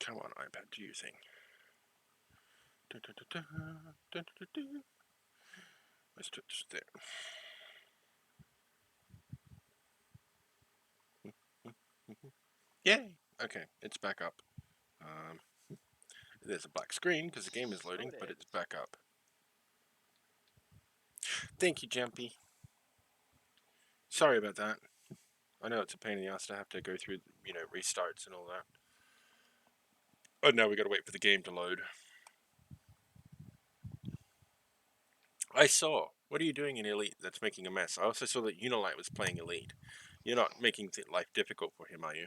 Come on, iPad, do your thing. Let's touch there. Yay! Okay, it's back up. There's a black screen because the game is loading, but it's back up. Thank you, Jumpy. Sorry about that. I know it's a pain in the ass to have to go through, restarts and all that. Oh, now we gotta wait for the game to load. I saw. What are you doing in Elite that's making a mess? I also saw that Unilight was playing Elite. You're not making life difficult for him, are you?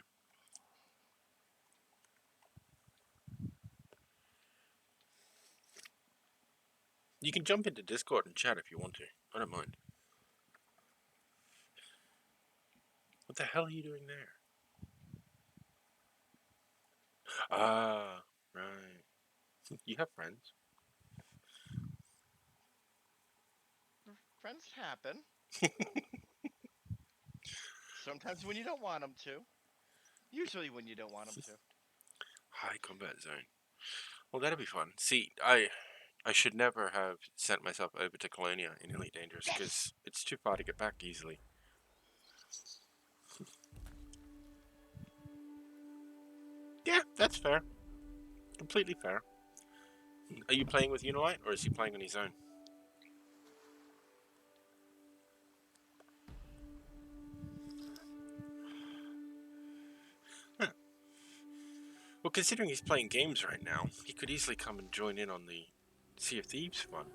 You can jump into Discord and chat if you want to. I don't mind. What the hell are you doing there? Ah, right. You have friends. Friends happen. Sometimes when you don't want them to. Usually when you don't want them to. High combat zone. Well, that'll be fun. See, I should never have sent myself over to Colonia in Elite Dangerous because it's too far to get back easily. Yeah, that's fair. Completely fair. Are you playing with Unilight or is he playing on his own? Huh. Well, considering he's playing games right now, he could easily come and join in on the Sea of Thieves fun.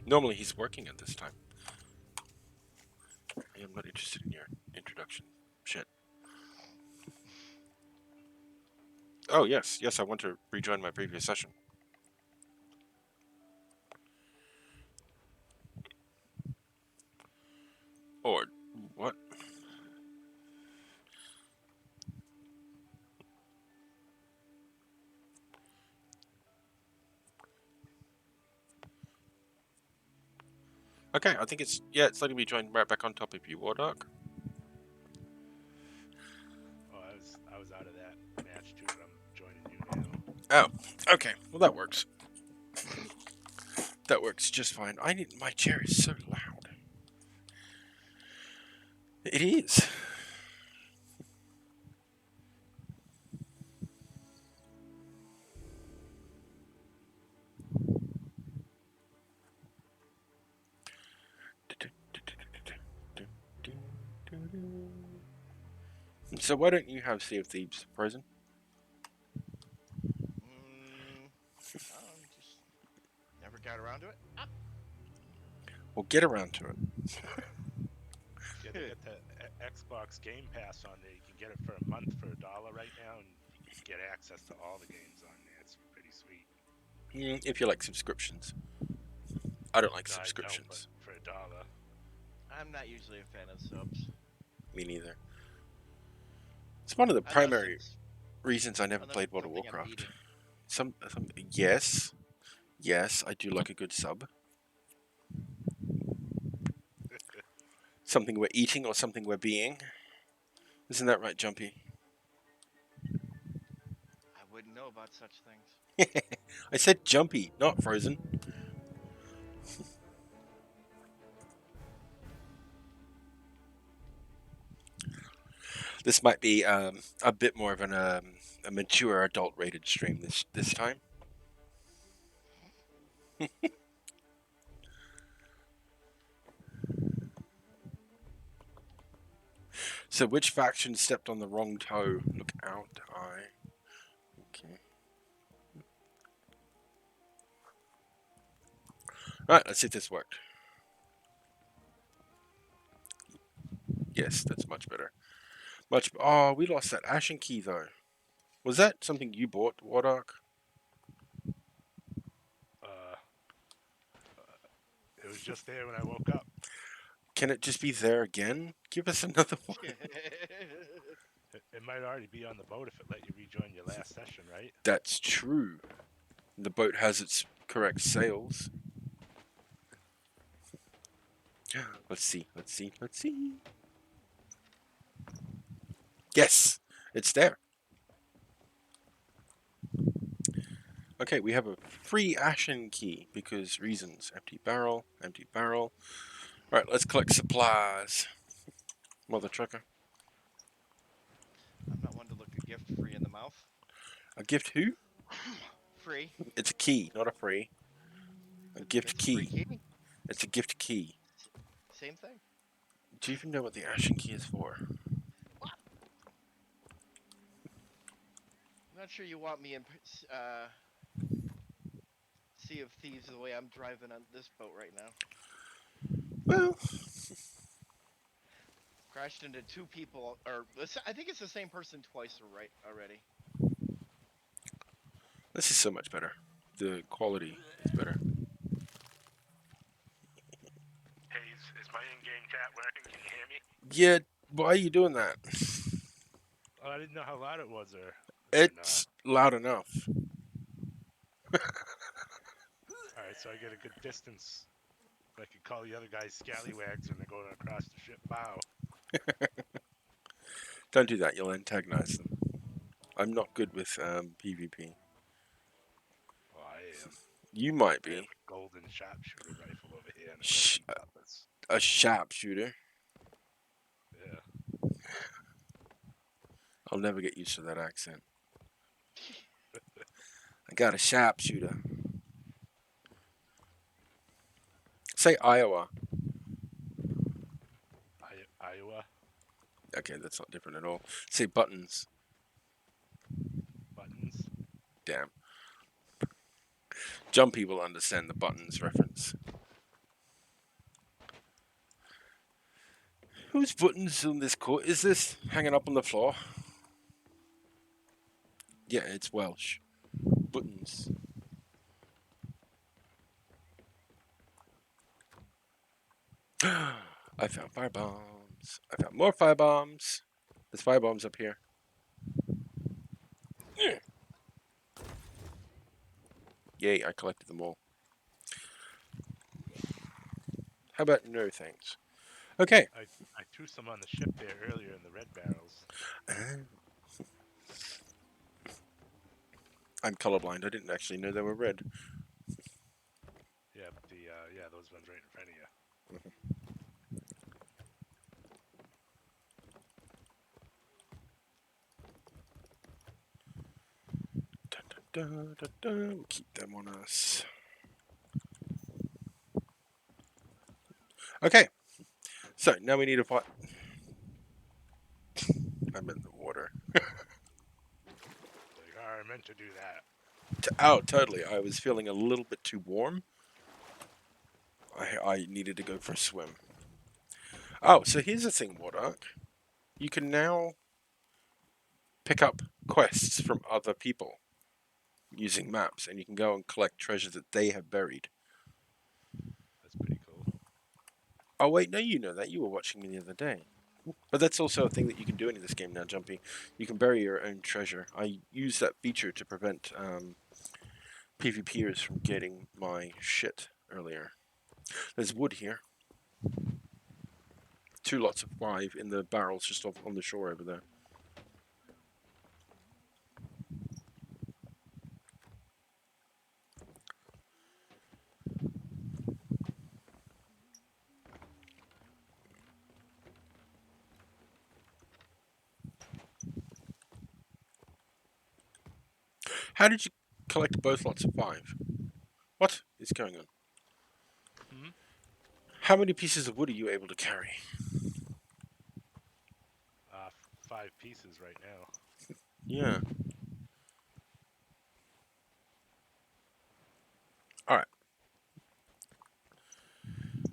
Normally he's working at this time. I am not interested in your introduction. Shit. Oh, yes. Yes, I want to rejoin my previous session. Or what? Okay, I think it's letting me join right back on top of you, Wardark. Oh, I was out of that match too, but I'm joining you now. Oh, okay. Well, that works. That works just fine. My chair is so loud. It is. So why don't you have Sea of Thieves, Frozen? Just never got around to it. Well, get around to it. Yeah, they got the Xbox Game Pass on there. You can get it for a month for $1 right now, and you can get access to all the games on there. It's pretty sweet. If you like subscriptions. I don't like No, subscriptions. I don't, but for $1. I'm not usually a fan of subs. Me neither. It's one of the primary reasons I never played World of Warcraft. Yes, I do like a good sub. Something we're eating or something we're being. Isn't that right, Jumpy? I wouldn't know about such things. I said Jumpy, not Frozen. This might be a bit more of a mature adult-rated stream this time. So, which faction stepped on the wrong toe? Look out, Okay. Alright, let's see if this worked. Yes, that's much better. Oh, we lost that Ashen Key, though. Was that something you bought, Wardark? It was just there when I woke up. Can it just be there again? Give us another one. It might already be on the boat if it let you rejoin your last session, right? That's true. The boat has its correct sails. Let's see. Yes, it's there. Okay, we have a free ashen key because reasons. Empty barrel, empty barrel. Alright, let's collect supplies. Mother trucker. I'm not one to look a gift free in the mouth. A gift who? Free. It's a key, not a free. A gift It's a free key. key. It's a gift key. Same thing. Do you even know what the ashen key is for? I'm not sure you want me in Sea of Thieves the way I'm driving on this boat right now. Well, Crashed into two people, or I think it's the same person twice already. this is so much better. The quality is better. Hey, is my in-game chat working? Can you hear me? Yeah, why are you doing that? Oh, I didn't know how loud it was or not. It's loud enough. All right, so I get a good distance. I could call the other guys scallywags when they're going across the ship bow. Don't do that, you'll antagonize them. I'm not good with PvP. Oh, I am. You might I have be. a golden sharpshooter rifle over here and a Sh- golden cutlass. a sharpshooter. Yeah. I'll never get used to that accent. I got a sharpshooter. Say Iowa. Iowa Okay, that's not different at all. Say buttons. buttons. Damn. Jumpy will understand the buttons reference. Whose buttons on this coat is this hanging up on the floor? Yeah, it's Welsh. Buttons. I found fire bombs. I found more fire bombs. There's fire bombs up here. Yay, I collected them all. How about no thanks? Okay. I threw some on the ship there earlier in the red barrels. I'm colorblind. I didn't actually know they were red. Yeah, but those ones right in front of you. Dun, dun, dun, dun. We'll keep them on us. Okay. So now we need a pot. I'm in the water. Like, oh, I meant to do that. Oh, totally. I was feeling a little bit too warm. I needed to go for a swim. Oh, so here's the thing, Wardark. You can now pick up quests from other people using maps, and you can go and collect treasure that they have buried. That's pretty cool. Oh, wait, no, you know that. You were watching me the other day. But that's also a thing that you can do in this game now, Jumpy. You can bury your own treasure. I use that feature to prevent PvPers from getting my shit earlier. There's wood here. 2 lots of 5 in the barrels just off on the shore over there. How did you collect both lots of 5? What is going on? Hmm? How many pieces of wood are you able to carry? 5 pieces right now. Yeah. Alright.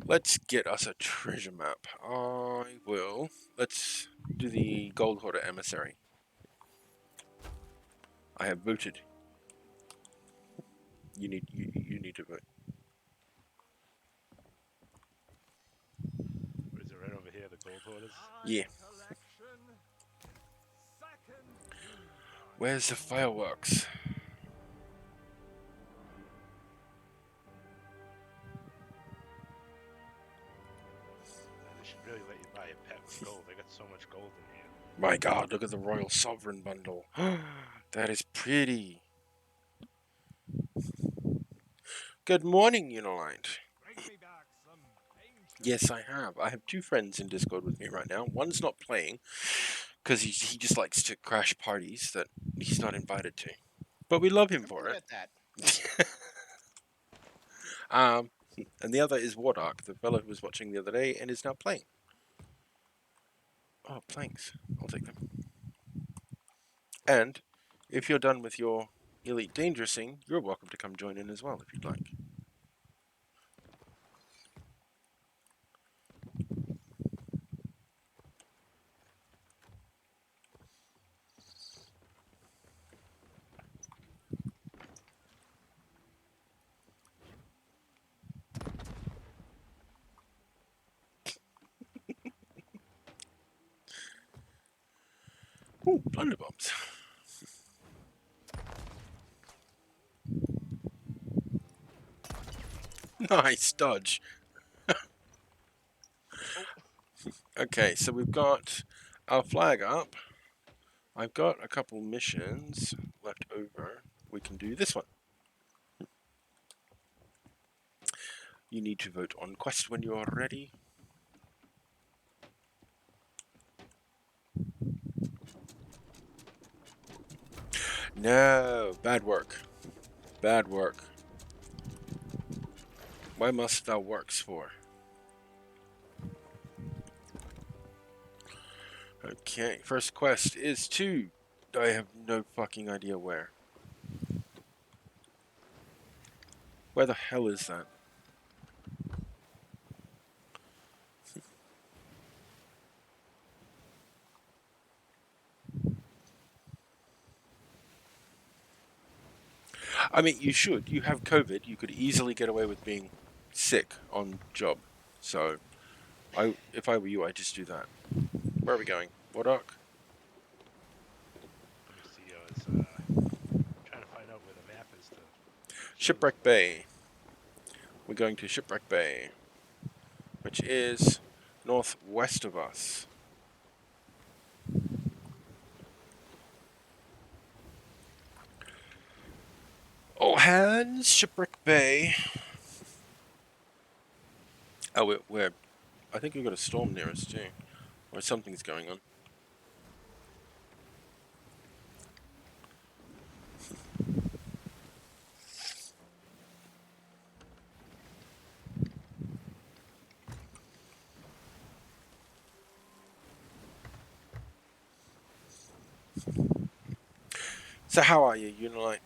Let's get us a treasure map. I will. Let's do the Gold Hoarder Emissary. I have voted. You need to vote. Or is it right over here, the gold hoarders? Yeah. Where's the fireworks? They should really let you buy a pet with gold. They got so much gold in here. My god, look at the Royal Sovereign bundle. That is pretty. Good morning, Unilined. Yes, I have. I have 2 friends in Discord with me right now. One's not playing because he just likes to crash parties that he's not invited to. But we love him I'm for good it. at that. And the other is Wardark, the fellow who was watching the other day and is now playing. Oh, planks. I'll take them. And if you're done with your Elite Dangerousing, you're welcome to come join in as well if you'd like. Ooh, blunderbombs. Nice dodge. Oh, Okay, so we've got our flag up. I've got a couple missions left over. We can do this one. You need to vote on quest when you are ready. No, bad work. Bad work. Why must thou works for? Okay, first quest is to... I have no fucking idea where. Where the hell is that? I mean, you should. You have COVID. You could easily get away with being sick on job. So, if I were you, I'd just do that. Where are we going? Wardock? Let me see. I was trying to find out where the map is to show this Shipwreck place. Bay. We're going to Shipwreck Bay, which is northwest of us. All hands, Shipwreck Bay. Oh, we're I think we've got a storm near us too, or something's going on. So how are you, Unilite?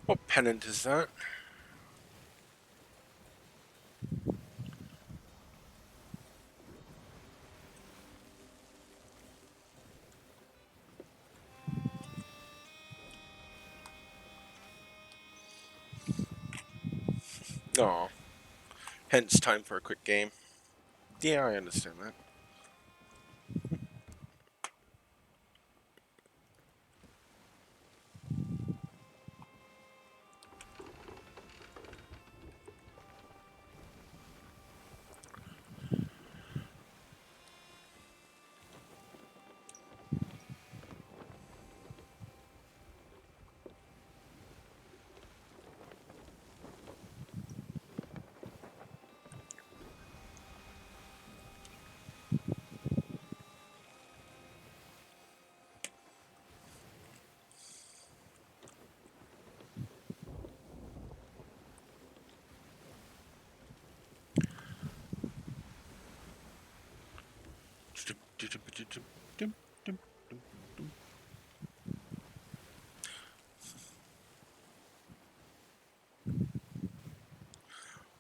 What pennant is that? Oh, hence time for a quick game. Yeah, I understand that.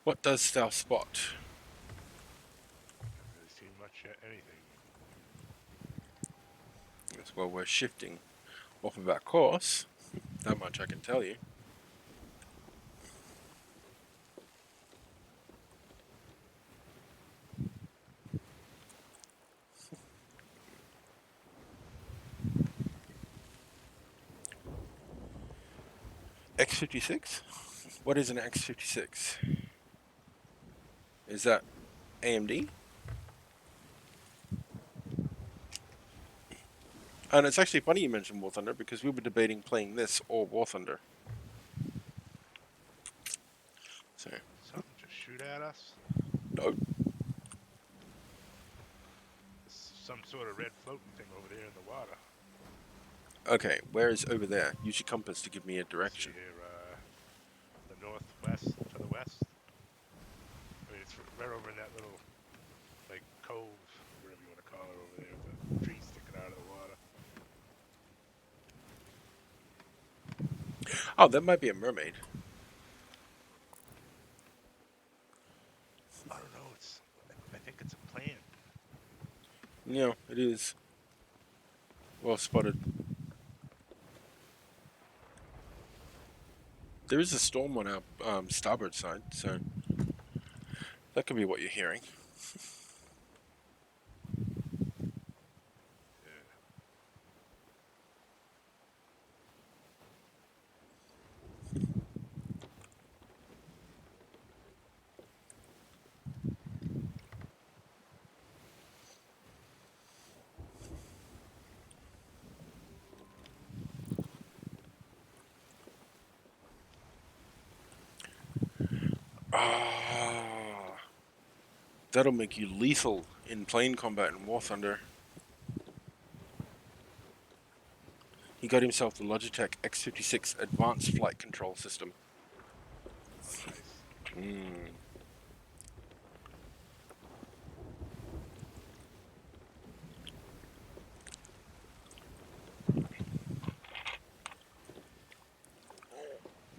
What dost thou spot? Haven't really seen much anything. Yes, well, we're shifting off of our course. That much I can tell you. X56? What is an X56? Is that AMD? And it's actually funny you mentioned War Thunder because we were debating playing this or War Thunder. So, Something just shoot at us. no. Some sort of red floating thing over there in the water. Okay, where is over there? Use your compass to give me a See direction. here, the northwest to the west. I mean, it's right over in that little, like, cove, whatever you want to call it over there, with the trees sticking out of the water. Oh, that might be a mermaid. I don't know. I think it's a plant. Yeah, it is. Well spotted. There is a storm on our starboard side, so that could be what you're hearing. Ah, that'll make you lethal in plane combat in War Thunder. He got himself the Logitech X56 Advanced Flight Control System. Oh, nice. Mm.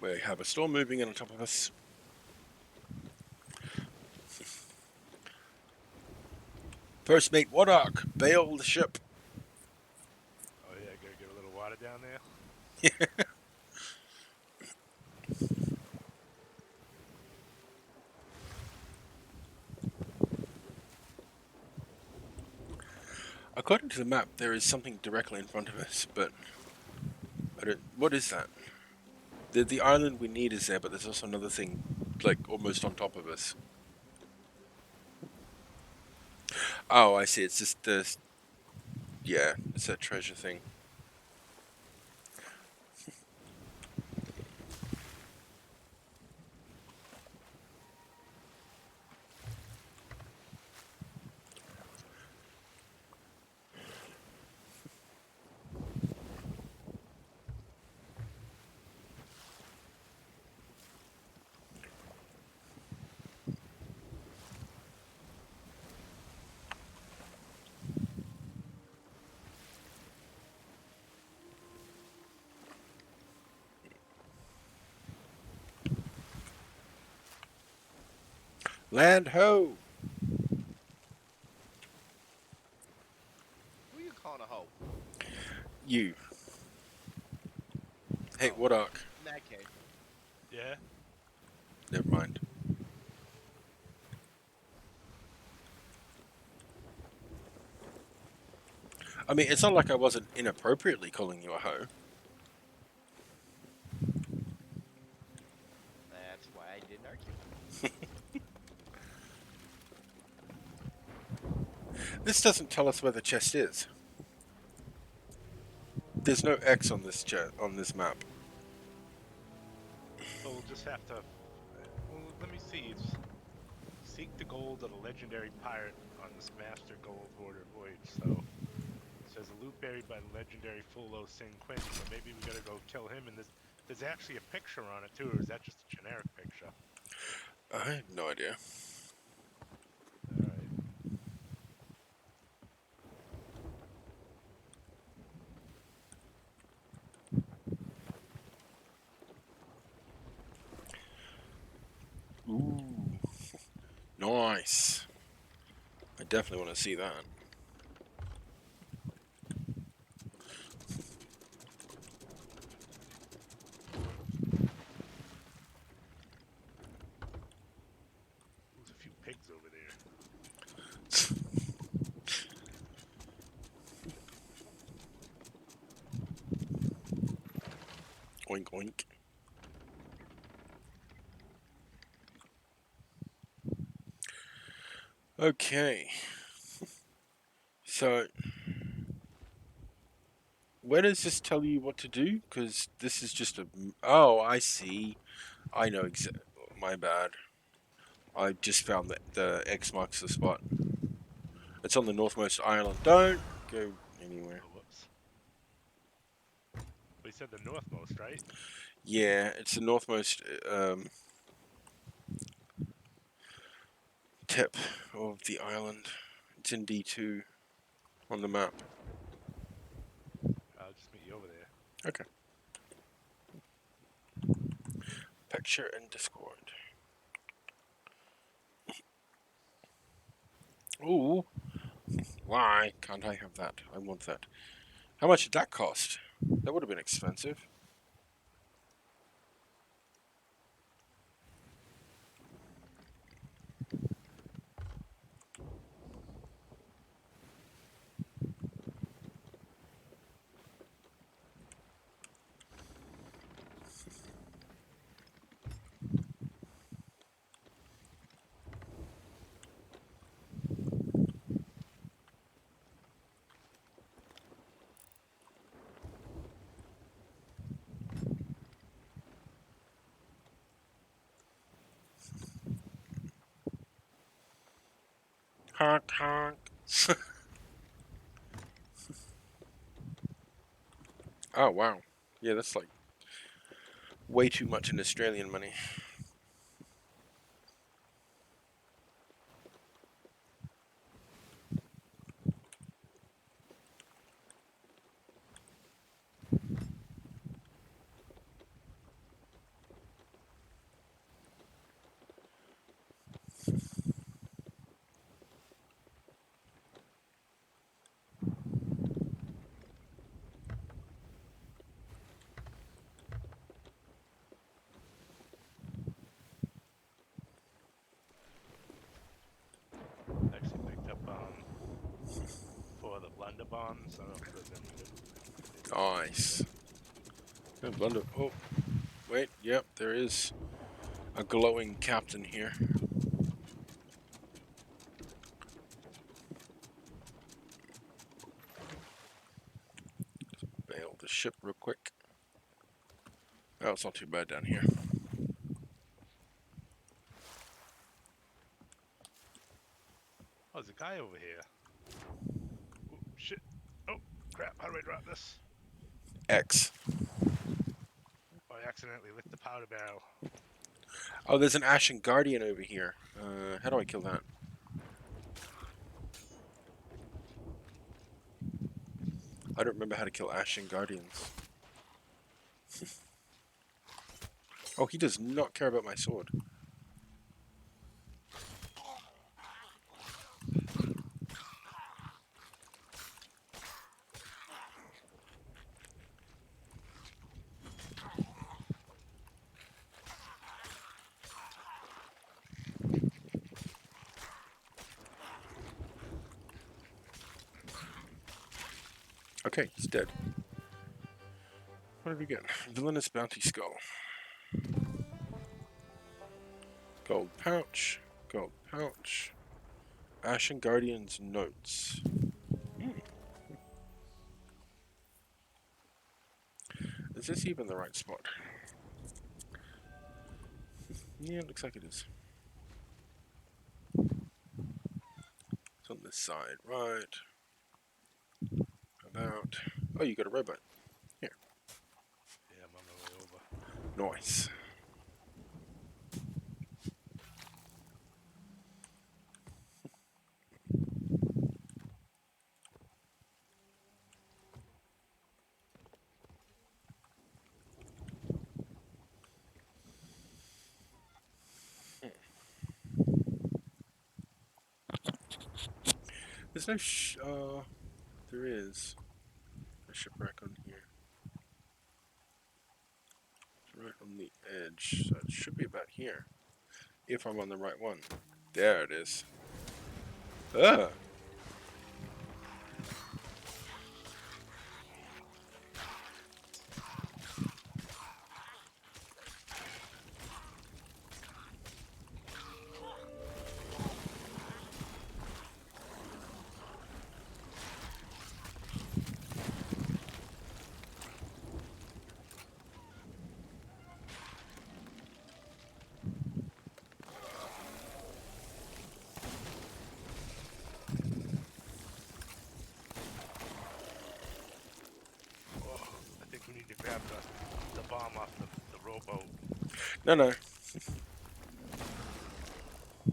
We have a storm moving in on top of us. First mate Waddock, bail the ship. Oh yeah, gotta get a little water down there. According to the map, there is something directly in front of us, but I don't. What is that? The island we need is there, but there's also another thing, like almost on top of us. Oh, I see. It's just the. Yeah, it's that treasure thing. Land ho! Who you calling a hoe? You. Hey, Oh, Waddock. in that case. Yeah. Never mind. I mean, it's not like I wasn't inappropriately calling you a hoe. That's why I didn't argue. This doesn't tell us where the chest is. There's no X on this on this map. So we'll just have to. Well, let me see. It's seek the gold of the legendary pirate on this master gold hoarder voyage. So it says a loot buried by the legendary Fullo Sin Quinn. So maybe we gotta go kill him. And there's actually a picture on it too, or is that just a generic picture? I have no idea. All right. Ooh. Nice. I definitely want to see that. There's a few pigs over there. Oink oink. Okay. So, where does this tell you what to do? Because this is just a. Oh, I see. I know my bad. I just found that the X marks the spot. It's on the northmost island. Don't go anywhere. Oh, whoops. We said the northmost, right? Yeah, it's the northmost tip of the island. It's in D2 on the map. I'll just meet you over there. Okay. Picture in Discord. Ooh. Why can't I have that? I want that. How much did that cost? That would have been expensive. Honk honk. Oh wow. Yeah, that's like way too much in Australian money. Actually picked up 4 of the blunder bombs. I don't know if those any good. Nice. No blunder. Oh, wait. Yep, there is a glowing captain here. Bail the ship real quick. Oh, it's not too bad down here. Oh, there's a guy over here. Ooh, shit. Oh, crap. How do I drop this? X. Oh, I accidentally lit the powder barrel. Oh, there's an Ashen Guardian over here. How do I kill that? I don't remember how to kill Ashen Guardians. Oh, he does not care about my sword. Okay, he's dead. What did we get? Villainous Bounty Skull. Gold pouch. Gold pouch. Ashen Guardian's notes. Is this even the right spot? Yeah, it looks like it is. It's on this side, right? About. Oh, you got a robot. Here. Yeah, I'm on my way over. Nice. There's no there is a shipwreck on here. It's right on the edge, so it should be about here. If I'm on the right one. There it is. Ah! No.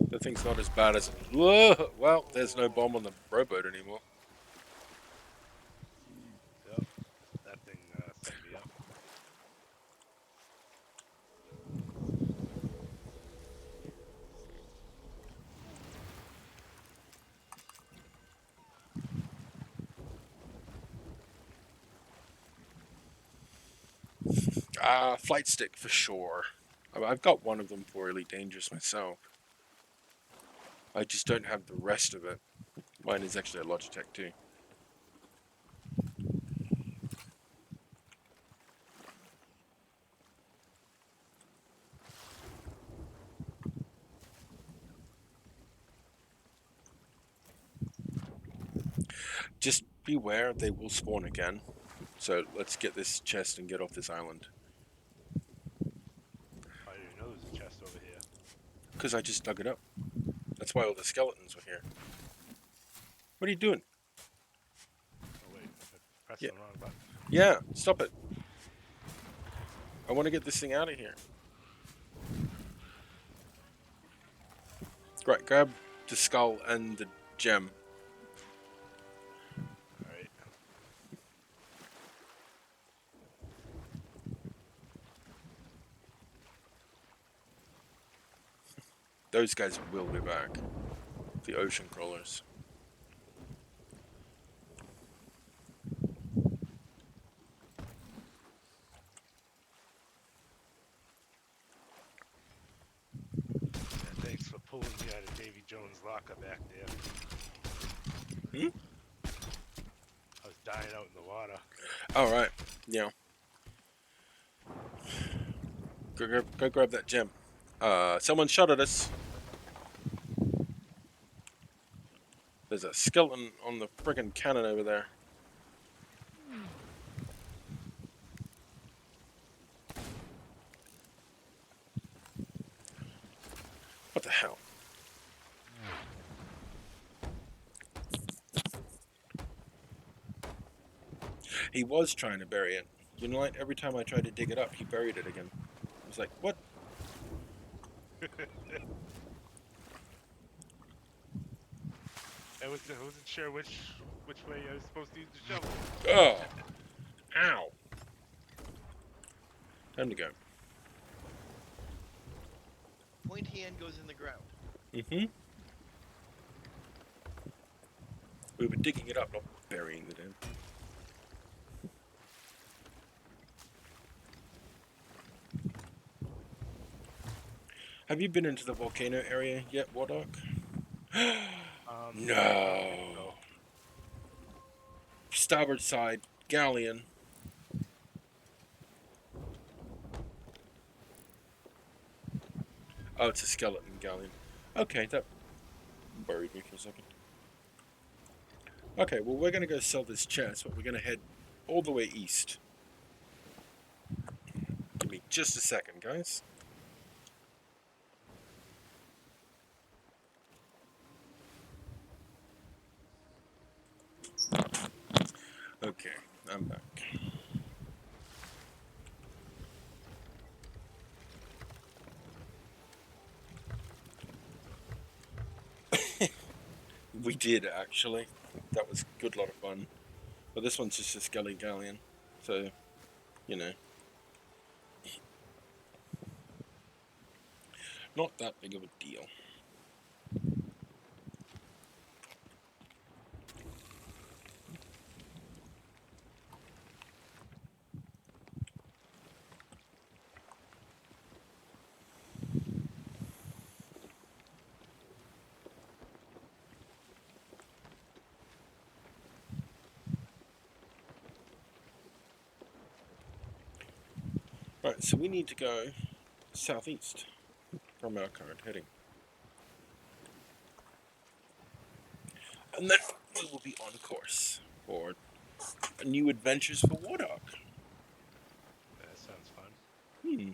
The thing's not as bad as... Whoa! Well, there's no bomb on the rowboat anymore. Yep. That thing set me up. Flight stick for sure. I've got one of them for Elite Dangerous myself. I just don't have the rest of it. Mine is actually a Logitech too. Just beware, they will spawn again. So let's get this chest and get off this island. How do you know there's a chest over here? Because I just dug it up. That's why all the skeletons were here. What are you doing? Oh wait, I pressed Yeah. the wrong button. Yeah, stop it. I want to get this thing out of here. Right, grab the skull and the gem. Alright. Those guys will be back. The ocean crawlers. Yeah, thanks for pulling me out of Davy Jones' locker back there. Hmm? I was dying out in the water. Alright, yeah. Go grab that gem. Someone shot at us. There's a skeleton on the friggin' cannon over there. What the hell? He was trying to bury it. You know, like every time I tried to dig it up, he buried it again. I was like, what? I wasn't sure which way I was supposed to use the shovel. Oh! Ow! Time to go. Pointy end goes in the ground. Mm-hmm. We were digging it up, not burying it in. Have you been into the volcano area yet, Wardock? No. Starboard side, galleon. Oh, it's a skeleton galleon. Okay, that worried me for a second. Okay, well, we're going to go sell this chest, but we're going to head all the way east. Give me just a second, guys. Okay, I'm back. We did, actually. That was a good lot of fun. But this one's just a skelly galleon, so, you know. Not that big of a deal. Right, so we need to go southeast from our current heading. And then we will be on course for new adventures for Wardock. That sounds fun. Hmm.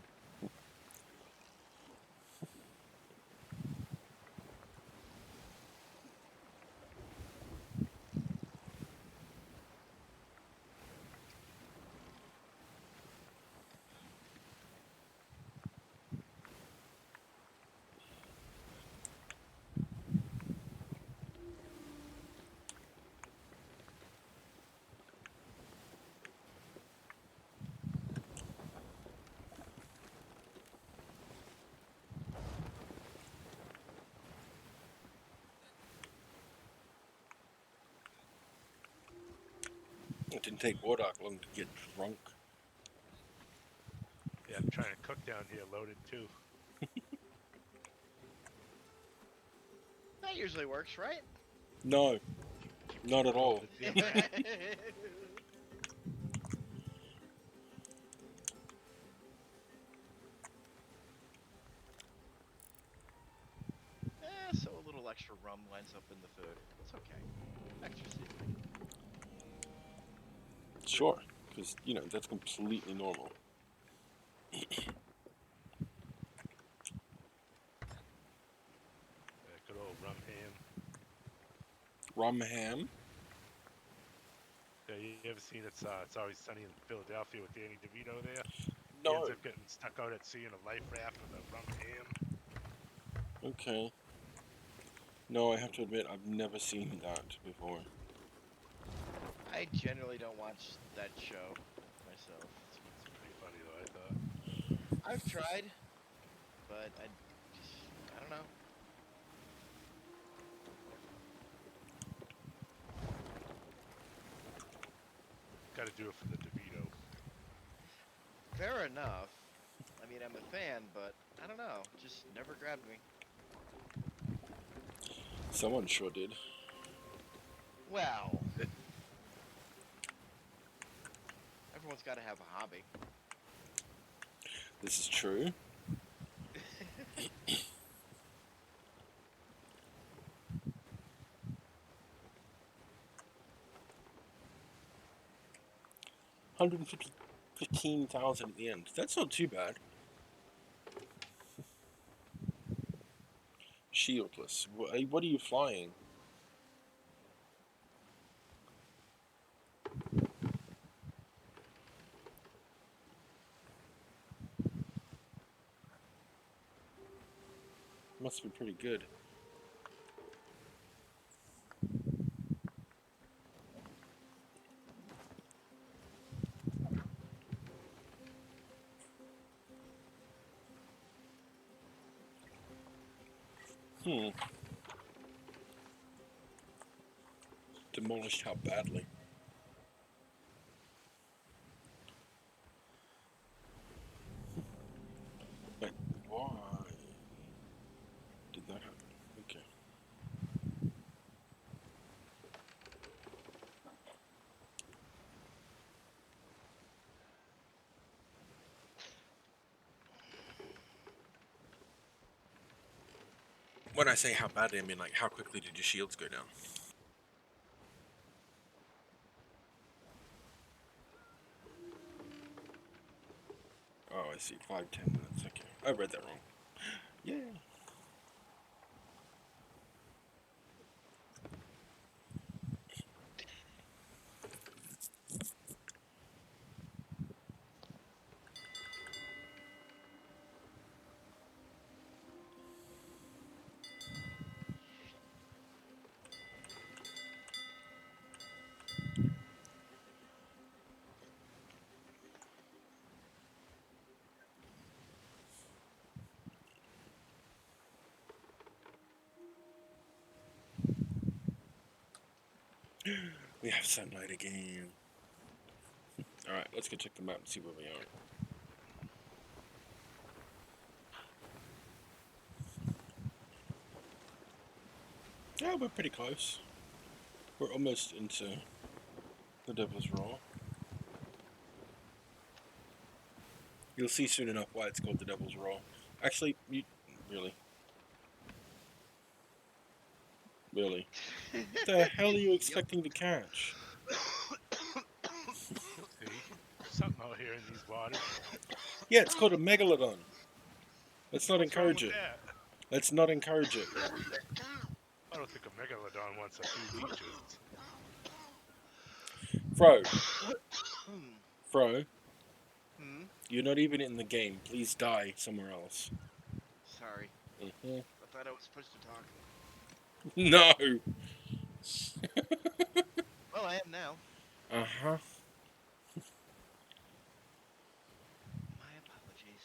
It didn't take Wardark long to get drunk. Yeah, I'm trying to cook down here, loaded too. That usually works, right? No, not at all. The damn rat. So a little extra rum winds up in the food. It's okay. Extra seasoning. Sure, because, you know, that's completely normal. Good old rum ham. Rum ham? Yeah, you ever seen It's Always Sunny in Philadelphia with Danny DeVito there? He No. ends up getting stuck out at sea in a life raft with a rum ham. Okay. No, I have to admit, I've never seen that before. I generally don't watch that show myself. It's pretty funny though, I thought. I've tried, but I don't know. Got to do it for the DeVito. Fair enough. I mean, I'm a fan, but I don't know. Just never grabbed me. Someone sure did. Well, everyone's got to have a hobby. This is true. $115,000 at the end. That's not too bad. Shieldless. What are you flying? Must be pretty good. Demolished how badly? Like, why did that happen? Okay. When I say how badly, I mean like how quickly did your shields go down? Oh, I see. 5-10 minutes. Okay. I read that wrong. Yeah. We have sunlight again. Alright, let's go check the map and see where we are. Yeah, we're pretty close. We're almost into the Devil's Roar. You'll see soon enough why it's called the Devil's Roar. Actually, you... Really? Really? The hell are you expecting to catch? See? Something out here in these waters. Yeah, it's called a Megalodon. Let's not What's wrong encourage with it. that? Let's not encourage it. I don't think a megalodon wants a few leeches. Fro, Hmm? you're not even in the game. Please die somewhere else. Sorry. Mm-hmm. I thought I was supposed to talk. No! Well, I am now. Uh-huh. My apologies.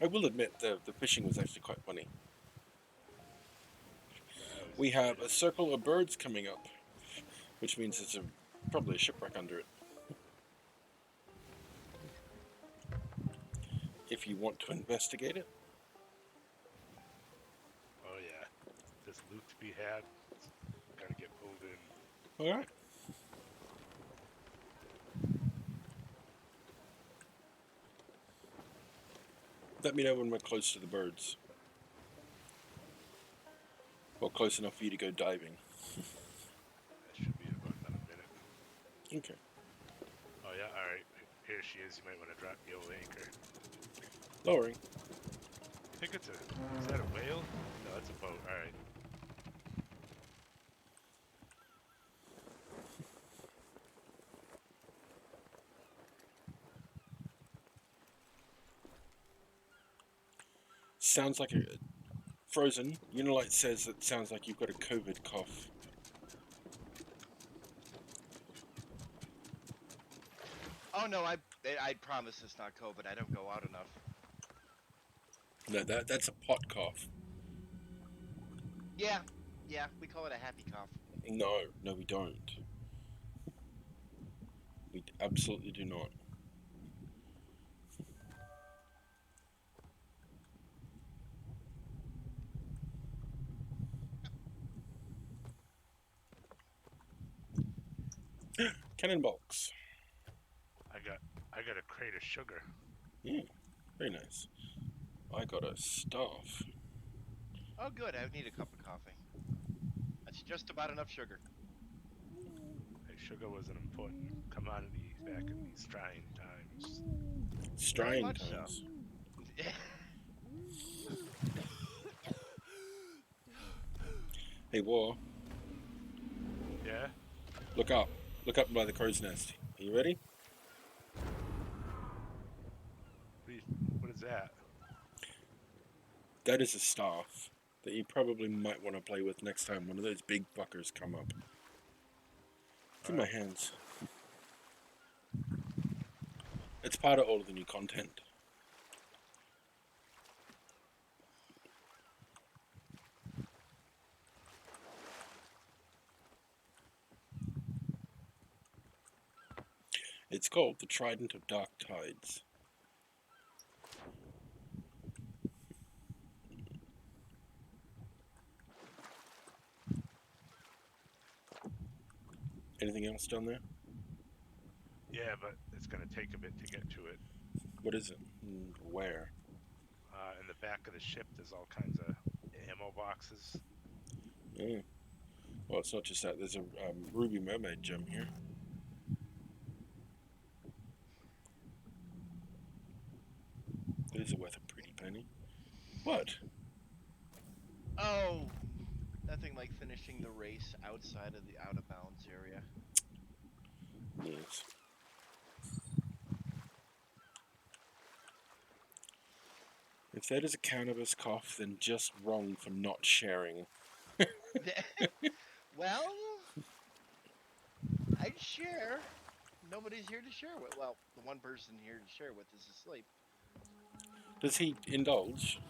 I will admit the fishing was actually quite funny. I always We have enjoyed a it. circle of birds coming up, which means there's probably a shipwreck under it. If you want to investigate it. Oh yeah, there's loot to be had. Gotta get pulled in. All right. Let me know when we're close to the birds. Or close enough for you to go diving. That should be in about another minute. Okay. Oh yeah, all right. Here she is. You might want to drop the old anchor. Lowering. I think it's a. Is that a whale? No, that's a boat. All right. Sounds like a frozen. Unilight says it sounds like you've got a COVID cough. Oh no, I promise it's not COVID. I don't go out enough. No, that's a pot cough. Yeah, we call it a happy cough. No, we don't. We absolutely do not. Cannonballs. I got a crate of sugar. Very nice. I got a staff. Oh good, I need a cup of coffee. That's just about enough sugar. Hey, sugar was an important commodity back in these trying times. Strain much so. times. Hey, War. Yeah. Look up. Look up by the crow's nest. Are you ready? What is that? That is a staff that you probably might want to play with next time one of those big fuckers come up. It's in my hands. It's part of all of the new content. It's called the Trident of Dark Tides. Anything else down there? Yeah, but it's gonna take a bit to get to it. What is it? Where? In the back of the ship, there's all kinds of ammo boxes. Oh. Well, it's not just that. There's a ruby mermaid gem here. That is worth a pretty penny. What? Oh, nothing like finishing the race outside of the out of bounds area. Yes. If that is a cannabis cough, then just wrong for not sharing. Well, I'd share. Nobody's here to share with. Well, the one person here to share with is asleep. Does he indulge?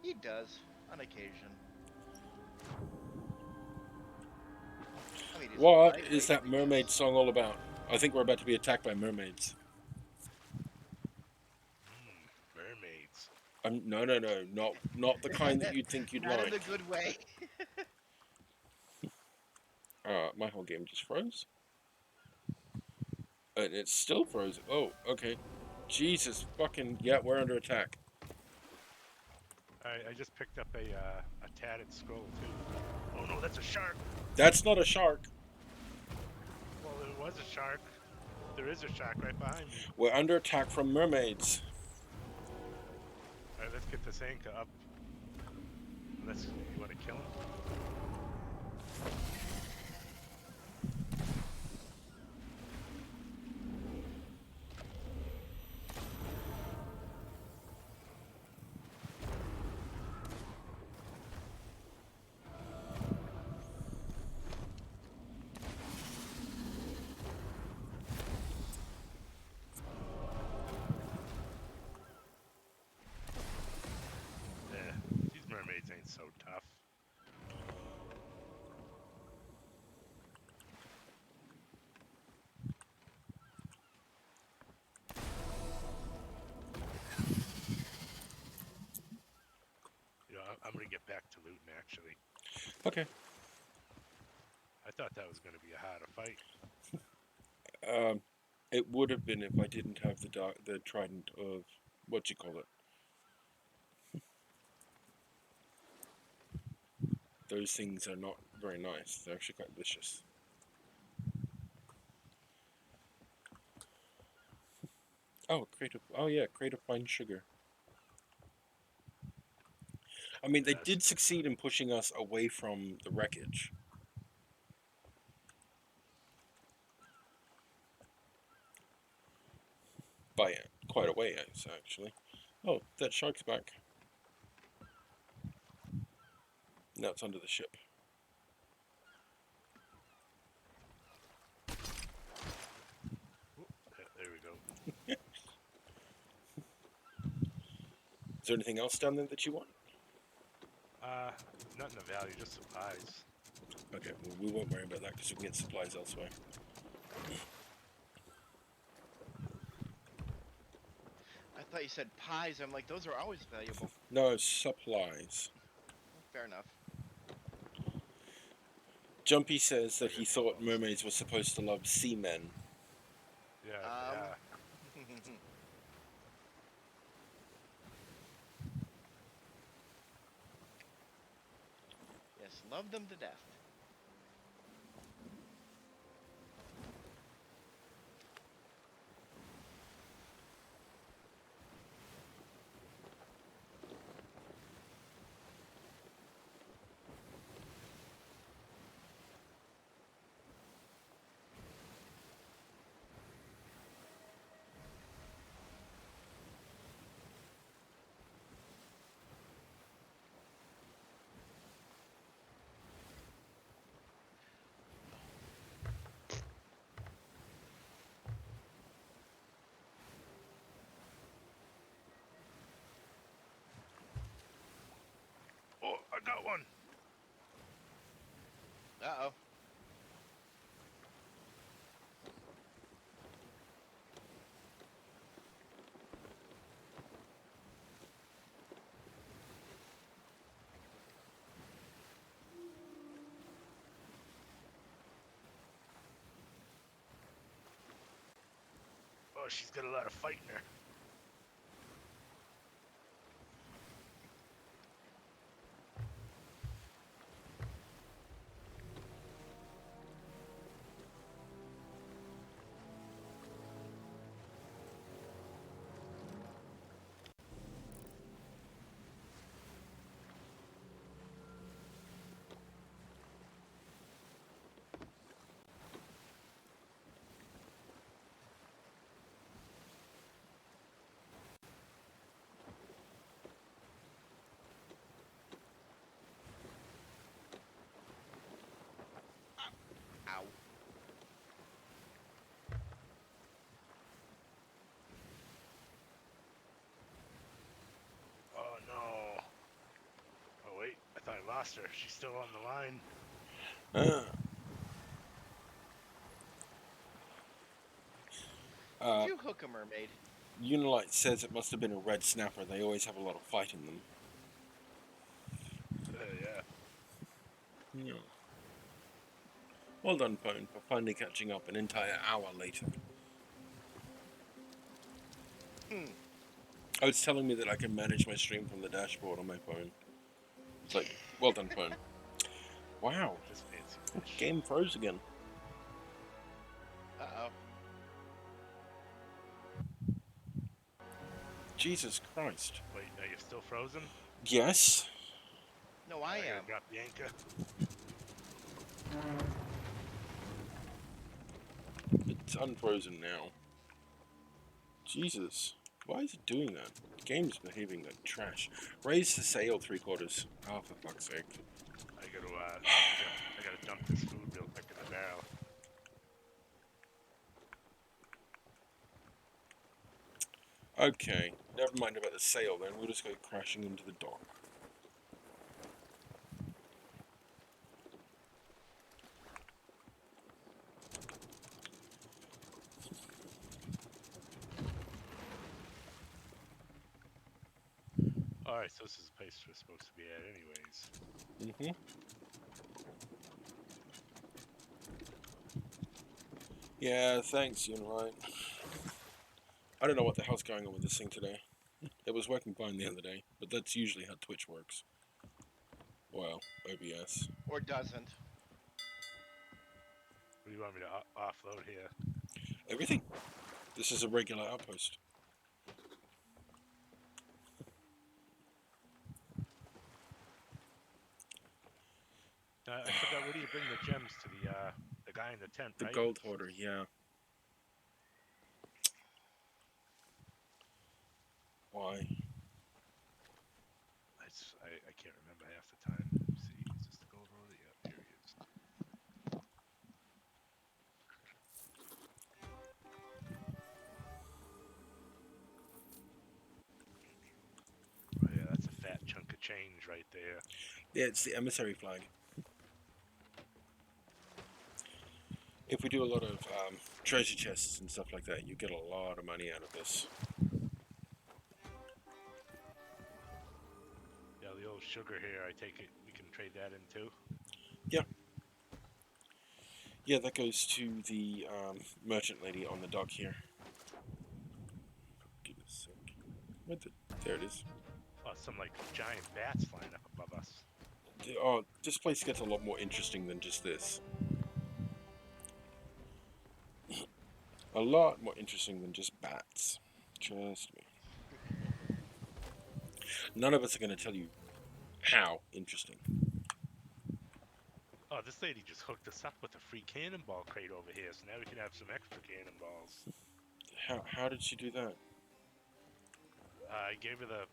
He does, on occasion. I mean, What is that mermaid song all about? I think we're about to be attacked by mermaids. Mermaids. No, not the kind that you'd think you'd Not like. in a good way. My whole game just froze. And it's still frozen. Oh, okay. Jesus fucking... Yeah, we're under attack. I just picked up a tatted scroll too. Oh no, that's a shark. That's not a shark. Well, it was a shark. There is a shark right behind me. We're under attack from mermaids. All right, let's get this anchor up. Unless you want to kill him. so tough. You know, I'm gonna get back to looting. Actually, Okay. I thought that was gonna be a harder fight. It would have been if I didn't have the trident of what you call it. Those things are not very nice. They're actually quite vicious. Oh, create a fine sugar. I mean, they That's did good. succeed in pushing us away from the wreckage. By quite a way, actually. Oh, that shark's back. Now it's under the ship. There we go. Is there anything else down there that you want? Not in the valley, just supplies. Okay, well, we won't worry about that because we can get supplies elsewhere. I thought you said pies. I'm like, those are always valuable. No, supplies. Fair enough. Jumpy says that I he got thought lost. mermaids were supposed to love seamen. Yeah, Um, yeah. yes, love them to death. Oh, I got one. Uh-oh. Oh, she's got a lot of fight in her. Ow. Oh no. Oh wait, I thought I lost her. She's still on the line. Uh, Did uh, you hook a mermaid? Unilight says it must have been a red snapper. They always have a lot of fight in them. Yeah. Yeah. Well done, Pone, for finally catching up an entire hour later. Hmm. Oh, it's telling me that I can manage my stream from the dashboard on my phone. It's like, well done, Pone. Wow, This fancy fish. game froze again. Uh-oh. Jesus Christ. Wait, are you still frozen? Yes. No, I gotta am. drop the anchor. It's unfrozen now. Jesus. Why is it doing that? The game's behaving like trash. Raise the sail 3/4. Oh, for fuck's sake. I gotta dump this food real quick in the barrel. Okay, never mind about the sail then. We'll just go crashing into the dock. Alright, so this is the place we're supposed to be at anyways. Mm-hmm. Yeah, thanks, Unlight. I don't know what the hell's going on with this thing today. It was working fine the other day, but that's usually how Twitch works. Well, OBS. Or doesn't. What do you want me to offload here? Everything. This is a regular outpost. I forgot, where do you bring the gems to the guy in the tent, The right? gold hoarder, yeah. Why? I can't remember half the time. Let me see, is this the gold roller? Yeah, here he is. Oh yeah, that's a fat chunk of change right there. Yeah, it's the emissary flag. If we do a lot of treasure chests and stuff like that, you get a lot of money out of this. Yeah, the old sugar here, I take it we can trade that in too? Yeah, that goes to the merchant lady on the dock here. Give it a sec. There it is. Oh, some like giant bats flying up above us. Oh, this place gets a lot more interesting than just this. A lot more interesting than just bats. Trust me. None of us are going to tell you how interesting. Oh, this lady just hooked us up with a free cannonball crate over here, so now we can have some extra cannonballs. How did she do that? I gave her the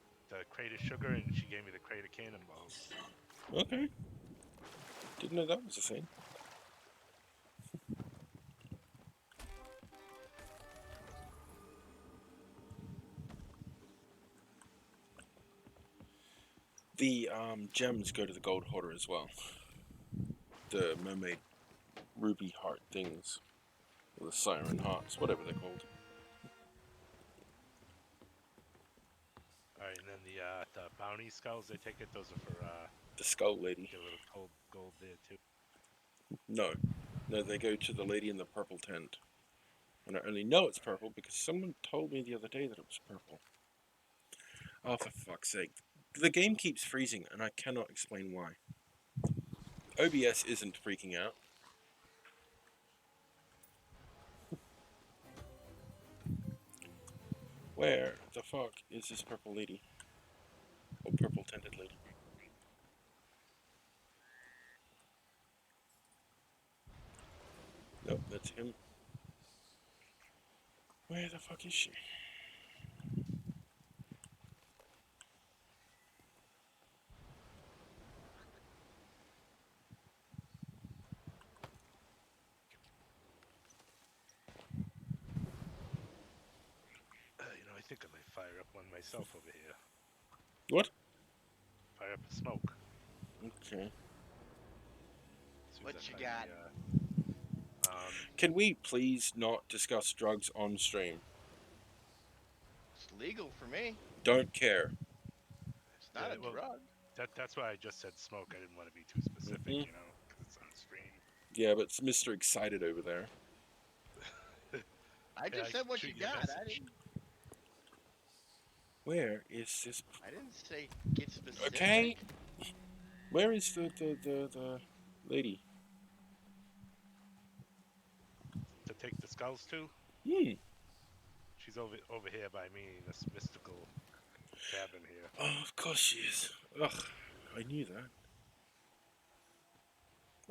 crate of sugar, and she gave me the crate of cannonballs. Okay. Didn't know that was a thing. The gems go to the gold hoarder as well. The mermaid ruby heart things. Or the siren hearts, whatever they're called. Alright, and then the bounty skulls, they take it, those are for, The skull lady. get a little gold there too. No. No, they go to the lady in the purple tent. And I only know it's purple because someone told me the other day that it was purple. Oh, for fuck's sake. The game keeps freezing and I cannot explain why. OBS isn't freaking out. Where the fuck is this purple lady? Or purple tinted lady? Nope, that's him. Where the fuck is she? I think I might fire up one myself over here. What? Fire up a smoke. Okay. As soon What as I you find got? Can we please not discuss drugs on stream? It's legal for me. Don't care. It's not Yeah, a well, drug. that's why I just said smoke. I didn't want to be too specific, Mhm. because it's on stream. Yeah, but it's Mr. Excited over there. I just said what you got. Where is this? I didn't say get specific. Okay. Where is the lady? To take the skulls to? Hmm. She's over here by me in this mystical cabin here. Oh, of course she is. Ugh, I knew that.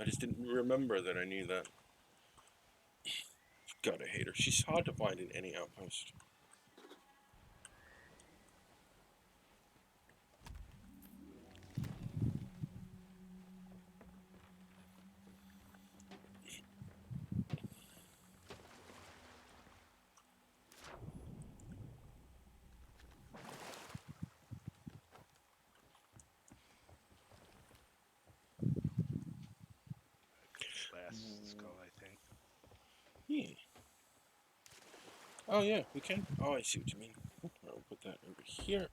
I just didn't remember that I knew that. God, I hate her. She's hard to find in any outpost. Last skull, I think. Hmm. Oh yeah, we can. Oh, I see what you mean. I'll put that over here.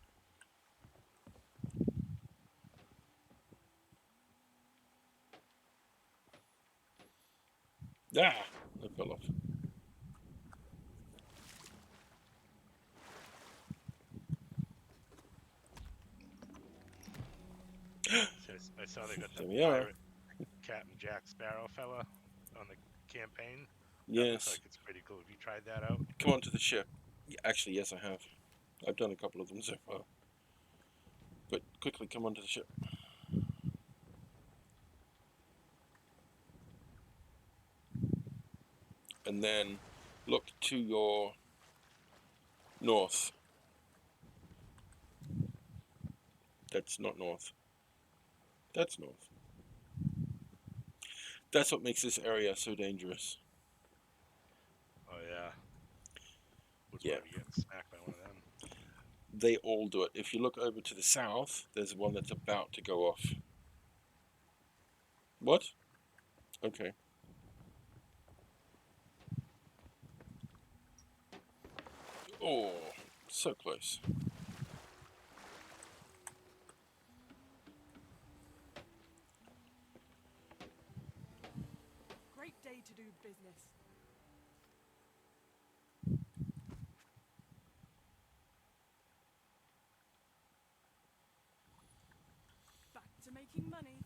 Ah, I fell off. I saw they got the There we are. pirate Captain Jack Sparrow fella on the campaign. That looks Yes. like it's pretty cool. Have you tried that out? Come on to the ship. Actually, yes, I have. I've done a couple of them so far. But quickly, come onto the ship. And then look to your north. That's not north. That's north. That's what makes this area so dangerous. Oh yeah. Wouldn't Yeah. want to be getting smacked by one of them. They all do it. If you look over to the south, there's one that's about to go off. What? Okay. Oh, so close. Great day to do business. Back to making money.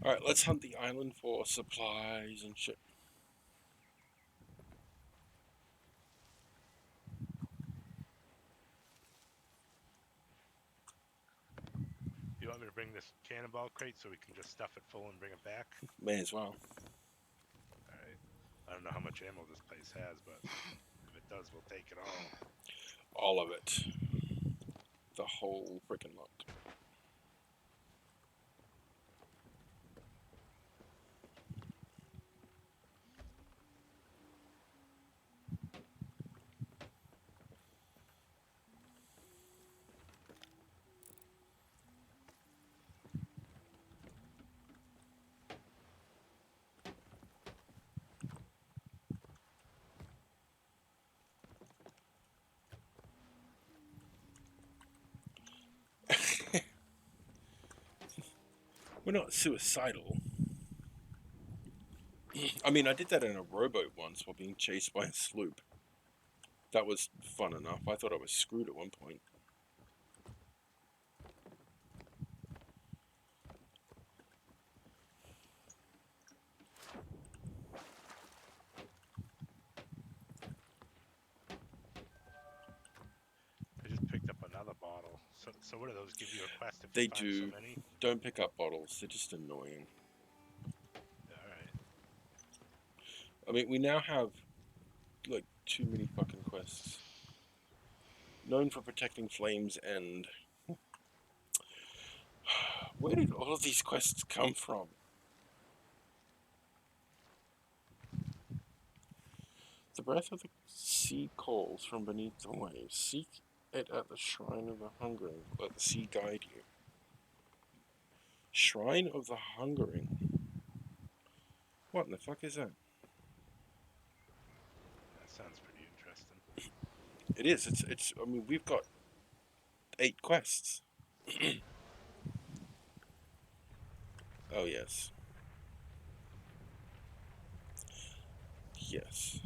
Alright, let's hunt the island for supplies and shit. Do you want me to bring this cannonball crate so we can just stuff it full and bring it back? May as well. Alright. I don't know how much ammo this place has, but if it does, we'll take it all. All of it. The whole freaking lot. We're not suicidal. I mean, I did that in a rowboat once while being chased by a sloop. That was fun enough. I thought I was screwed at one point. I just picked up another bottle. So what do those give you a quest if They you find do. so many? Don't pick up bottles. They're just annoying. Alright. I mean, we now have, like, too many fucking quests. Known for protecting Flame's End. Where did all of these quests come from? The breath of the sea calls from beneath the waves. Seek it at the shrine of the hungering. Let the sea guide you. Shrine of the hungering. What in the fuck is that? That sounds pretty interesting. It is. It's. I mean, we've got 8 quests. Oh yes. Yes.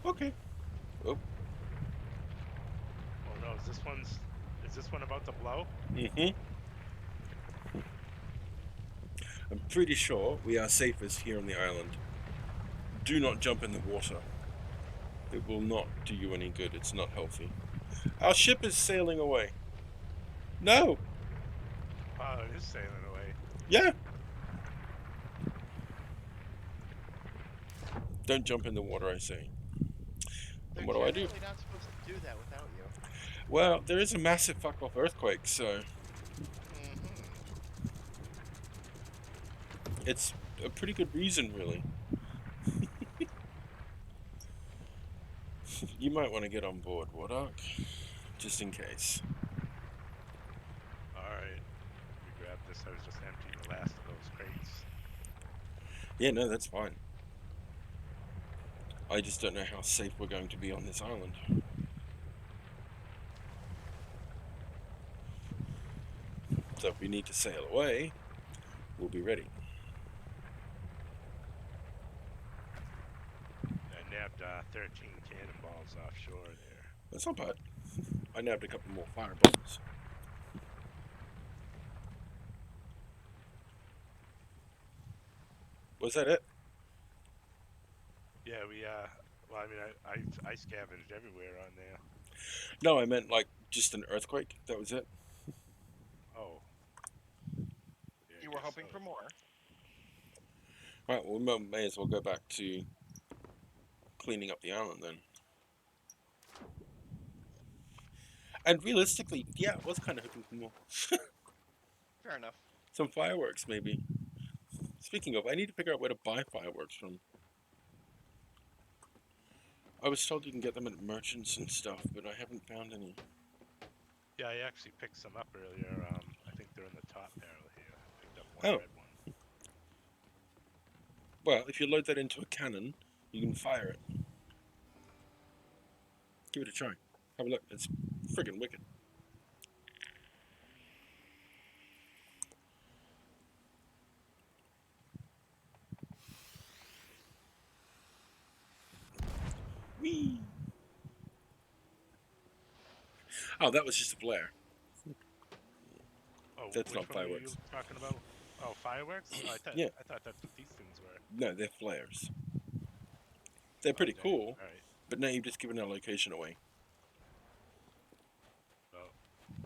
Okay. Oh. Oh no, is this one about to blow? Mm-hmm. I'm pretty sure we are safest here on the island. Do not jump in the water. It will not do you any good. It's not healthy. Our ship is sailing away. No! Oh, it is sailing away. Yeah! Don't jump in the water, I say. They're And what do I do? generally not supposed to do that without you. Well, there is a massive fuck-off earthquake, so Mm-hmm. it's a pretty good reason, really. You might want to get on board, Wardark, just in case. Alright. Let me grab this. I was just emptying the last of those crates. Yeah, no, that's fine. I just don't know how safe we're going to be on this island. So if we need to sail away, we'll be ready. I nabbed 13 cannonballs offshore there. That's not bad. I nabbed a couple more fireballs. Was that it? Yeah, we well, I mean, I scavenged everywhere on there. No, I meant like just an earthquake. That was it. Oh. Yeah, I You were guess hoping so. for more. Right, well, we may as well go back to cleaning up the island then. And realistically, yeah, I was kind of hoping for more. Fair enough. Some fireworks, maybe. Speaking of, I need to figure out where to buy fireworks from. I was told you can get them at merchants and stuff, but I haven't found any. Yeah, I actually picked some up earlier. I think they're in the top barrel here. I picked up one Oh. red one. Well, if you load that into a cannon, you can fire it. Give it a try. Have a look. It's friggin' wicked. Whee! Oh, that was just a flare. Oh, That's which not one were you fireworks. talking about? Oh, fireworks? Oh, Yeah. I thought that's what these things were. No, they're flares. They're Oh, pretty dang. cool, All right. but now you've just given our location away. Well,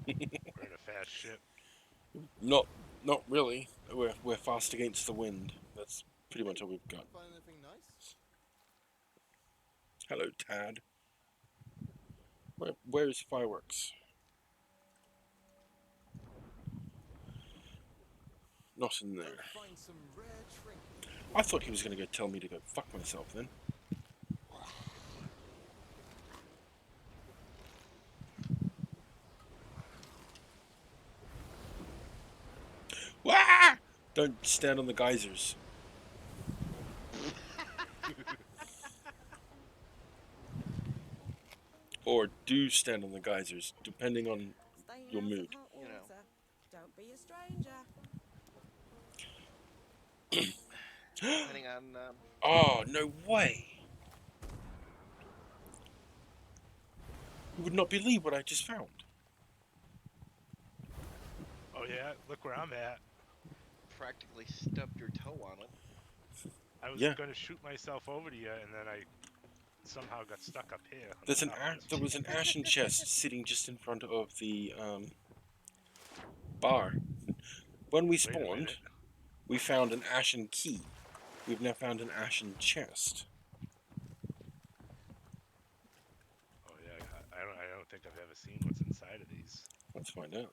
we're in a fast ship. Not really. We're fast against the wind. That's pretty much all we've got. Find anything nice? Hello, Tad. Where's fireworks? Not in there. Find some rare trinkets. I thought he was going to go tell me to go fuck myself then. Wah! Don't stand on the geysers. Or do stand on the geysers, depending on Stay your out of mood. hot You know. water. Don't be a stranger. Depending on. Oh, no way! You would not believe what I just found. Oh yeah, look where I'm at. Practically stubbed your toe on it. I was Yeah. going to shoot myself over to you, and then I somehow got stuck up here. on There's the an top of this there was an tree. ashen chest sitting just in front of the bar. When we Wait a spawned, minute. we found an ashen key. We've now found an ashen chest. Oh yeah, I don't think I've ever seen what's inside of these. Let's find out.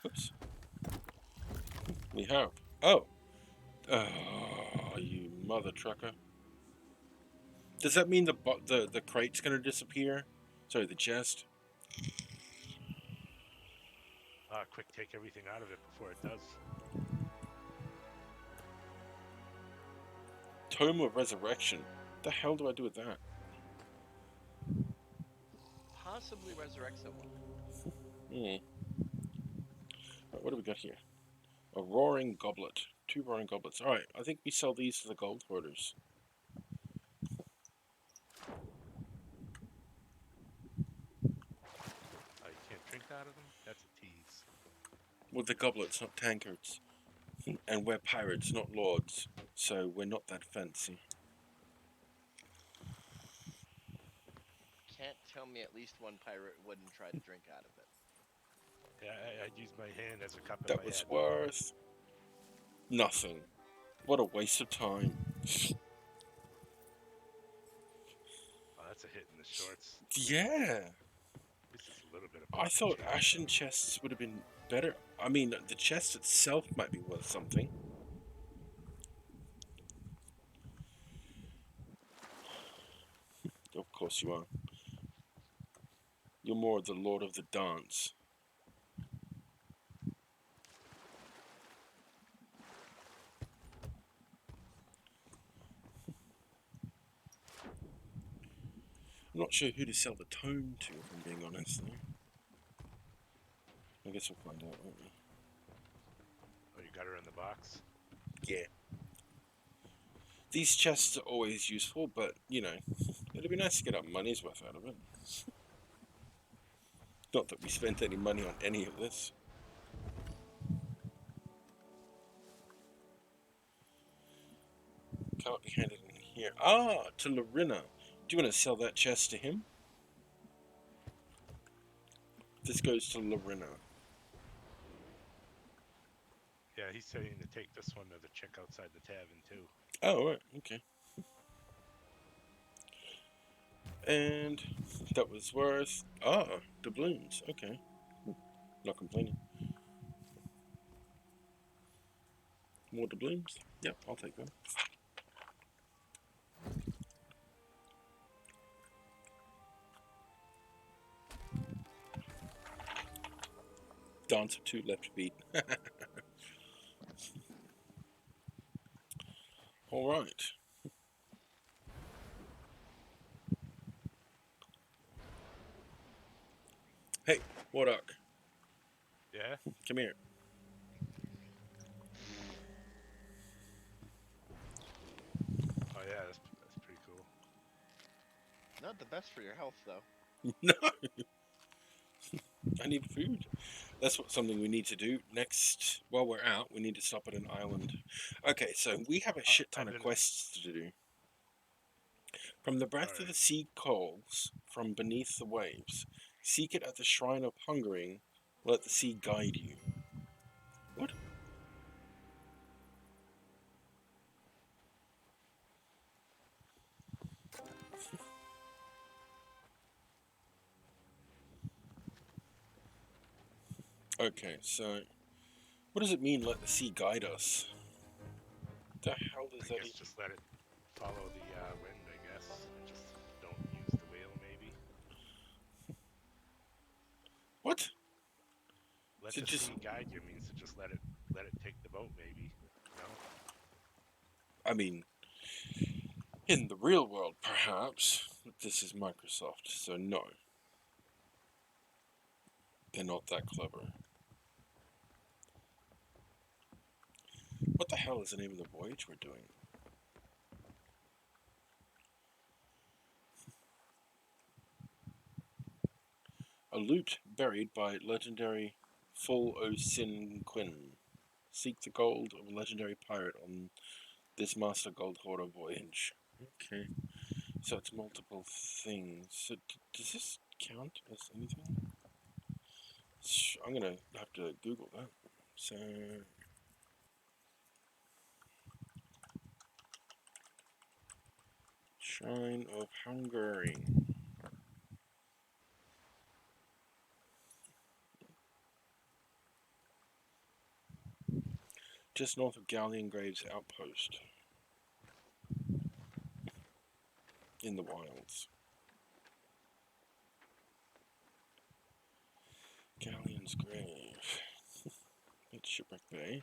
Oops. We have. Oh. Oh, you mother trucker. Does that mean the crate's gonna disappear? Sorry, the chest? Quick, take everything out of it before it does. Tome of Resurrection. The hell do I do with that? Possibly resurrect someone. Right, what do we got here? A roaring goblet. 2 roaring goblets. Alright, I think we sell these to the gold hoarders. Oh, you can't drink out of them? That's a tease. With the goblets, not tankards. And we're pirates, not lords. So we're not that fancy. Can't tell me at least one pirate wouldn't try to drink out of it. Yeah, I'd use my hand as a cup if That I was had. worth nothing. What a waste of time. Oh, that's a hit in the shorts. Yeah. This is a little bit of. I pocket thought change, ashen though. chests would have been better. I mean, the chest itself might be worth something. Of course you are. You're more the lord of the dance. I'm not sure who to sell the tome to, if I'm being honest, though. I guess we'll find out, won't we? Oh, you got her in the box? Yeah. These chests are always useful, but, you know, it'd be nice to get our money's worth out of it. Not that we spent any money on any of this. Can't be handed in here. Ah, to Lorina. Do you want to sell that chest to him? This goes to Lorina. Yeah, he's saying to take this one to the chick outside the tavern, too. Oh, right, okay. And that was worth... Ah, doubloons, okay. Not complaining. More doubloons? Yep, I'll take them. Dance of two left feet. Alright. Hey, Wardock, Yeah? come here. Oh, yeah, that's pretty cool. Not the best for your health, though. No! I need food. That's something we need to do next. While we're out, we need to stop at an island. Okay, so we have a shit ton of quests to do. From the breath of the sea calls from beneath the waves. Seek it at the shrine of hungering. Let the sea guide you. What? Okay, so what does it mean, let the sea guide us? The hell does I that guess even... just let it follow the wind, I guess. And just don't use the wheel, maybe. What? Let So the just... sea guide you means to just let it take the boat, maybe. No? I mean, in the real world, perhaps. But this is Microsoft, so no. They're not that clever. What the hell is the name of the voyage we're doing? A loot buried by legendary Full O Sin Quinn. Seek the gold of a legendary pirate on this Master Gold Hoarder voyage. Okay. So it's multiple things. So does this count as anything? I'm gonna have to Google that. So... Shrine of Hungering. Just north of Galleon Graves Outpost. In the wilds. Galleon's Grave. It's Shipwreck Bay.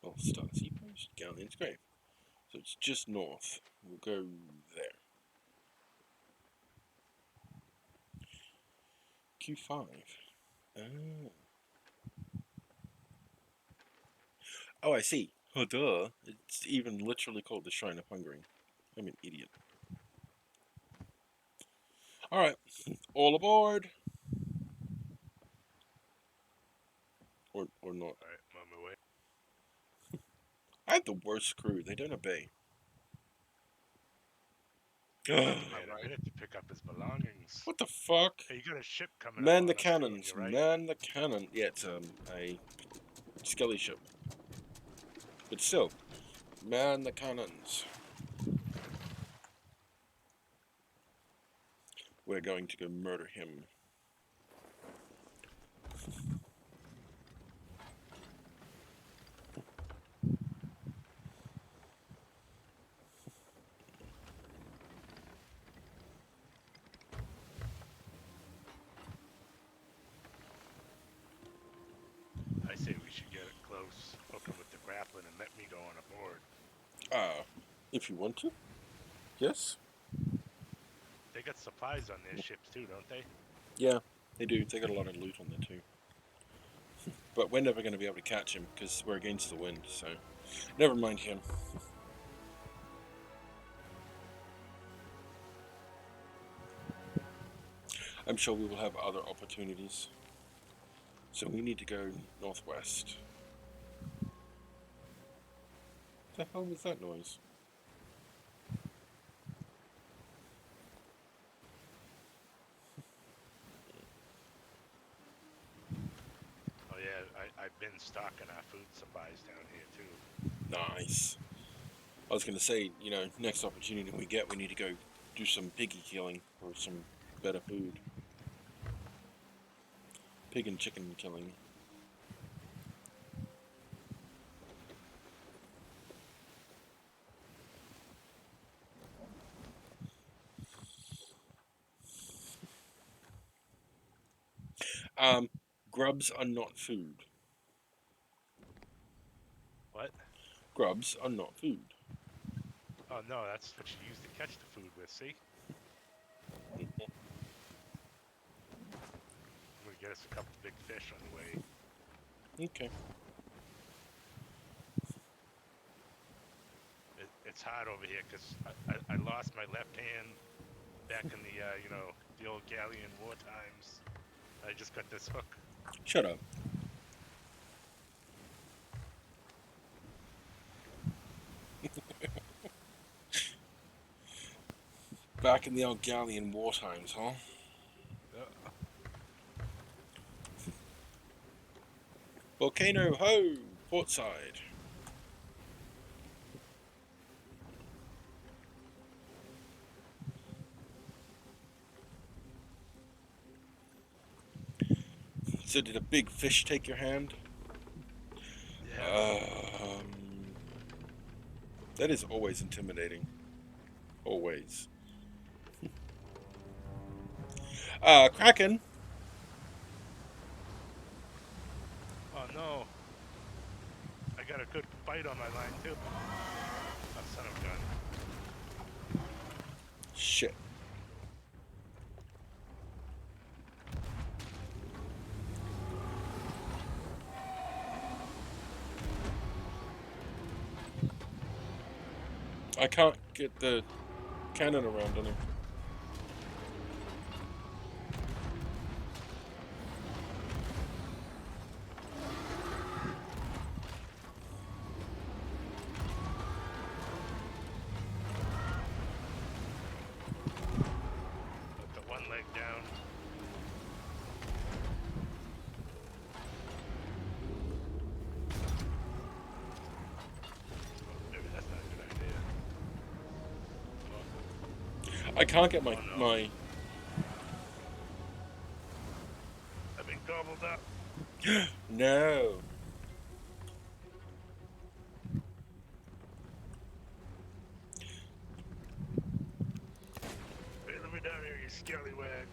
Well, start Seapost, Galleon's Grave. So it's just north. We'll go there. Q5. Oh. Oh, I see. Oh, duh. It's even literally called the Shrine of Hungering. I'm an idiot. Alright. All aboard! Or not. Alright, I'm on my way. I have the worst crew. They don't obey. He had a minute to pick up his belongings. What the fuck? Hey, you got a ship coming Man up the on us, too, on cannons. your right. Man the cannon. Yeah, it's a skelly ship. But still, man the cannons. We're going to go murder him. If you want to. Yes? They got supplies on their ships too, don't they? Yeah, they do. They got a lot of loot on there too. But we're never going to be able to catch him because we're against the wind, so never mind him. I'm sure we will have other opportunities. So we need to go northwest. What the hell was that noise? Oh yeah, I've been stocking our food supplies down here too. Nice. I was going to say, you know, next opportunity we get, we need to go do some piggy killing or some better food. Pig and chicken killing. Grubs are not food. What? Grubs are not food. Oh no, that's what you use to catch the food with, see? I'm gonna get us a couple big fish on the way. Okay. It's hard over here because I lost my left hand back in the, the old galleon war times. I just got this hook. Shut up. Back in the old galleon war times, huh? Volcano ho! Portside. So did a big fish take your hand? Yeah. That is always intimidating. Always. Kraken! Oh no. I got a good bite on my line too. Oh, son of a gun. Shit. I can't get the cannon around on him. Put the one leg down. Maybe that's not a good idea. I can't get my Oh, no. my. I've been gobbled up. No. Hey, let me down here, you scallywag.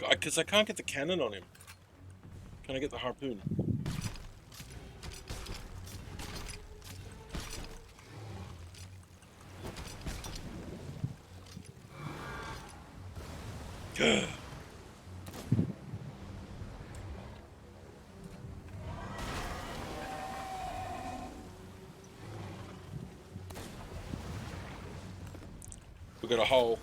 Because I can't get the cannon on him. Can I get the harpoon? We got a hole.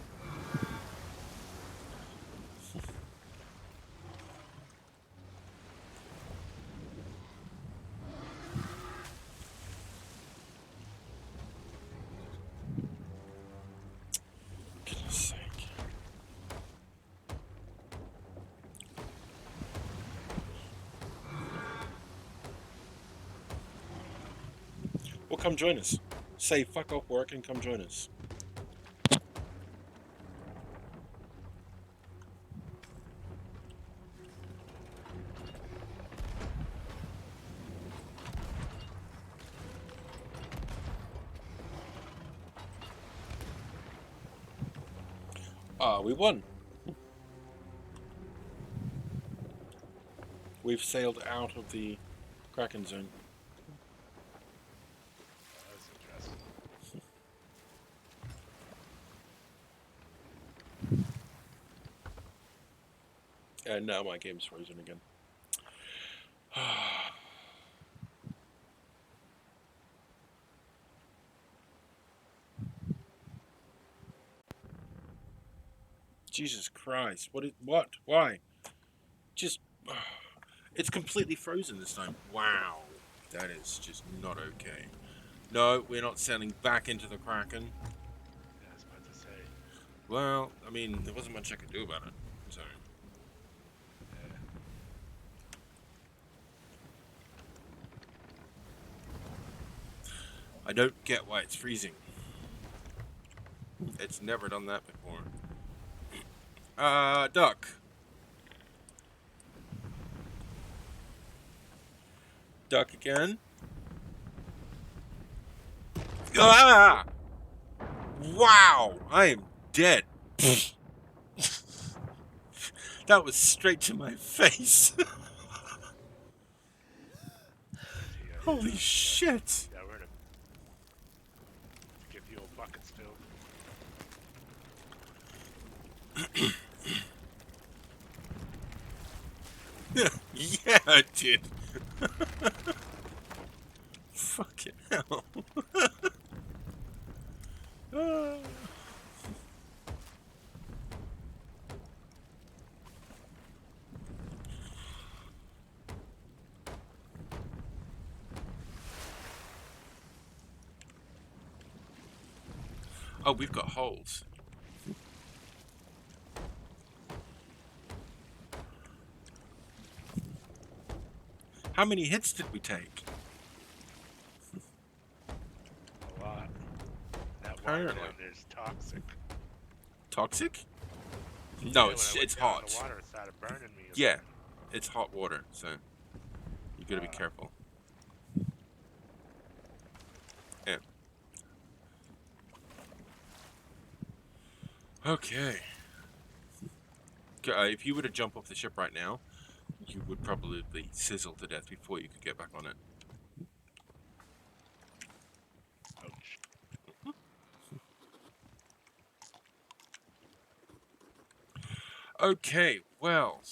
Goodness sake. Well, come join us. Say fuck off work and come join us. Ah, we won. We've sailed out of the Kraken zone. That's interesting. And now my game's frozen again. Jesus Christ. What? Why? Just... It's completely frozen this time. Wow. That is just not okay. No, we're not sailing back into the Kraken. Yeah, I was about to say. Well, I mean, there wasn't much I could do about it. So... Yeah. I don't get why it's freezing. It's never done that before. Duck. Duck again. Ah! Wow! I am dead. That was straight to my face. Holy shit! Yeah, we're in a... Get the old buckets filled. Yeah, I did. Fucking hell. Ah. Oh, we've got holes. How many hits did we take? A lot. That water Apparently. down there's toxic. Toxic? No, Yeah, when I it's went down hot. The water started burning me. Yeah, something. it's hot water, so you gotta be careful. Yeah. Okay. If you were to jump off the ship right now, you would probably sizzle to death before you could get back on it. Ouch. Okay, well.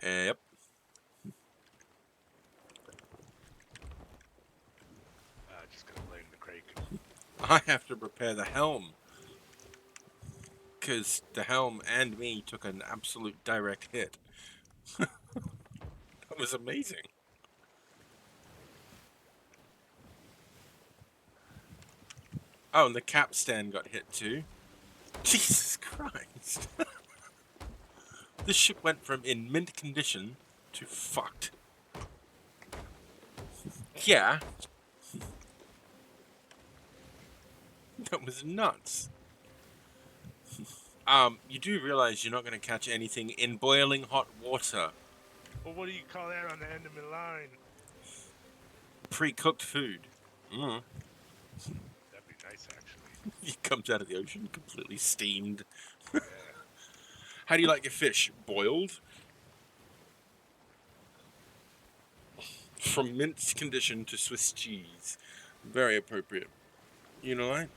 Yep. Just gonna blame the Kraken. I have to repair the helm. Because the helm and me took an absolute direct hit. That was amazing. Oh, and the capstan got hit too. Jesus Christ. This ship went from in mint condition to fucked. Yeah. That was nuts. You do realize you're not going to catch anything in boiling hot water. Well, what do you call that on the end of my line? Pre-cooked food. Mm. That'd be nice, actually. It comes out of the ocean completely steamed. Yeah. How do you like your fish? Boiled? From mint condition to Swiss cheese. Very appropriate. You know what?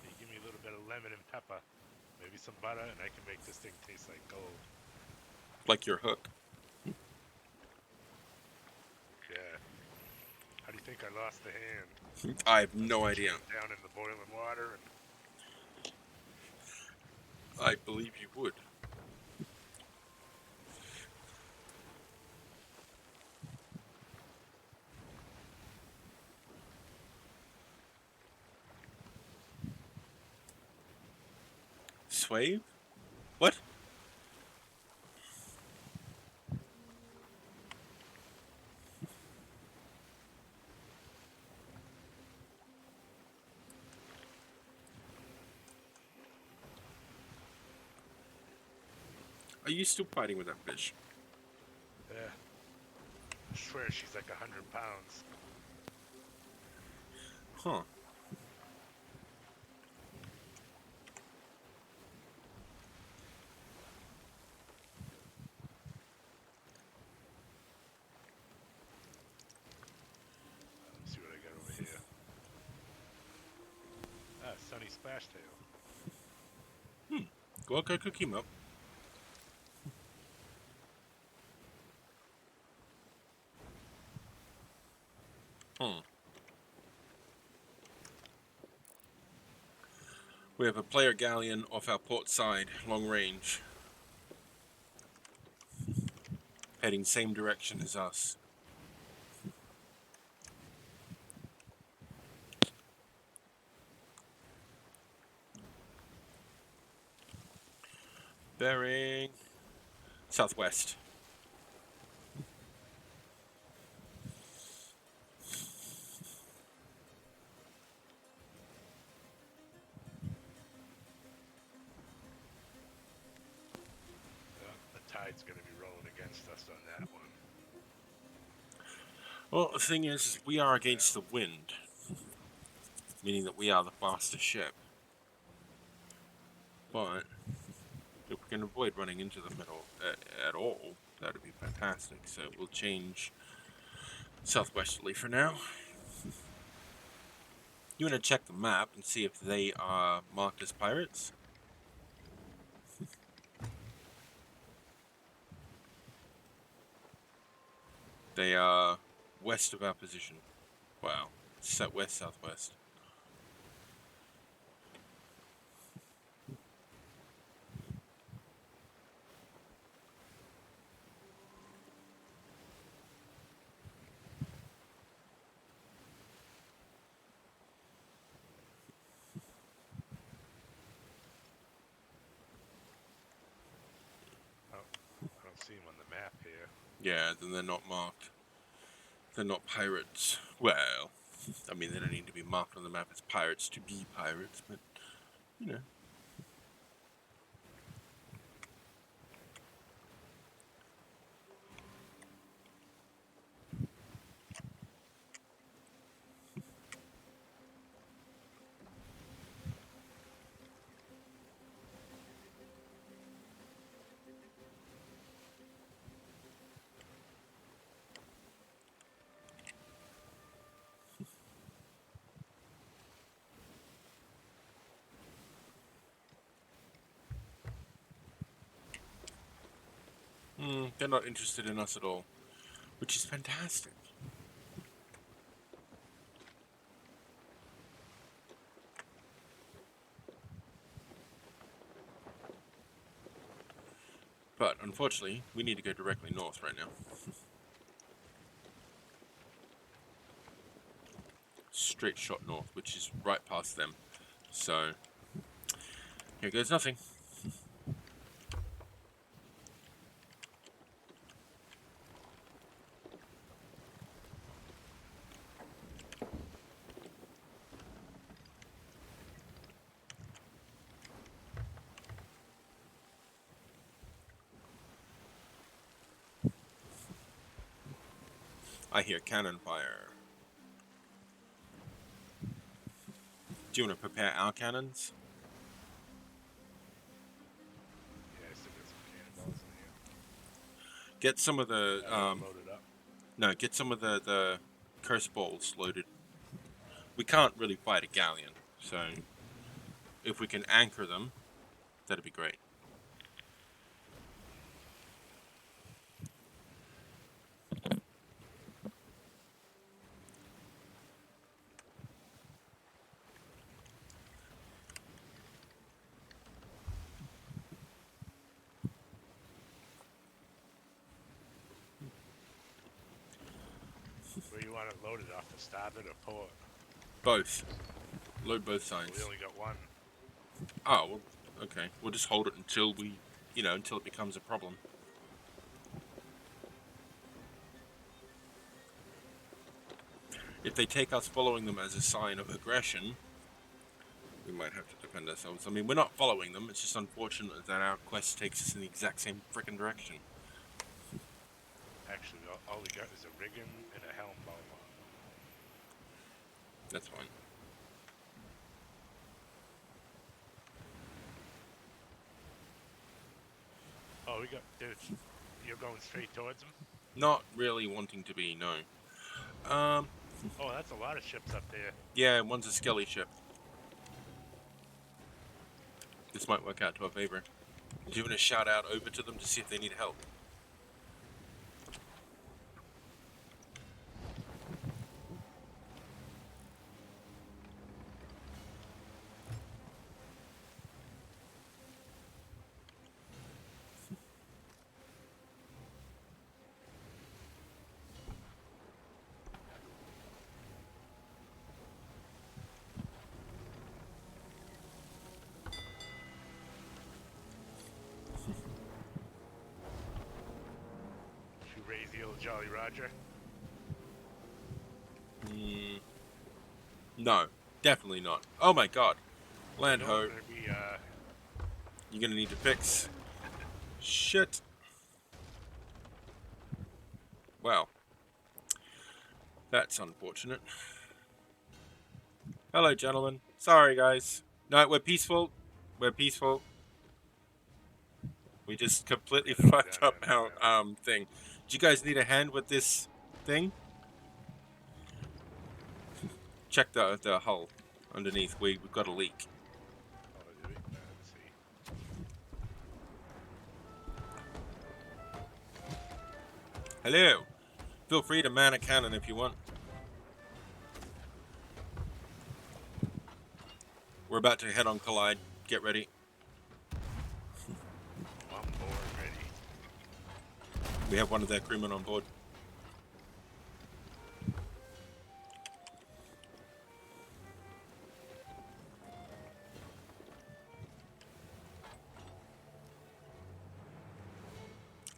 You give me a little bit of lemon and pepper, maybe some butter, and I can make this thing taste like gold. Like your hook. Yeah. How do you think I lost the hand? I have no idea. Down in the boiling water and I believe you would. Swave? What? Are you still fighting with that fish? yeah. I swear she's like 100 pounds. Huh. Let me see what I got over here. Ah, Sunny Splashtail. Go okay, cook him up. We have a player galleon off our port side, long range. Heading same direction as us. Bearing southwest. The tide's going to be rolling against us on that one. Well, the thing is, we are against the wind, meaning that we are the faster ship. But if we can avoid running into the middle at all, that would be fantastic. So we'll change southwesterly for now. You want to check the map and see if they are marked as pirates? They are west of our position. Wow. Set west, southwest. Oh, I don't see him on the map here. Yeah, then they're not marked. They're not pirates. Well, I mean, they don't need to be marked on the map as pirates to be pirates, but, you know. They're not interested in us at all, which is fantastic. But, unfortunately, we need to go directly north right now. Straight shot north, which is right past them. So, here goes nothing. I hear cannon fire. Do you want to prepare our cannons? Yeah, I still got some cannonballs in here. Get some of the Loaded up. no, get some of the curse balls loaded. We can't really fight a galleon, so if we can anchor them, that'd be great. Where you want it loaded, off the starboard or port? Both. Load both We sides. only got one. Oh, well, okay. We'll just hold it until we, until it becomes a problem. If they take us following them as a sign of aggression, we might have to defend ourselves. I mean, we're not following them. It's just unfortunate that our quest takes us in the exact same frickin' direction. Actually, all we got is a rigging and a helm ball on. That's fine. Oh, we got. Dude, you're going straight towards them? Not really wanting to be, no. Oh, that's a lot of ships up there. Yeah, one's a skelly ship. This might work out to our favor. Do you want to shout out over to them to see if they need help? Should we raise the old Jolly Roger? No, definitely not. Oh my god. Land You know, ho. gonna be, You're gonna need to fix. Shit. Well. That's unfortunate. Hello, gentlemen. Sorry, guys. No, we're peaceful. We're peaceful. We just completely Yeah, fucked down, up down, our thing. Do you guys need a hand with this thing? Check the hull underneath. We've got a leak. oh, do we? Let's see. Hello. Feel free to man a cannon if you want. We're about to head on Collide. Get ready. I'm bored ready. We have one of their crewmen on board.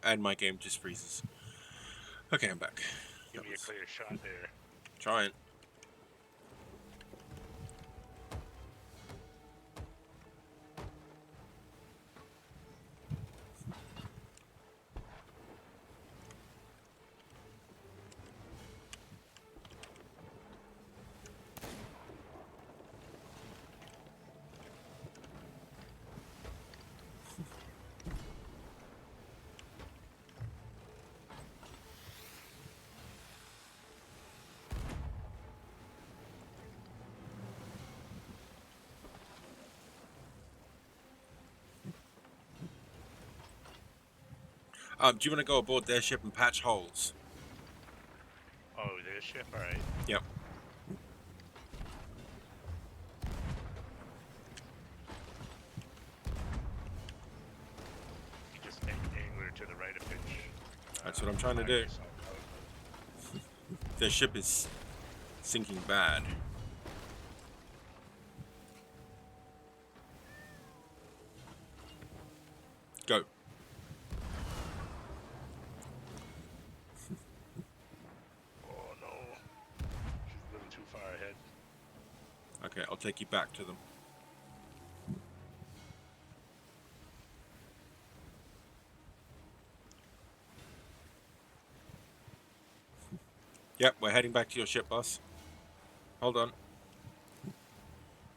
And my game just freezes. Okay, I'm back. Give me a clear shot there. Trying. Do you want to go aboard their ship and patch holes? Oh, their ship? Alright. Yep. You just angler to the right of pitch. That's what I'm trying to knock do. yourself out. Their ship is sinking bad. Go. Oh no. She's a little too far ahead. Okay, I'll take you back to them. Yep, we're heading back to your ship, boss. Hold on.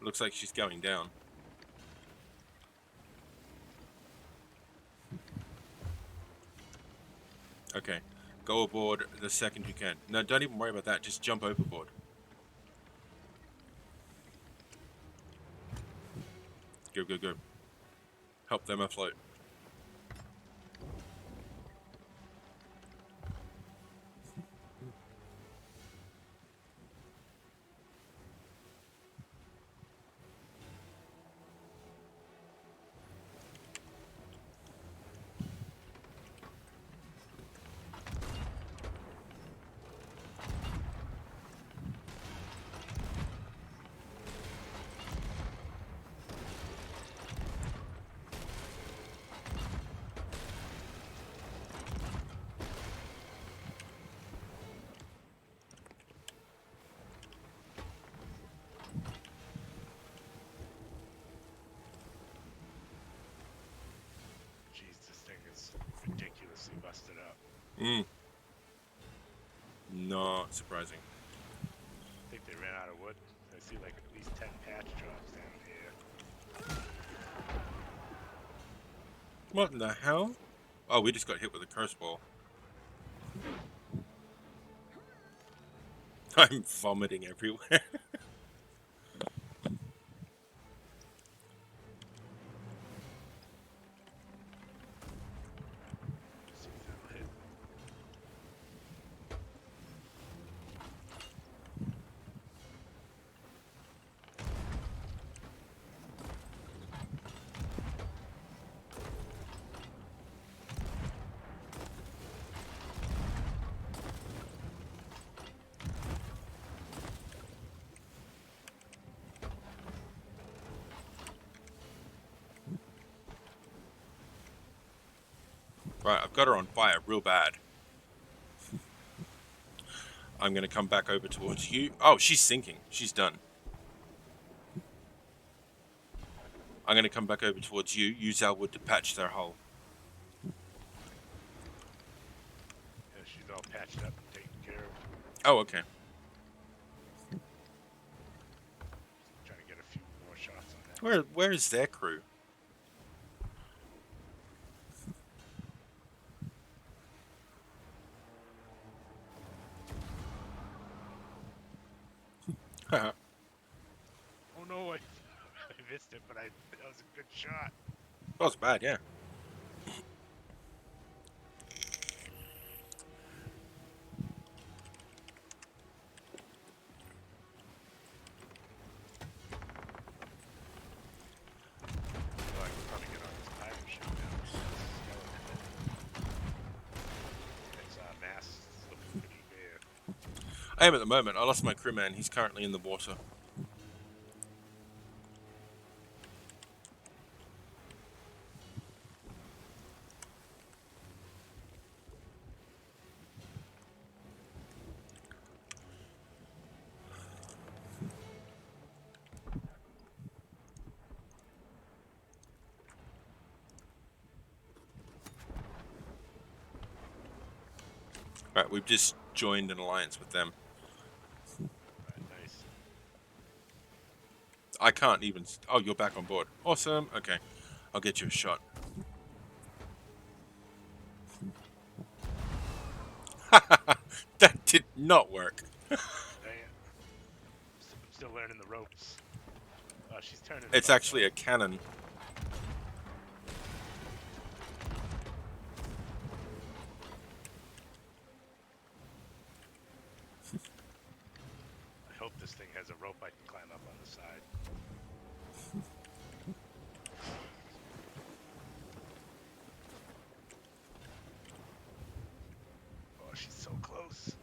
Looks like she's going down. Okay, go aboard the second you can. No, don't even worry about that. Just jump overboard. Go, go, go. Help them afloat. Jeez, this thing is ridiculously busted up. Mm. Not surprising. I think they ran out of wood. I see like at least 10 patch drops down here. What in the hell? Oh, we just got hit with a curse ball. I'm vomiting everywhere. See if that'll hit. Right, I've got her on fire real bad. I'm going to come back over towards you. Oh, she's sinking. She's done. I'm going to come back over towards you. Use our wood to patch their hull. Yeah, she's all patched up and taken care of. Oh, okay. Trying to get a few more shots on that. Where is their crew? Haha. Oh no, I missed it, but that was a good shot. That was bad, yeah. Well, I can probably get on this pirate ship now. Its mast is looking pretty bare. I am at the moment. I lost my crewman. He's currently in the water. Right, we've just joined an alliance with them. Right, nice. I can't even... Oh, you're back on board. Awesome. Okay. I'll get you a shot. That did not work. Dang it. I'm still learning the ropes. She's turning. It's actually a cannon. I hope this thing has a rope I can climb up on the side. Oh, she's so close.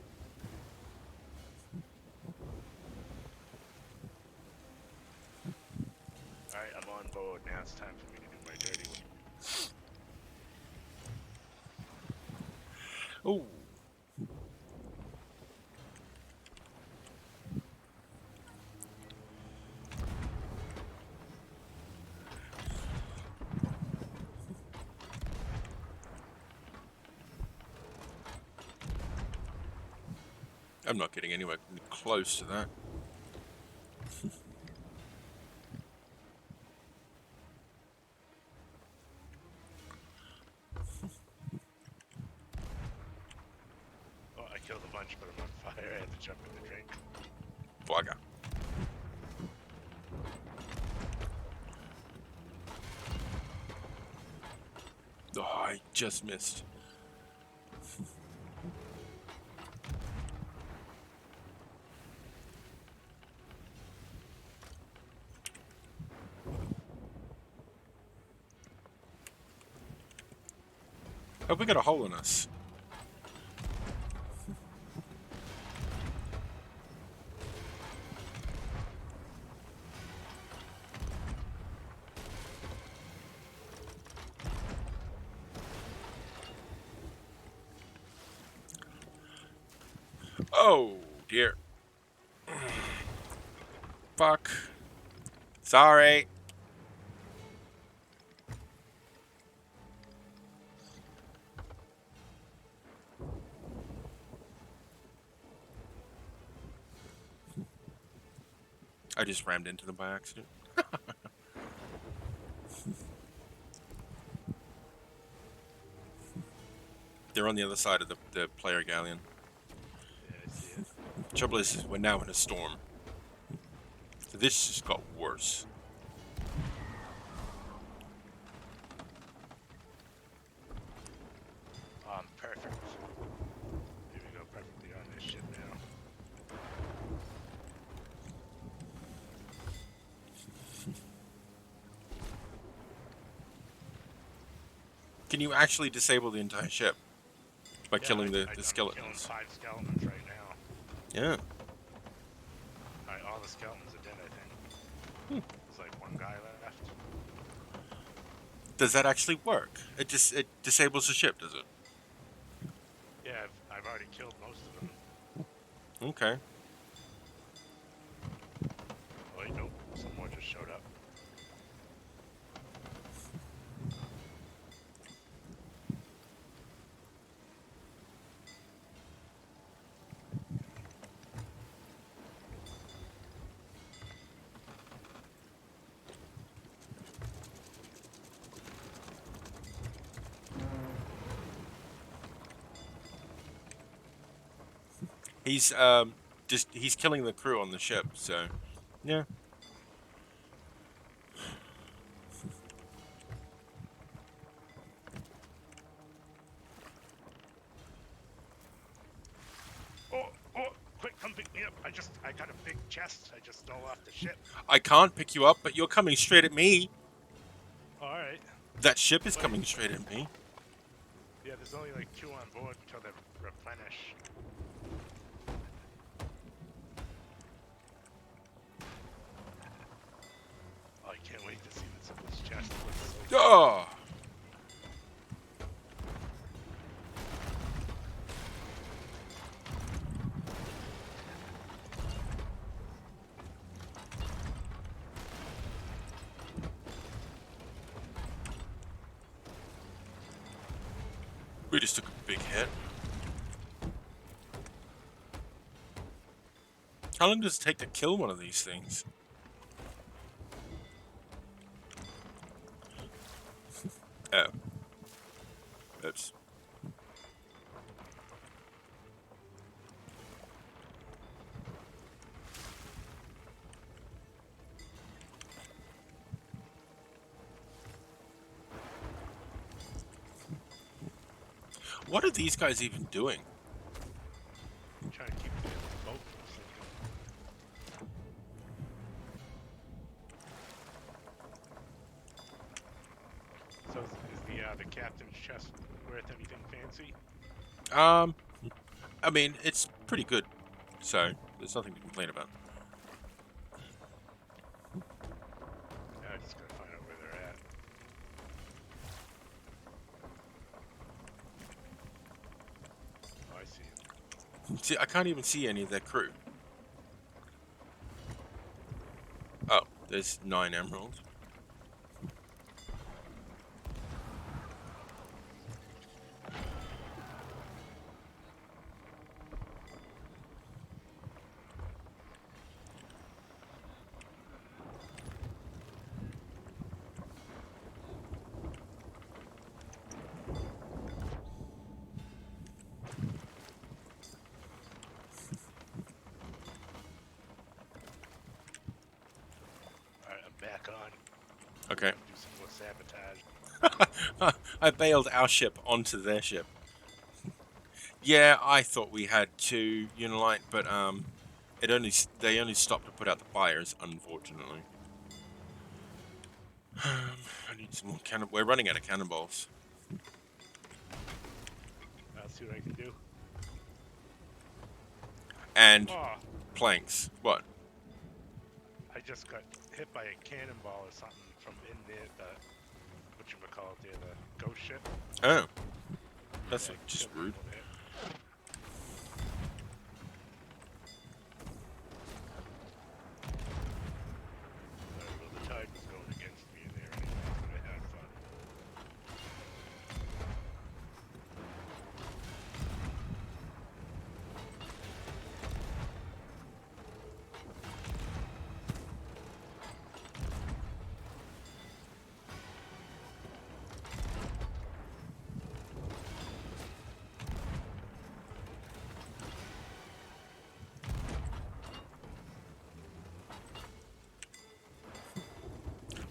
Alright, I'm on board. Now it's time for me to do my dirty work. Oh. I'm not getting anywhere close to that. Oh, I killed a bunch, but I'm on fire. I had to jump in the drink. Bugger. Oh, I just missed. Have we got a hole in us? Oh, dear. Fuck. Sorry. I just rammed into them by accident. They're on the other side of the player galleon. Yeah, I see it. Trouble is we're now in a storm. So this just got worse. Perfect. Here we go, perfectly on this ship now. Can you actually disable the entire ship by Yeah, killing I'm the killing skeletons? 5 skeletons right now. Yeah. Alright, all the skeletons are dead, I think. There's like one guy left. Does that actually work? It disables the ship, does it? Yeah, I've already killed most of them. Okay. Oh, wait, nope. Some more just showed up. He's he's killing the crew on the ship, so yeah. Oh, quick, come pick me up. I got a big chest. I just stole off the ship. I can't pick you up, but you're coming straight at me. Alright. That ship is Wait. coming straight at me. Yeah, there's only like 2 on board until they replenish. Oh, I can't wait to see this chest. It looks so Oh! We just took a big hit. How long does it take to kill one of these things? Oh. Oops. What are these guys even doing? I'm trying to keep the boat sinking. So is the captain's chest worth anything fancy? I mean, it's pretty good, so there's nothing to complain about. Yeah, I just gotta find out where they're at. Oh, I see them. See, I can't even see any of their crew. Oh, there's 9 emeralds. Alright, I'm back on. Okay. Do some more sabotage. I bailed our ship onto their ship. Yeah, I thought we had 2 Unilite, but they only stopped to put out the fires, unfortunately. I need some more cannon. We're running out of cannonballs I'll see what I can do. and Oh, planks. What? I just got hit by a cannonball or something from in there, whatchamacallit there, the ghost ship. Oh, that's Yeah, just killed rude. people there. Well, the tide was going against me there anyway, but I had fun.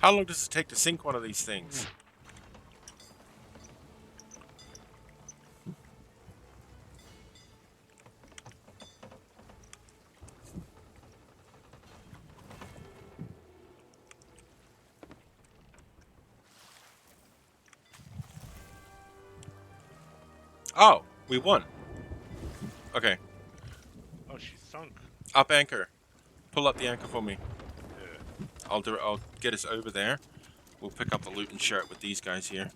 How long does it take to sink one of these things? Oh, we won. Okay, Oh, she's sunk. up anchor. Pull up the anchor for me. Yeah. I'll do it. I'll get us over there. We'll pick up the loot and share it with these guys here.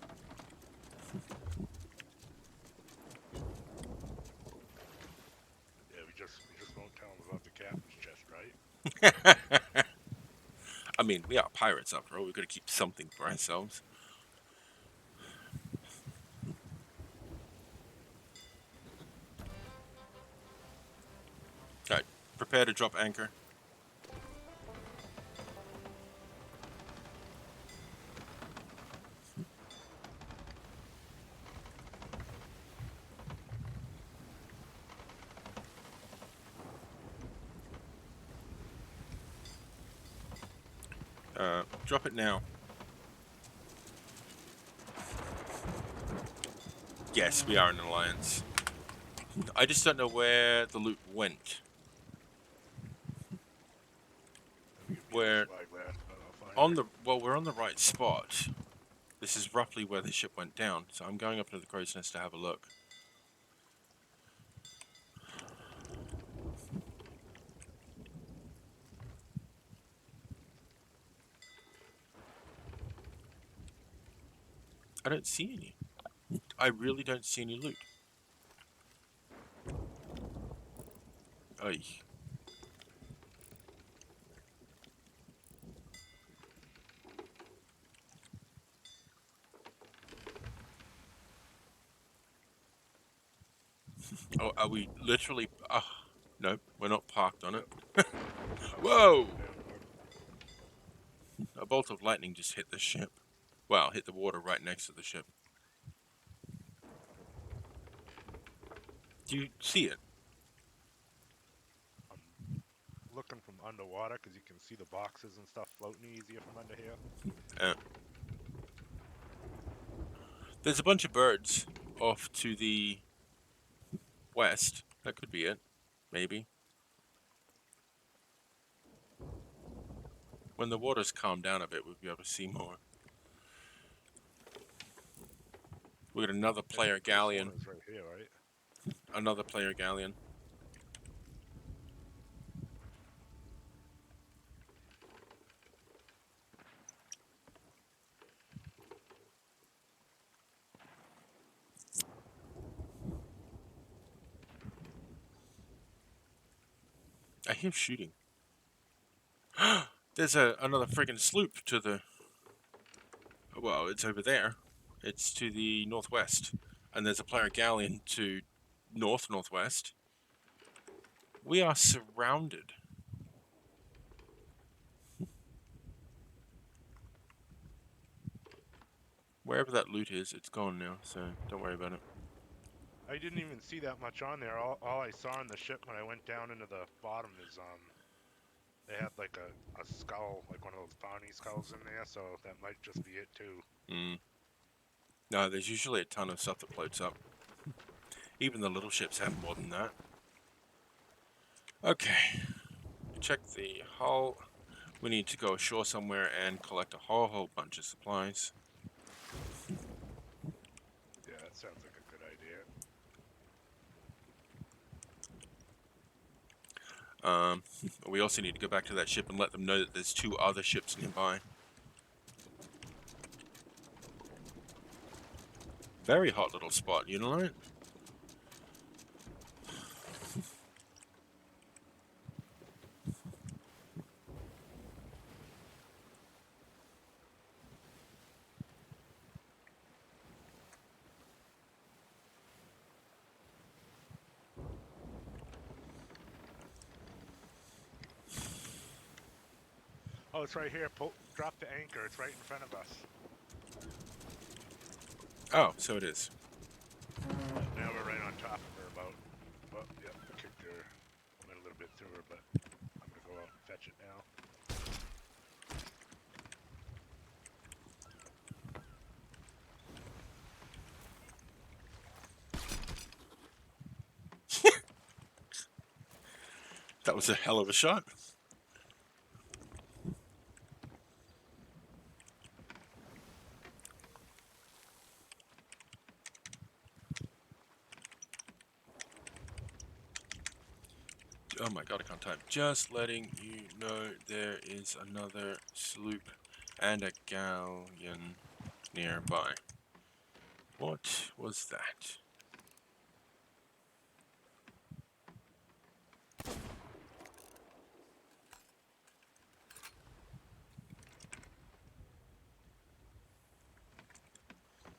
Yeah, we just won't tell them about the captain's chest, right? I mean, we are pirates after all. We've got to keep something for ourselves. Alright, prepare to drop anchor. Drop it now. Yes, we are an alliance. I just don't know where the loot went. Where Flag last, but I'll find on her. the well, we're on the right spot. This is roughly where the ship went down, so I'm going up to the crow's nest to have a look. I don't see any. I really don't see any loot. Oy. Oh, are we literally... no, we're not parked on it. Whoa! A bolt of lightning just hit the ship. Well, hit the water right next to the ship. Do you see it? I'm looking from underwater because you can see the boxes and stuff floating easier from under here. There's a bunch of birds off to the west. That could be it. Maybe. When the water's calmed down a bit, we'll be able to see more. We got another player This galleon. one is right here, right? Another player galleon. I hear shooting. There's another friggin' sloop to the... Well, it's over there. It's to the northwest. And there's a player galleon to northwest. We are surrounded. Wherever that loot is, it's gone now, so don't worry about it. I didn't even see that much on there. All I saw on the ship when I went down into the bottom is they had like a skull, like one of those bounty skulls in there, so that might just be it too. No, there's usually a ton of stuff that floats up. Even the little ships have more than that. Okay. Check the hull. We need to go ashore somewhere and collect a whole bunch of supplies. Yeah, that sounds like a good idea. We also need to go back to that ship and let them know that there's 2 other ships nearby. Very hot little spot, you know it? Oh, it's right here. Drop the anchor. It's right in front of us. Oh, so it is. Now we're right on top of her about. Well, yeah, I kicked her. Went a little bit through her, but I'm gonna go out and fetch it now. was a hell of a shot. Oh my god, I can't type. Just letting you know there is another sloop and a galleon nearby. What was that?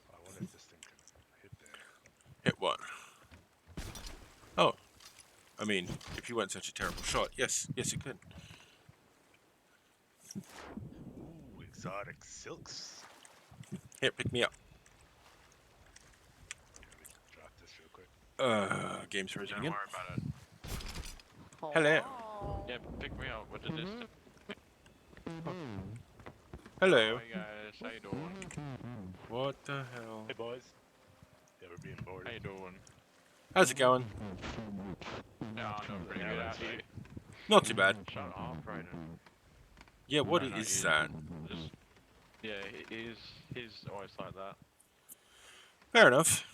I wonder if this thing can hit there. Hit what? Oh, I mean, if you weren't such a terrible shot, yes, yes you could. Ooh, exotic silks. Here, pick me up. Let me drop this real quick. Game's frozen Don't again. worry about it. Hello. Yeah, pick me up. What is this? Hello. Hey guys, how you doing? What the hell? Hey boys. Yeah, we're being boarded. How you doing? How's it going? Yeah, I'm doing pretty good actually. Not too bad. Shut off, right now. Yeah, what No, no, is he's- that? Just, yeah, he's always like that. Fair enough.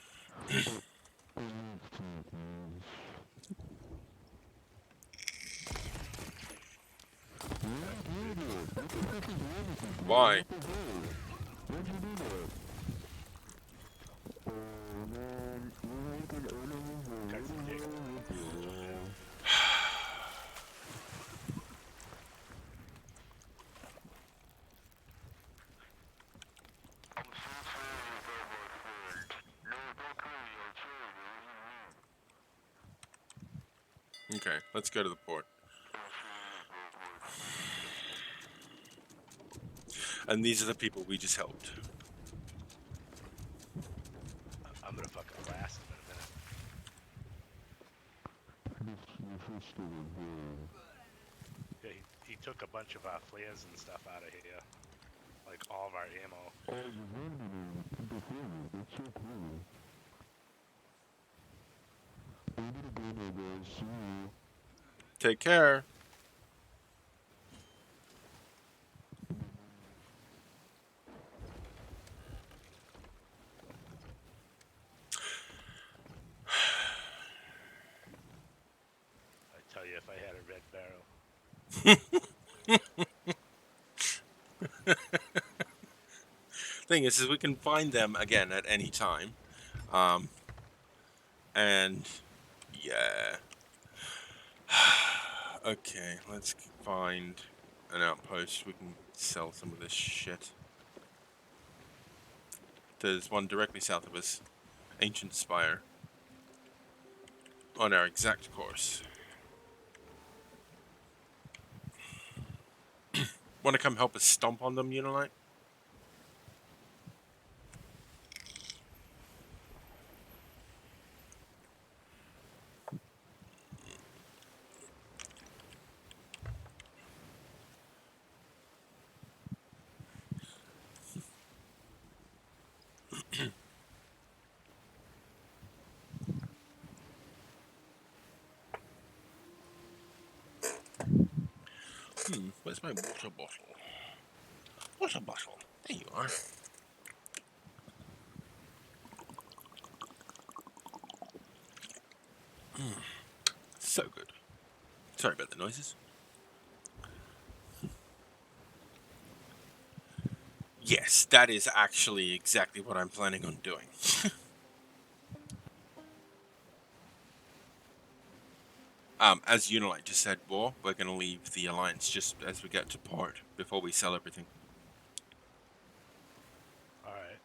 Why? Guys, yeah. Okay, let's go to the port. And these are the people we just helped. I'm gonna fucking blast him in a minute. Yeah, he took a bunch of our flares and stuff out of here. Like all of our ammo. Take care. I tell you, if I had a red barrel. Thing is we can find them again at any time. And yeah. Okay, let's find an outpost. We can sell some of this shit. There's one directly south of us. Ancient Spire. On our exact course. Want to come help us stomp on them, Unilite? Where's my water bottle? Water bottle. There you are. So good. Sorry about the noises. Yes, that is actually exactly what I'm planning on doing. As Unilite just said, War, we're going to leave the Alliance just as we get to port before we sell everything. Alright.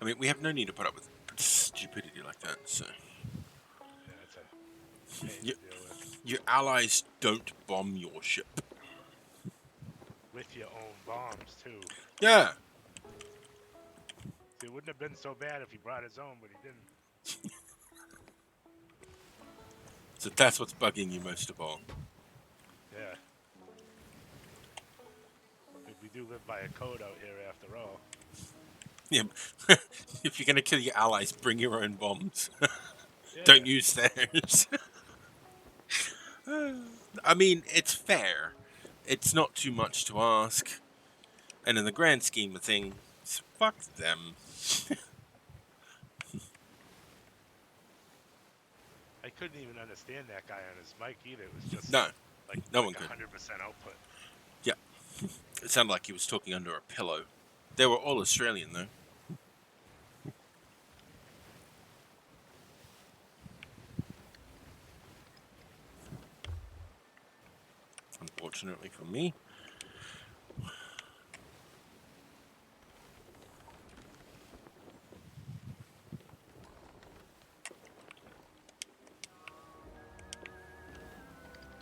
I mean, we have no need to put up with stupidity like that, so... Yeah, that's a pain You- to deal with. Your allies don't bomb your ship. With your own bombs, too. Yeah! See, it wouldn't have been so bad if he brought his own, but he didn't. So that's what's bugging you most of all. Yeah. We do live by a code out here after all. Yeah. If you're gonna kill your allies, bring your own bombs. Yeah. Don't use theirs. I mean, it's fair. It's not too much to ask. And in the grand scheme of things, fuck them. I couldn't even understand that guy on his mic either. It was just No, like no like one could. 100% output. Yeah, it sounded like he was talking under a pillow. They were all Australian, though. Unfortunately for me.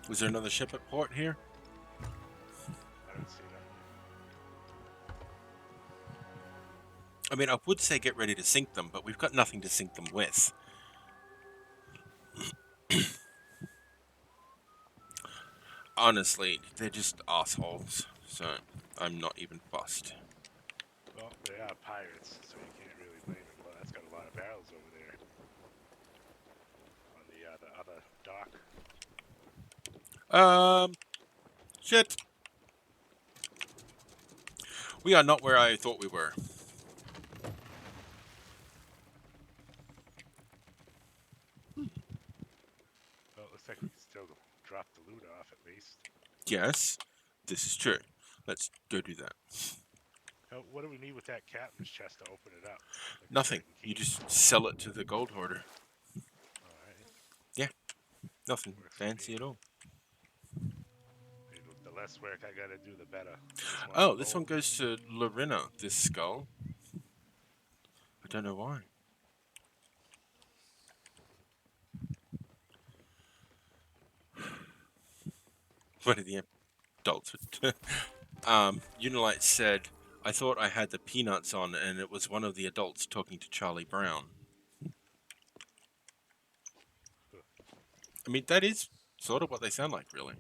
Was there another ship at port here? I don't see nothing. I mean, I would say get ready to sink them, but we've got nothing to sink them with. Honestly, they're just assholes, so I'm not even fussed. Well, they are pirates, so you can't really blame them. Well, that's got a lot of barrels over there on the other dock. Shit. We are not where I thought we were. Well, it looks like we can still drop the loot off at least. Yes, this is true. Let's go do that. Now, what do we need with that captain's chest to open it up? Like a Nothing. certain You key? just sell it to the gold hoarder. Alright. Nothing Works for fancy me. at all. The less work I gotta do, the better. Oh, this one goes to Lorena, this skull. I don't know why. One of the adults. Unilight said, I thought I had the peanuts on, and it was one of the adults talking to Charlie Brown. I mean, that is sort of what they sound like, really.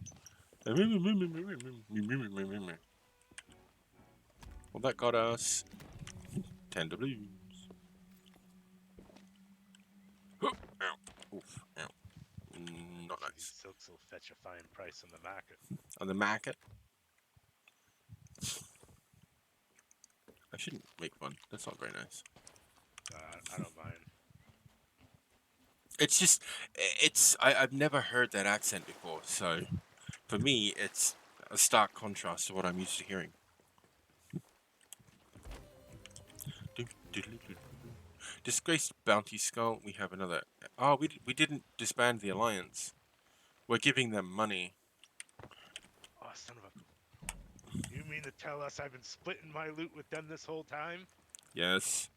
Well, that got us 10 doubloons. Ow. Oof. Ow. Not These nice. silks will fetch a fine price on the market. On the market. I shouldn't make one. That's not very nice. I don't mind. It's just, I've never heard that accent before, so for me, it's a stark contrast to what I'm used to hearing. Disgraced bounty skull. We have another. Oh, we didn't disband the alliance. We're giving them money. Oh, son of a... You mean to tell us I've been splitting my loot with them this whole time? Yes.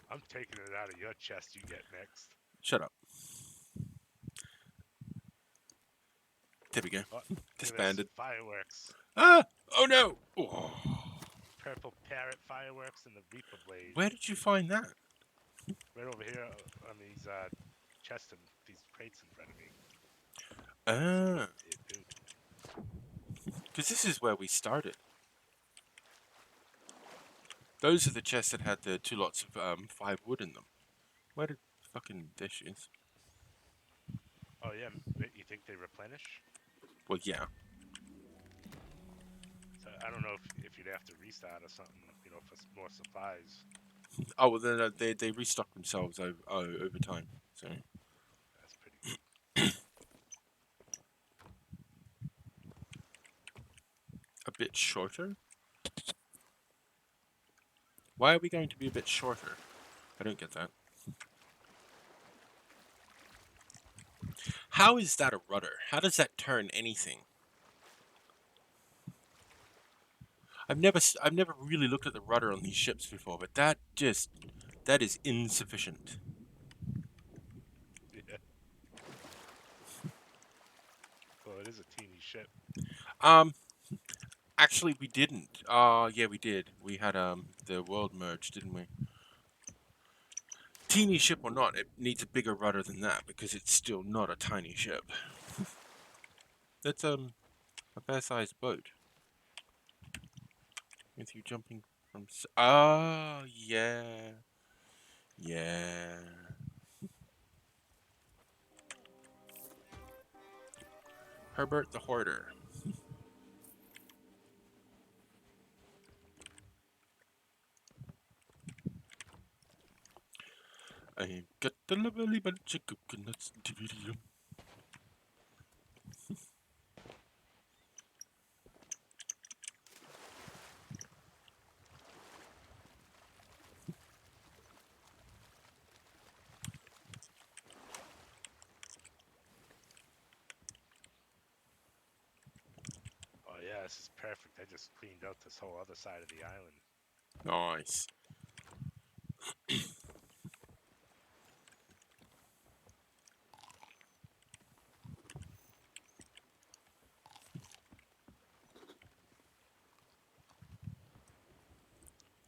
I'm taking it out of your chest you get next. Shut up. There we go. Oh, look at this. Disbanded. Fireworks. Ah! Oh no! Oh. Purple Parrot fireworks and the Reaper Blade. Where did you find that? Right over here on these chests and these crates in front of me. Ah. Yeah, dude. Because this is where we started. Those are the chests that had the 2 lots of 5 wood in them. Where did fucking this is? Oh yeah, you think they replenish? Well, yeah. So I don't know if you'd have to restart or something, you know, for more supplies. Oh, well, then they restock themselves over time. So That's pretty good. a bit shorter. Why are we going to be a bit shorter? I don't get that. How is that a rudder? How does that turn anything? I've never really looked at the rudder on these ships before, but that is insufficient. Yeah. Well, it is a teeny ship. Actually, we didn't. Yeah, we did. We had the world merge, didn't we? Teeny ship or not, it needs a bigger rudder than that because it's still not a tiny ship. That's a fair-sized boat. With you jumping from... Oh, yeah. Yeah. Herbert the Hoarder. I got the lovely bunch of coconuts. Oh yeah, this is perfect. I just cleaned out this whole other side of the island. Nice.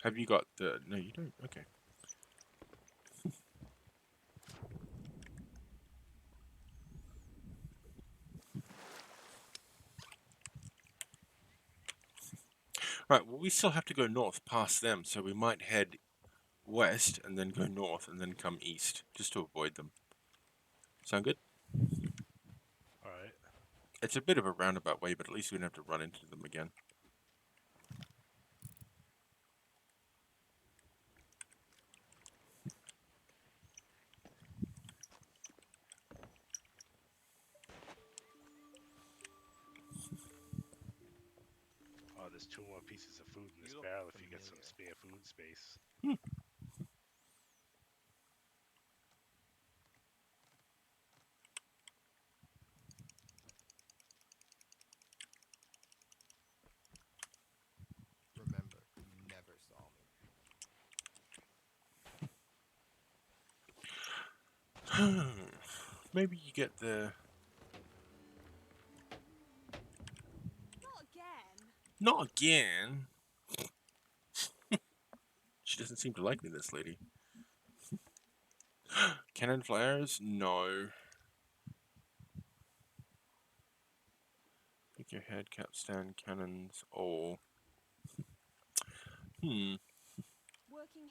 Have you got the... No, you don't. Okay. Right, well, we still have to go north past them, so we might head west and then go north and then come east, just to avoid them. Sound good? Alright. It's a bit of a roundabout way, but at least we don't have to run into them again. Oh, there's 2 more pieces of food in this You look barrel if you get some familiar. spare food space. Remember, you never saw me. Maybe you get the... Not again. Not again! She doesn't seem to like me, this lady. Cannon flares? No. Pick your head, capstan, cannons, all. Working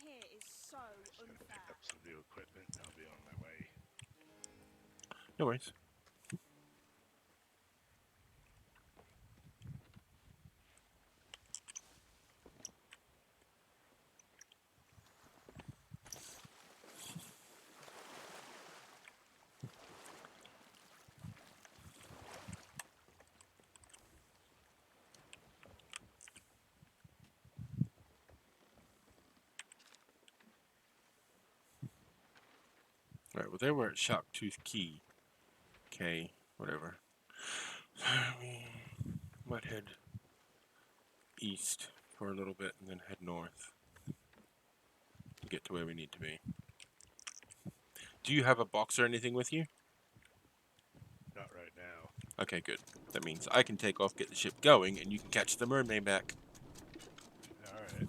here is so Just gonna pick unfair. up some new equipment and I'll be on my way. No worries. Right, well, they were at Sharktooth Key. K, whatever. We might head east for a little bit and then head north to get to where we need to be. Do you have a box or anything with you? Not right now. Okay, good. That means I can take off, get the ship going, and you can catch the mermaid back. Alright.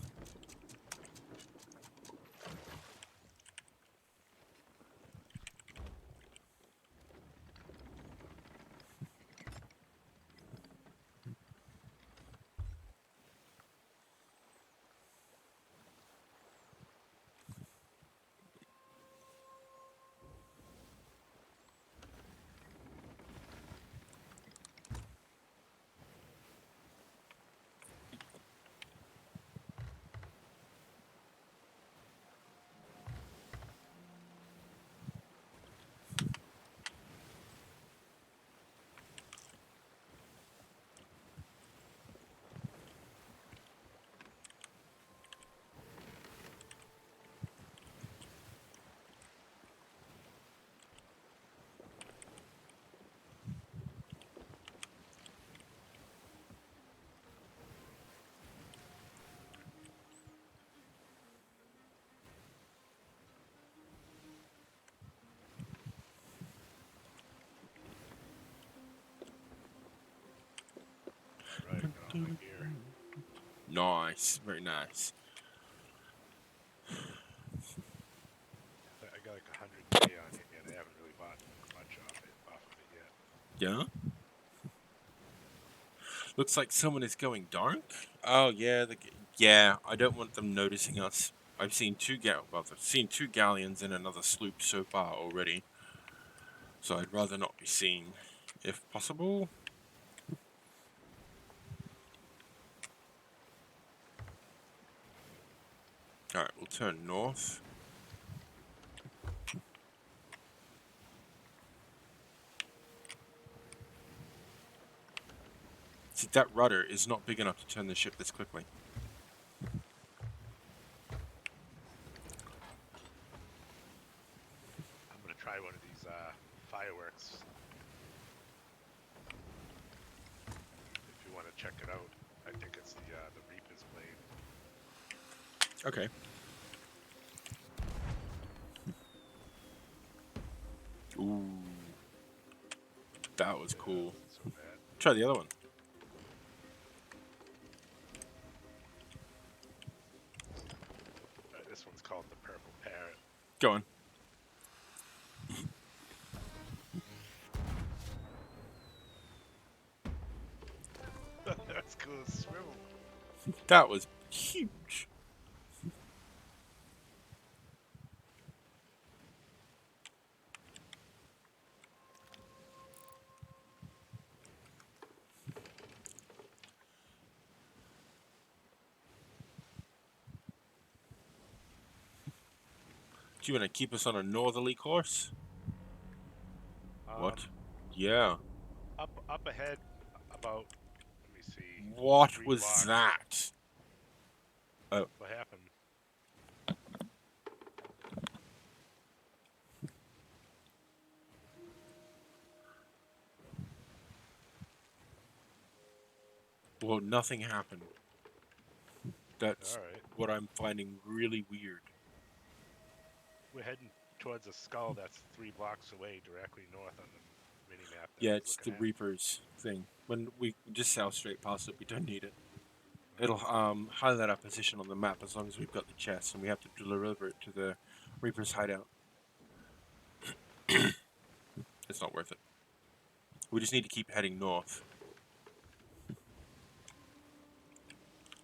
Alright, got all my gear. Nice, very nice. I got like 100k on it and I haven't really bought much off of it yet. Yeah? Looks like someone is going dark. Oh, yeah, Yeah, I don't want them noticing us. I've seen I've seen two galleons and another sloop so far already. So I'd rather not be seen, if possible. Alright, we'll turn north. See, that rudder is not big enough to turn the ship this quickly. I'm gonna try one of these fireworks. If you want to check it out, I think it's the Reaper's blade. Okay. Ooh. That was Yeah, cool. wasn't so bad. Try the other one. This one's called the Purple Parrot. Go on. That's cool as swivel. That was huge. Do you want to keep us on a northerly course? What? Yeah. Up ahead, about. Let me see. What 3 was blocks. that? Oh. What happened? Well, nothing happened. That's All right. what I'm finding really weird. We're heading towards a skull that's 3 blocks away, directly north on the mini map. Yeah, it's the Reaper's thing. When we just sail straight past it, we don't need it. It'll highlight our position on the map as long as we've got the chest, and we have to deliver it to the Reaper's hideout. It's not worth it. We just need to keep heading north.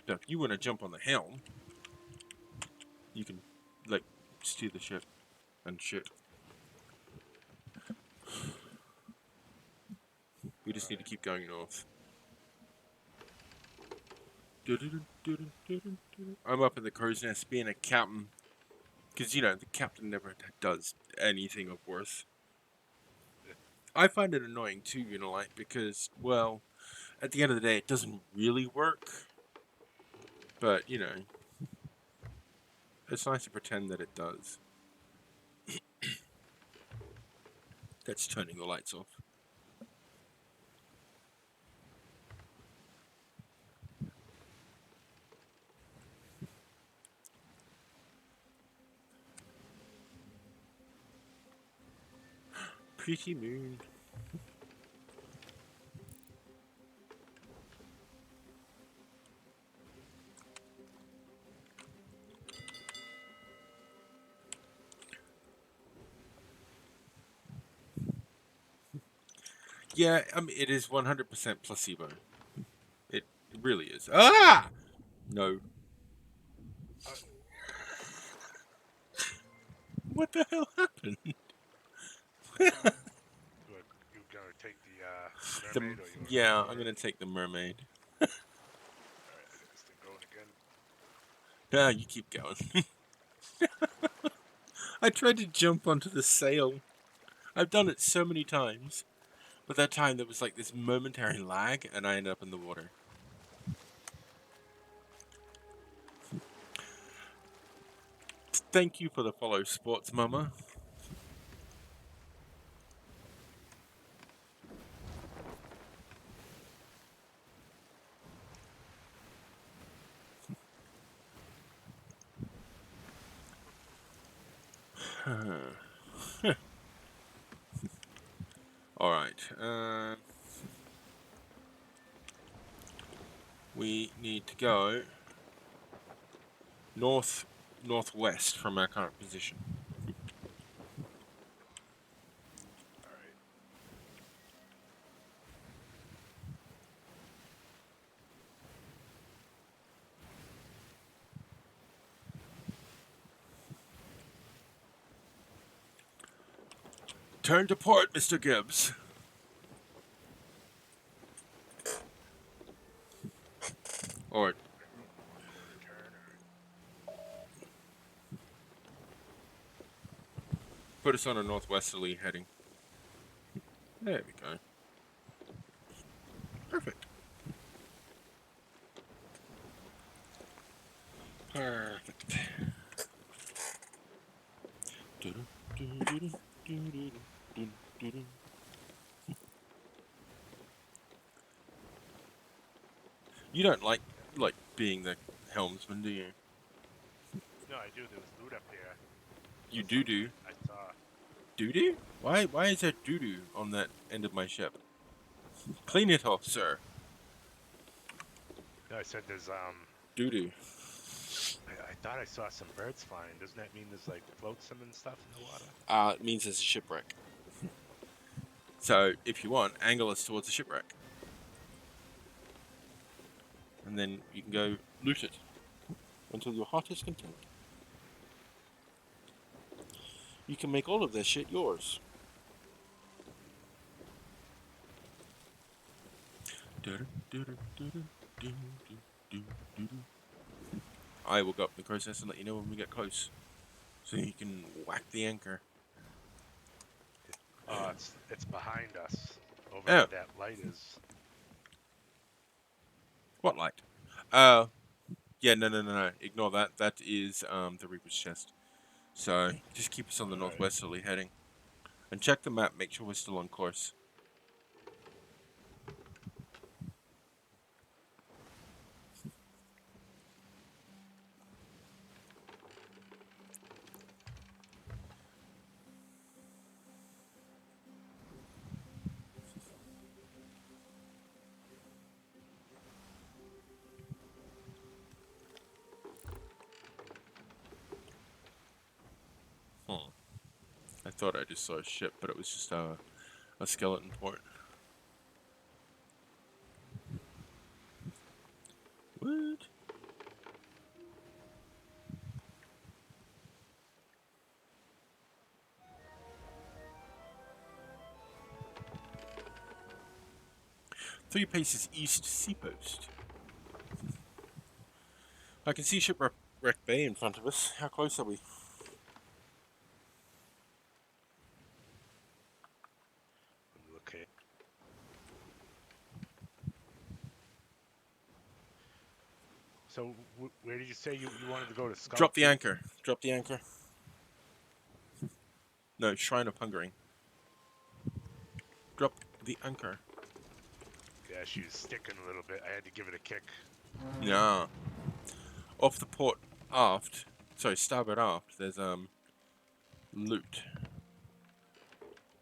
Now, if you want to jump on the helm, you can, like, steer the ship and shit. We just need to keep going north. I'm up in the crow's nest being a captain. Because, you know, the captain never does anything of worth. I find it annoying too, you know, like, because, well, at the end of the day, it doesn't really work. But, you know, it's nice to pretend that it does. That's turning the lights off. Pretty moon. Yeah, I mean, it is 100% placebo. It really is. Ah! No. What the hell happened? You gonna take the mermaid, or you? Yeah, I'm gonna take the mermaid. All right, I got this thing going again. Ah, you keep going. I tried to jump onto the sail. I've done it so many times. But that time there was like this momentary lag and I ended up in the water. Thank you for the follow, Sports Mama. Alright, we need to go northwest from our current position. All right. Turn to port, Mr. Gibbs. Or put us on a northwesterly heading. There we go. Perfect. Perfect. You don't like being the helmsman, do you? No, I do. There was loot up here. You do. I saw. Doo-doo? Why is there doo-doo on that end of my ship? Clean it off, sir. No, I said there's Doo-doo. I thought I saw some birds flying. Doesn't that mean there's like flotsam and stuff in the water? It means there's a shipwreck. So, if you want, angle us towards the shipwreck. And then you can go loot it. Until your heart is content. You can make all of their shit yours. I will go up the process and let you know when we get close. So you can whack the anchor. It's behind us. Over Oh. where that light is. What light? Yeah, no. Ignore that. That is the Reaper's chest. So just keep us on the northwesterly heading. And check the map, make sure we're still on course. I thought I just saw a ship, but it was just a skeleton port. What? Three paces east seapost. I can see Shipwreck Bay in front of us. How close are we? Okay. So where did you say you wanted to go to? Skull Drop the Peak? anchor. Drop the anchor. No, Shrine of Hungering. Drop the anchor. Yeah, she was sticking a little bit. I had to give it a kick. Yeah. Off the port aft. Sorry, starboard aft. There's loot.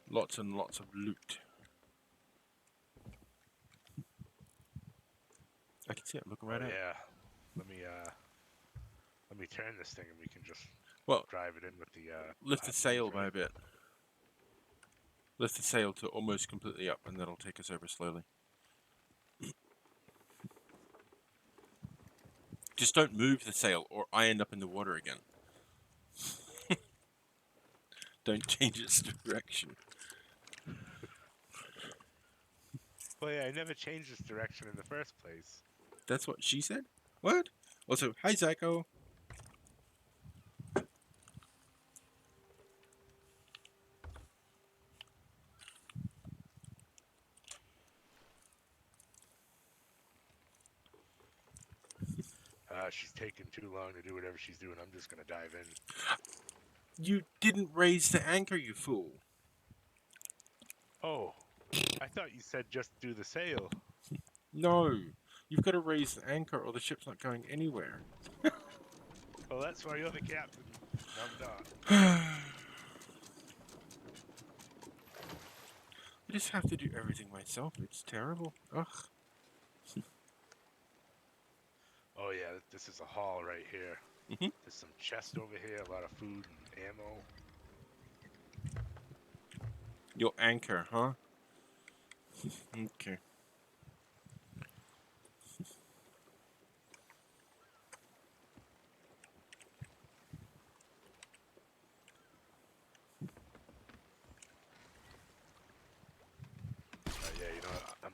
Lots and lots of loot. I can see it. I'm looking right at it. Yeah. Let me turn this thing and we can just Well, drive it in with the lift the platforms, sail by right? a bit. Lift the sail to almost completely up, and that'll take us over slowly. Just don't move the sail, or I end up in the water again. Don't change its direction. Well, yeah, I never changed this direction in the first place. That's what she said? What? Also, hi, Psycho. She's taking too long to do whatever she's doing. I'm just gonna dive in. You didn't raise the anchor, you fool. Oh, I thought you said just do the sail. No. You've got to raise the anchor, or the ship's not going anywhere. Well, that's why you're the captain. No, I'm not. I just have to do everything myself. It's terrible. Ugh. Oh yeah, this is a hall right here. Mhm. There's some chest over here, a lot of food and ammo. Your anchor, huh? Okay.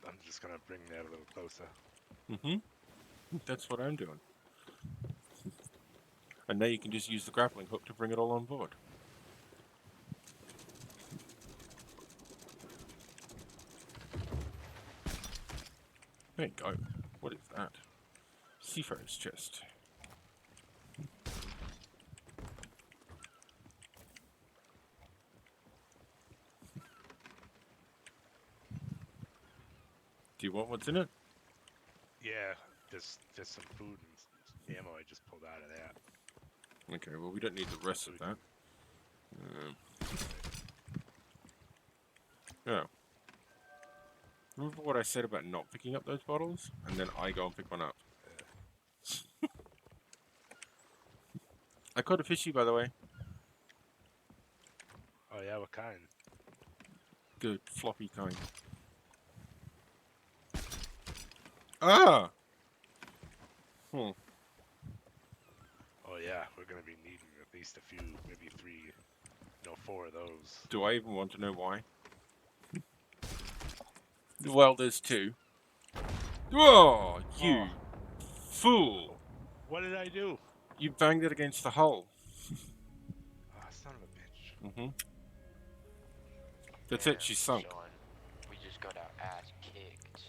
I'm just gonna bring that a little closer. That's what I'm doing. And now you can just use the grappling hook to bring it all on board. There you go. What is that? Seafarer's chest. Do you want what's in it? Yeah, just some food and ammo I just pulled out of that. Okay, well, we don't need the rest of that. Oh. Remember what I said about not picking up those bottles? And then I go and pick one up. I caught a fishy, by the way. Oh yeah, what kind? Good floppy kind. Ah! Hmm. Oh yeah, we're gonna be needing at least a few, maybe 3, no, 4 of those. Do I even want to know why? Well, there's 2. Oh, you fool! What did I do? You banged it against the hull. Oh, son of a bitch. Mm-hmm. That's it, she's sunk. Son, we just got our ass kicked.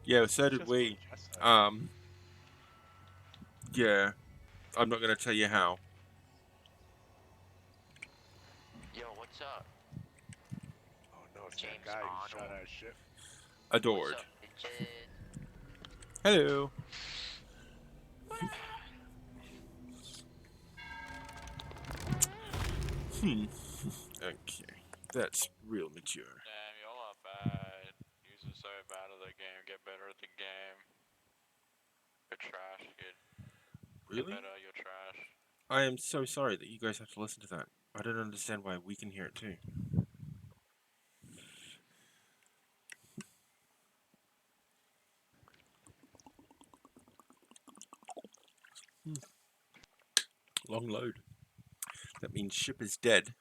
Yeah, so did Just we. Jessa. Yeah. I'm not gonna tell you how. Yo, what's up? Oh no, it's James that guy who Arnold. shot our ship. Adored. What's up, bitches? Hello. Okay. That's real mature. Damn, y'all are bad. You're so bad at the game. Get better at the game. You're trash, kid. Really? Get better, you're trash. I am so sorry that you guys have to listen to that. I don't understand why we can hear it too. Long load. That means ship is dead.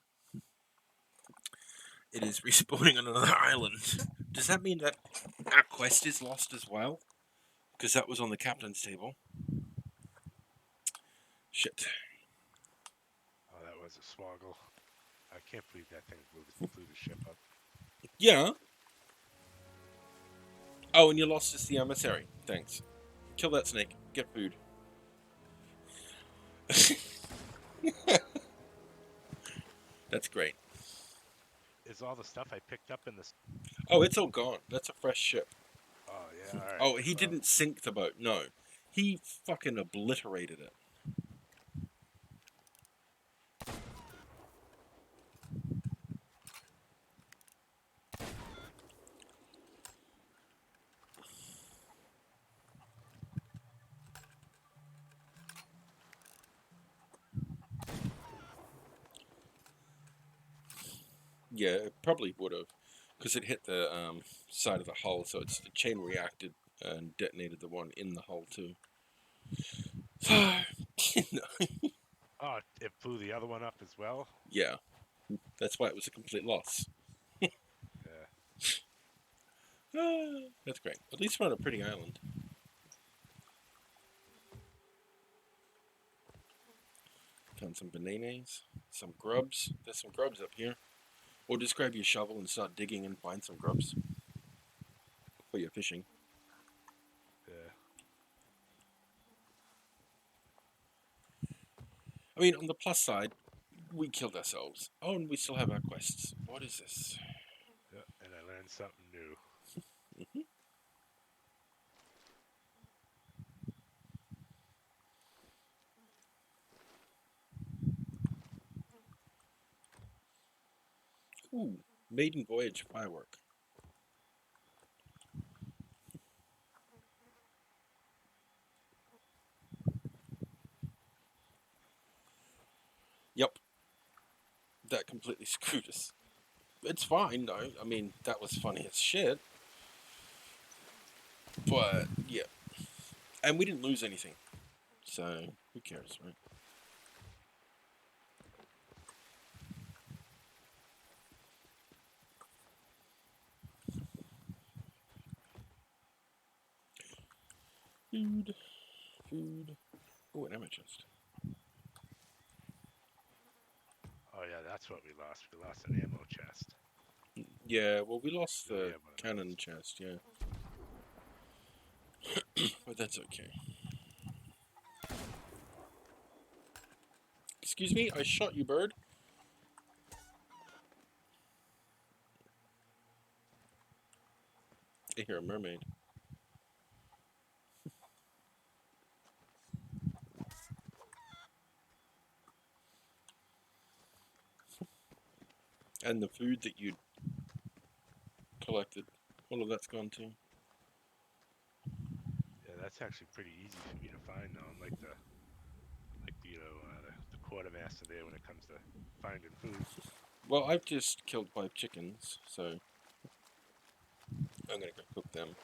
It is respawning on another island. Does that mean that our quest is lost as well? Because that was on the captain's table. Shit. Oh, that was a swoggle. I can't believe that thing blew the ship up. Yeah. Oh, and you lost us the emissary. Thanks. Kill that snake. Get food. That's great. Is all the stuff I picked up in this? Oh, it's all gone. That's a fresh ship. Oh yeah, all right. Oh, he well, didn't sink the boat. No. He fucking obliterated it. Yeah, it probably would have. Because it hit the side of the hull, so it's the chain reacted and detonated the one in the hull too. Oh, it blew the other one up as well. Yeah. That's why it was a complete loss. Yeah. That's great. At least we're on a pretty island. Found some bananas, some grubs. There's some grubs up here. Or just grab your shovel and start digging and find some grubs. For your fishing. Yeah. I mean, on the plus side, we killed ourselves. Oh, and we still have our quests. What is this? Yeah. And I learned something new. Ooh, maiden voyage firework. Yep. That completely screwed us. It's fine, though. I mean, that was funny as shit. But, yeah. And we didn't lose anything. So, who cares, right? Food. Food. Oh, an amethyst. Oh yeah, that's what we lost. We lost an ammo chest. Yeah, well, we lost Do we the have one of cannon those? chest, yeah. But that's okay. Excuse me, I shot you, bird. I hear a mermaid. And the food that you collected, all of that's gone too. Yeah, that's actually pretty easy for me to find now. Unlike the the quartermaster there when it comes to finding food. Well, I've just killed 5 chickens, so I'm gonna go cook them.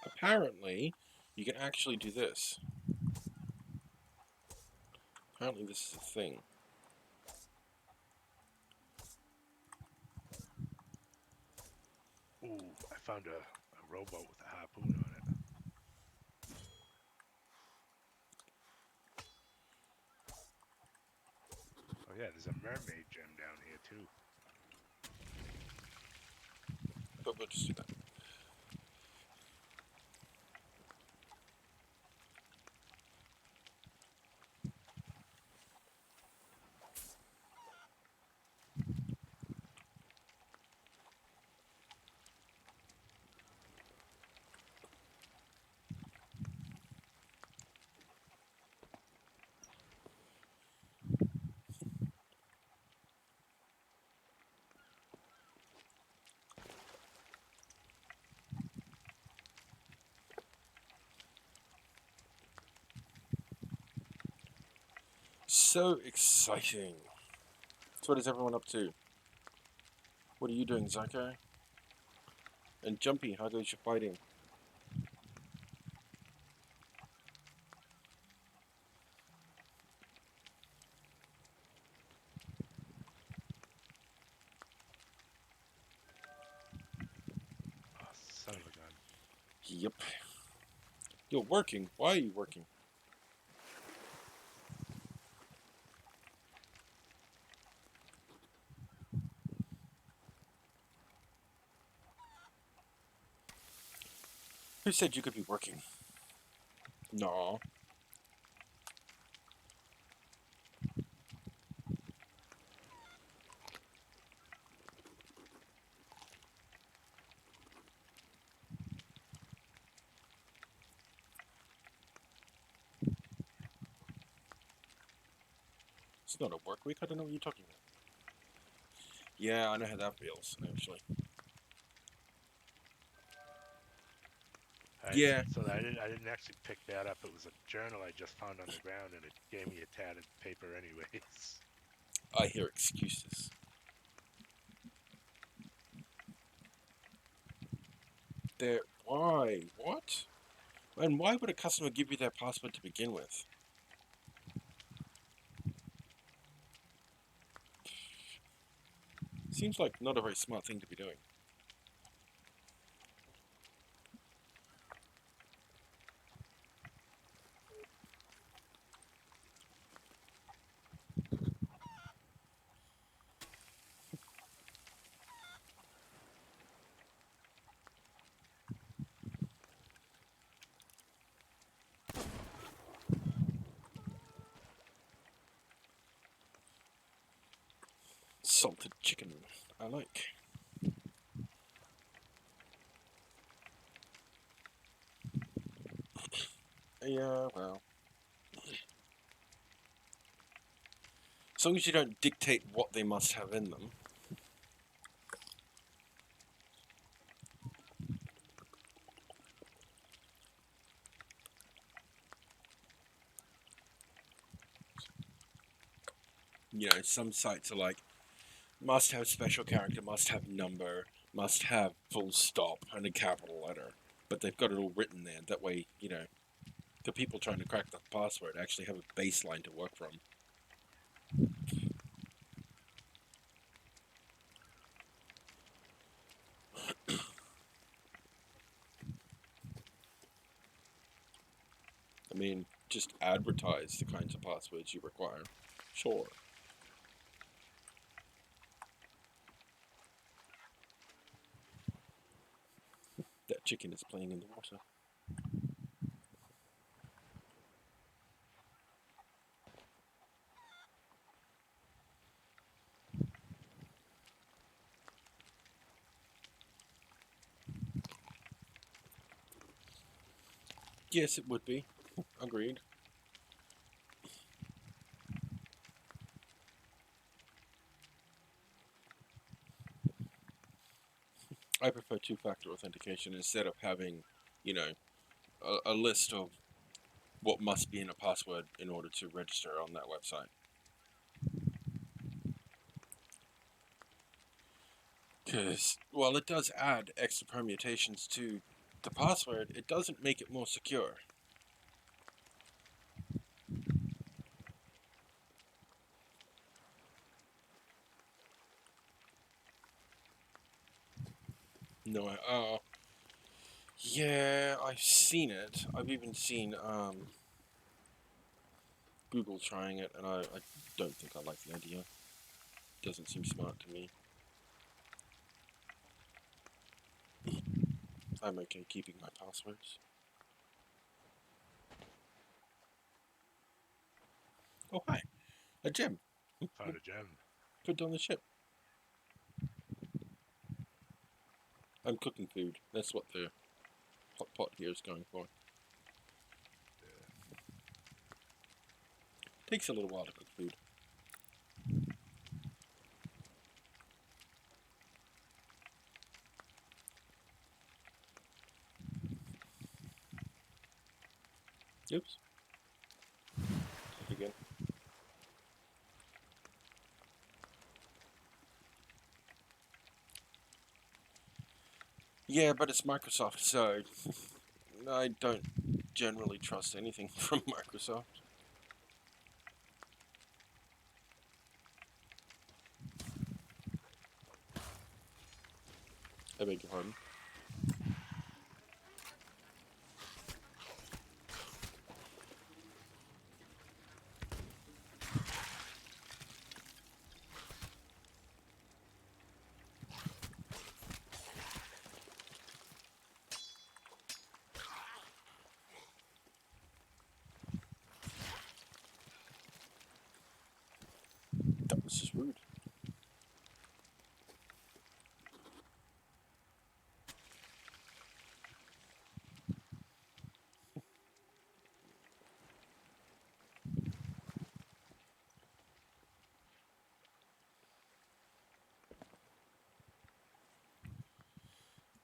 Apparently, you can actually do this. Apparently, this is a thing. Ooh, I found a rowboat with a harpoon on it. Oh yeah, there's a mermaid gem down here too. But we'll just do that. So exciting. So what is everyone up to? What are you doing, Zyko? And Jumpy, how goes your fighting? Oh, son of a gun. Yep. You're working. Why are you working? Who said you could be working? No. It's not a work week. I don't know what you're talking about. Yeah, I know how that feels, actually. Yeah. So I didn't actually pick that up. It was a journal I just found on the ground, and it gave me a tattered paper anyways. I hear excuses. There. Why? What? And why would a customer give you their password to begin with? Seems like not a very smart thing to be doing. Salted chicken. I like. Yeah, well. As long as you don't dictate what they must have in them. You know, some sites are like, must have special character, must have number, must have full stop and a capital letter, but they've got it all written there. That way, you know, the people trying to crack the password actually have a baseline to work from. I mean, just advertise the kinds of passwords you require. Sure. That chicken is playing in the water. Yes, it would be. Agreed. I prefer two-factor authentication instead of having, you know, a list of what must be in a password in order to register on that website. Because while it does add extra permutations to the password, it doesn't make it more secure. No, yeah, I've seen it. I've even seen Google trying it, and I don't think I like the idea. Doesn't seem smart to me. I'm okay keeping my passwords. Oh, hi. A gem. Found a gem. Put on the ship. I'm cooking food. That's what the hot pot here is going for. Takes a little while to cook food. Oops. Again. Yeah, but it's Microsoft, so I don't generally trust anything from Microsoft. I beg your pardon. That was just rude.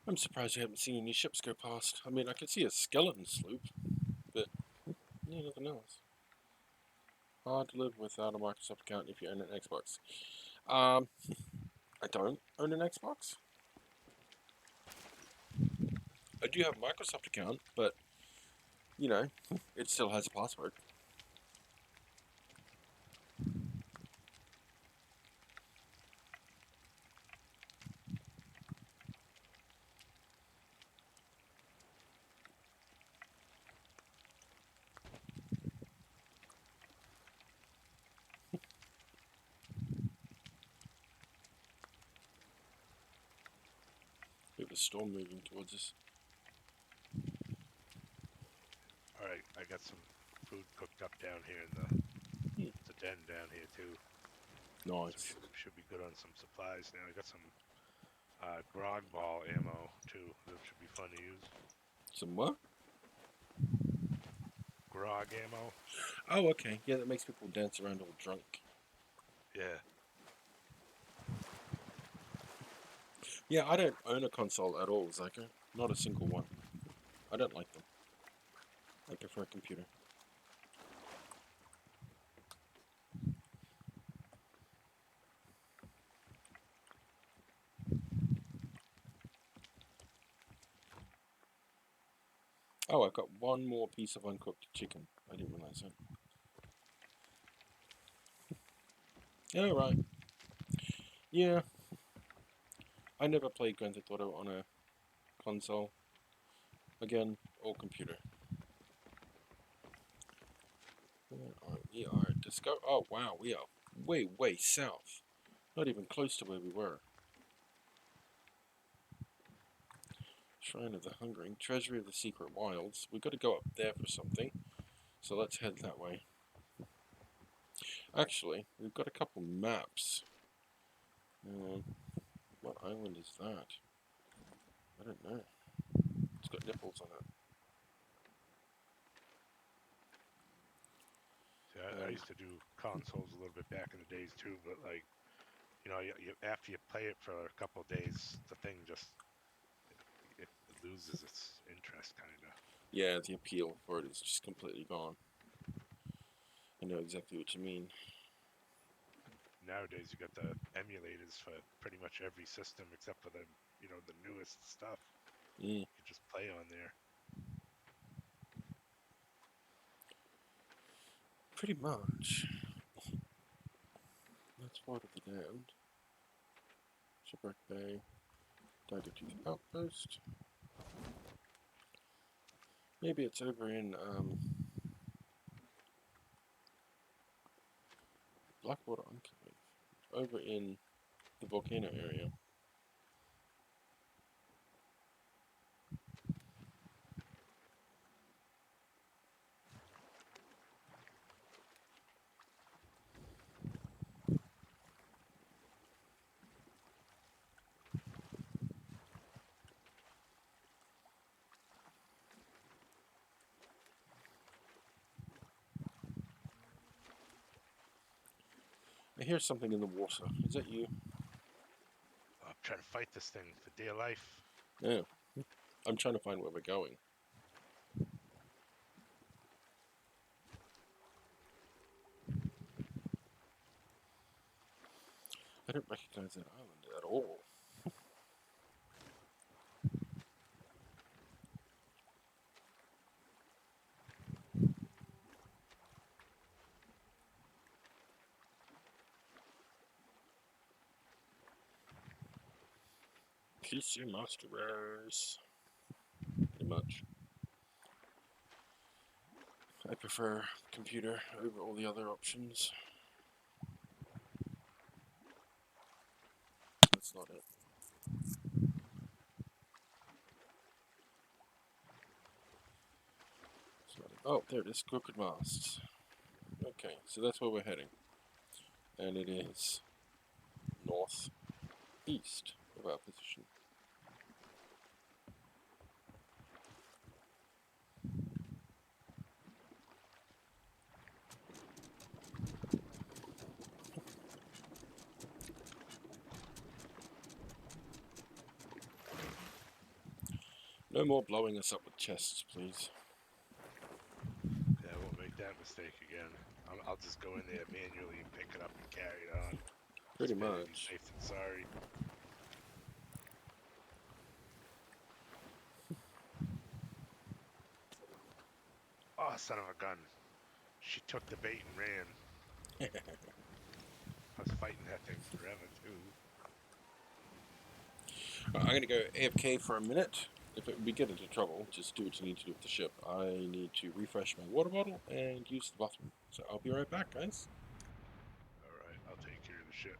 I'm surprised you haven't seen any ships go past. I mean, I could see a skeleton sloop, but yeah, nothing else. Hard to live without a Microsoft account if you own an Xbox. I don't own an Xbox. I do have a Microsoft account, but, you know, it still has a password. We have a storm moving towards us. Alright, I got some food cooked up down here in the den down here too. So Nice. should be good on some supplies now. I got some grog ball ammo too. That should be fun to use. Some what? Grog ammo? Oh, okay. Yeah, that makes people dance around all drunk. Yeah. Yeah, I don't own a console at all, Zyka. Not a single one. I don't like them. I prefer a computer. Oh, I've got one more piece of uncooked chicken. I didn't realise that. Yeah, right. Yeah. I never played Grand Theft Auto on a console. Again, all computer. We are discover. Oh wow, we are way south. Not even close to where we were. Shrine of the Hungering, Treasury of the Secret Wilds. We've got to go up there for something. So let's head that way. Actually, we've got a couple maps. What island is that? I don't know. It's got nipples on it. See, I used to do consoles a little bit back in the days too, but like, you know, after you play it for a couple of days, the thing just it loses its interest, kind of. Yeah, the appeal for it is just completely gone. I know exactly what you mean. Nowadays, you got the emulators for pretty much every system except for the, you know, the newest stuff. Mm. You can just play on there. Pretty much. That's part of the Damned. Shipwreck Bay. Dagger Tooth Outpost. Maybe it's over in Blackwater Enclave. Over in the volcano area. I hear something in the water. Is that you? I'm trying to fight this thing for dear life. Yeah. I'm trying to find where we're going. I don't recognize that island at all. PC Master Race. Pretty much. I prefer computer over all the other options. That's not it. That's not it. Oh, there it is. Crooked Masts. Okay, so that's where we're heading. And it is northeast of our position. No more blowing us up with chests, please. Yeah, I won't make that mistake again. I'll just go in there manually and pick it up and carry it on. Pretty It's better to be much. safe than sorry. Oh, son of a gun. She took the bait and ran. I was fighting that thing forever, too. I'm going to go AFK for a minute. If we get into trouble, just do what you need to do with the ship. I need to refresh my water bottle and use the bathroom. So I'll be right back, guys. Alright, I'll take care of the ship.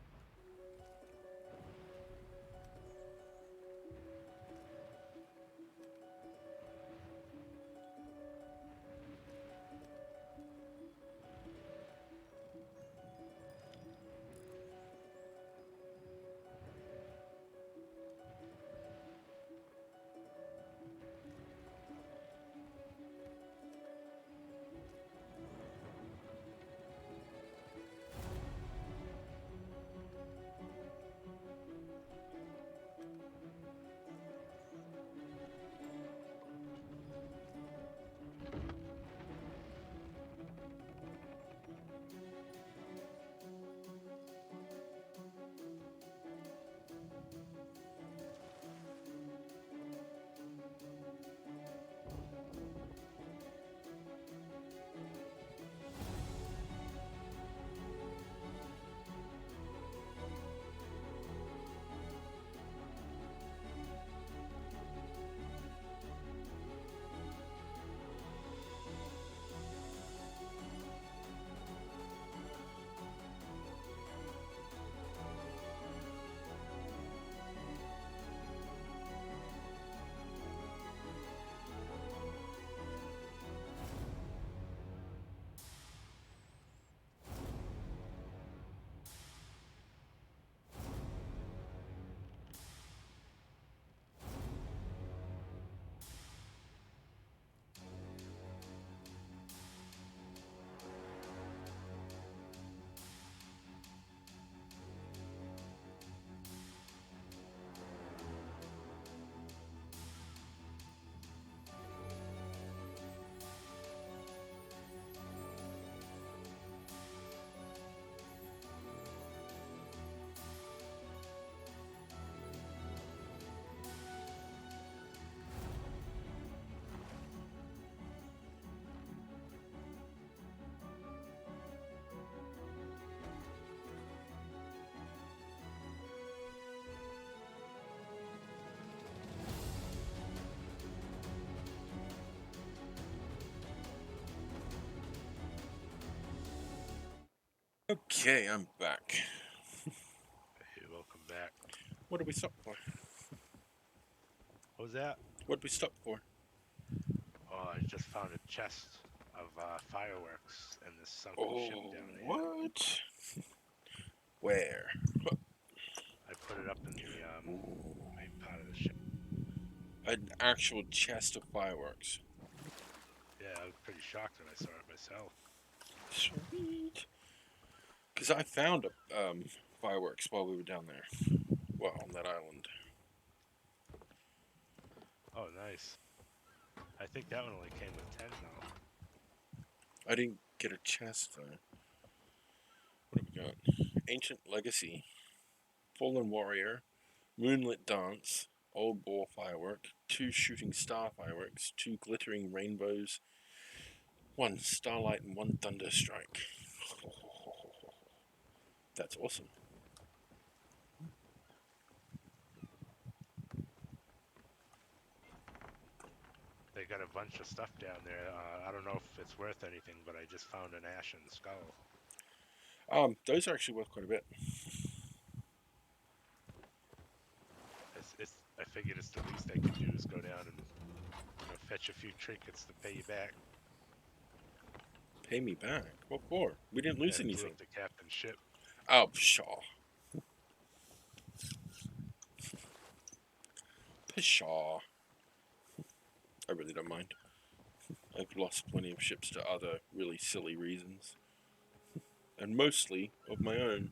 Okay, I'm back. Hey, welcome back. What did we stop for? What was that? What did we stop for? Oh, I just found a chest of fireworks and this sunken ship Oh, down here. what? Where? I put it up in the main part of the ship. An actual chest of fireworks. Yeah, I was pretty shocked when I saw it myself. Sweet. Because I found fireworks while we were down there. Well, on that island. Oh, nice. I think that one only came with 10 though. I didn't get a chest though. What have we got? Ancient Legacy, Fallen Warrior, Moonlit Dance, Old Boar Firework, 2 Shooting Star Fireworks, 2 Glittering Rainbows, 1 Starlight and 1 Thunder Strike. That's awesome. They got a bunch of stuff down there. I don't know if it's worth anything, but I just found an ashen skull. Those are actually worth quite a bit. I figured it's the least I could do is go down and fetch a few trinkets to pay you back. Pay me back? What for? We didn't lose Yeah, blew anything. up the captain's ship. Oh, pshaw. Pshaw. I really don't mind. I've lost plenty of ships to other really silly reasons. And mostly of my own.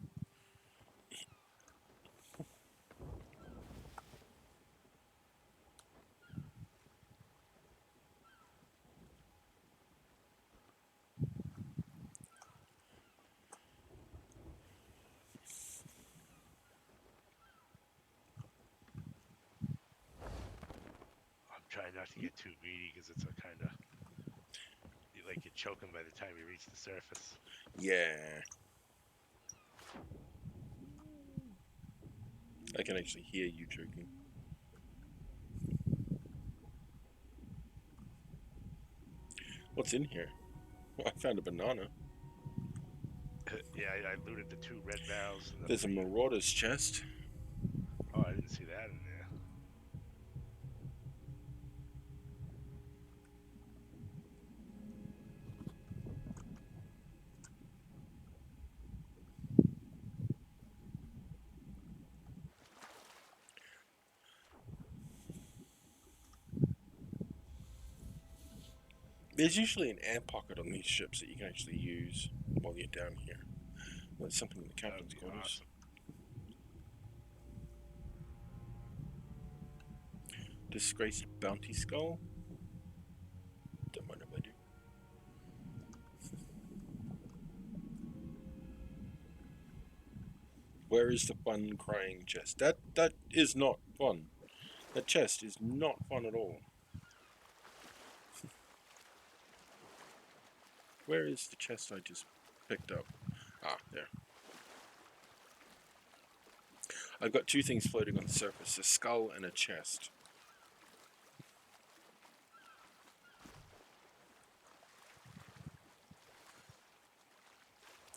I'm trying not to get too greedy because it's a kind of like you're choking by the time you reach the surface. Yeah. I can actually hear you choking. What's in here? I found a banana. Yeah, I looted the 2 red barrels. And There's a marauder's chest. Oh, I didn't see that in there. There's usually an air pocket on these ships that you can actually use while you're down here. That's something in the captain's That would be quarters. awesome. Disgraced bounty skull. Don't mind if I do. Where is the fun crying chest? That is not fun. That chest is not fun at all. Where is the chest I just picked up? Ah, there. I've got 2 things floating on the surface, a skull and a chest.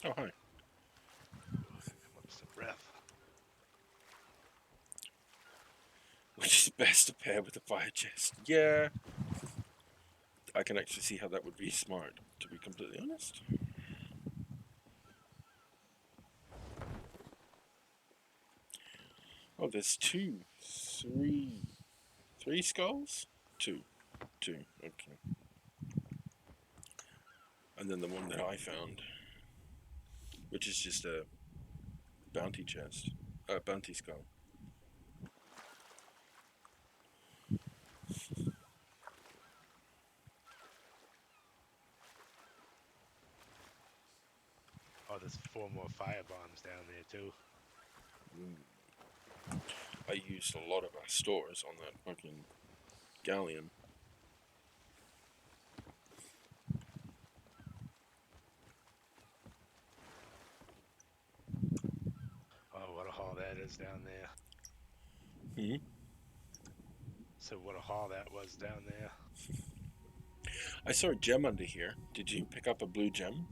Oh, hi. Come up with some breath. Which is best to pair with the fire chest? Yeah. I can actually see how that would be smart, to be completely honest. Oh, there's 2, 3 skulls? 2, okay. And then the one that I found, which is just a bounty chest, bounty skull. Oh, there's 4 more fire bombs down there too. I used a lot of our stores on that fucking galleon. Oh, what a haul that is down there. Hmm? So what a haul that was down there. I saw a gem under here. Did you pick up a blue gem?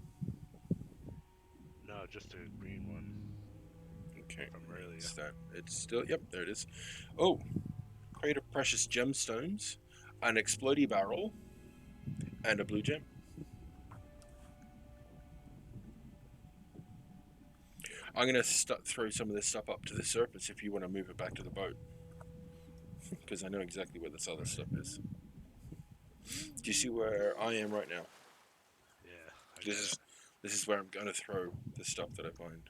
No, just a green one Okay. from earlier. It's that. It's still. Yep, there it is. Oh, crate of precious gemstones, an explodey barrel, and a blue gem. I'm gonna throw some of this stuff up to the surface if you want to move it back to the boat, because I know exactly where this other stuff is. Do you see where I am right now? Yeah. This is where I'm gonna throw the stuff that I find.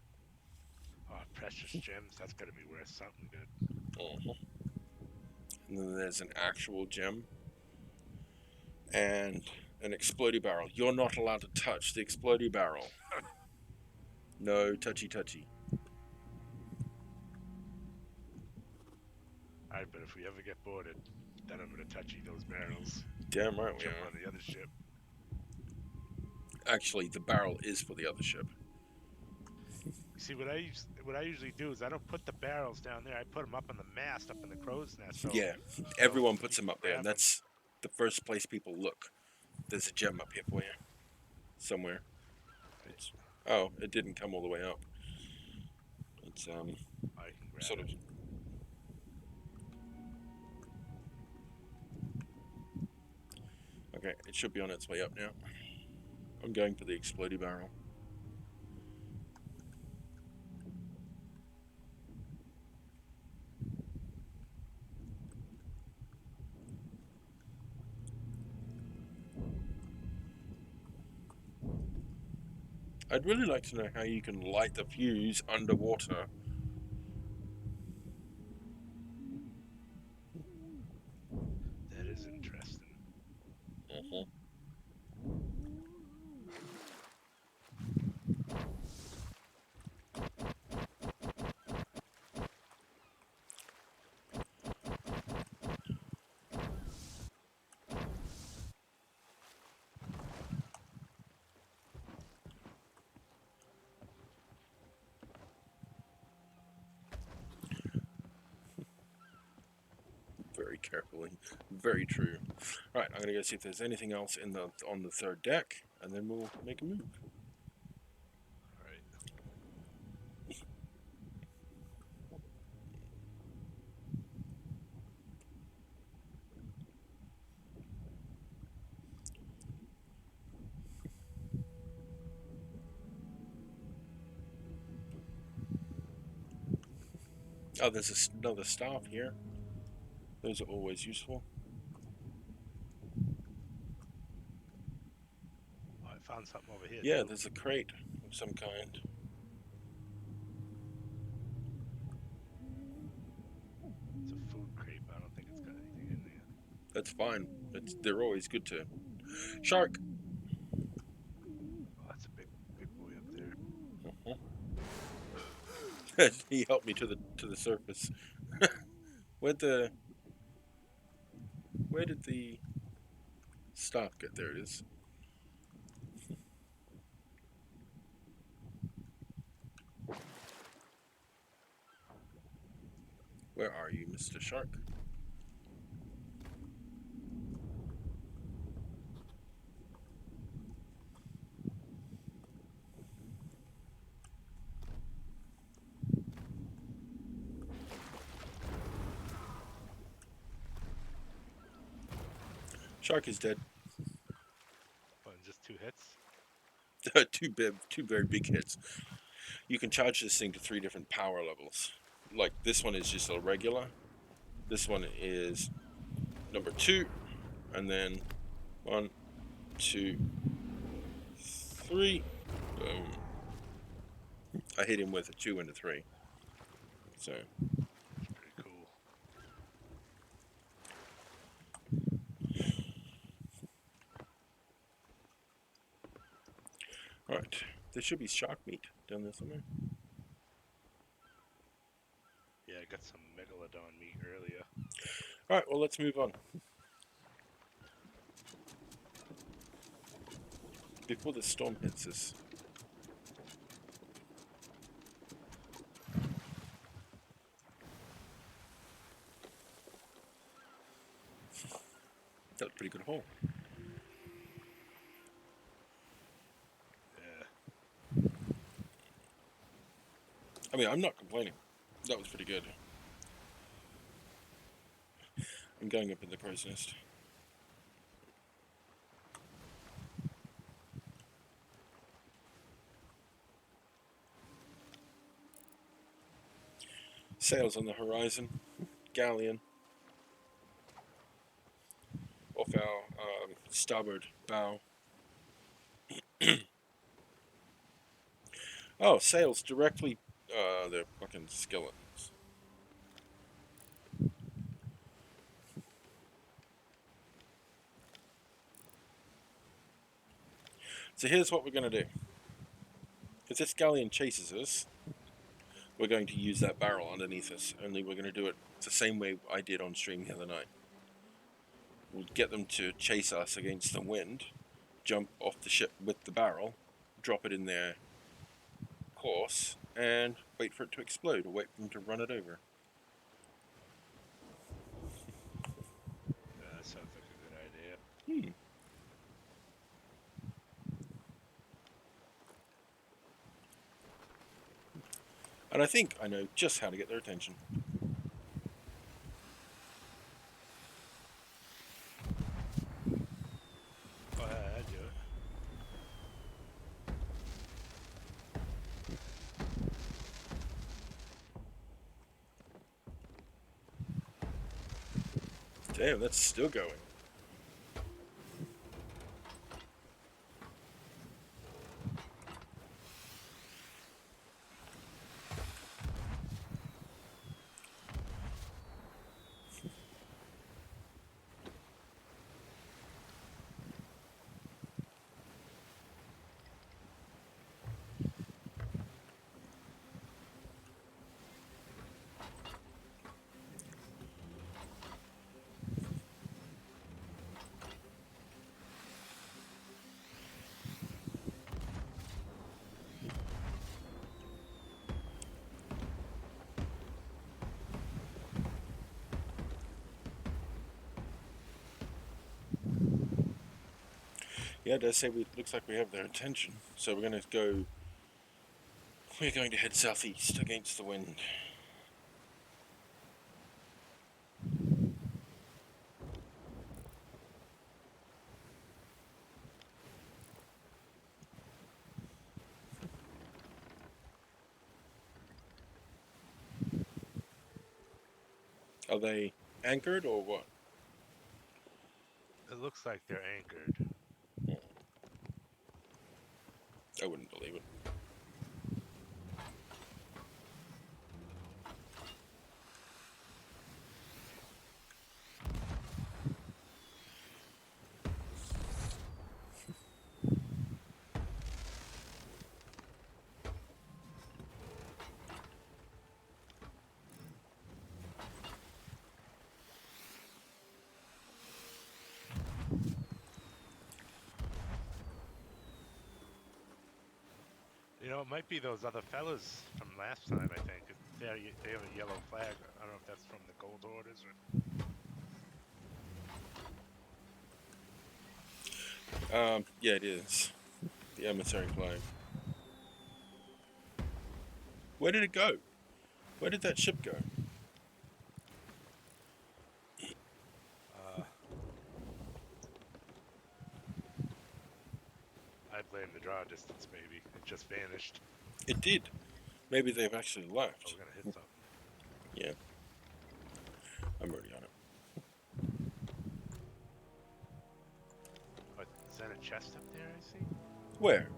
Oh, precious gems. That's gotta be worth something good. Uh-huh. And then there's an actual gem and an explodey barrel. You're not allowed to touch the explodey barrel. No touchy. Alright, but if we ever get boarded, then I'm gonna touchy those barrels. Damn right we Jump are. on the other ship. Actually, the barrel is for the other ship. You see, what I usually do is I don't put the barrels down there. I put them up on the mast, up in the crow's nest. So, Yeah, so everyone you puts can them up there, grab and that's the first place people look. There's a gem up here for you. Somewhere. It's, oh, it didn't come all the way up. It's, I can grab sort of... it. Okay, it should be on its way up now. I'm going for the explodey barrel. I'd really like to know how you can light the fuse underwater. That is interesting. Uh-huh. Very carefully. Very true. Right, I'm gonna go see if there's anything else on the third deck, and then we'll make a move. Alright. Oh, there's another staff here. Those are always useful. Oh, I found something over here. Yeah, too. there's a crate of some kind. It's a food crate, but I don't think it's got anything in there. That's fine. They're always good to. Shark! Oh, that's a big boy up there. He helped me to the surface. Where did the staff get? There it is. Where are you, Mr. Shark? Shark is dead. Oh, and just 2 hits? Two very big hits. You can charge this thing to 3 different power levels. Like this one is just a regular. This one is number 2, and then 1, 2, 3. Boom. I hit him with a 2 and a 3. So That's pretty cool. right, there should be shark meat down there somewhere. Yeah, I got some megalodon meat earlier. All right, well let's move on. Before the storm hits us. That's a pretty good haul. Yeah. mean, I'm not complaining. That was pretty good. I'm going up in the crow's nest. Sails on the horizon. Galleon. Off our starboard bow. Oh, sails directly. They're fucking skeletons. So here's what we're going to do. If this galleon chases us, we're going to use that barrel underneath us. Only we're going to do it the same way I did on stream the other night. We'll get them to chase us against the wind, jump off the ship with the barrel, drop it in their course, and wait for it to explode, or wait for them to run it over. That sounds like a good idea. And I think I know just how to get their attention. Oh, yeah, I'd do it. Damn, that's still going. Yeah, it does say looks like we have their attention. So we're going to go. We're going to head southeast against the wind. Are they anchored or what? It looks like they're anchored. I wouldn't believe it. You know, it might be those other fellas from last time, I think. They have a yellow flag. I don't know if that's from the gold orders or... Yeah, it is. The emissary flag. Where did it go? Where did that ship go? I blame the draw distance, maybe. It just vanished. It did. Maybe they've actually Oh, left. we're gonna hit something. Yeah. I'm already on it. What, is that a chest up there, I see? Where?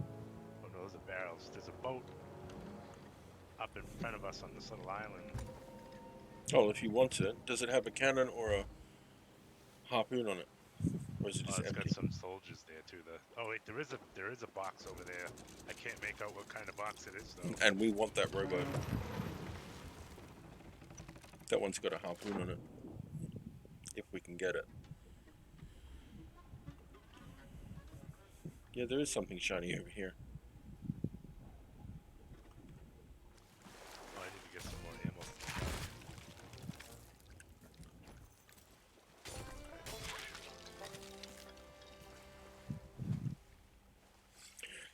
Oh no, those are barrels. There's a boat up in front of us on this little island. Oh, if you want it. Does it have a cannon or a harpoon on it? Or is it Oh, just it's empty? got some soldiers there too. Oh wait, there is a box over there. I can't make out what kind of box it is though. And we want that rowboat. That one's got a harpoon on it. If we can get it. Yeah, there is something shiny over here. Oh, I need to get some more ammo.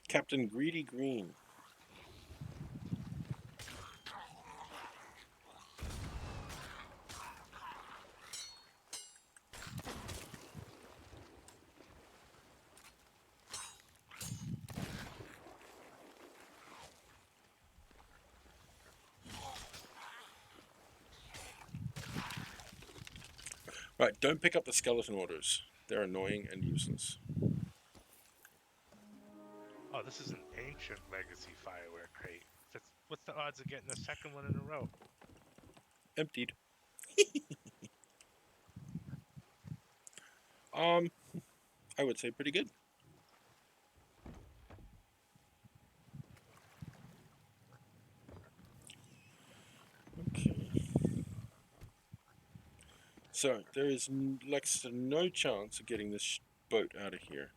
Captain Greedy Green. Right, don't pick up the skeleton orders. They're annoying and useless. Oh, this is an ancient legacy firework crate. What's the odds of getting the second one in a row? Emptied. I would say pretty good. Okay. So, there is next to no chance of getting this boat out of here.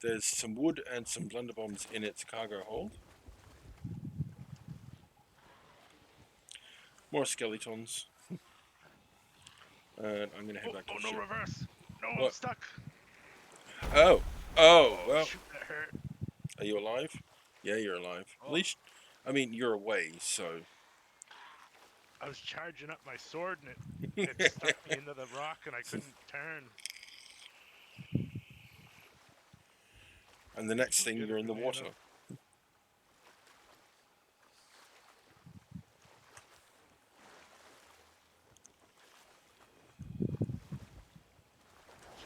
There's some wood and some blunderbombs in its cargo hold. More skeletons. And I'm going to head back to the no ship. reverse! No, I'm What? stuck! Oh, well, Shoot, that hurt. are you alive? Yeah, you're alive. At Oh. least, I mean, you're away, so... I was charging up my sword and it stuck me into the rock and I couldn't turn. And the next thing, Get you're a in the banana. water.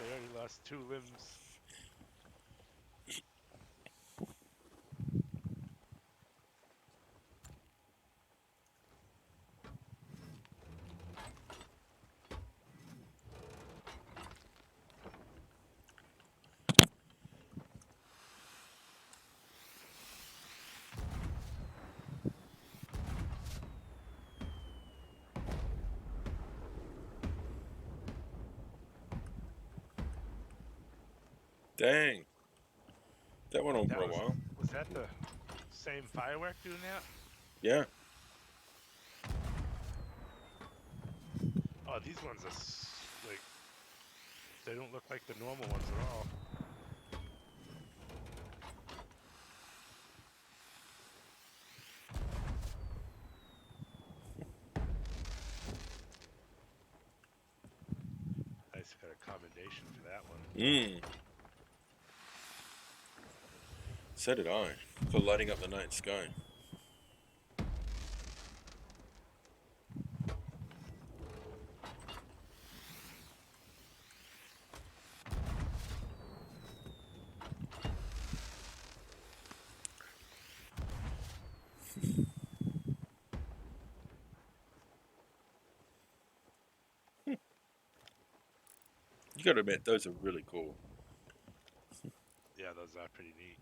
I already lost 2 limbs. Dang. That went on for a while. Was that the same firework doing that? Yeah. Oh, these ones are like, they don't look like the normal ones at all. I just got a commendation for that one. So did I. For lighting up the night sky. You gotta admit, those are really cool. Yeah, those are pretty neat.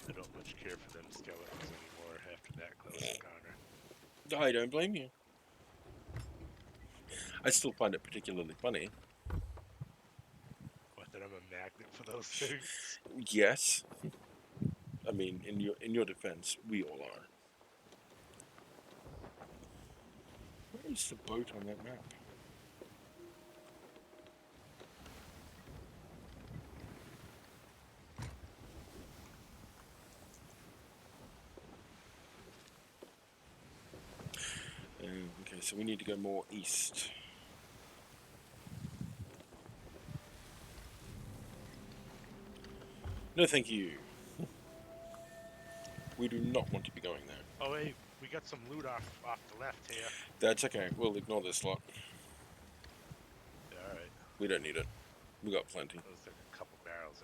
I don't much care for them skeletons anymore after that close encounter. I don't blame you. I still find it particularly funny. What, that I'm a magnet for those things? Yes. I mean, in your defense, we all are. Where is the boat on that map? Okay, so we need to go more east. No, thank you. We do not want to be going there. Oh wait, we got some loot off the left here. That's okay. We'll ignore this lot. Yeah, alright. We don't need it. We got plenty. Those like a couple barrels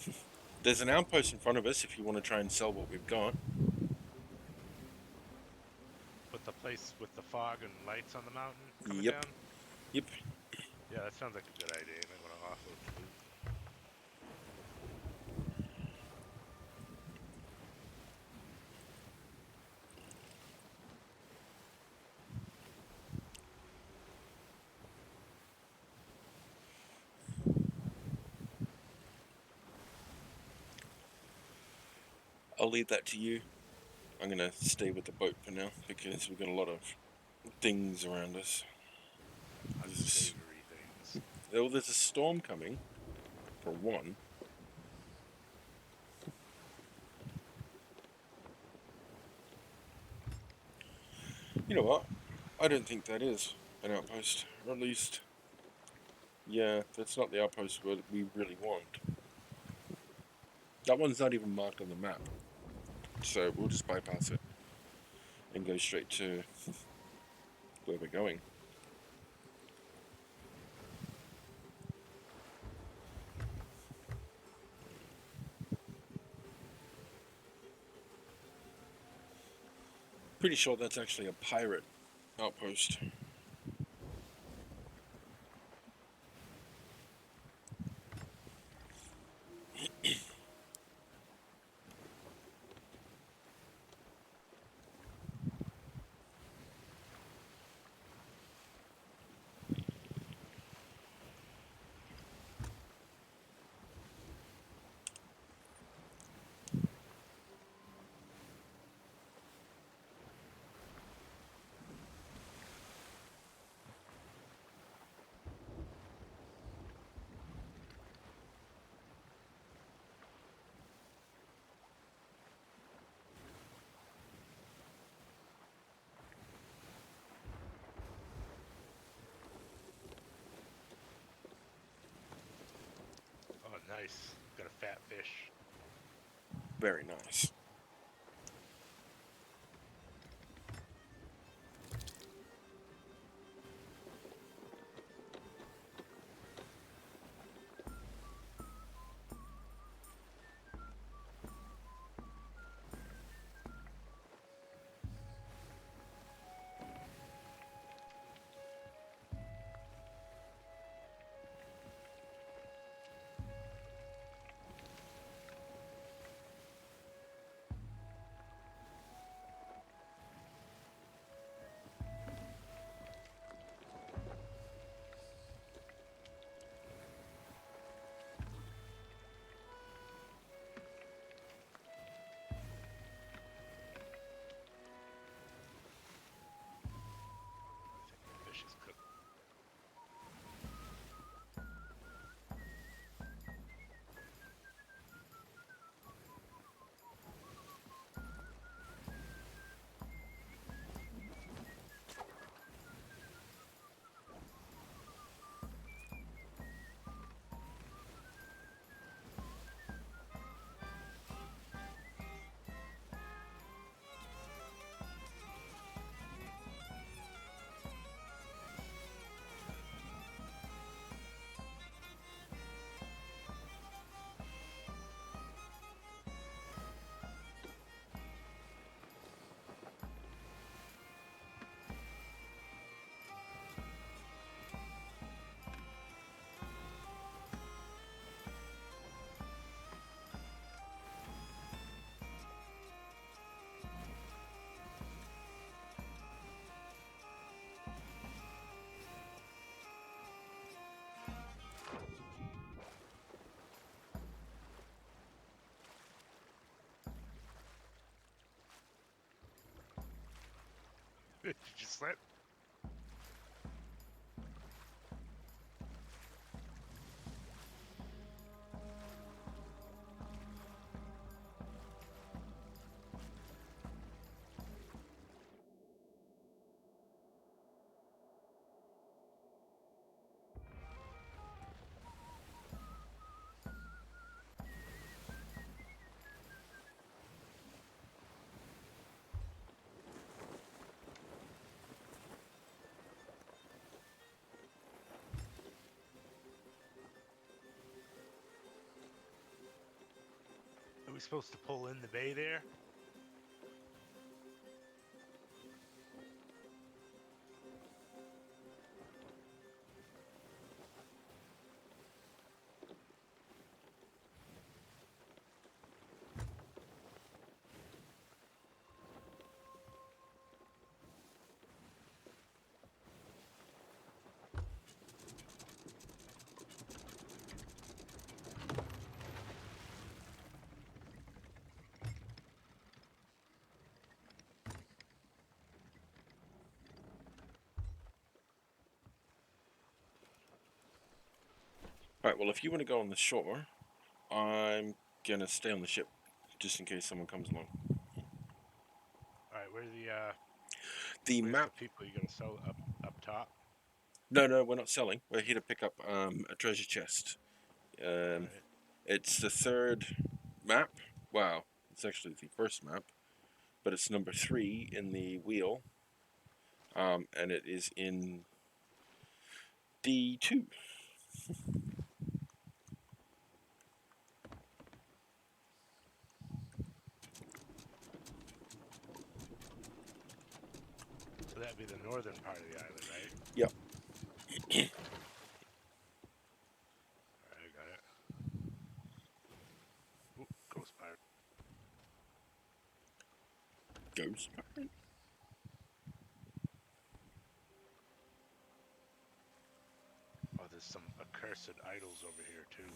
anyways. There's an outpost in front of us if you want to try and sell what we've got. But the place with the fog and lights on the mountain coming Yep. down? Yep. Yeah, that sounds like a good idea. You might want to offload the loot. I'll leave that to you. I'm going to stay with the boat for now because we've got a lot of things around us. Unsavory things. Well, there's a storm coming, for one. You know what? I don't think that is an outpost. Or at least, yeah, that's not the outpost we really want. That one's not even marked on the map. So we'll just bypass it and go straight to where we're going. Pretty sure that's actually a pirate outpost. Oh, nice. Got a fat fish. Very nice. I think the fish is cooked. Did you slip? Are we supposed to pull in the bay there? Alright, well, if you want to go on the shore, I'm gonna stay on the ship just in case someone comes along. All right, where's The where's map. the people you gonna sell up top? No, we're not selling. We're here to pick up a treasure chest. All right. It's the third map. Wow, it's actually the first map, but it's number 3 in the wheel, and it is in D2. So that'd be the northern part of the island, right? Yep. Alright, I got it. Ooh, ghost pirate. Ghost. Oh, there's some accursed idols over here too.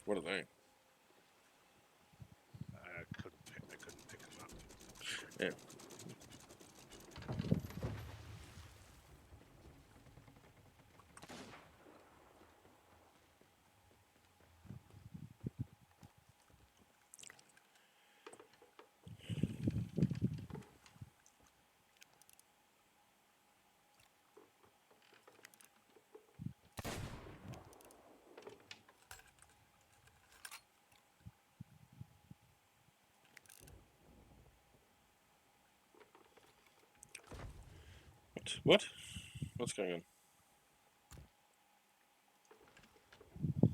What are they? I couldn't pick them up. Yeah. What? What's going on? I'm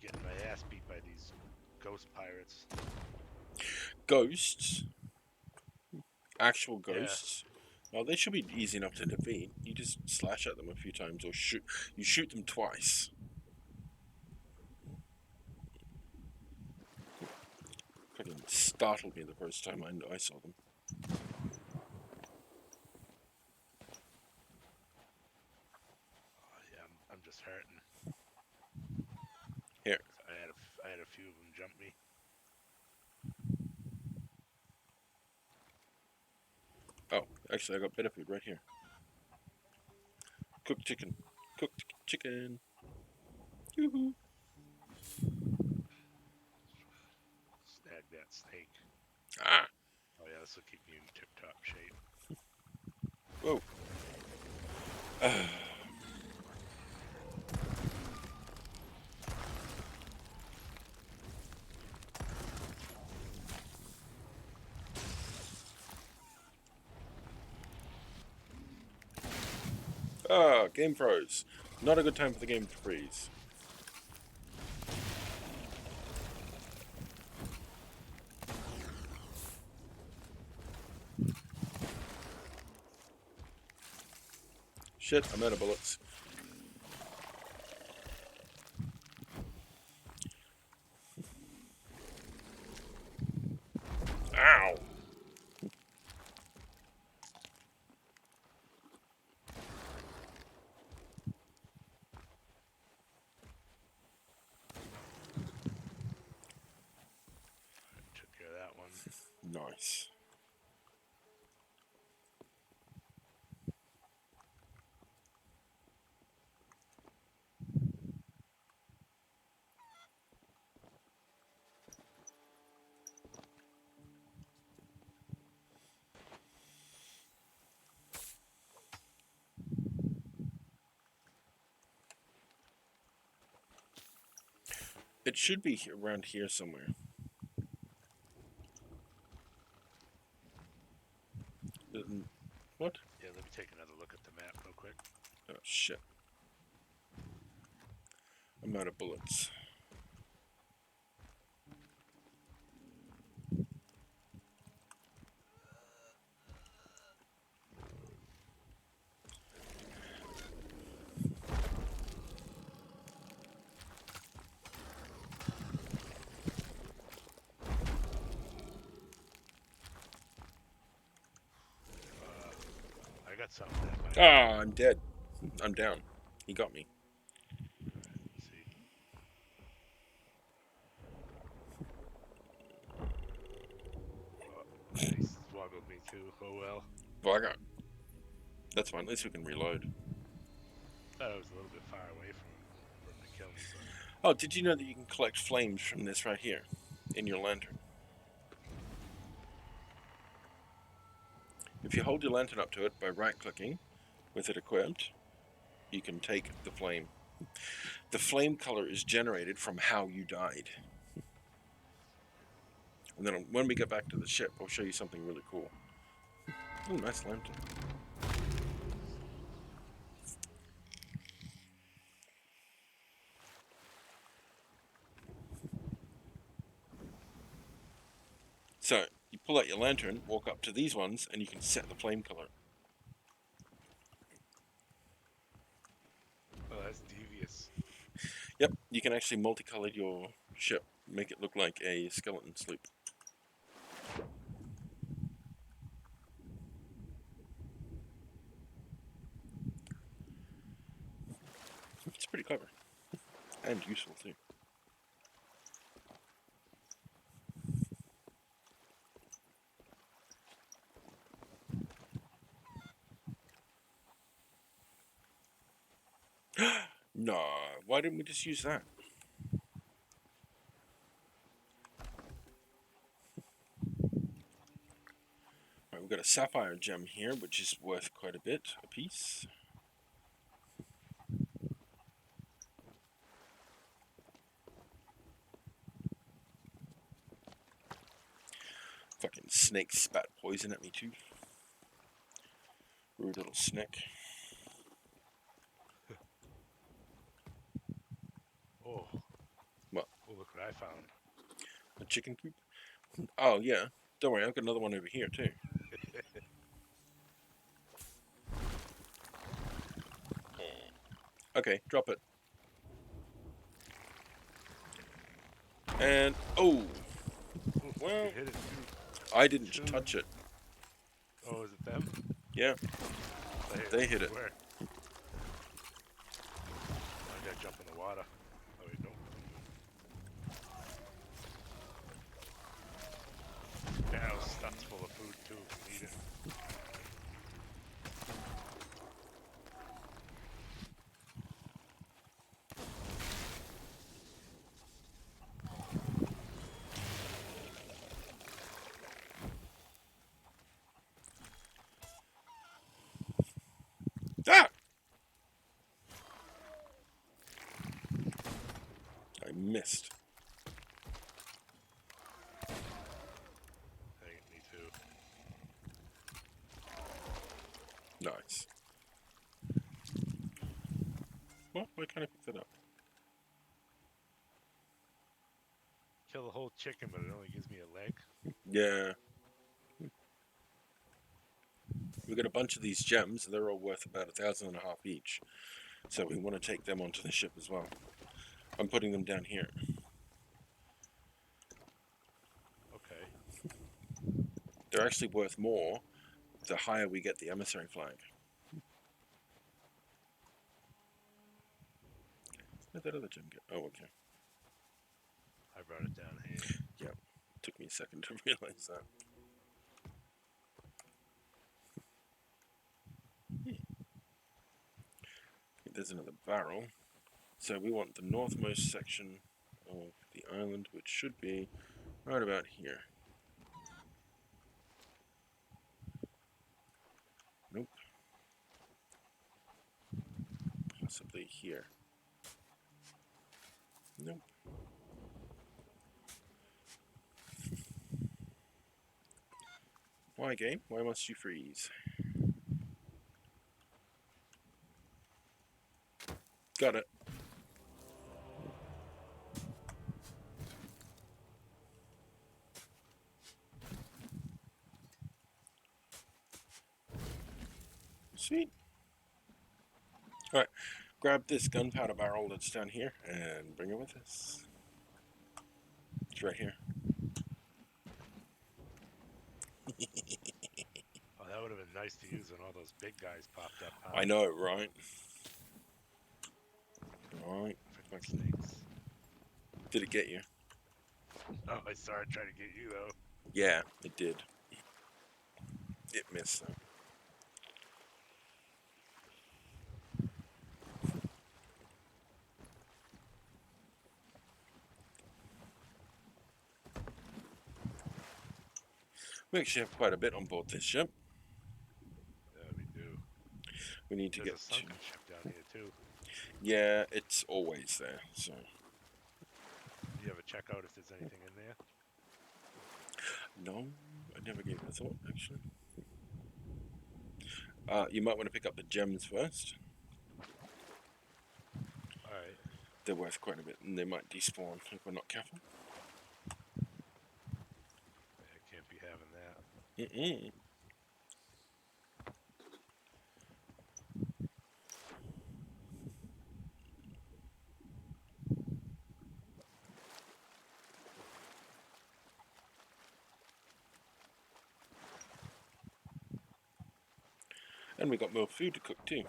getting my ass beat by these ghost pirates. Ghosts? Actual Yeah. ghosts? Oh, they should be easy enough to defeat. You just slash at them a few times, or you shoot them twice. Fucking startled me the first time I saw them. Oh yeah, I'm just hurting. Here. I had a few of them jump me. Oh, actually, I got better food right here. Cooked chicken. Cooked chicken. Yoo-hoo. Snag that snake. Ah. Oh yeah, this will keep me in tip-top shape. Whoa. Game froze. Not a good time for the game to freeze. Shit, I'm out of bullets. Ow! Took care of that one. Nice. It should be around here somewhere. What? Yeah, let me take another look at the map real quick. Oh, shit. I'm out of bullets. I got something that might. Ah, I'm dead. I'm down. He got me. Let's see. Oh, he swoggled me too. Oh well. Well, I got. That's fine. At least we can reload. Thought I was a little bit far away from him to kill me, but Oh, did you know that you can collect flames from this right here in your lantern? If you hold your lantern up to it by right-clicking with it equipped, you can take the flame The flame color is generated from how you died. And then when we get back to the ship, I'll show you something really cool. Oh, nice lantern. So, you pull out your lantern, walk up to these ones, and you can set the flame color. Oh, that's devious. Yep, you can actually multicolor your ship, make it look like a skeleton sloop. It's pretty clever. And useful, too. Nah, why didn't we just use that? Right, we've got a sapphire gem here, which is worth quite a bit a piece. Fucking snake spat poison at me too. Rude little snake. Oh. What? Oh, look what I found. A chicken coop? Oh yeah. Don't worry, I've got another one over here too. Okay, drop it. And oh, well, You hit it too. I didn't touch it. Oh, is it them? Yeah, they hit it. Where? I gotta jump in the water. Oh wait, no. Now stuff's full of food too. Eat it. Ah! I missed. Hey, me too. Nice. Well, why can't I pick that up? Kill the whole chicken, but it only gives me a leg. Yeah. We've got a bunch of these gems. They're all worth about 1,500 each. So we want to take them onto the ship as well. I'm putting them down here. Okay. They're actually worth more the higher we get the emissary flag. Where'd that other gem go? Oh, okay. I brought it down here. Yeah. Took me a second to realize that. There's another barrel. So we want the northmost section of the island, which should be right about here. Nope. Possibly here. Nope. Why, game? Why must you freeze? Got it. Sweet. Alright, grab this gunpowder barrel that's down here and bring it with us. It's right here. Oh, that would have been nice to use when all those big guys popped up. Huh? I know, right? Right. Freaking snakes. Did it get you? Oh, I saw it trying to get you though. Yeah, it did. It missed though. We actually have quite a bit on board this ship. Yeah, we do. We need to There's get a to. sunken ship down here too. Yeah, it's always there. So You ever check out if there's anything in there? no, I never gave it a thought actually. You might want to pick up the gems first. All right. They're worth quite a bit, and they might despawn if we're not careful. I can't be having that. Mm-mm. And we got more food to cook too.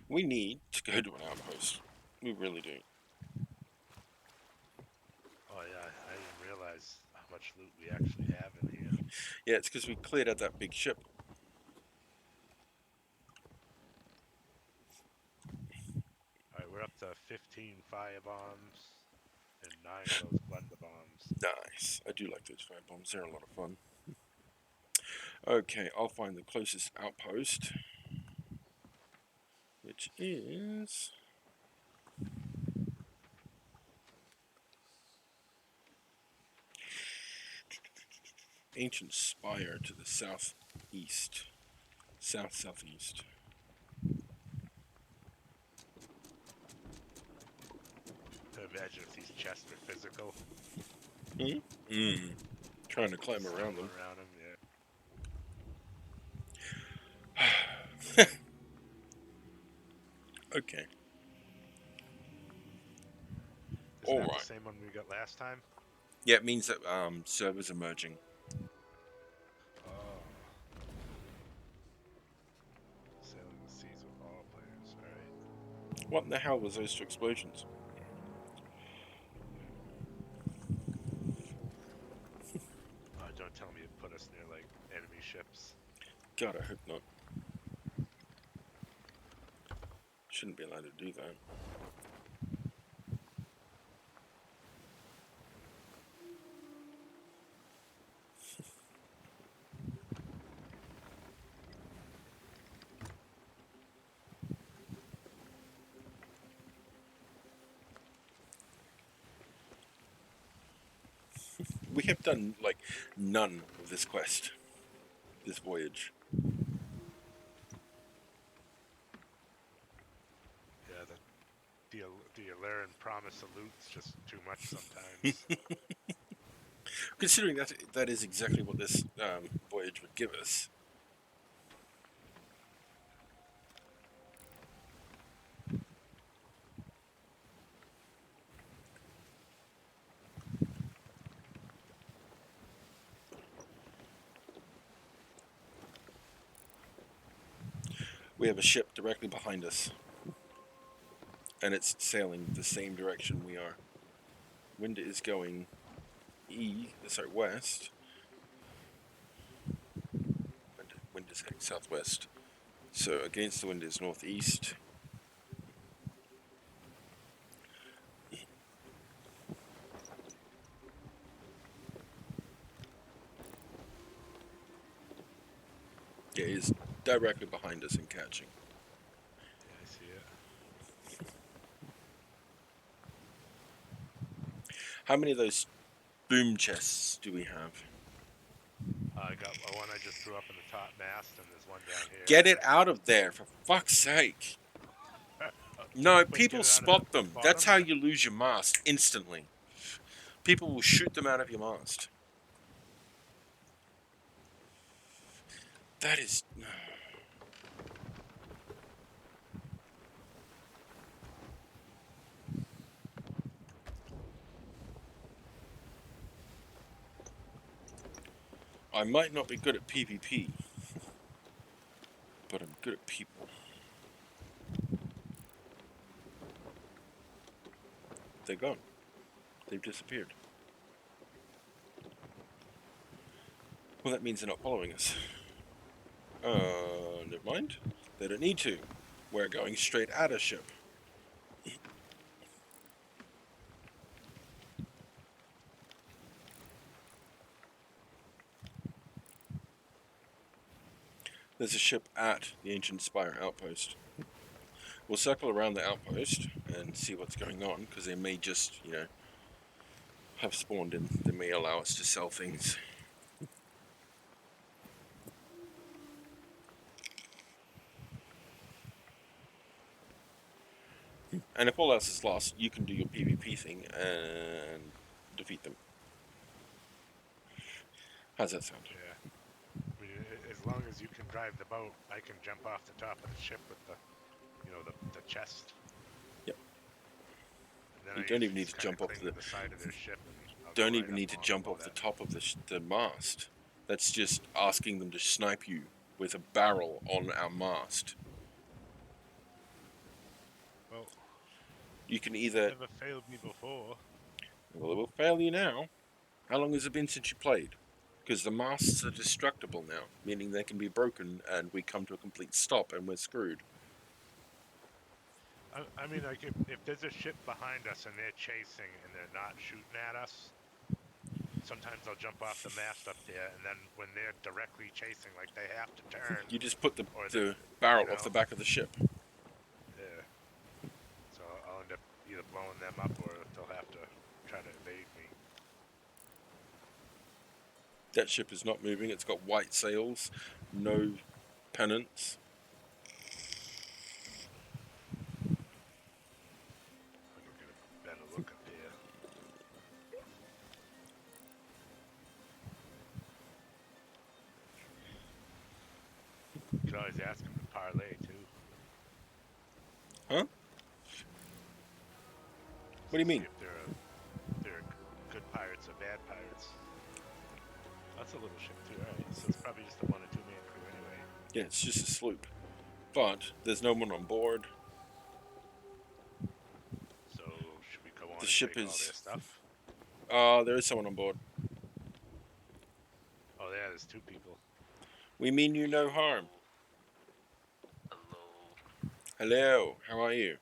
We need to go to an outpost. We really do. Oh yeah, I didn't realize how much loot we actually have in here. Yeah, it's because we cleared out that big ship. All right, we're up to 15 fire bombs and 9 of those blunder bombs. Nice. I do like those fire bombs. They're a lot of fun. Okay, I'll find the closest outpost, which is ancient Spire to the southeast. South-southeast. Imagine if these chests were physical. Trying to climb Just around them. Around them, yeah. Okay. Isn't that Alright. the same one we got last time? Yeah, it means that servers are merging. Oh. Sailing the seas with all players, alright. What in the hell was those two explosions? Oh, don't tell me it put us near, like, enemy ships. God, I hope not. Shouldn't be allowed to do that. We have done, like, none of this quest. This voyage. Yeah, the Alluran promise of loot's just too much sometimes. Considering that is exactly what this voyage would give us. We have a ship directly behind us. And it's sailing the same direction we are. Wind is going west. Wind is heading southwest. So against the wind is northeast. Yeah, it is directly behind us and catching. Yeah, I see it. How many of those boom chests do we have? I got one I just threw up in the top mast, and there's one down here. Get it out of there, for fuck's sake. No, Wait, people get it out of spot the them. bottom? That's how you lose your mast instantly. People will shoot them out of your mast. That is... I might not be good at PvP, but I'm good at people. They're gone. They've disappeared. Well, that means they're not following us. Never mind. They don't need to. We're going straight at a ship. There's a ship at the ancient Spire outpost. We'll circle around the outpost and see what's going on, because they may just, have spawned in. They may allow us to sell things. And if all else is lost, you can do your PvP thing and defeat them. How's that sound? Yeah. I mean, as long as you can drive the boat, I can jump off the top of the ship with the chest. Yep. And then You I don't even usually need just to kinda jump off cling to the side of their ship. And I'll Don't go even right need to up jump below off the that. top of the mast. That's just asking them to snipe you with a barrel on our mast. Well, You can it's either... never failed me before. Well, it will fail you now. How long has it been since you played? Because the masts are destructible now, meaning they can be broken and we come to a complete stop and we're screwed. I mean, like, if there's a ship behind us and they're chasing and they're not shooting at us, sometimes I'll jump off the mast up there, and then when they're directly chasing, like, they have to turn, You just put the or barrel off the back of the ship. yeah. So I'll end up either blowing them up, or they'll have to try to evade me. That ship is not moving. It's got white sails, no pennants. I can get a better look up here. You could always ask them to parlay, too. Huh? What do you mean? See if they're good pirates or bad pirates. That's a little ship too, alright. So it's probably just a 1 or 2 man crew anyway. Yeah, it's just a sloop. But there's no one on board. So should we go on The and ship take all is... their stuff? There is someone on board. Oh yeah, there's 2 people. We mean you no harm. Hello. Hello, how are you?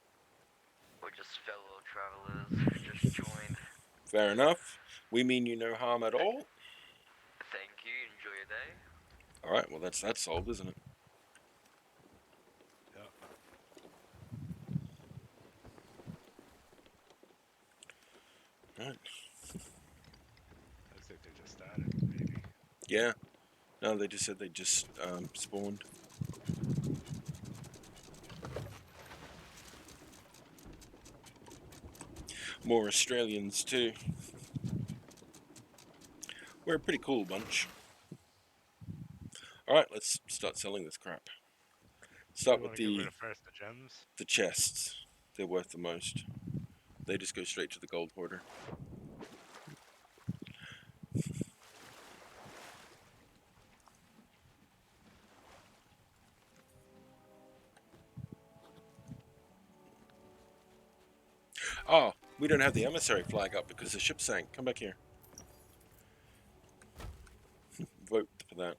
We're just fellow travelers. Just joined. Fair enough. We mean you no harm at all. Thank you. Enjoy your day. Alright, well that's solved, isn't it? Yeah. Right. Looks like they just started, maybe. Yeah. No, they just said they just spawned. More Australians too. We're a pretty cool bunch. Alright, let's start selling this crap. Start We with want to get rid of first the gems. the chests. They're worth the most. They just go straight to the gold hoarder. Oh, we don't have the emissary flag up because the ship sank. Come back here. Vote for that.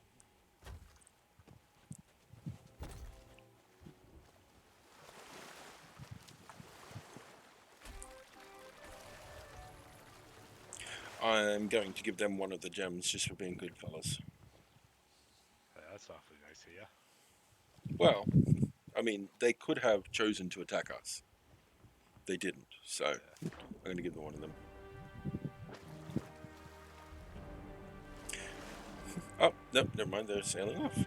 I'm going to give them one of the gems just for being good fellas. That's awfully nice of you. Well, I mean, they could have chosen to attack us. They didn't, so I'm going to give them one of them. Oh, no, never mind, they're sailing off.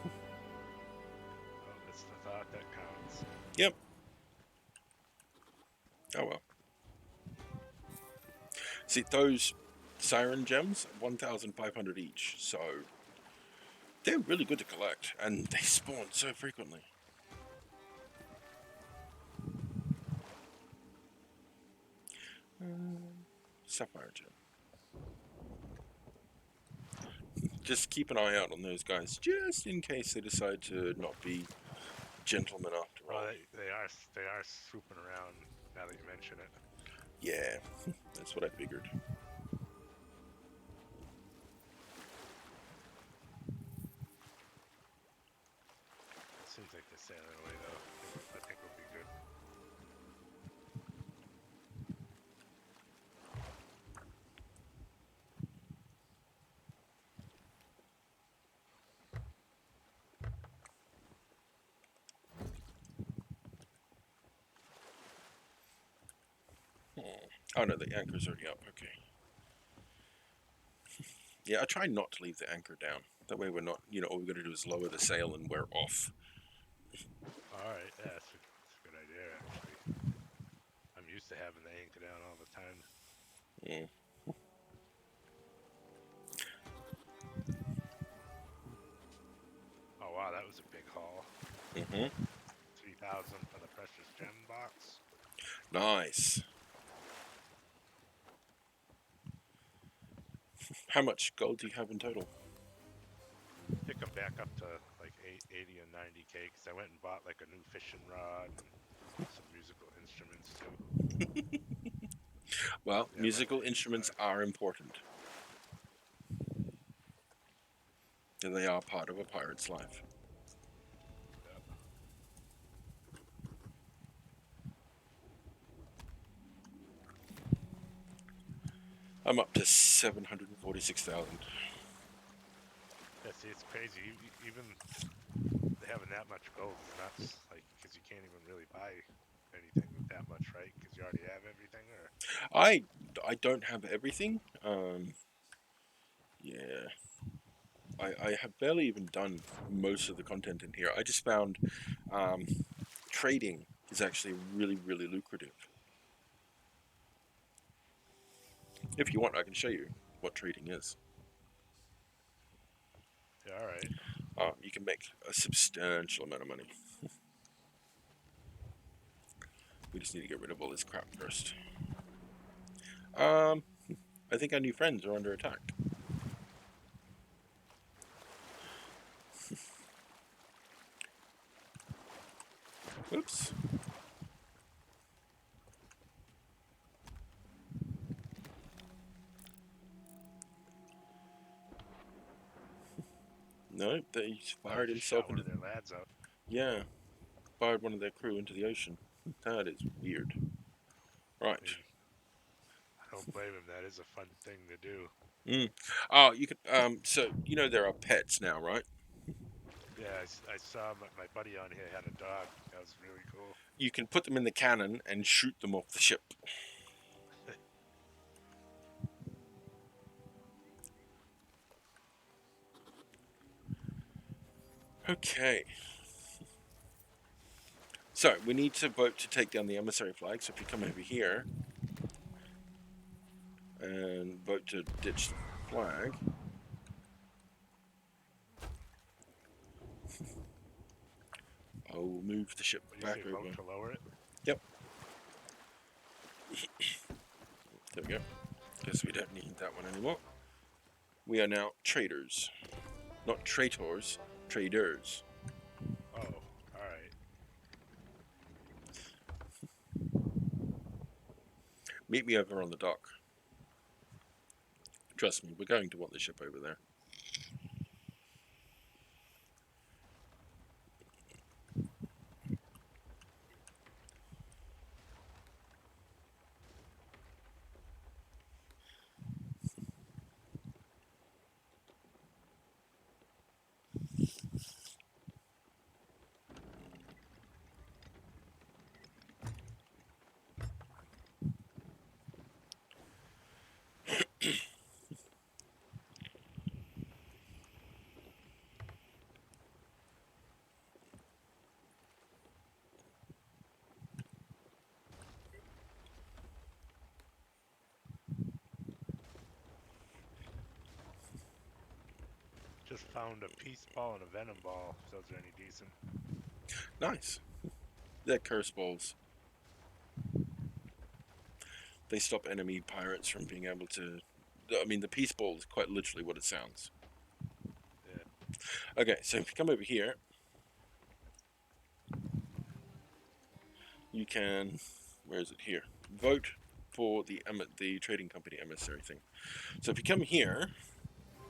Oh, it's the thought that counts. Yep. Oh well. See, those siren gems, 1,500 each, so they're really good to collect, and they spawn so frequently. Sapphire gem. Just keep an eye out on those guys, just in case they decide to not be gentlemen after all. Well, they are swooping around now that you mention it. Yeah, that's what I figured. Seems like they're sailing away though. I think we'll be good. Oh no, the anchor's already up. Okay. Yeah, I try not to leave the anchor down. That way we're not, all we got to do is lower the sail and we're off. Alright, yeah, that's a good idea, actually. I'm used to having the anchor down all the time. Yeah. Oh, wow, that was a big haul. Mhm. 3,000 for the precious gem box. Nice. How much gold do you have in total? I think I'm back up to like 80 and 90k because I went and bought like a new fishing rod and some musical instruments too. Well, Yeah, about musical 85. instruments are important. And they are part of a pirate's life. Yep. I'm up to 746,000. Yeah, see, it's crazy. Even having that much gold is nuts. Like, because you can't even really buy anything with that much, right? Because you already have everything, or I don't have everything. Yeah. I have barely even done most of the content in here. I just found trading is actually really, really lucrative. If you want, I can show you what trading is. yeah, all right. You can make a substantial amount of money. We just need to get rid of all this crap first. I think our new friends are under attack. Oops. No, they Oh, fired just shot himself one into of their lads out. yeah, fired one of their crew into the ocean. That is weird. Right. I mean, I don't blame him. That is a fun thing to do. Oh, you can. So there are pets now, right? Yeah, I saw my buddy on here had a dog. That was really cool. You can put them in the cannon and shoot them off the ship. Okay. So we need to vote to take down the emissary flag. So if you come over here and vote to ditch the flag. I'll move the ship What do you back say? Vote over. to lower it? Yep. There we go. Guess we don't need that one anymore. We are now traders. Not traitors, traders. Oh, all right. Meet me over on the dock. Trust me, we're going to want the ship over there. Just found a peace ball and a venom ball. If those are any decent. Nice. They're curse balls. They stop enemy pirates from being able to... I mean, the peace ball is quite literally what it sounds. Yeah. Okay, so if you come over here, you can... Where is it? Here. Vote for the trading company emissary thing. So if you come here,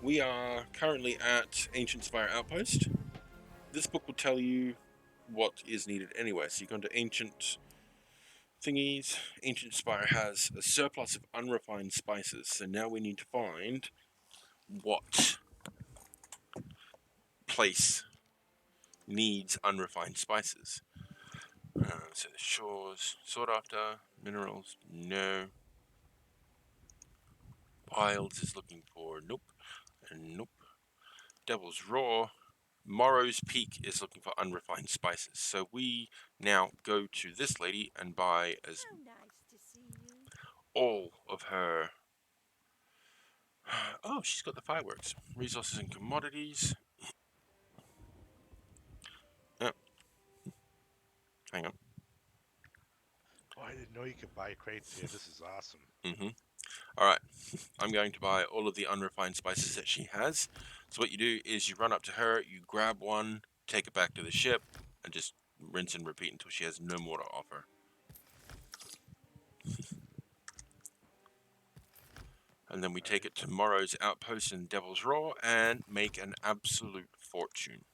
we are currently at Ancient Spire Outpost. This book will tell you what is needed anyway. So you go into Ancient thingies. Ancient Spire has a surplus of unrefined spices. So now we need to find what place needs unrefined spices. So the shores, sought after, minerals, no. Wilds is looking for nope. And nope. Devil's Roar. Morrow's Peak is looking for unrefined spices. So we now go to this lady and buy as How nice to see you. all of her. Oh, she's got the fireworks. Resources and commodities. Oh, hang on. Oh, I didn't know you could buy crates here. This is awesome. Alright, I'm going to buy all of the unrefined spices that she has. So what you do is you run up to her, you grab one, take it back to the ship, and just rinse and repeat until she has no more to offer. And then we take it to tomorrow's Outpost in Devil's Roar and make an absolute fortune.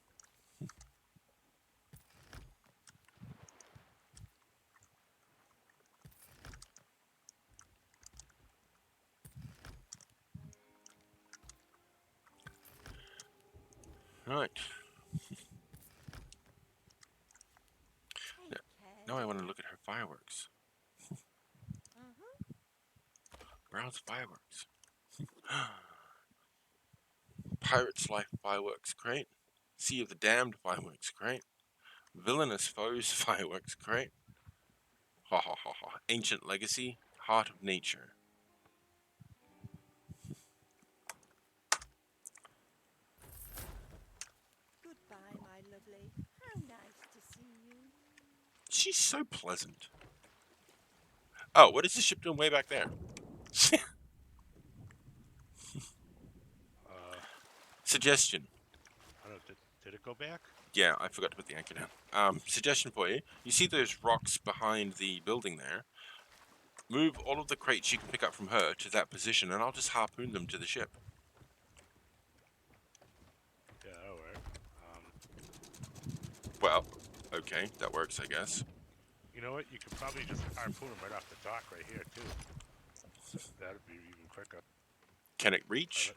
Right. Take Now I care. want to look at her fireworks. Browse fireworks. Pirate's Life fireworks, great. Sea of the Damned fireworks, great. Villainous Foes fireworks, great. Ha ha ha ha. Ancient Legacy, Heart of Nature. Goodbye, my lovely. How nice to see you. She's so pleasant. Oh, what is the ship doing way back there? Suggestion. I don't know. Did it go back? Yeah, I forgot to put the anchor down. Suggestion for you. You see those rocks behind the building there? Move all of the crates you can pick up from her to that position, and I'll just harpoon them to the ship. Yeah, that'll work. Well, okay, that works, I guess. You know what? You could probably just harpoon them right off the dock right here, too. That'd be even quicker. Can it reach?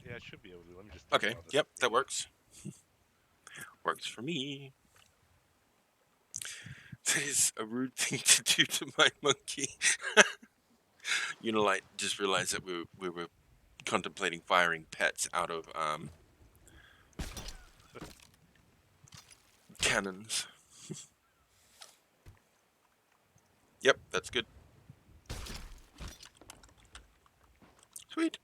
Yeah, it should be able to. Let me just. Okay, yep, that works. Works for me. That is a rude thing to do to my monkey. Unilight just realized that we were contemplating firing pets out of cannons. Yep, that's good. Sweet.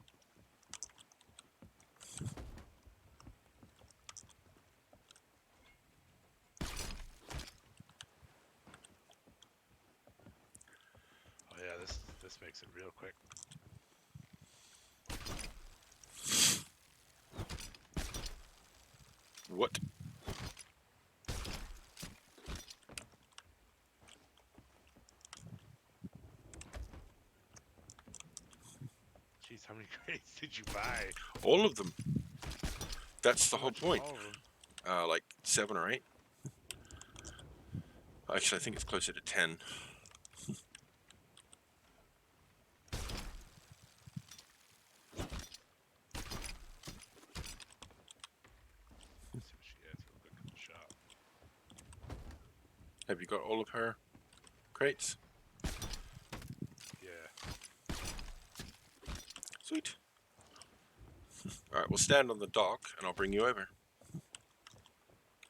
Oh yeah, this makes it real quick. What? Jeez, how many crates did you buy? All of them. That's the How whole much for point. all of them? Like 7 or 8. Actually, I think it's closer to 10. Let's see what she has real quick in the shop. Have you got all of her crates? Yeah. Sweet. Alright, we'll stand on the dock and I'll bring you over.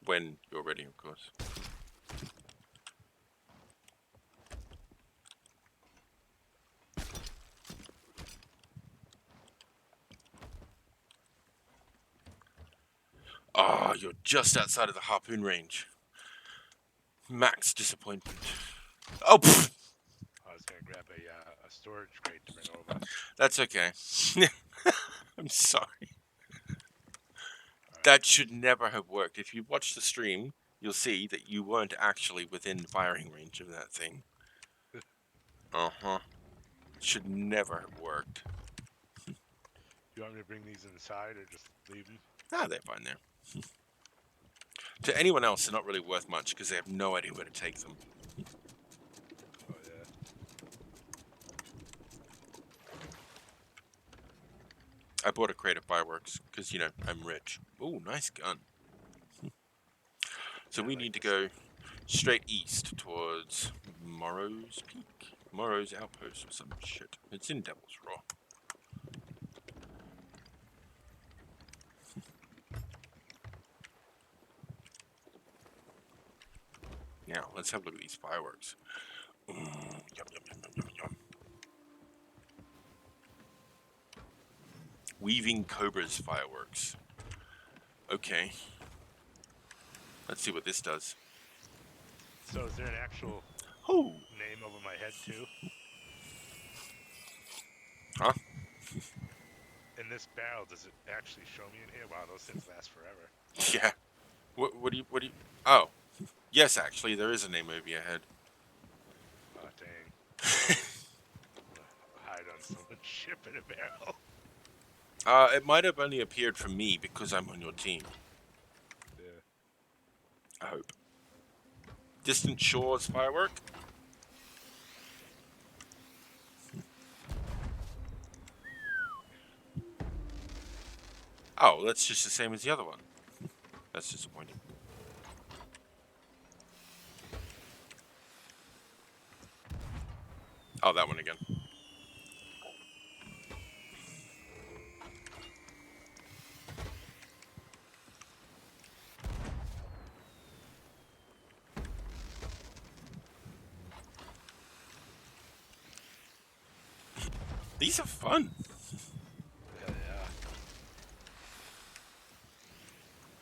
When you're ready, of course. Ah, you're just outside of the harpoon range. Max disappointment. Oh, pfft. I was gonna grab a storage crate to bring over. That's okay. I'm sorry. That should never have worked. If you watch the stream, you'll see that you weren't actually within firing range of that thing. Uh-huh. Should never have worked. You want me to bring these inside or just leave them? Ah, they're fine there. To anyone else, they're not really worth much because they have no idea where to take them. Oh yeah. I bought a crate of fireworks because, you know, I'm rich. Ooh, nice gun. So we need to go straight east towards Morrow's Peak. Tomorrow's Outpost or some shit. It's in Devil's Roar. Now, let's have a look at these fireworks. Yum, yum, yum, yum, yum, yum. Weaving Cobra's fireworks. Okay. Let's see what this does. So is there an actual Oh! name over my head too? Huh? In this barrel, does it actually show me in here? Wow, those things last forever. Yeah. What do you... Oh. Yes, actually, there is a name over your head. Oh, dang. Hide on someone's ship in a barrel. It might have only appeared for me because I'm on your team. Yeah. I hope. Distant Shores Firework? Oh, that's just the same as the other one. That's disappointing. Oh, that one again. These are fun. Yeah.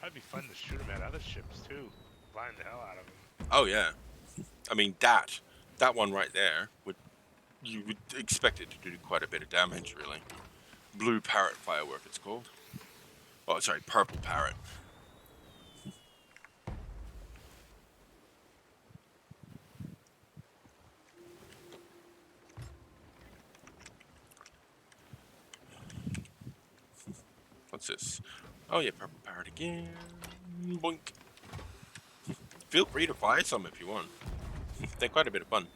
That'd be fun to shoot them at other ships too. Blind the hell out of them. Oh, yeah. I mean, that one right there, you would expect it to do quite a bit of damage, really. Blue Parrot Firework, it's called. Oh, sorry, Purple Parrot. What's this? Oh, yeah, Purple Parrot again. Boink. Feel free to fire some if you want. They're quite a bit of fun.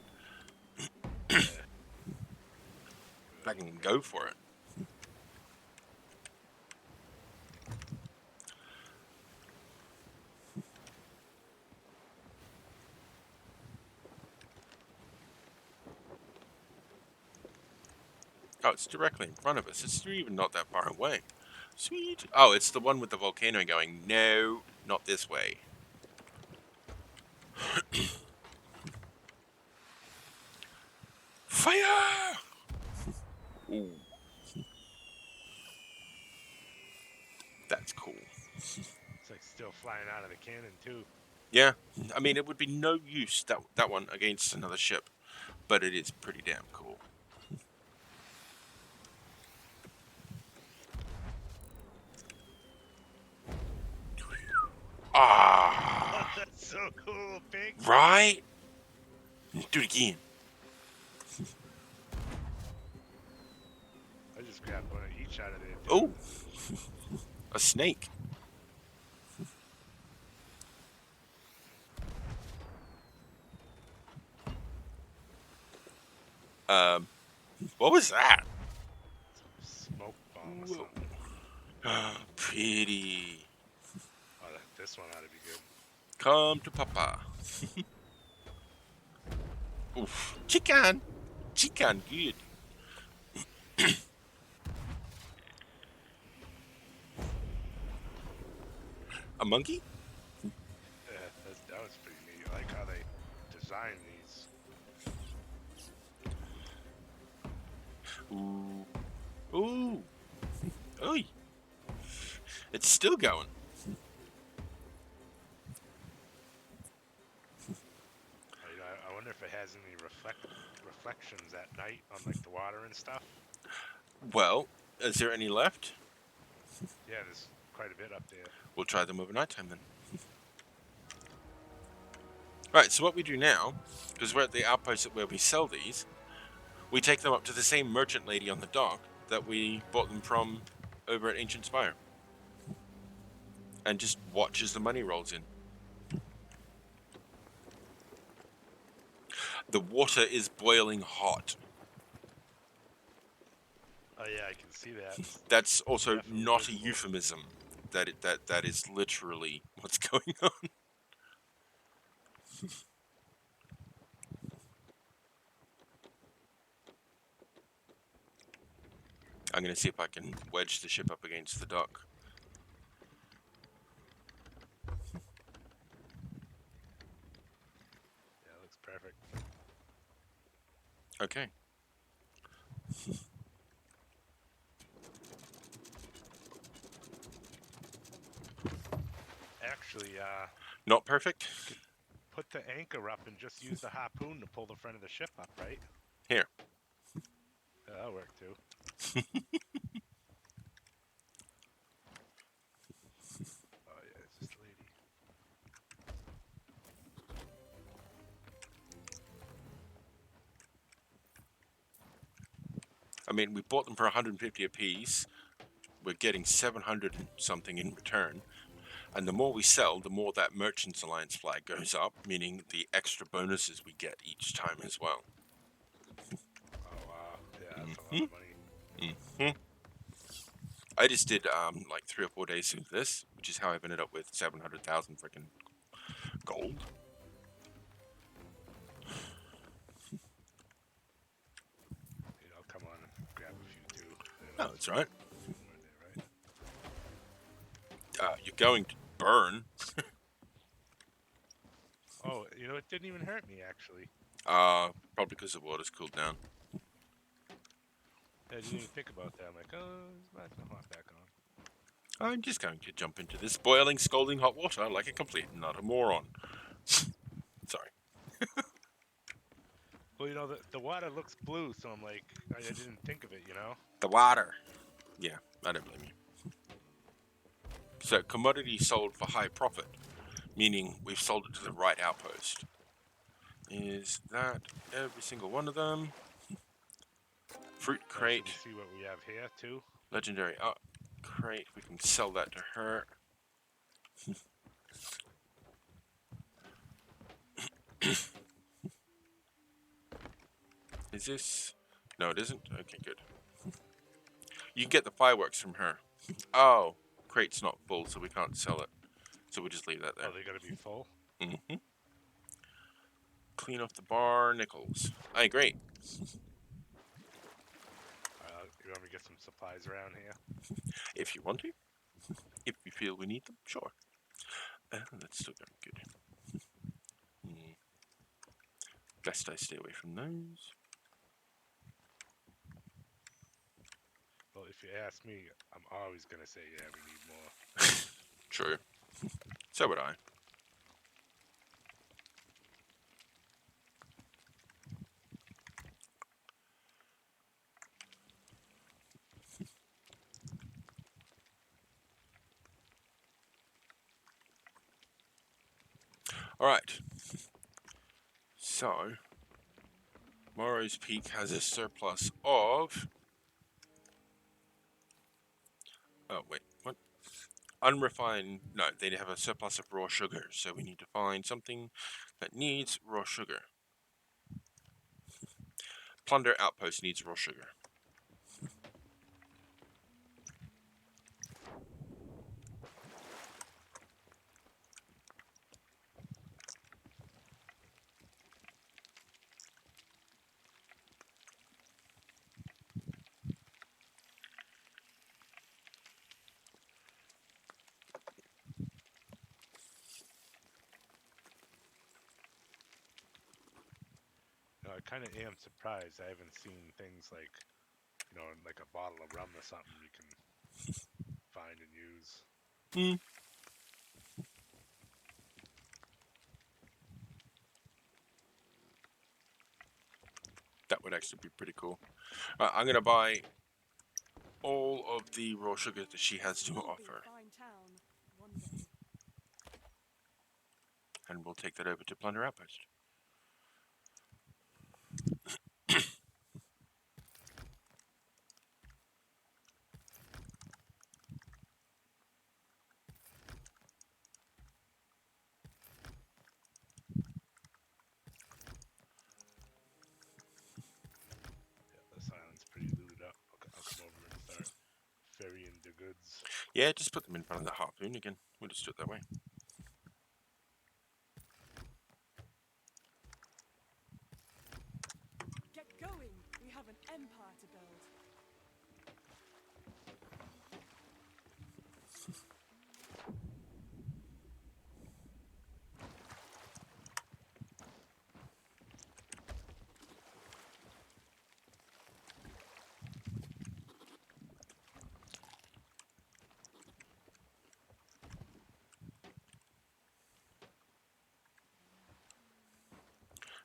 I can go for it. Oh, it's directly in front of us. It's even not that far away. Sweet. Oh, it's the one with the volcano going, no, not this way. Fire! Ooh. That's cool. It's like still flying out of the cannon too. Yeah, I mean, it would be no use, that one, against another ship. But it is pretty damn cool. Ah! That's so cool, big. Right? Do it again. I just grabbed one of each out of there. Oh! A snake. What was that? Smoke bomb or something. Pretty. Oh, this one ought to be good. Come to Papa. Oof. Chicken. Chicken, good. A monkey? Yeah, that was pretty neat. I like how they designed these. Ooh. Ooh. Oi. It's still going. I wonder if it has any reflections at night on like the water and stuff. Well, is there any left? Yeah, there's quite a bit up there. We'll try them over nighttime then. Right, so what we do now, because we're at the outpost where we sell these, we take them up to the same merchant lady on the dock that we bought them from over at Ancient Spire. And just watch as the money rolls in. The water is boiling hot. Oh yeah, I can see that. That's also Definitely not a visible. euphemism. That is literally what's going on. I'm going to see if I can wedge the ship up against the dock. Yeah, looks perfect. Okay. Actually, Not perfect? put the anchor up and just use the harpoon to pull the front of the ship up, right? Here. Yeah, that'll work too. Oh yeah, it's this lady. I mean, we bought them for 150 apiece. We're getting 700 and something in return. And the more we sell, the more that Merchants Alliance flag goes up, meaning the extra bonuses we get each time as well. Oh wow, yeah, that's a lot of money. Mm-hmm. I just did like 3 or 4 days of this, which is how I've ended up with 700,000 freaking gold. You know, come on, grab a few too. Oh, that's right. Were they right? You're going to burn. Oh, you know, it didn't even hurt me actually. Probably because the water's cooled down. I didn't even think about that. I'm like, oh, it's not hot back on. I'm just going to jump into this boiling, scalding hot water like a complete and utter moron. Sorry. Well, you know, the water looks blue, so I'm like, I didn't think of it, you know? The water. Yeah, I don't blame you. So, commodity sold for high profit, meaning we've sold it to the right outpost. Is that every single one of them? Fruit Should crate, we see what we have here, too? legendary crate. We can sell that to her. Is this? No, it isn't. Okay, good. You can get the fireworks from her. Oh, crate's not full, so we can't sell it. So we'll just leave that there. Oh, they gotta be full? Mm-hmm. Clean off the bar, nickels. Hey, great. You want me to get some supplies around here? If you want to. If you feel we need them, sure. That's still going good. Best I stay away from those. Well, if you ask me, I'm always gonna say, yeah, we need more. True. So would I. Alright. So, Morrow's Peak has a surplus of... Oh, wait, what? Unrefined... No, they have a surplus of raw sugar, so we need to find something that needs raw sugar. Plunder Outpost needs raw sugar. You know, I kind of am surprised I haven't seen things like, you know, like a bottle of rum or something you can find and use. That would actually be pretty cool. I'm going to buy all of the raw sugar that she has to Will be a offer. fine town one day. And we'll take that over to Plunder Outpost. Yeah, this island's pretty looted up. I'll come over and start ferrying the goods. Yeah, just put them in front of the harpoon again. We'll just do it that way. Get going. We have an empire to build.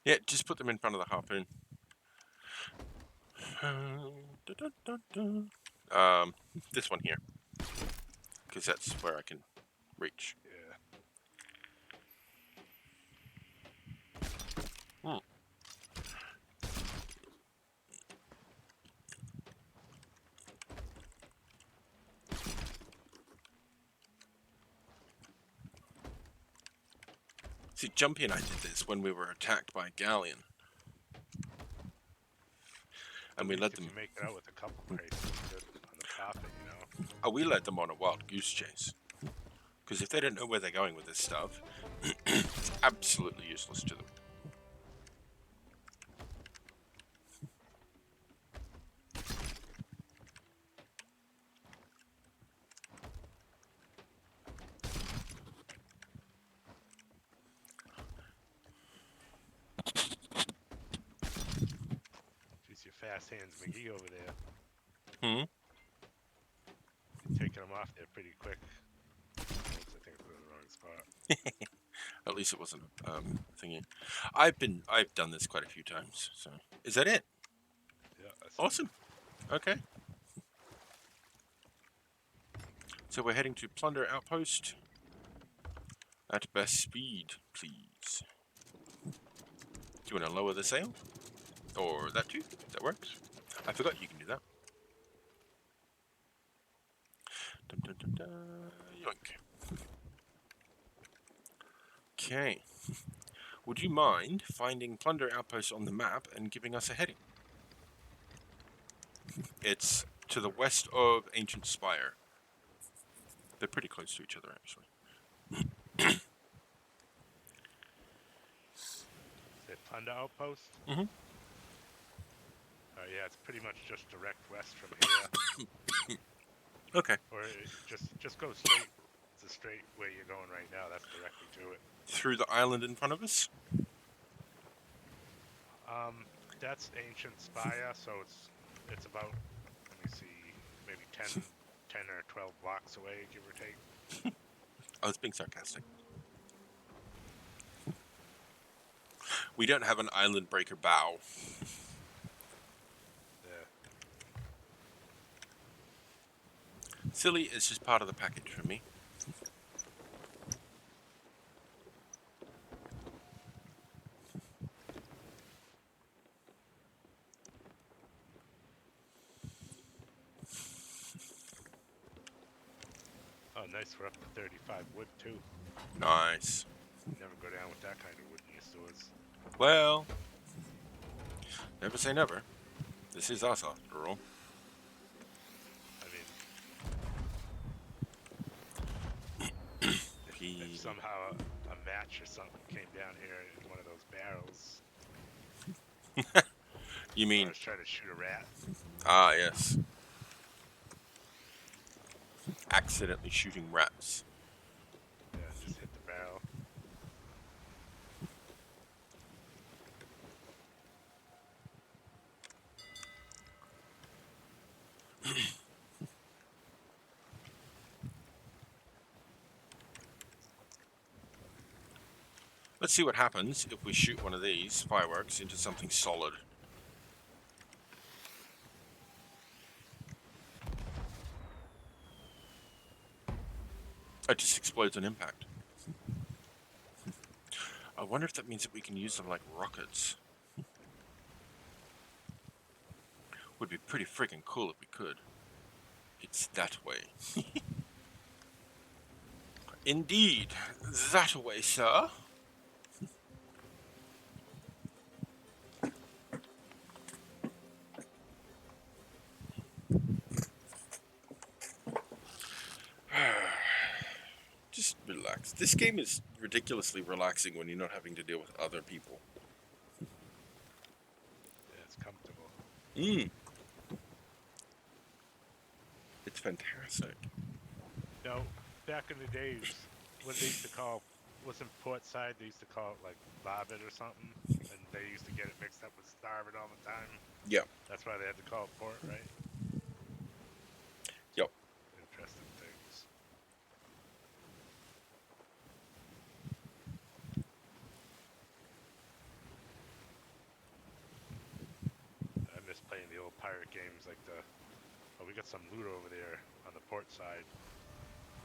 Yeah, just put them in front of the harpoon. This one here, because that's where I can reach. Yeah. See, Jumpy and I did this when we were attacked by a galleon. And we At led least them. if you make it out with a couple crates, it's good on the profit, you know. Oh, we led them on a wild goose chase. Because if they don't know where they're going with this stuff, it's absolutely useless to them. Jeez, your fast hands McGee over there. Hmm? You're taking them off there pretty quick. Oops, I think I put it in the wrong spot. At least it wasn't a thingy. I've done this quite a few times. So is that it? Yeah, that's Awesome. Okay. So we're heading to Plunder Outpost at best speed, please. Do you want to lower the sail? Or that too? That works. I forgot you can do that. Dun, dun, dun, dun. Yoink. Okay. Would you mind finding Plunder Outpost on the map and giving us a heading? It's to the west of Ancient Spire. They're pretty close to each other, actually. Say Plunder Outpost? Mhm. Yeah, it's pretty much just direct west from here. Okay. Or just go straight. It's a straight way you're going right now. That's directly to it. Through the island in front of us? That's Ancient Spire, so it's about, let me see, maybe 10 or 12 blocks away, give or take. I was being sarcastic. We don't have an island breaker bow. Yeah. Silly is just part of the package for me. Oh, nice. We're up to 35 wood, too. Nice. You never go down with that kind of wood in your stores. Well, never say never. This is us, after all. I mean, if somehow a match or something came down here in one of those barrels, You I mean... was trying to shoot a rat. Ah, yes. Accidentally shooting rats. Yeah, just hit the barrel. Let's see what happens if we shoot one of these fireworks into something solid. It just explodes on impact. I wonder if that means that we can use them like rockets. Would be pretty freaking cool if we could. It's that way. Indeed, that way, sir. Just relax. This game is ridiculously relaxing when you're not having to deal with other people. Yeah, it's comfortable. It's fantastic. No, back in the days, when they used to call, wasn't port side, they used to call it like Barbet or something, and they used to get it mixed up with Starboard all the time. Yeah. That's why they had to call it port, right? Yep. Interesting things. like the. Oh, we got some loot over there on the port side,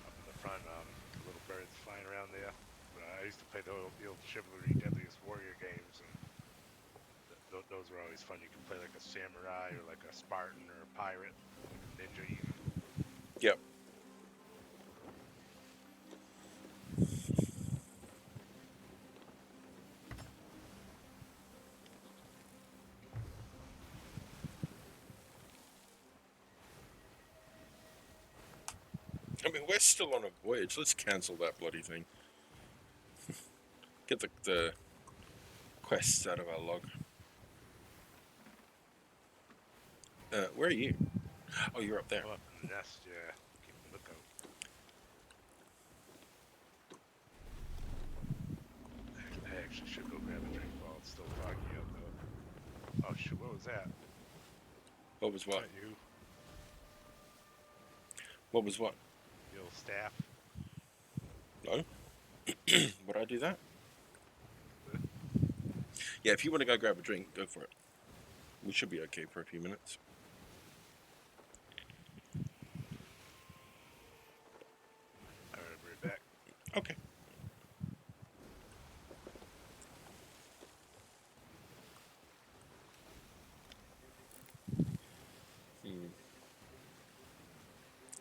up in the front. The little birds flying around there. But I used to play the old Chivalry Deadliest Warrior games, and those were always fun. You could play like a samurai or like a Spartan or a pirate, like a ninja even. Yep. I mean, we're still on a voyage. Let's cancel that bloody thing. Get the quests out of our log. Where are you? Oh, you're up there. I'm up in the nest, yeah. Keep a lookout. I actually should go grab a drink while it's still foggy out, though. Oh, shoot, what was that? What was what? Not you. What was what? The old staff. No? Would I do that? Yeah, if you want to go grab a drink, go for it. We should be okay for a few minutes. Alright, I'll be right back. Okay.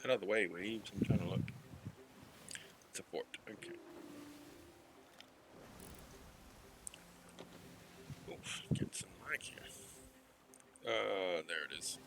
Get out of the way, Waves. I'm trying to look. Support. Okay. Oof, get some mic here. There it is.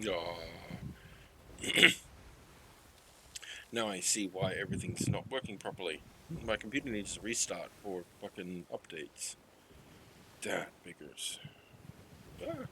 Aw. Now I see why everything's not working properly. My computer needs to restart for fucking updates. That figures. Ah.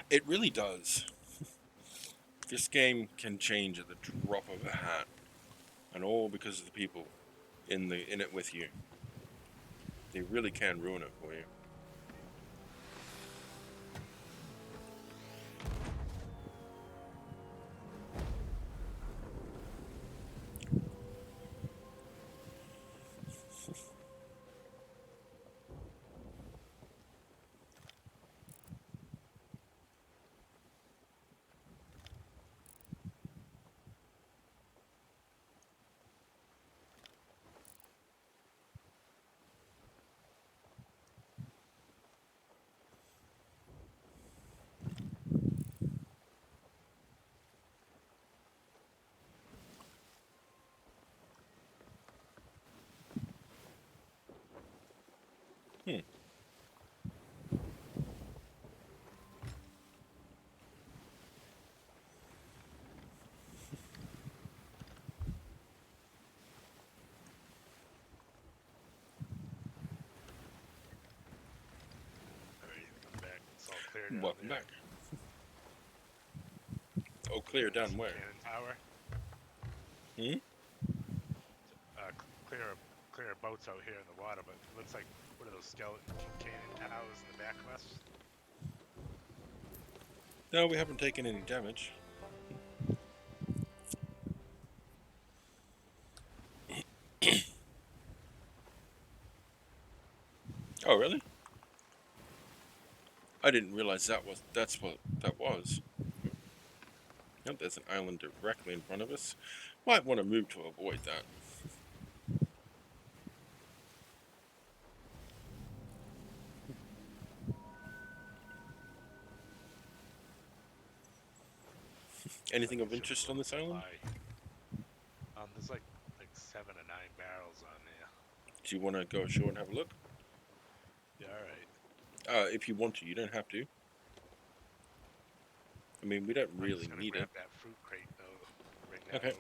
It really does. This game can change at the drop of a hat, and all because of the people in it with you. They really can ruin it for you. clear down Welcome there. back. Oh, clear There's down a where? Cannon tower. Hmm? Clear boats out here in the water, but it looks like what are those skeleton cannon towers in the back of us? No, we haven't taken any damage. Oh, really? I didn't realize that's what that was. Yep, there's an island directly in front of us. Might want to move to avoid that. Anything of interest on this island? There's like 7 or 9 barrels on there. Do you want to go ashore and have a look? Yeah, all right. If you want to, you don't have to. I mean, we don't I'm really just gonna need grab it. that fruit crate though. Bring that Okay. over.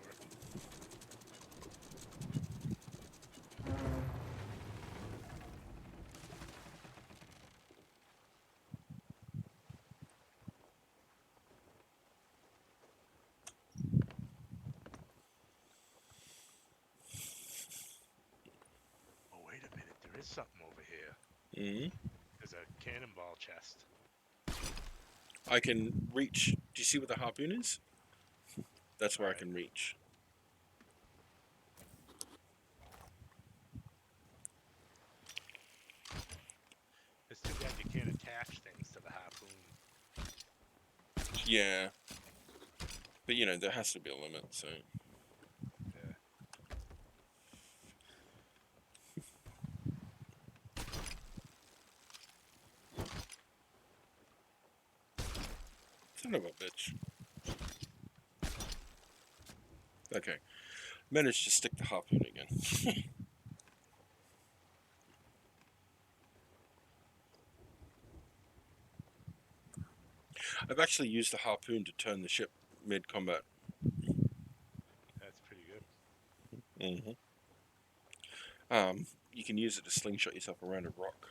Oh, wait a minute. There is something over here. Hmm. There's a cannonball chest. I can reach. Do you see where the harpoon is? That's where I Alright. can reach. It's too bad you can't attach things to the harpoon. Yeah. But, you know, there has to be a limit, so... Yeah. Son of a bitch. Okay. Managed to stick the harpoon again. I've actually used the harpoon to turn the ship mid-combat. That's pretty good. Mm-hmm. You can use it to slingshot yourself around a rock.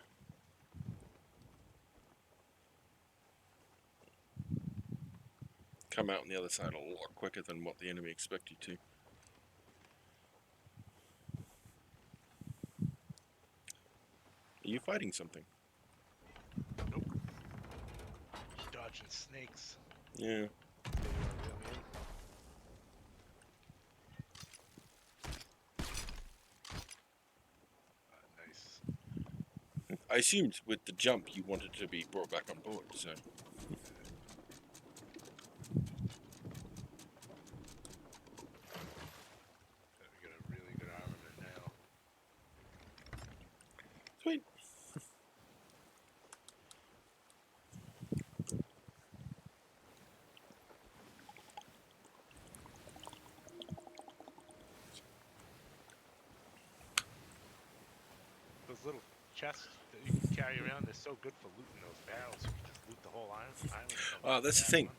Come out on the other side a lot quicker than what the enemy expect you to. Are you fighting something? Nope. Dodging snakes. Yeah. They wanna reel me in. Nice. I assumed with the jump you wanted to be brought back on board, so... We got a really good armament now. Sweet. Those little chests that you can carry around, they're so good for looting those barrels. You can just loot the whole island. That's the thing.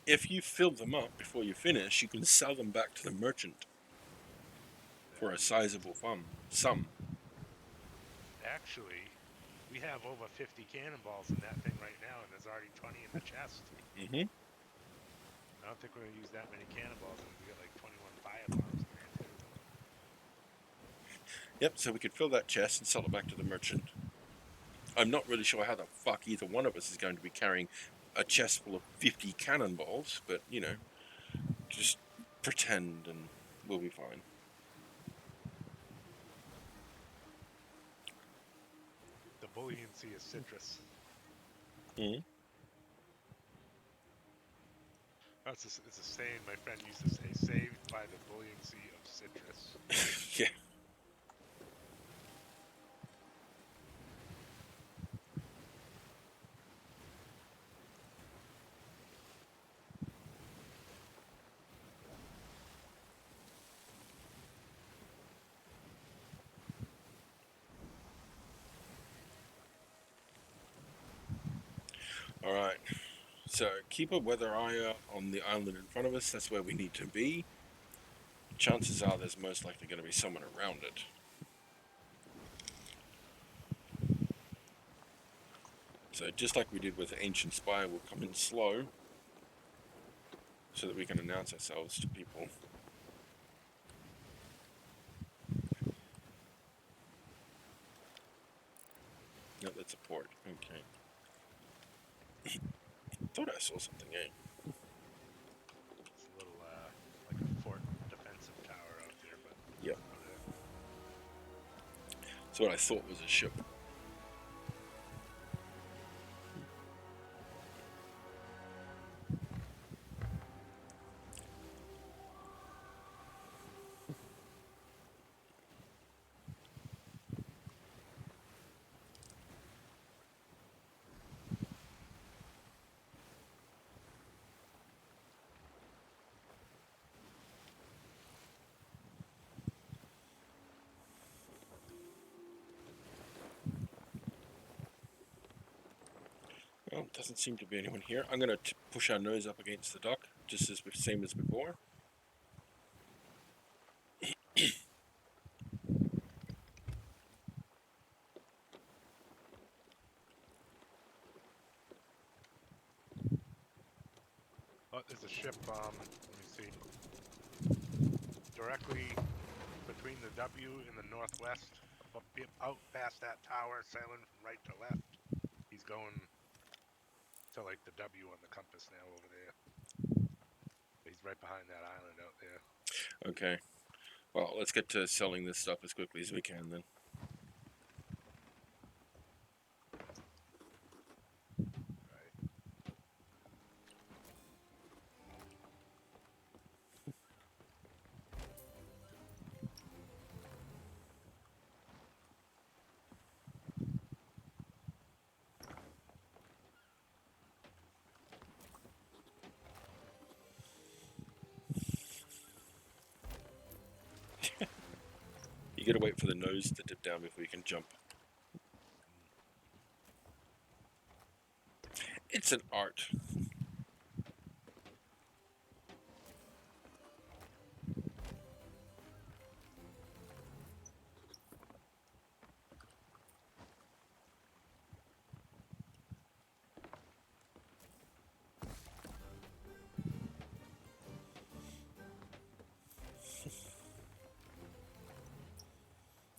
If you fill them up before you finish, you can sell them back to the merchant for a sizable sum. Actually, we have over 50 cannonballs in that thing right now, and there's already 20 in the chest. Mm-hmm. I don't think we're going to use that many cannonballs, and we got like 21 firebombs in there, too. Yep, so we could fill that chest and sell it back to the merchant. I'm not really sure how the fuck either one of us is going to be carrying a chest full of 50 cannonballs, but, you know, just pretend and we'll be fine. The buoyancy is citrus. Mm-hmm. It's a saying my friend used to say, saved by the buoyancy of citrus. Yeah. Alright, so keep a weather eye out on the island in front of us. That's where we need to be. Chances are there's most likely going to be someone around it. So just like we did with Ancient Spire, we'll come in slow so that we can announce ourselves to people. No, that's a port. Okay. Thought I saw something, eh? It's a little like a fort defensive tower out there, but Yep. oh, That's what I thought was a ship. Well, doesn't seem to be anyone here. I'm going to push our nose up against the dock, just as same as before. oh, there's a ship. Let me see. Directly between the W in the northwest, out past that tower, sailing from right to left. He's going to like the W on the compass now over there. He's right behind that island out there. Okay. Well, let's get to selling this stuff as quickly as we can then. Right. You gotta wait for the nose to dip down before you can jump. It's an art.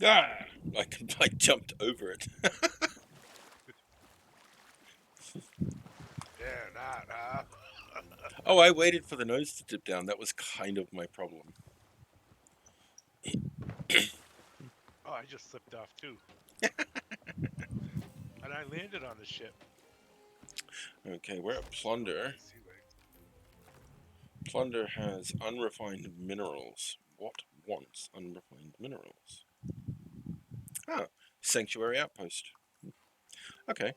Ah! I jumped over it. Yeah, not, huh? Oh, I waited for the nose to dip down. That was kind of my problem. Oh, I just slipped off too. And I landed on the ship. Okay, we're at Plunder. Sea legs. Plunder has unrefined minerals. What wants unrefined minerals? Ah, Sanctuary Outpost. Okay.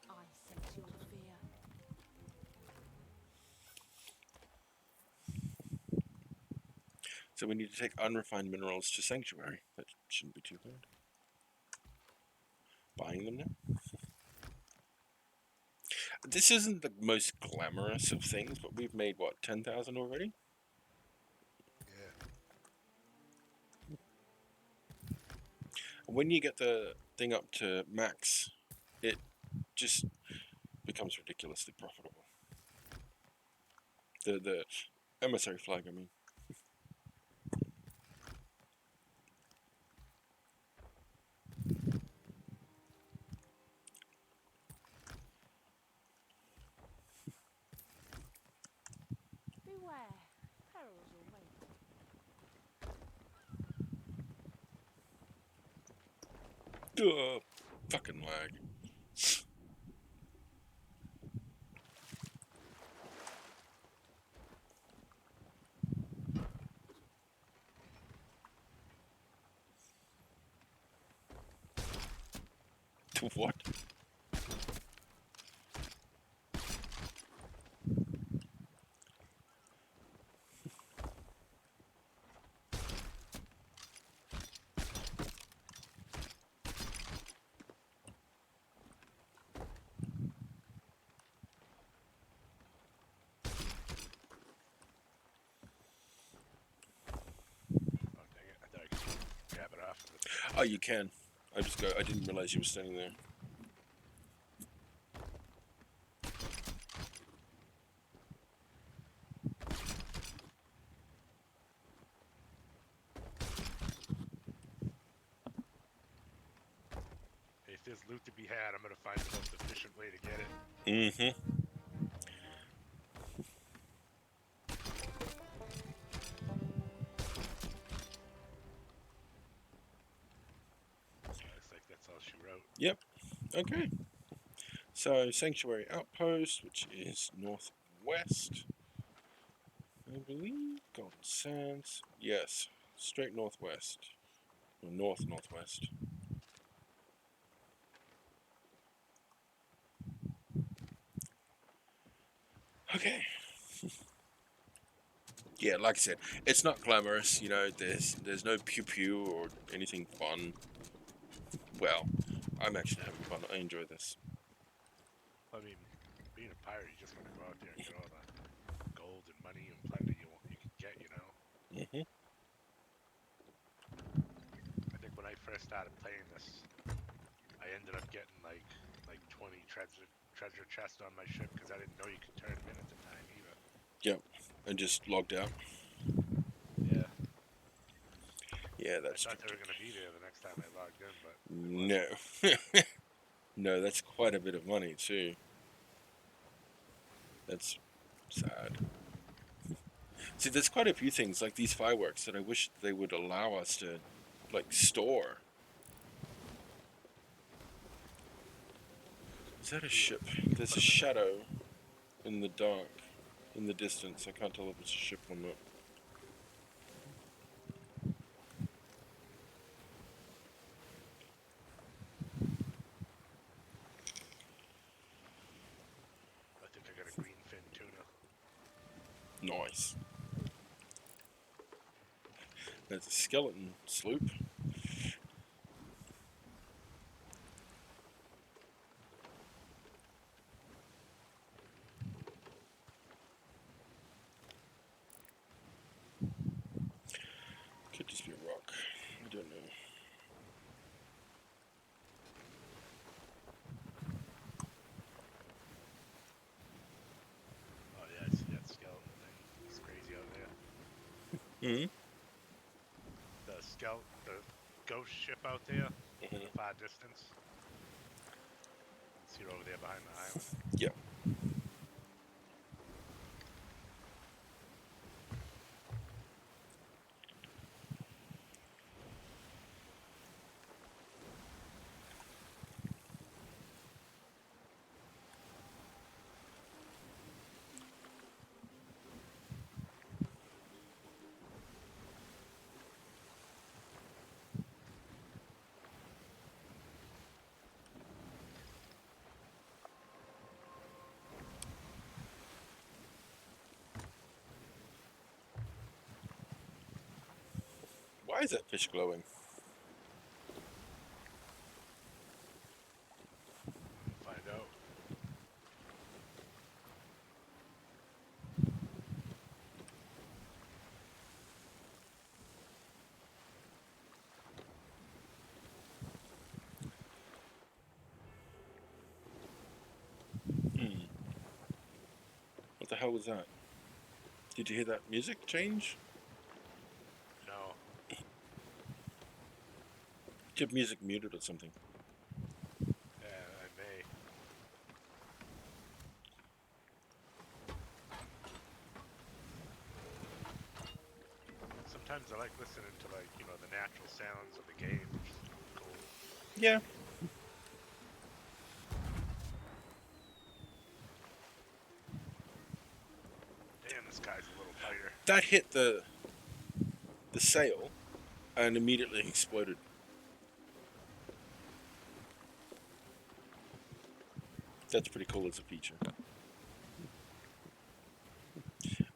I sense your fear. So we need to take unrefined minerals to Sanctuary. That shouldn't be too hard. Buying them now? This isn't the most glamorous of things, but we've made, what, 10,000 already? Yeah. When you get the thing up to max, it just becomes ridiculously profitable. The emissary flag, I mean. Beware, perils await. Ugh, fucking lag. What? Oh, dang it. I thought I could grab it off of the. Oh, you can. I didn't realize you were standing there. there's loot to be had, I'm gonna find the most efficient way to get it. Mm-hmm. Looks like that's all she wrote. Yep. Okay. So, Sanctuary Outpost, which is northwest, I believe. Golden Sands. Yes. Straight northwest. Or northwest. Okay. Yeah, like I said, it's not glamorous. You know, there's no pew pew or anything fun. Well, I'm actually having fun. I enjoy this. I mean, being a pirate, you just want to go out there and get all the gold and money and plunder you can get, you know? Mm-hmm. I think when I first started playing this, I ended up getting like 20 treasure chests on my ship because I didn't know you could turn them in at the time either. Yep. And just logged out. Yeah. Yeah, I that's thought they true. were going to be there the next time I logged in, but they No. No, that's quite a bit of money too. That's sad. See, there's quite a few things like these fireworks that I wish they would allow us to, like, store. Is that a ship? There's a shadow in the dark, in the distance. I can't tell if it's a ship or not. I think I got a green fin tuna. Nice. There's a skeleton sloop. Could just be a rock. I don't know. Oh yeah, I see that skeleton thing. It's crazy out there. Mm-hmm. The ghost ship out there in Mm-hmm. the far distance. You can see it over there behind the island. Yeah. Why is that fish glowing? Find out. Hmm. What the hell was that? Did you hear that music change? No. Did you have music muted or something? Yeah, I may. Sometimes I like listening to the natural sounds of the game, which is cool. Yeah. Damn, this guy's a little fighter. That hit the sail and immediately exploded. That's pretty cool as a feature.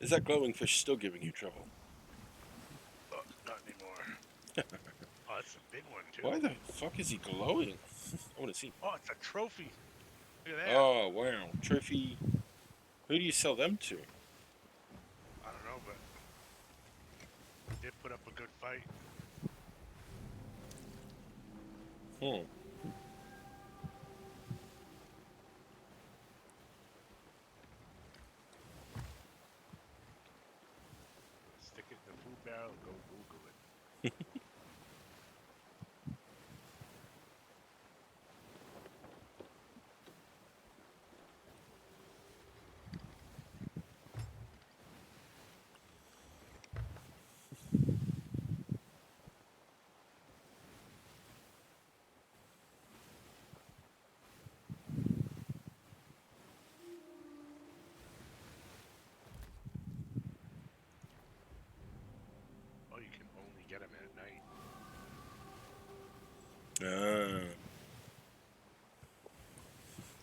Is that glowing fish still giving you trouble? Oh, not anymore. Oh, that's a big one too. Why the fuck is he glowing? I want to see. Oh, it's a trophy. Look at that. Oh, wow. Trophy. Who do you sell them to? I don't know, but he did put up a good fight. Hmm. Stick it in the food barrel and go Google it.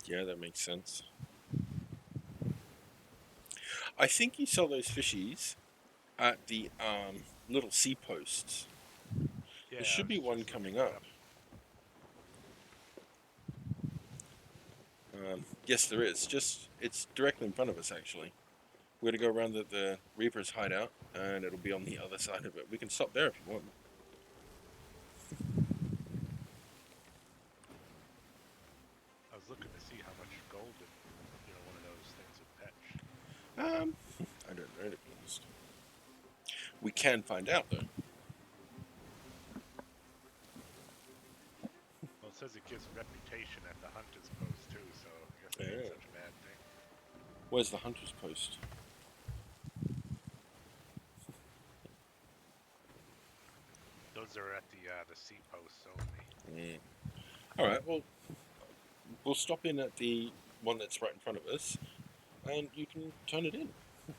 Yeah, that makes sense. I think you saw those fishies at the little sea posts. Yeah, There I should was be one just coming looking it up. Yes, there is. Just it's directly in front of us, actually. We're gonna go around the Reaper's hideout, and it'll be on the other side of it. We can stop there if you want. I was looking to see how much gold in, one of those things would fetch. I don't know, to be honest. We can find out though. Well, it says it gives reputation at the hunter's post too, so I guess it ain't Yeah. such a bad thing. Where's the hunter's post? Those are at the sea posts only. All right. Well, we'll stop in at the one that's right in front of us, and you can turn it in. Yeah,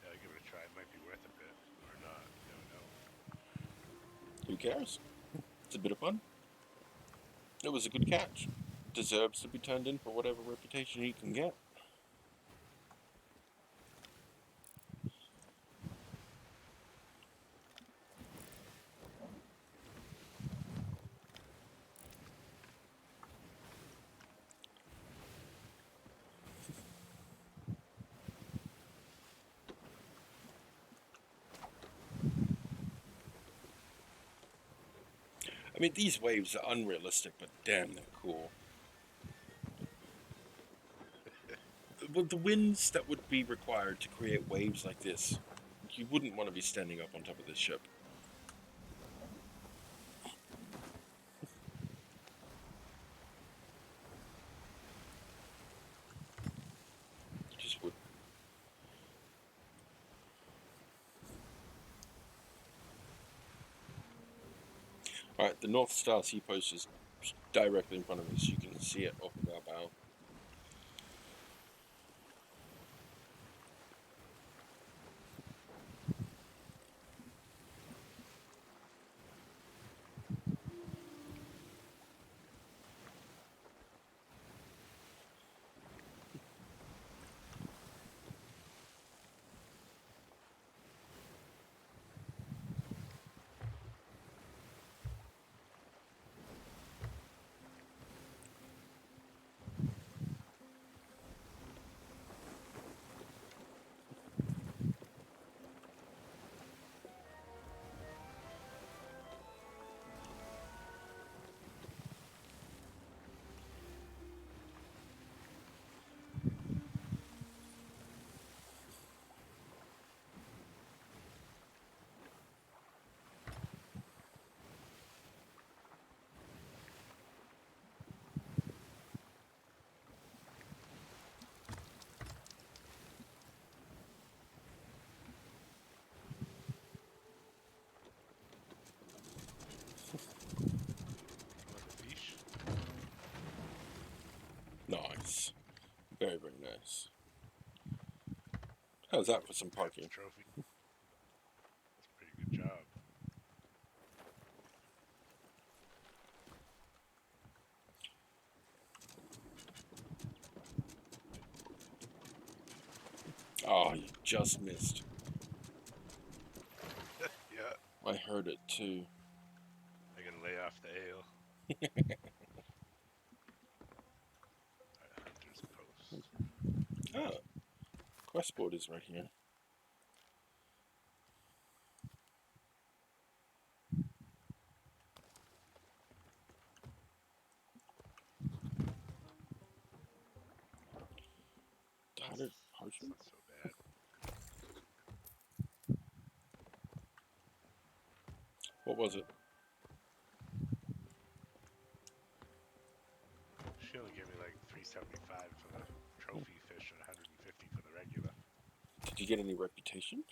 I'll give it a try. It might be worth a bit or not. You never know. Who cares? It's a bit of fun. It was a good catch. Deserves to be turned in for whatever reputation you can get. I mean, these waves are unrealistic, but damn, they're cool. With the winds that would be required to create waves like this, you wouldn't want to be standing up on top of this ship. You just would. Alright, the North Star Sea Post is directly in front of us. You can see it off of our bow. Oh, the fish. Nice. Very, very nice. How's that for some Got the parking? trophy. That's a pretty good job. Oh, you just missed. Yeah. I heard it too. I can lay off the ale. Hunter's post. Ah, quest board is right here. Tattered That's parchment? not so bad. What was it? She only gave me like $3.75 for the trophy fish and $150 for the regular. Did you get any reputation?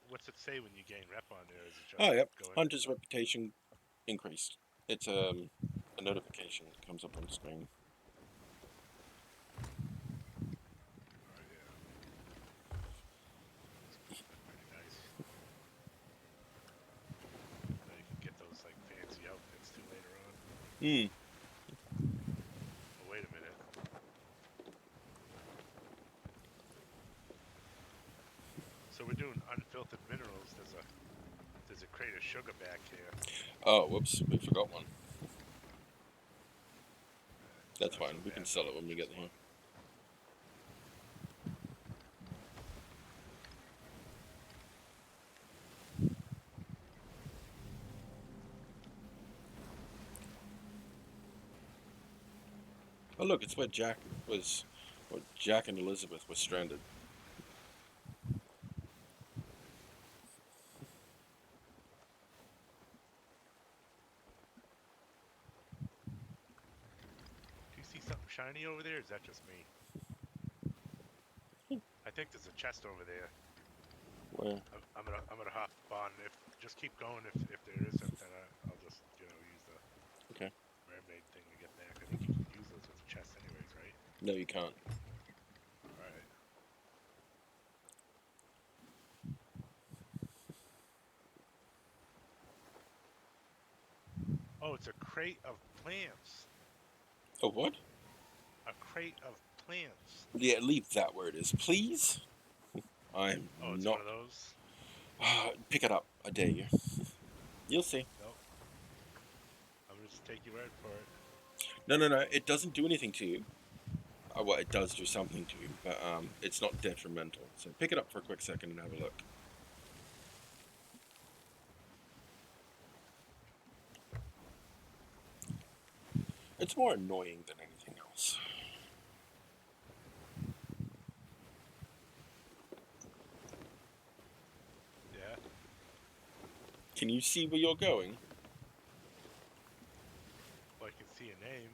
What's it say when you gain rep on there? Is it just Oh, yep. going? Hunter's reputation increased. It's a notification that comes up on screen. Oh yeah. That's pretty nice. Now you can get those like fancy outfits too. Hmm. Oh, wait a minute. So we're doing unfiltered minerals. There's a crate of sugar back here. Oh, whoops, we forgot one. That's Not fine. so We can bad, sell though. it when we get Just there. one. Oh, look, it's where Jack was. Well, Jack and Elizabeth were stranded. Do you see something shiny over there? Or is that just me? I think there's a chest over there. Where? I'm gonna hop on. If just keep going. If there isn't, then I'll just use the Okay. mermaid thing to get back. I think you can use those with the chest anyways, right? No, you can't. All right. Oh, it's a crate of plants. Oh, what? A crate of plants. Yeah, leave that where it is, please. I'm Oh, it's not. one of those. Pick it up. I dare you. You'll see. Nope. I'm gonna just take your word for it. No, no, no. It doesn't do anything to you. Well, it does do something to you, but it's not detrimental. So pick it up for a quick second and have a look. It's more annoying than anything else. Yeah. Can you see where you're going? Well, I can see a name.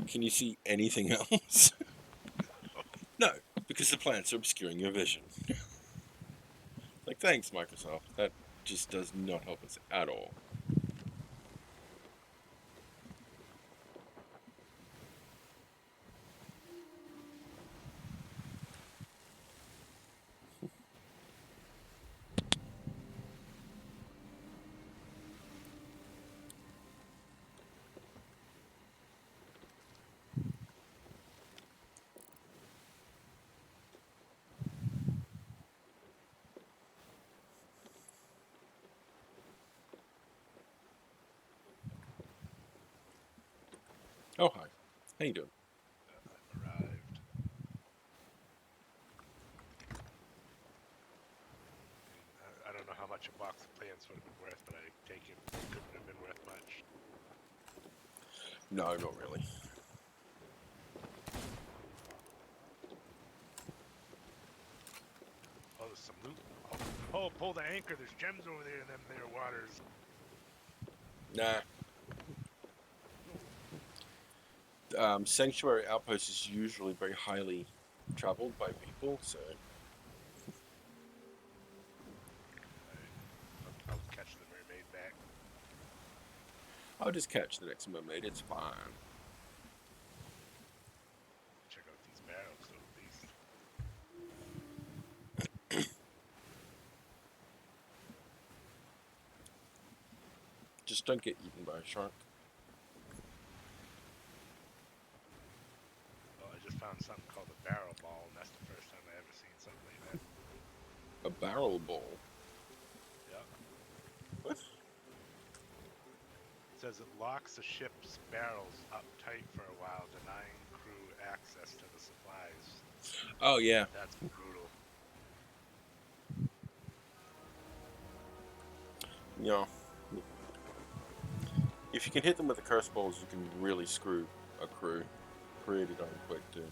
Can you see anything else? No, because the plants are obscuring your vision. Like, thanks, Microsoft. That just does not help us at all. Oh, hi. How you doing? I've arrived. I don't know how much a box of plants would have been worth, but I take it couldn't have been worth much. No, not really. Oh, there's some loot. Oh, pull the anchor. There's gems over there in them there waters. Nah. Sanctuary Outpost is usually very highly traveled by people, so... I'll catch the mermaid back. I'll just catch the next mermaid, it's fine. Check out these barrels, though, at least. Just don't get eaten by a shark. Oh, I just found something called a barrel ball, and that's the first time I ever seen something like that. A barrel bowl. Yeah. What? It says it locks the ship's barrels up tight for a while, denying crew access to the supplies. Oh, yeah. That's brutal. Yeah. If you can hit them with the curse balls, you can really screw a crew pretty darn quick, too.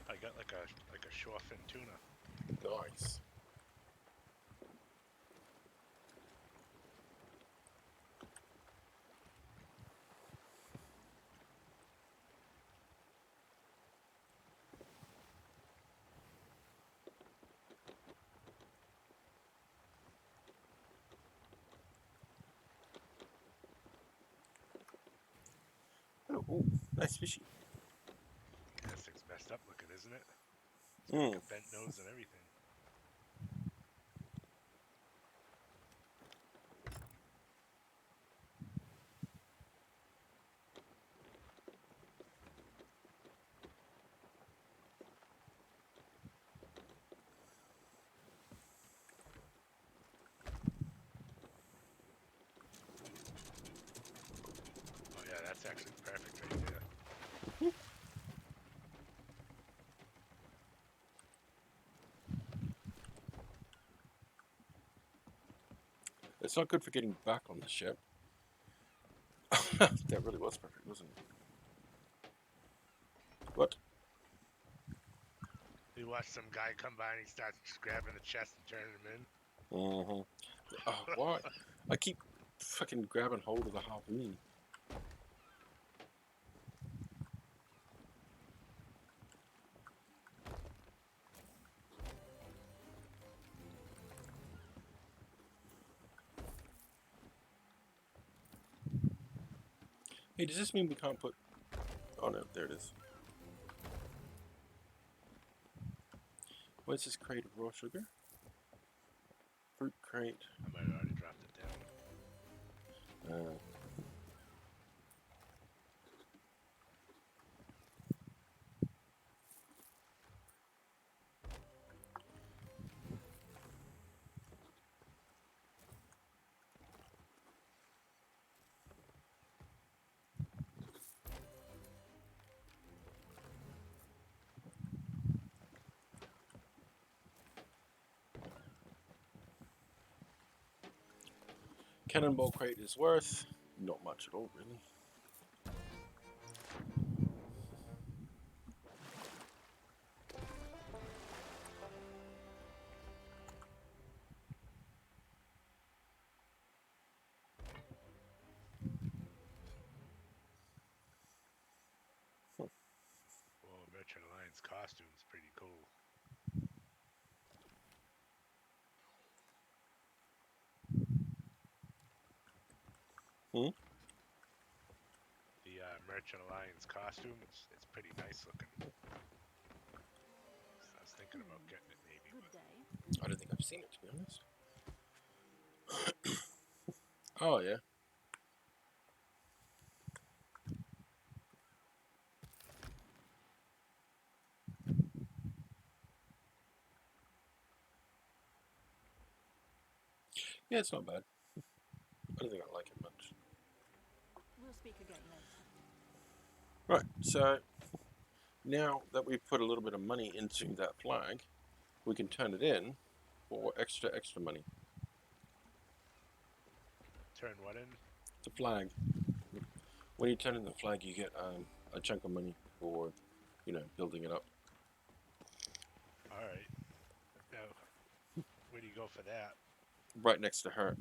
I got like a shorefin tuna. Nice. Ooh, nice fishy. Yeah, this thing's messed up looking, isn't it? It's got Mm. like a bent nose and everything. Oh yeah, that's actually perfect right there. It's not good for getting back on the ship. That really was perfect, wasn't it? What? You watch some guy come by and he starts just grabbing the chest and turning him in. Mm-hmm. Oh, why? I keep fucking grabbing hold of the harpoon. Hey, does this mean we can't put... Oh no, there it is. What's this crate of raw sugar? Fruit crate. I might have already dropped it down. Cannonball crate is worth not much at all, really. Whoa, Merchant Alliance costume's pretty cool. Hmm? The Merchant Alliance costume, it's pretty nice looking. So I was thinking about getting it maybe, Good but day. I don't think I've seen it, to be honest. Oh, yeah. Yeah, it's not bad. I don't think I like it much. We'll speak again later. Right, so now that we've put a little bit of money into that flag, we can turn it in for extra money. turn what in? The flag. When you turn in the flag, you get a chunk of money for, building it up. Alright. Now, where do you go for that? Right next to her.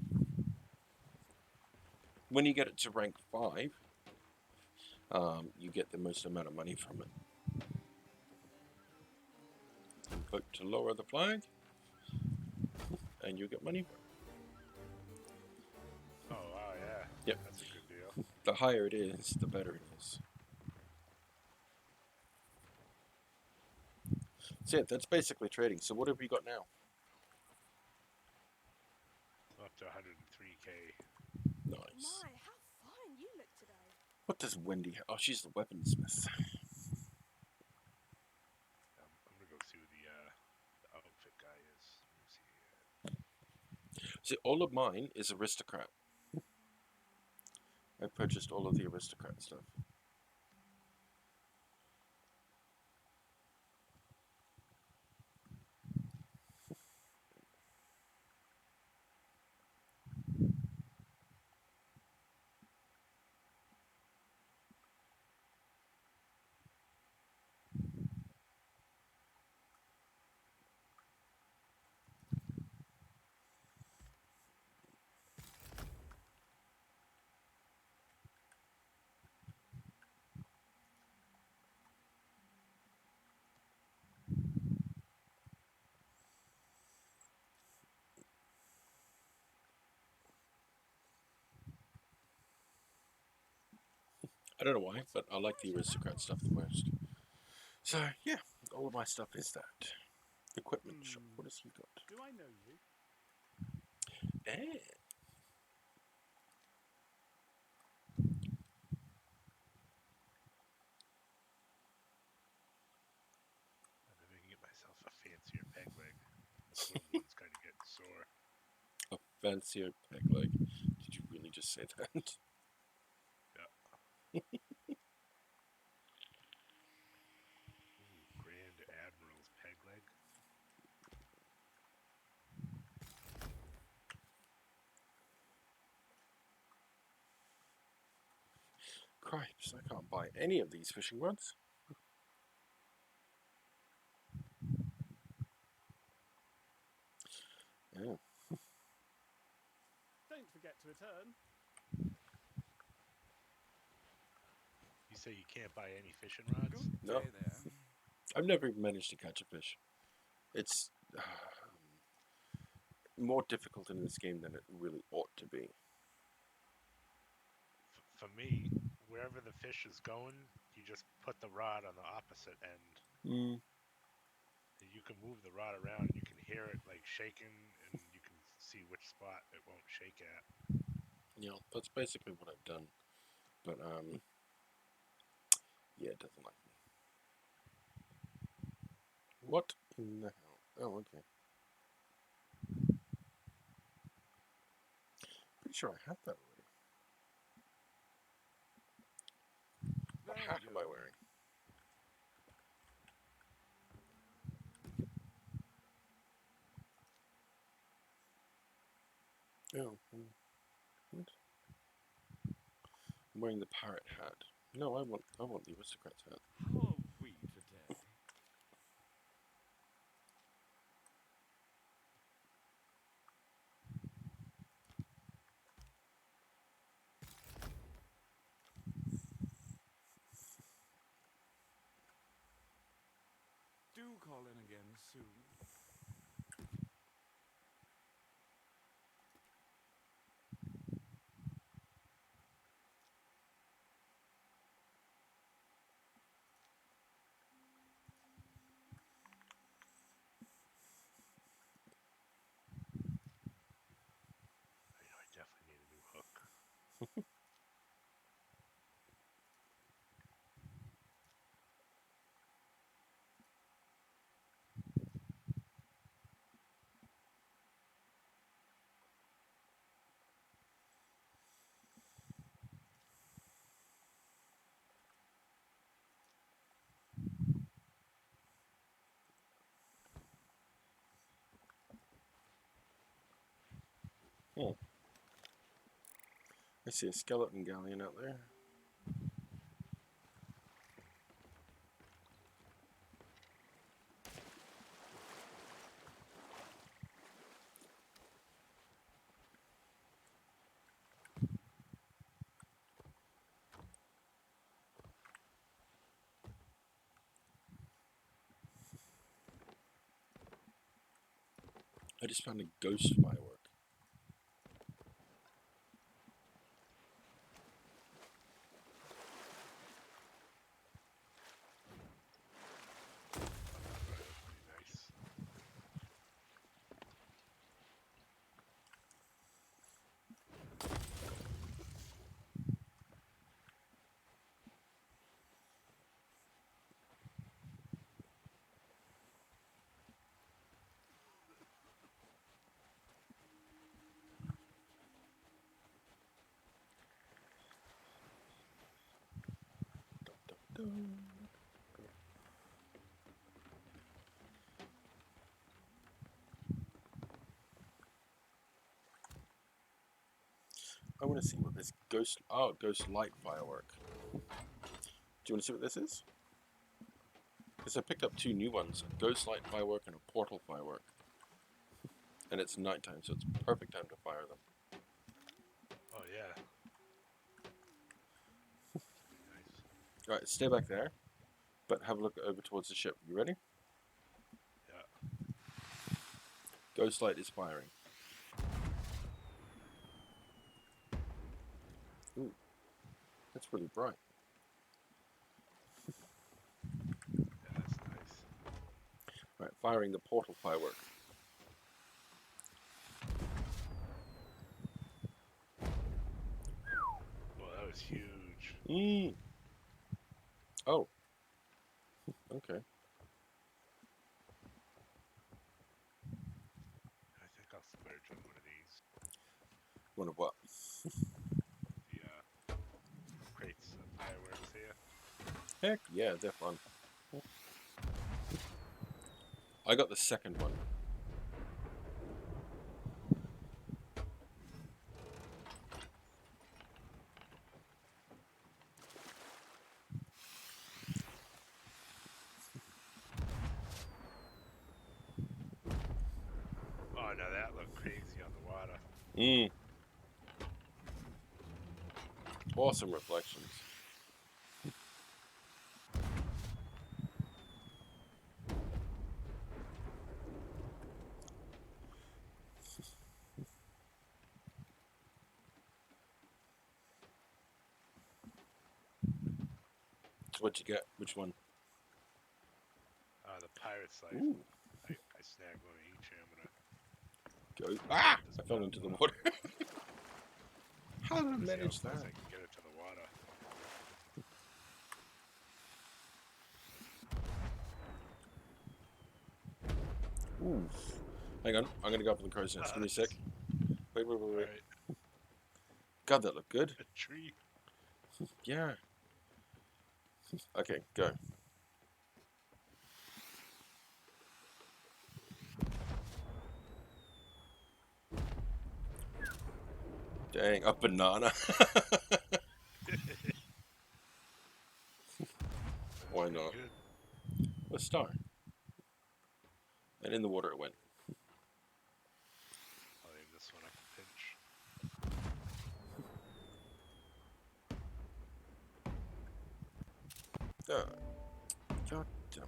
When you get it to rank 5, you get the most amount of money from it. And click to lower the flag, and you get money for it. Oh, wow, yeah. Yep. That's a good deal. The higher it is, the better it is. So yeah, that's basically trading. So what have we got now? Up to 103k. Nice. My, how fine you look today. What does Wendy have? Oh, she's the weaponsmith. I'm gonna go see who the outfit guy is. Let me see. See, all of mine is aristocrat. I purchased all of the aristocrat stuff. I don't know why, but I like the aristocrat stuff the most. So yeah, all of my stuff is that. Equipment shop. What has he got? Do I know you? Eh. Maybe I can get myself a fancier peg leg. The wooden one's kind of getting sore. A fancier peg leg. Did you really just say that? Yeah. Ooh, Grand Admiral's peg leg. Cripes, I can't buy any of these fishing rods. Oh. Don't forget to return. You say you can't buy any fishing rods? Good No. day there. I've never even managed to catch a fish. It's more difficult in this game than it really ought to be. For me, wherever the fish is going, you just put the rod on the opposite end. Mm. You can move the rod around, you can hear it like shaking, and you can see which spot it won't shake at. Yeah, that's basically what I've done. But yeah, it doesn't like me. What in the hell? Oh, okay. Pretty sure I have that already. What There hat we am go. I wearing? Oh, what? I'm wearing the parrot hat. No, I want the aristocrat's hat. How are we today? Do call in again soon. I definitely need a new hook. Oh. I see a skeleton galleon out there. I just found a ghost firework. That's pretty nice. I want to see what this ghost light firework. Do you want to see what this is? Because I picked up two new ones, a ghost light firework and a portal firework. And it's nighttime, so it's perfect time to fire them. Oh yeah. Pretty nice. Alright, stay back there, but have a look over towards the ship. You ready? Yeah. Ghost light is firing. Ooh, that's really bright. firing the portal firework. Well, that was huge. Mm. Oh. Okay. I think I'll splurge on one of these. One of what? The crates of fireworks here. Heck yeah, they're fun. I got the second one. Oh, now that looked crazy on the water. Mm. Awesome reflections. What'd you get? Which one? The pirate's life. Ooh. I snagged one of each here. I'm gonna Go. Ah! this I fell bottom into the one. water. How did I See how manage close that? I can get it to the water. Ooh. Hang on. I'm gonna go up in the crow's nest. Give me a sec. Wait. Alright, God, that looked good. a tree. Yeah. Okay, go. Dang, a banana. Why Pretty not? good. A star. And in the water it went. I'll leave this one I can pinch. God damn it.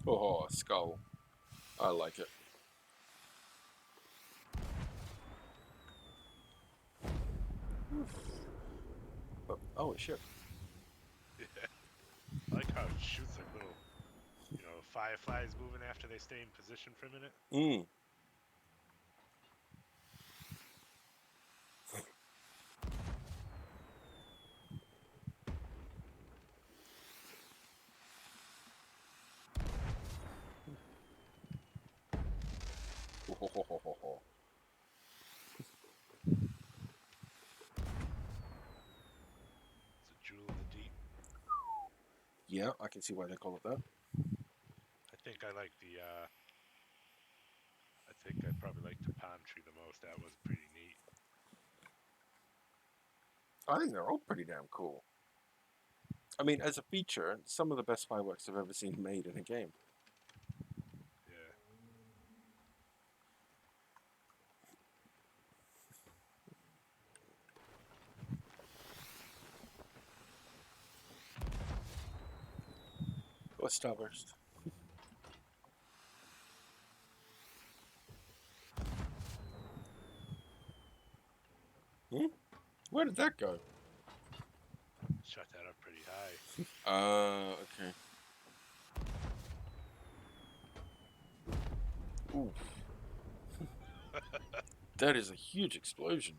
Oh, skull. I like it. Oh, a ship. Yeah. I like how it shoots like little, fireflies moving after they stay in position for a minute. Mm. Ho, ho, ho, ho, ho. It's a jewel of the deep. Yeah, I can see why they call it that. I think I like the, I think I probably like the palm tree the most. That was pretty neat. I think they're all pretty damn cool. I mean, as a feature, some of the best fireworks I've ever seen made in a game. Yeah. What's Starburst? Hmm? Where did that go? Shot that up pretty high. Okay. Ooh. That is a huge explosion.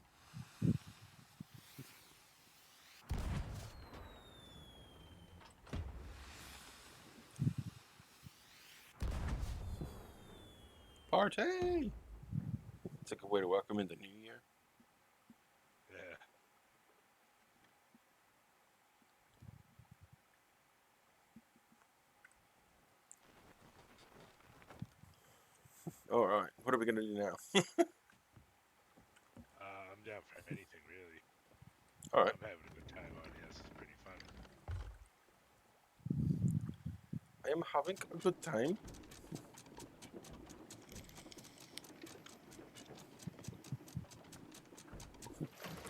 Party! It's a good way to welcome in the new year. Yeah. Alright, what are we going to do now? I'm down for anything, really. Alright. I'm having a good time on here. This is pretty fun. I am having a good time.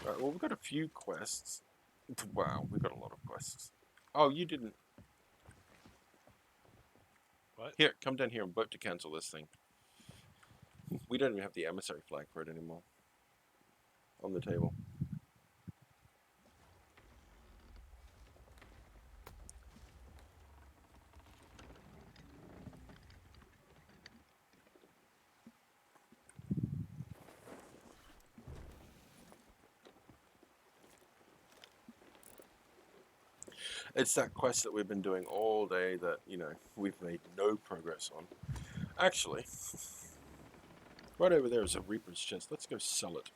Alright, well, we've got a few quests. Wow, we've got a lot of quests. Oh, you didn't. What? Here, come down here. I'm about to cancel this thing. We don't even have the emissary flag for it anymore. On the table. It's that quest that we've been doing all day that, you know, we've made no progress on. Actually, right over there is a Reaper's chest. Let's go sell it.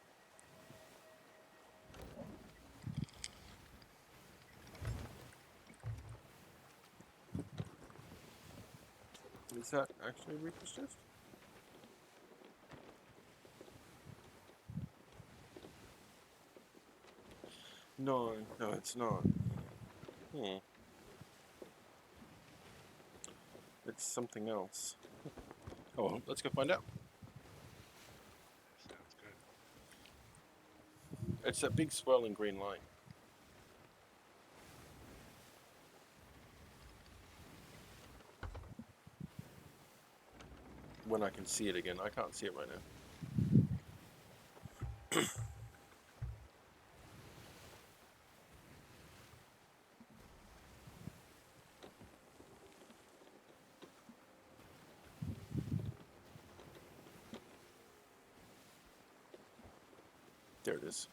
Is that actually a Reaper's chest? No, no, it's not. It's something else. Oh, well, let's go find out. Sounds good. It's that big swirling green line. When I can see it again. I can't see it right now. There it is.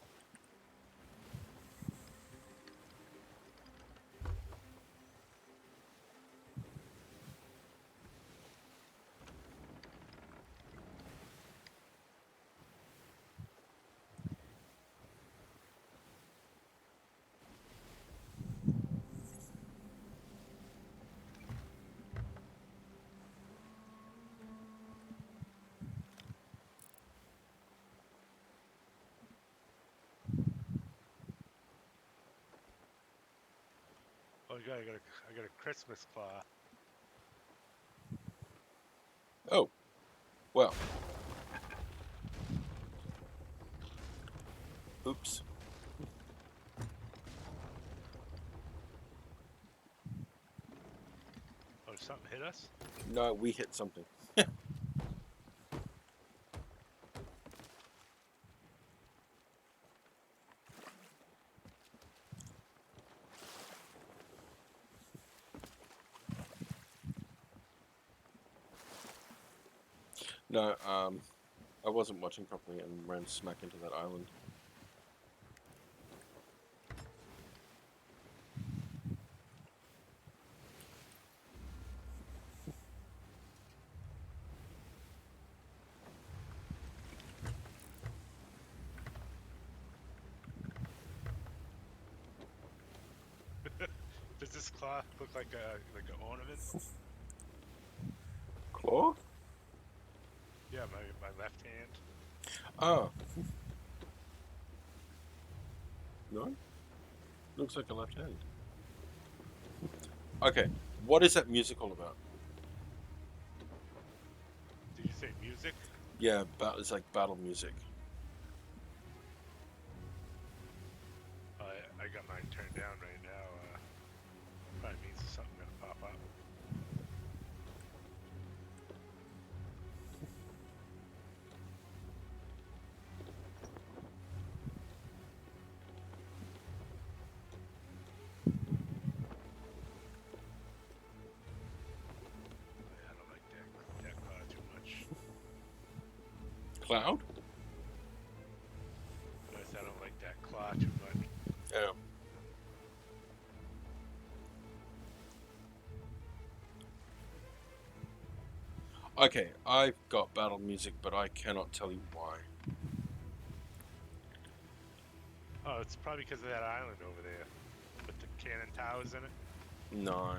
Oh, I got a Christmas claw. Oh, well. Oops. Oh, something hit us? No, we hit something. No, I wasn't watching properly and ran smack into that island. Does this claw look like an ornament? Claw? Yeah, my left hand. Oh. No? Looks like a left hand. Okay, what is that music all about? Did you say music? Yeah, it's like battle music. I got mine turned down right now. Probably means something gonna pop up. I don't like that claw too much. Cloud? Notice I don't like that claw too much. Yeah. Okay, I've got battle music, but I cannot tell you why. Oh, it's probably because of that island over there with the cannon towers in it. No,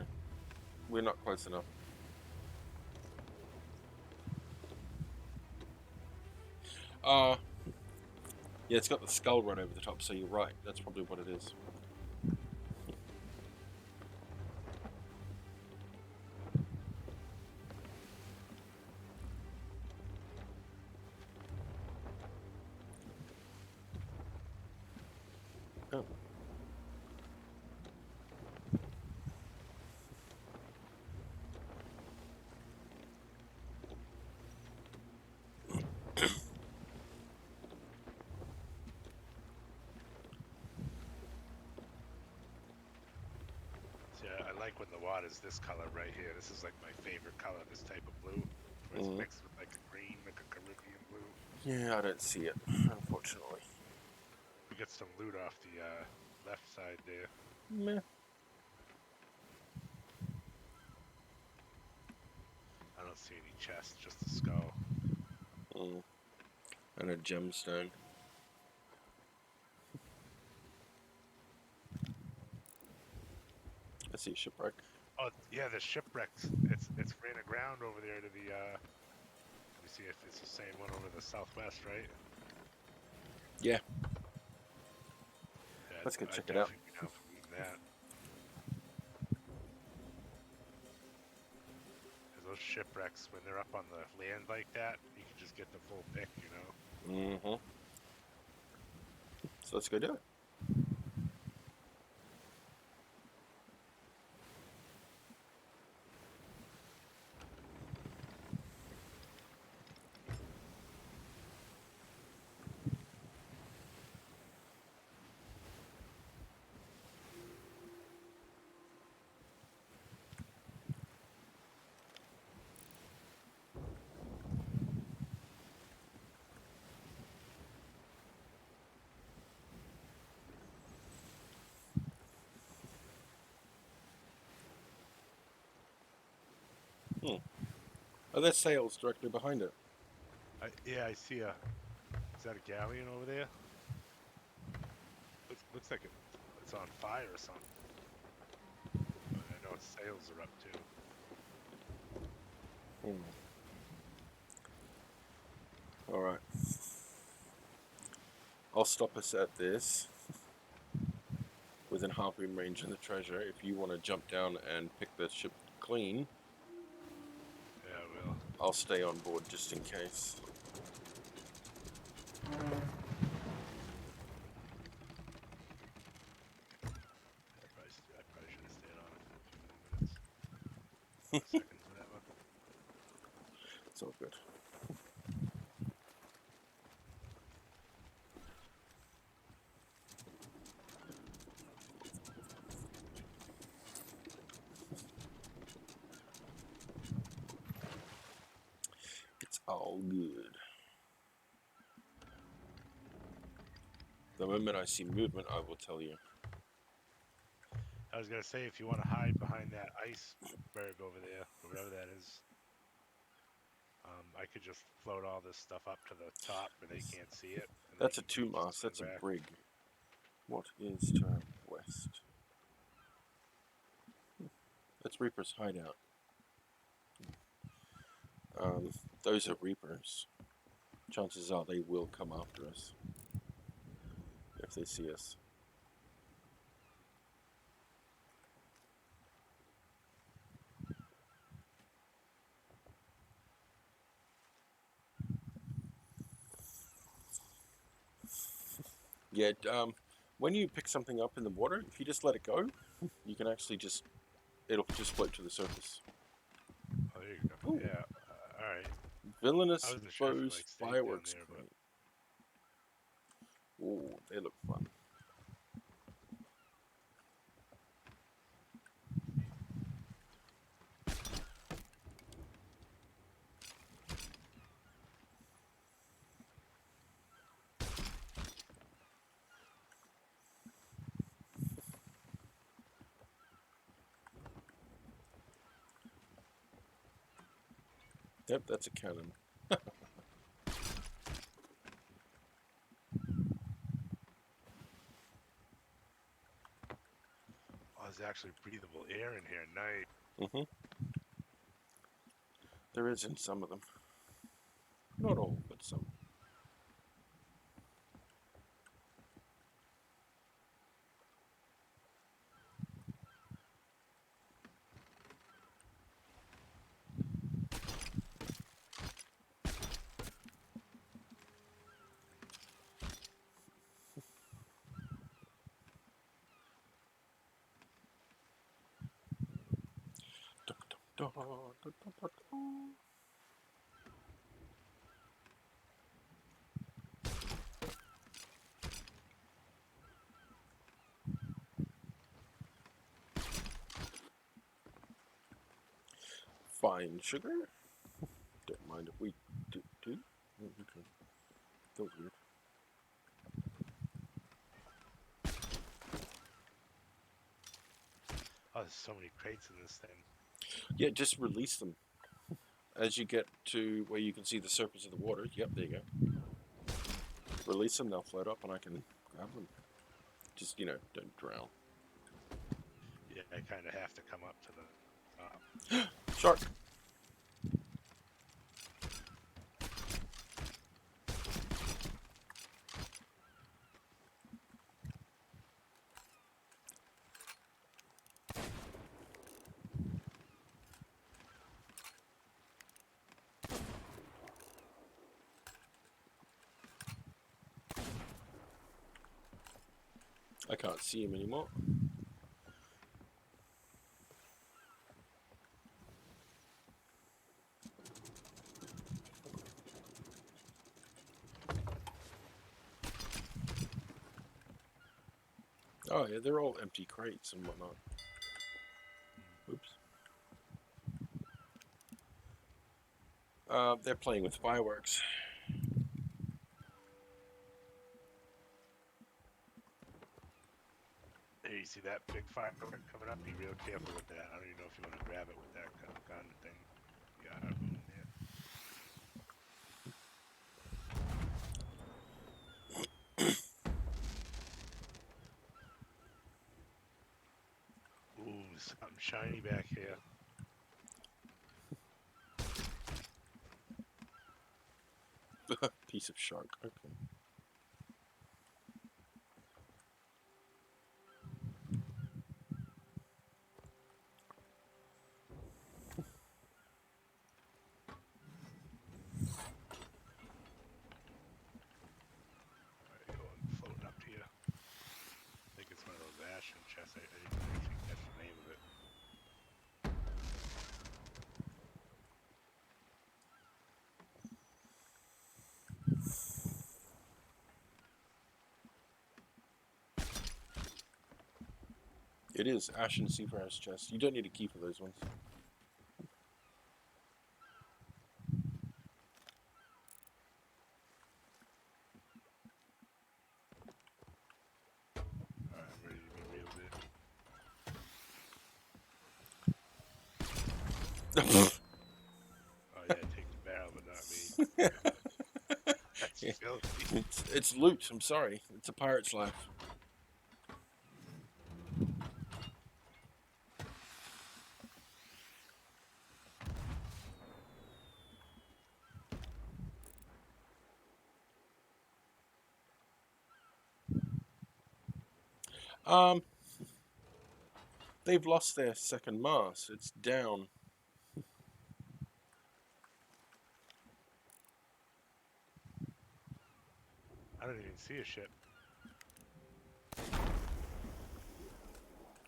we're not close enough. Yeah, it's got the skull right over the top, so you're right. That's probably what it is. Oh. See, I like when the water's this color right here. This is like my favorite color, this type of blue. Where it's mixed with like a green, like a Caribbean blue. Yeah, I don't see it, unfortunately. We got some loot off the left side there. Meh. don't see any chests, just a skull. Mm. And a gemstone. I see a shipwreck. Oh yeah, the shipwrecks. It's ran aground over there to the. Let me see if it's the same one over the southwest, right? Yeah, Yeah, let's go I'd check it out. definitely be down for reading that. Because those shipwrecks, when they're up on the land like that, you can just get the full pick, you know. Mm-hmm. So let's go do it. Oh, there's sails directly behind it. Yeah, I see a. Is that a galleon over there? Looks like it's on fire or something. But I know its sails are up too. All right. I'll stop us at this. Within harpoon range of the treasure. If you want to jump down and pick the ship clean, Yeah, I will. I'll stay on board just in case. I probably should have stayed on it for a few more minutes. Seconds, whatever. It's all good. It's all good. The moment I see movement, I will tell you. I was gonna say, if you want to hide behind that iceberg over there, or whatever that is, I could just float all this stuff up to the top where they can't see it. And That's a they can just two-mast. swing That's a back. brig. What is to our west? That's Reaper's hideout. Those are Reapers. Chances are they will come after us if they see us. Yeah, when you pick something up in the water, if you just let it go, you can actually it'll just float to the surface. Oh, there you go. Ooh. Yeah. All right. Villainous I wasn't sure if you foes stayed down fireworks there, but crate. Ooh, they look fun. Yep, that's a cannon. there's actually breathable air in here. Nice. Mm-hmm. There is in some of them. Not all, but some. Fine sugar. Don't mind if we do. Oh, okay. That was weird. Oh, there's so many crates in this thing. Yeah, just release them. as you get to where you can see the surface of the water, yep, there you go. Release them, they'll float up and I can grab them. Just, you know, don't drown. Yeah, I kind of have to come up to the top. Shark! I can't see him anymore. Oh yeah, they're all empty crates and whatnot. Oops. They're playing with fireworks. There, you see that big firework coming up? Be real careful with that. I don't even know if you want to grab it with that gun thing. You got one in there. Ooh, something shiny back here. Piece of shark. Okay. Alright, going floating up here. I think it's one of those ashen chests. I think that's the name of it. It is Ashen Seafarer's chest. You don't need a key for those ones. Alright, I'm ready to be reeled in. Oh yeah, take the barrel, but not me. That's Yeah. filthy. It's loot, I'm sorry. It's a pirate's life. They've lost their second mast. It's down. I don't even see a ship.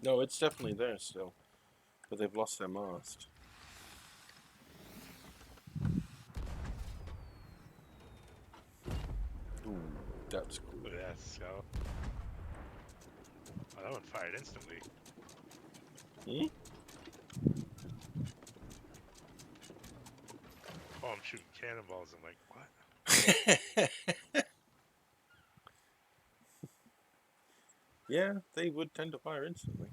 No, it's definitely there still. But they've lost their mast. Ooh, that's cool. Look at that skull. Oh, that one fired instantly. Hmm? Oh, I'm shooting cannonballs. I'm like, what? Yeah, they would tend to fire instantly.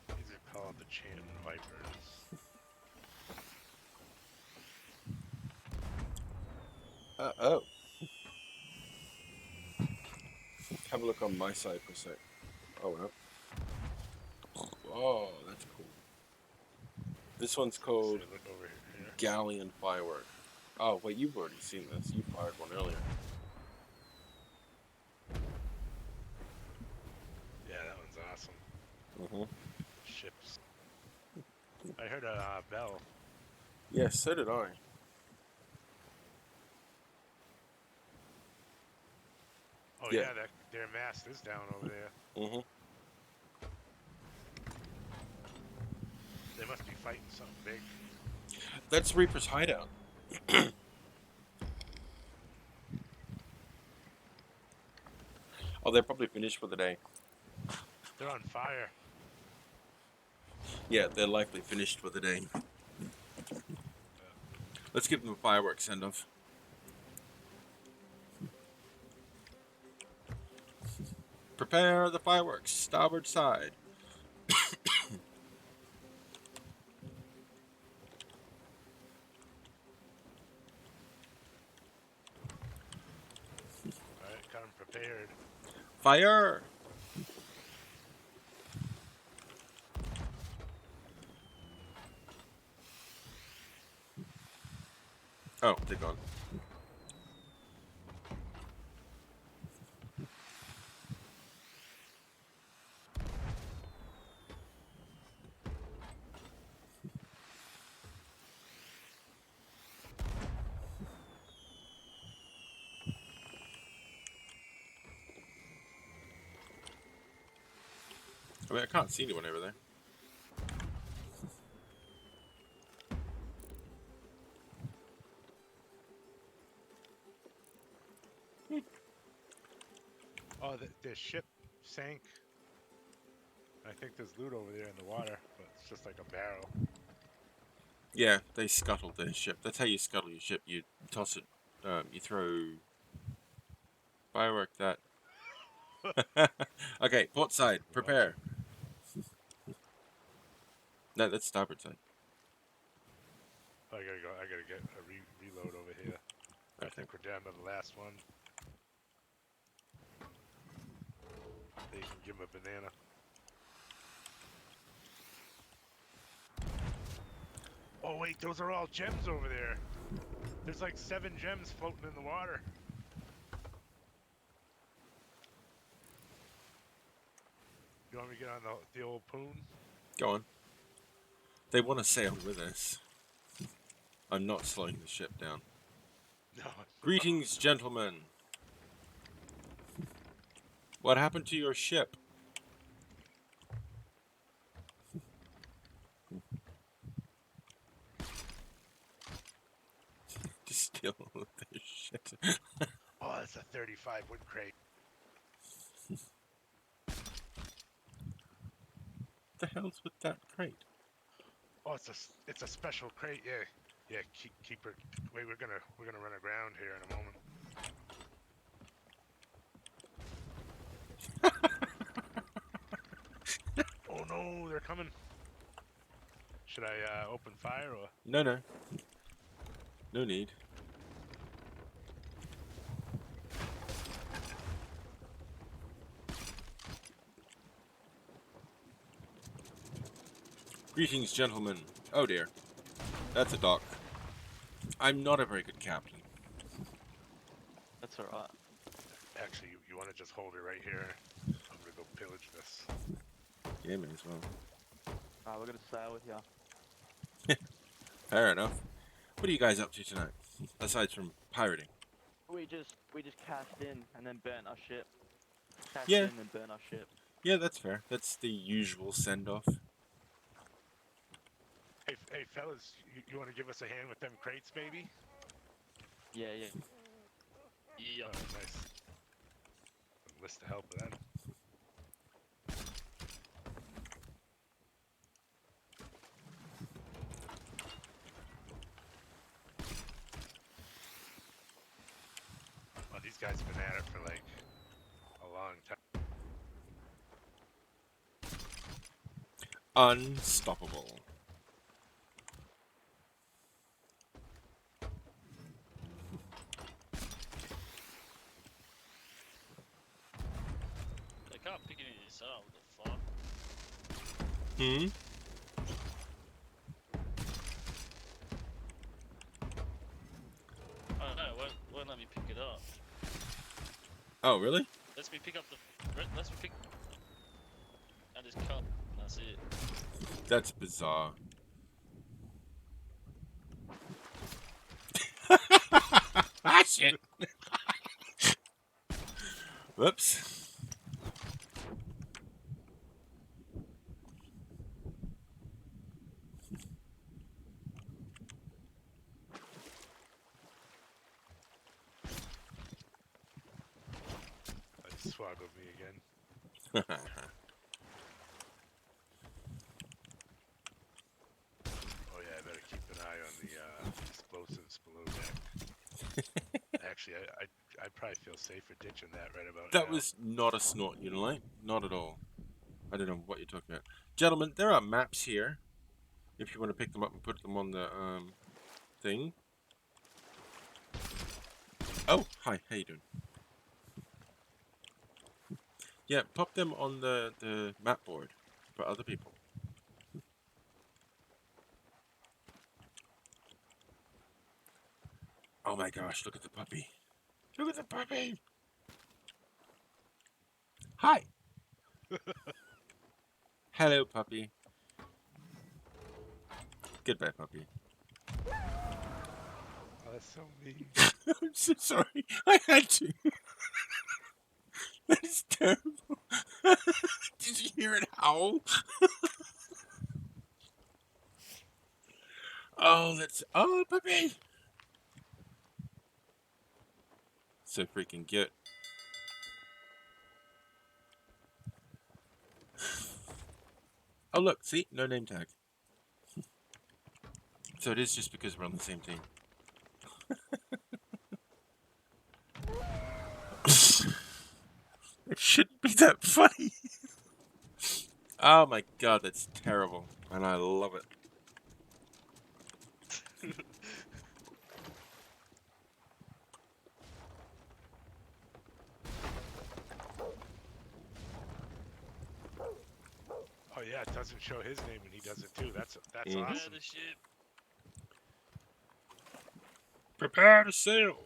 These are called the Chan Vipers. Oh. Have a look on my side for a sec. Oh, no. Oh, that's cool. This one's called So look over here. Galleon Firework. Oh, wait, you've already seen this. You fired one earlier. Yeah, that one's awesome. Mm-hmm. Ships. I heard a bell. Yes, so did I. Oh Yeah. yeah, their mast is down over there. Mm-hmm. They must be fighting something big. That's Reaper's hideout. Oh, they're probably finished for the day. They're on fire. Yeah, they're likely finished for the day. Let's give them a firework send-off. Prepare the fireworks. Starboard side. Alright, got him prepared. Fire! Oh, they're gone. I mean, I can't see anyone over there. Oh, the ship sank. I think there's loot over there in the water, but it's just like a barrel. Yeah, they scuttled their ship. That's how you scuttle your ship. You toss it, you throw firework that. Okay, port side, prepare. No, that's starboard side. Oh, I gotta go. I gotta get a reload over here. I Okay. think we're down to the last one. They can give him a banana. Oh wait, those are all gems over there. There's like 7 gems floating in the water. You want me to get on the old poon? Go on. They want to sail with us. I'm not slowing the ship down. No. Greetings, gentlemen. What happened to your ship? Just steal all of their shit. Oh, that's a 35 wood crate. What the hell's with that crate? Oh, it's a special crate. Yeah, yeah. Keep her. Wait, we're gonna run aground here in a moment. Oh no, they're coming. Should I open fire or? No, no. No need. Greetings, gentlemen. Oh dear. That's a dock. I'm not a very good captain. That's alright. Actually, you want to just hold it right here. I'm gonna go pillage this. Yeah, may as well. Alright, we're gonna sail with you. Fair enough. What are you guys up to tonight? Aside from pirating. We just cashed in and then burnt our ship. Cashed Yeah. in and burnt our ship. Yeah, that's fair. That's the usual send-off. Hey fellas, you want to give us a hand with them crates, maybe? Yeah. Yeah. Oh, nice. List of help then. Well, these guys have been at it for like a long time. Unstoppable. They can't pick any of this up, what the fuck? Hmm? I don't know, won't let me pick it up. Oh, really? Lets me pick up the... Lets me pick... And just cut. That's it. That's bizarre. Ah, shit! Whoops. That swaggled me again. Oh yeah, I better keep an eye on the explosives. Honestly, I'd probably feel safer ditching that right about That now. was not a snort Unilight. Not at all. I don't know what you're talking about. Gentlemen, there are maps here. If you want to pick them up and put them on the thing. Oh, hi. How you doing? Yeah, pop them on the map board for other people. Oh my gosh, look at the puppy. Look at the puppy. Hi. Hello, puppy. Goodbye, puppy. Oh, that's so mean. I'm so sorry. I had to. That is terrible. Did you hear it howl? Oh, that's... Oh, puppy. So freaking cute. Oh, look. See? No name tag. So it is just because we're on the same team. It shouldn't be that funny. Oh my god, that's terrible. And I love it. Oh yeah, it doesn't show his name and he does it too. That's Mhm. awesome. Prepare the ship. Prepare to sail.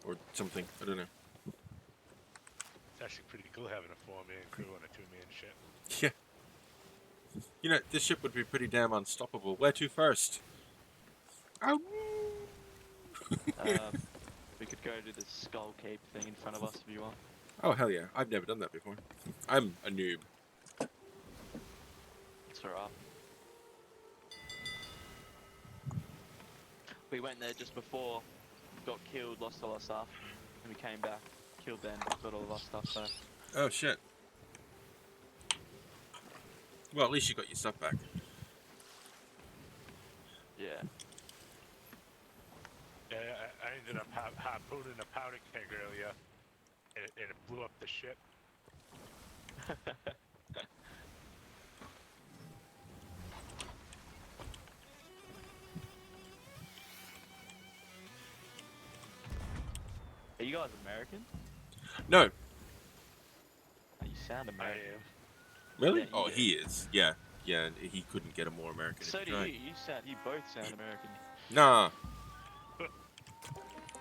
Or something. I don't know. It's actually pretty cool having a 4-man crew on a 2-man ship. Yeah. You know, this ship would be pretty damn unstoppable. Where to first? Oh. We could go to the Skull Cape thing in front of us if you want. Oh, hell yeah. I've never done that before. I'm a noob. It's alright. We went there just before, got killed, lost all our stuff, and we came back, killed them, got all of our stuff back. Oh, shit. Well, at least you got your stuff back. Yeah. Yeah, I ended up harpooning a powder keg earlier, and it blew up the ship. Are you guys American? No. Oh, you sound I American. am. Really? Yeah, Oh, you do. he is. Yeah. Yeah, and he couldn't get a more American So if he do tried. you both sound American. Nah.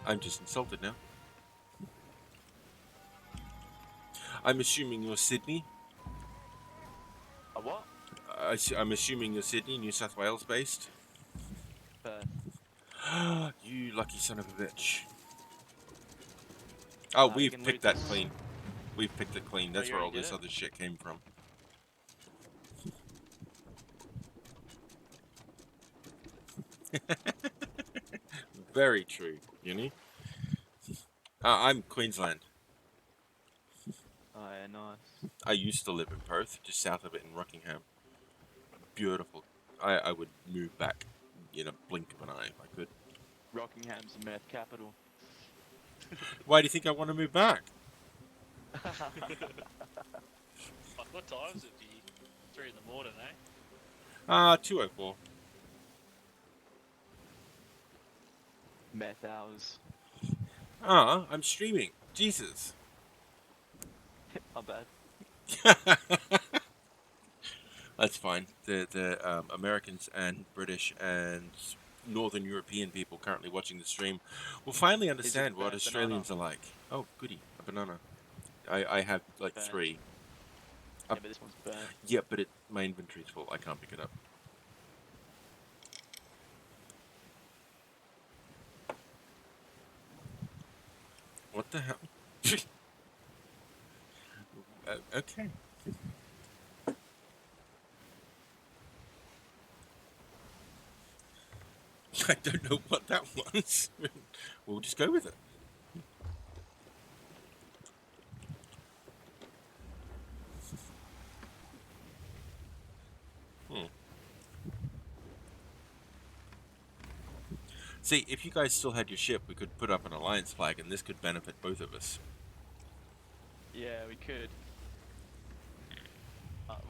I'm just insulted now. I'm assuming you're Sydney. A what? I'm assuming you're Sydney, New South Wales based. Perth. You lucky son of a bitch. Oh, You we've can picked loot that this. clean. We've picked it clean. That's you where all already did this it? other shit came from. Very true, Uni. I'm Queensland. Oh yeah, nice. I used to live in Perth, just south of it in Rockingham. Beautiful. I would move back in a blink of an eye if I could. Rockingham's the meth capital. Why do you think I want to move back? Like, what time is it for you? 3 in the morning, eh? 2:04. Meth hours. I'm streaming. Jesus. My bad. That's fine. The Americans and British and Northern European people currently watching the stream will finally understand what a Australians are like. Oh, goody. A banana. I have like Burnt. 3. Yeah, but this one's burnt. Yeah, but my inventory's full. I can't pick it up. What the hell? Okay. I don't know what that was. We'll just go with it. See, if you guys still had your ship, we could put up an alliance flag, and this could benefit both of us. Yeah, we could.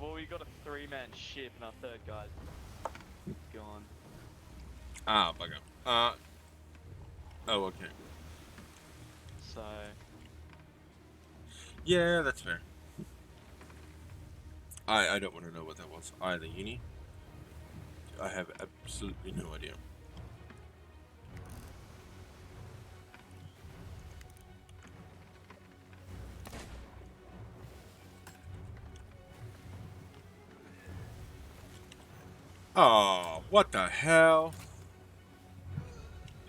Well, we got a 3-man ship, and our third guy's gone. Ah, bugger. Oh, okay. So, Yeah, that's fair. I don't want to know what that was either, Uni. I have absolutely no idea. Oh, what the hell?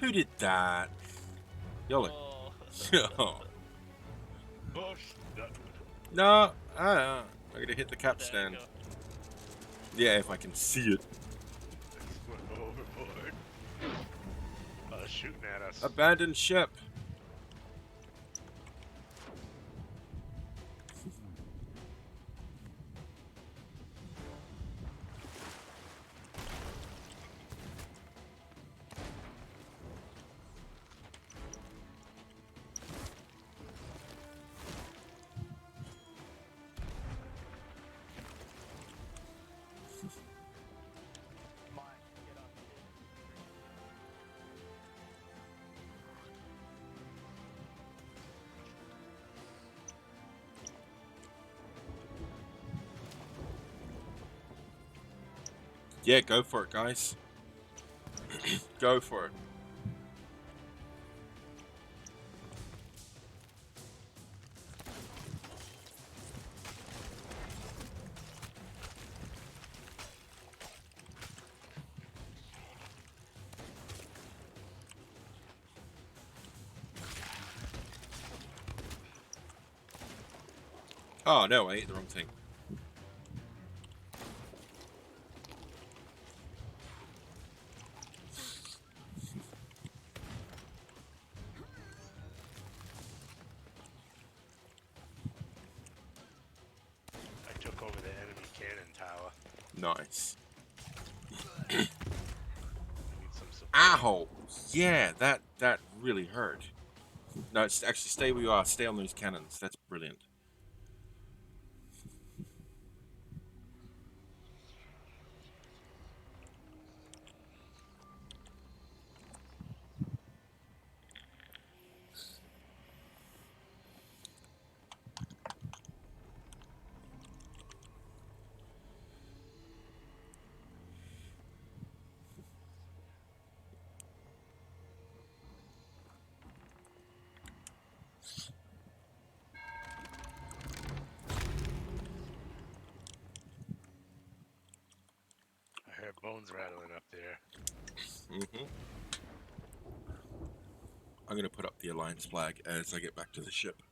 Who did that? Y'all Oh. are... Oh, No, I'm gonna hit the There capstan. you go. Yeah, if I can see it. went overboard. Shooting at us. Abandoned ship. Yeah, go for it, guys. Go for it. Oh, no, I ate the wrong thing. I took over the enemy cannon tower. Nice. I need some support. Ow! Yeah, that really hurt. No, it's actually stay where you are. Stay on those cannons. That's brilliant. I heard bones rattling up there. Mm-hmm. I'm gonna put up the alliance flag as I get back to the ship.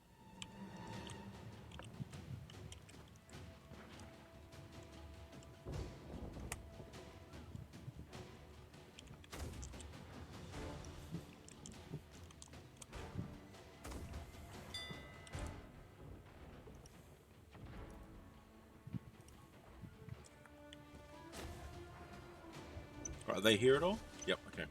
Are they here at all? Yep, okay.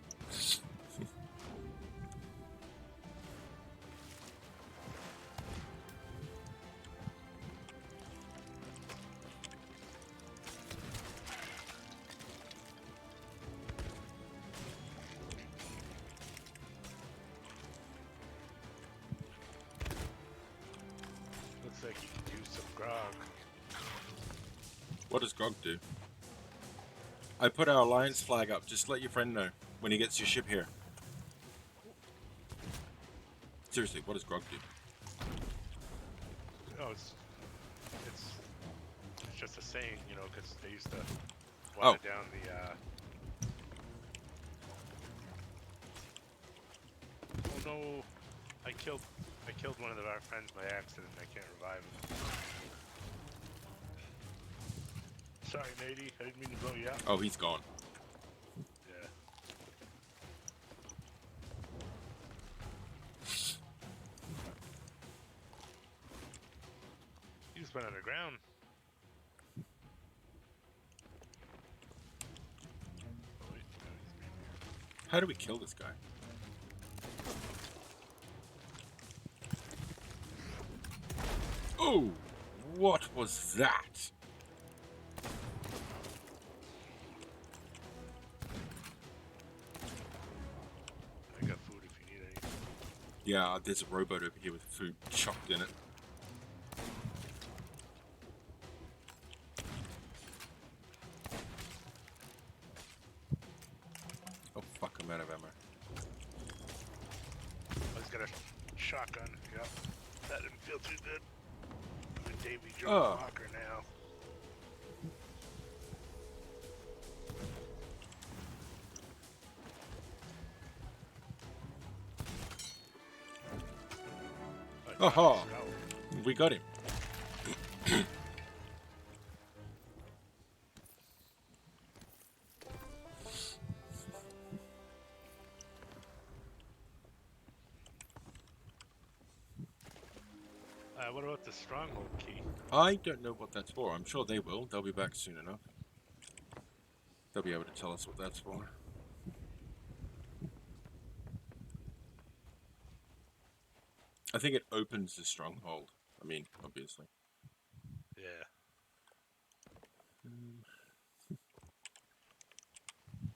Looks like you can use some grog. What does Grog do? I put our alliance flag up. Just let your friend know when he gets your ship here. Seriously, what does Grog do? Oh, it's just a saying, you know, because they used to Oh. water down the. Oh no! I killed one of our friends by accident. I can't revive him. Sorry, matey. I didn't mean to blow you up. Oh, he's gone. Yeah. He just went underground. Oh, wait, no, he's right here. How do we kill this guy? Oh, what was that? I got food if you need any. Yeah, there's a rowboat over here with food chucked in it. Oh fuck, I'm out of ammo. Oh, he's got a shotgun. Yep. That didn't feel too good. I'm a Davy Jones Oh. Walker now. Aha! We got him. What about the stronghold key? I don't know what that's for. I'm sure they will. They'll be back soon enough. They'll be able to tell us what that's for. I think it opens the stronghold. I mean, obviously. Yeah.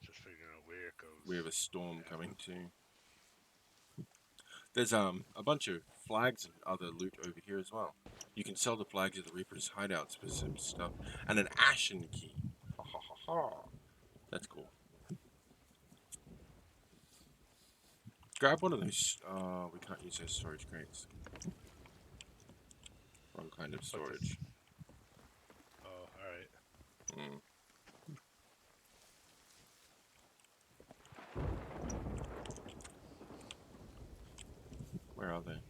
Just figuring out where it goes. We have a storm coming too. There's a bunch of flags and other loot over here as well. You can sell the flags of the Reaper's hideouts for some stuff. And an ashen key. Ha ha ha ha. That's cool. Grab one of those. We can't use those storage crates. Wrong kind of storage. Oh, alright. Mm. Where are they?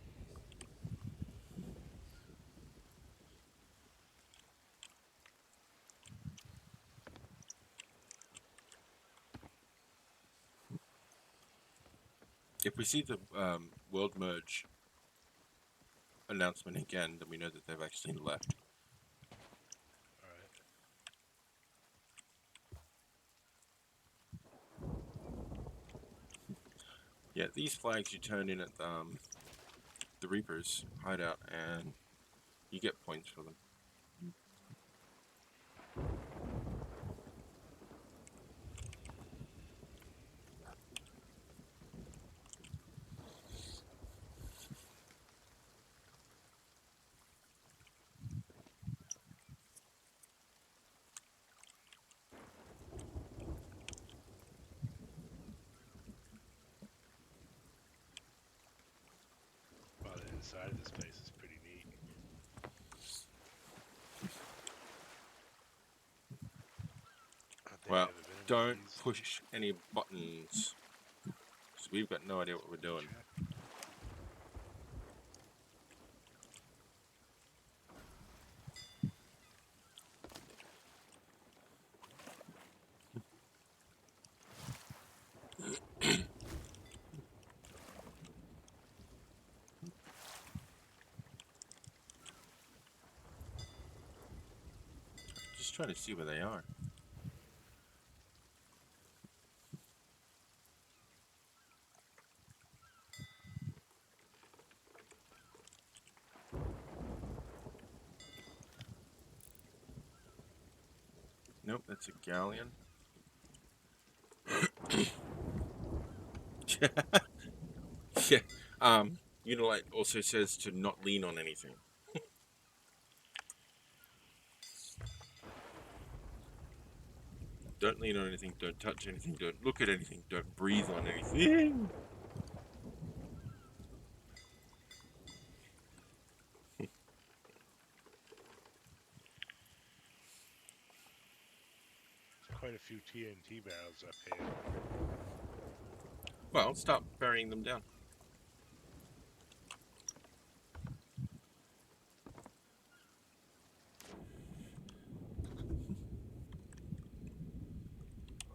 If we see the world merge announcement again, then we know that they've actually left. Alright. Yeah, these flags you turn in at the Reaper's hideout, and you get points for them. Well, the inside of this place is pretty neat. Well, don't push any buttons. So we've got no idea what we're doing. Just trying to see where they are. Nope, that's a galleon. Yeah. Unilight also says to not lean on anything. Don't lean on anything, don't touch anything, don't look at anything, don't breathe on anything. Quite a few TNT barrels up here. Well, start burying them down.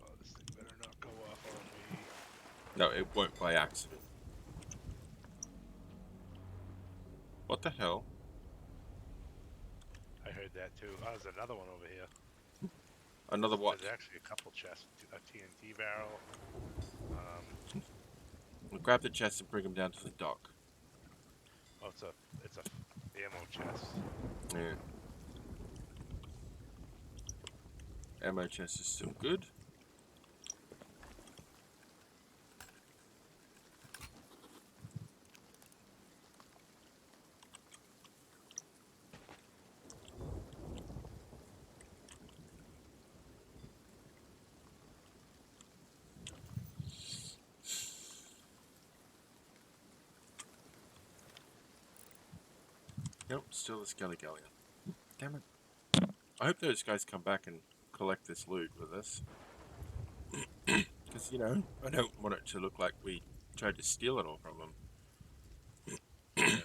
Oh, this thing better not go off on me. No, it won't by accident. What the hell? I heard that too. Oh, there's another one over here. Another what? There's actually a couple chests. A TNT barrel. grab the chest and bring them down to the dock. Oh, it's a ammo chest. Yeah. Ammo chest is still good. Nope, still the Skelly Galleon. Damn it. I hope those guys come back and collect this loot with us. Because, you know, I don't want it to look like we tried to steal it all from them. Yeah.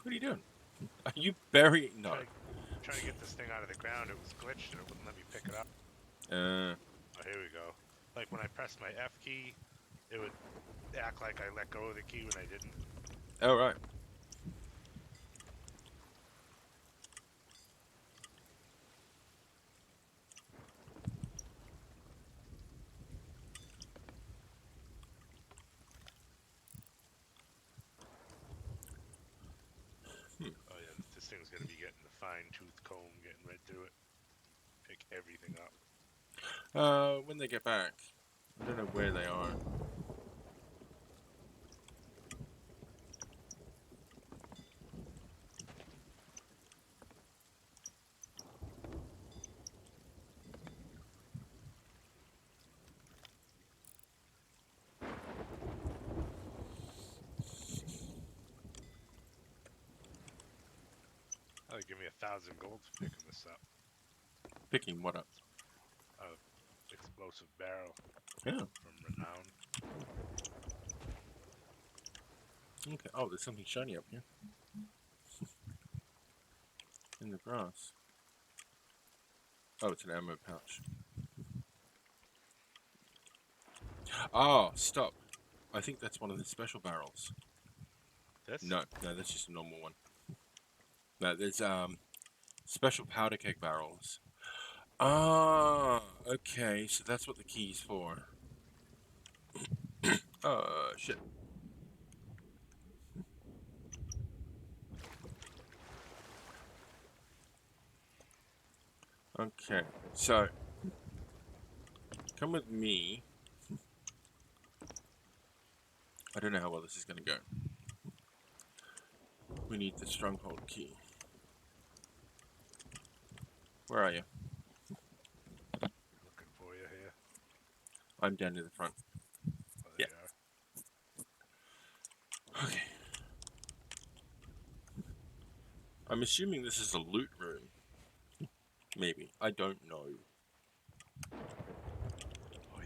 What are you doing? Are you burying? No. Trying to get this thing out of the ground, it was glitched and it wouldn't let me pick it up. Uh, Oh, here we go. Like when I pressed my F key, it would act like I let go of the key when I didn't. oh, right. Oh yeah, this thing's gonna be getting the fine-tooth comb, getting right through it. Pick everything up. When they get back. I don't know where they are. Oh, give me 1,000 gold for picking this up. Picking what up? Explosive barrel Yeah. from Renown. Okay. Oh, there's something shiny up here. In the grass. Oh, it's an ammo pouch. Oh, stop. I think that's one of the special barrels. This? No, that's just a normal one. No, there's special powder keg barrels. Ah, okay, so that's what the key's for. Shit. Okay, so come with me. I don't know how well this is going to go. We need the stronghold key. Where are you? Looking for you here. I'm down near the front. Oh, there Yeah. you are. Okay. I'm assuming this is a loot room. Maybe. I don't know. Oh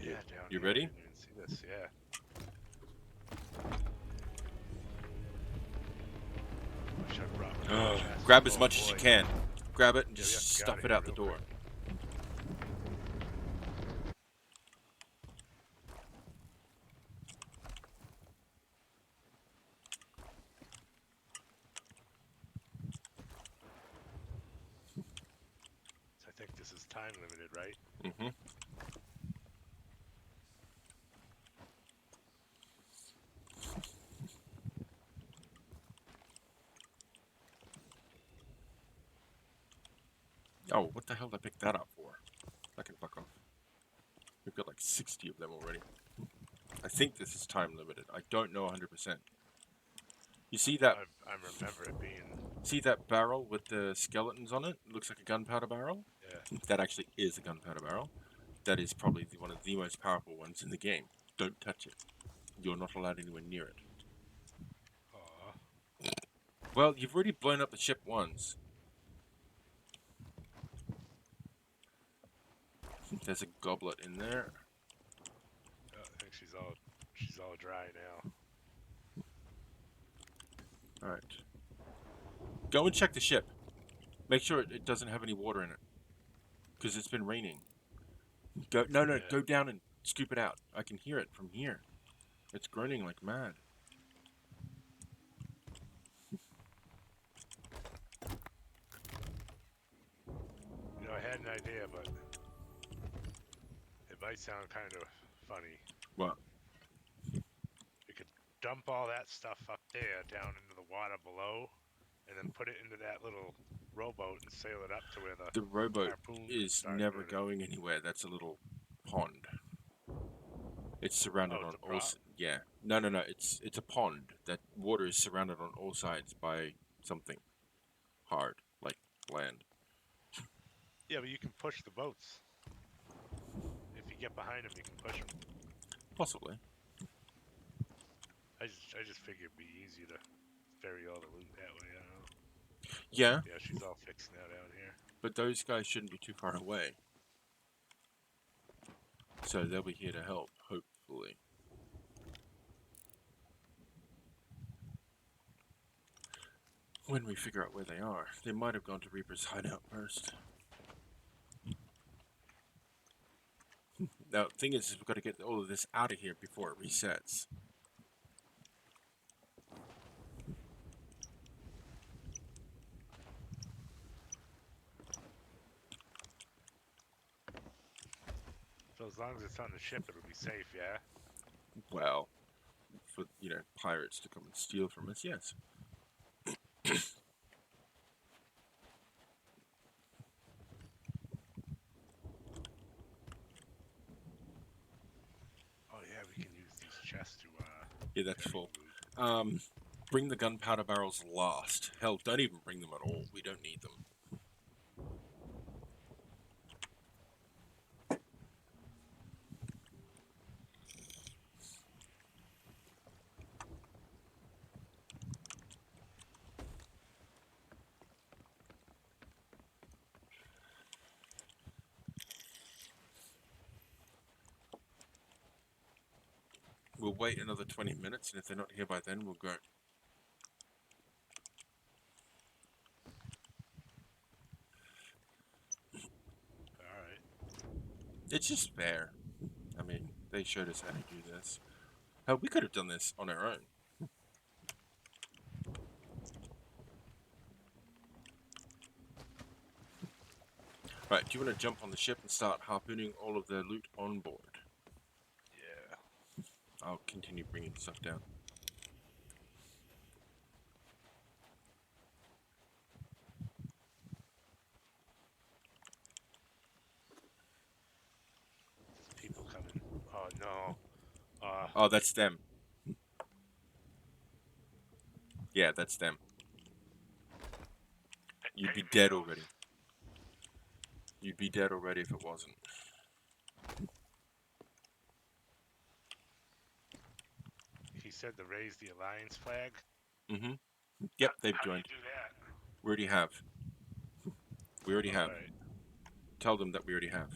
yeah, down You here. ready? I didn't even see this. Yeah. I should have brought my chest. Grab as Oh, much as you boy. can. Grab it and Yeah, we have just to get stuff outta it here out the real door. quick. So I think this is time limited, right? Mm-hmm. Oh, what the hell did I pick that up for? I can fuck off. We've got like 60 of them already. I think this is time limited. I don't know 100%. You see that? I remember it being. See that barrel with the skeletons on it? It looks like a gunpowder barrel. Yeah. That actually is a gunpowder barrel. That is probably one of the most powerful ones in the game. Don't touch it. You're not allowed anywhere near it. Aw. Well, you've already blown up the ship once. There's a goblet in there. I think she's all dry now. Alright. Go and check the ship. Make sure it doesn't have any water in it. Because it's been raining. No, Yeah. go down and scoop it out. I can hear it from here. It's groaning like mad. You know, I had an idea, but it might sound kind of funny. What? We could dump all that stuff up there down into the water below, and then put it into that little rowboat and sail it up to where the rowboat harpoon is start never moving. going anywhere. That's a little pond. It's surrounded Oh, on it's a all prop? sides. Yeah. No. It's a pond. That water is surrounded on all sides by something hard, like land. Yeah, but you can push the boats. If you get behind them, you can push them. Possibly. I just figured it'd be easier to ferry all the loot that way. I don't know. Yeah, Yeah, she's all fixed now down here. but those guys shouldn't be too far away. So they'll be here to help, hopefully. When we figure out where they are. They might have gone to Reaper's hideout first. Now, the thing is we've got to get all of this out of here before it resets. So as long as it's on the ship, it'll be safe, yeah? Well, for, pirates to come and steal from us, yes. Oh yeah, we can use these chests to, Yeah, that's ferry full. loot. Bring the gunpowder barrels last. Hell, don't even bring them at all. We don't need them. We'll wait another 20 minutes, and if they're not here by then, we'll go. Alright. It's just fair. I mean, they showed us how to do this. Hell, we could have done this on our own. Right, do you want to jump on the ship and start harpooning all of the loot on board? Yeah. I'll continue bringing stuff down. There's people coming. Oh no. Oh, that's them. Yeah, that's them. You'd be dead already. You'd be dead already if it wasn't. He said to raise the Alliance flag. Mm-hmm. Yep, they've How joined. do you do that? We already have. We already have. Alright. Tell them that we already have.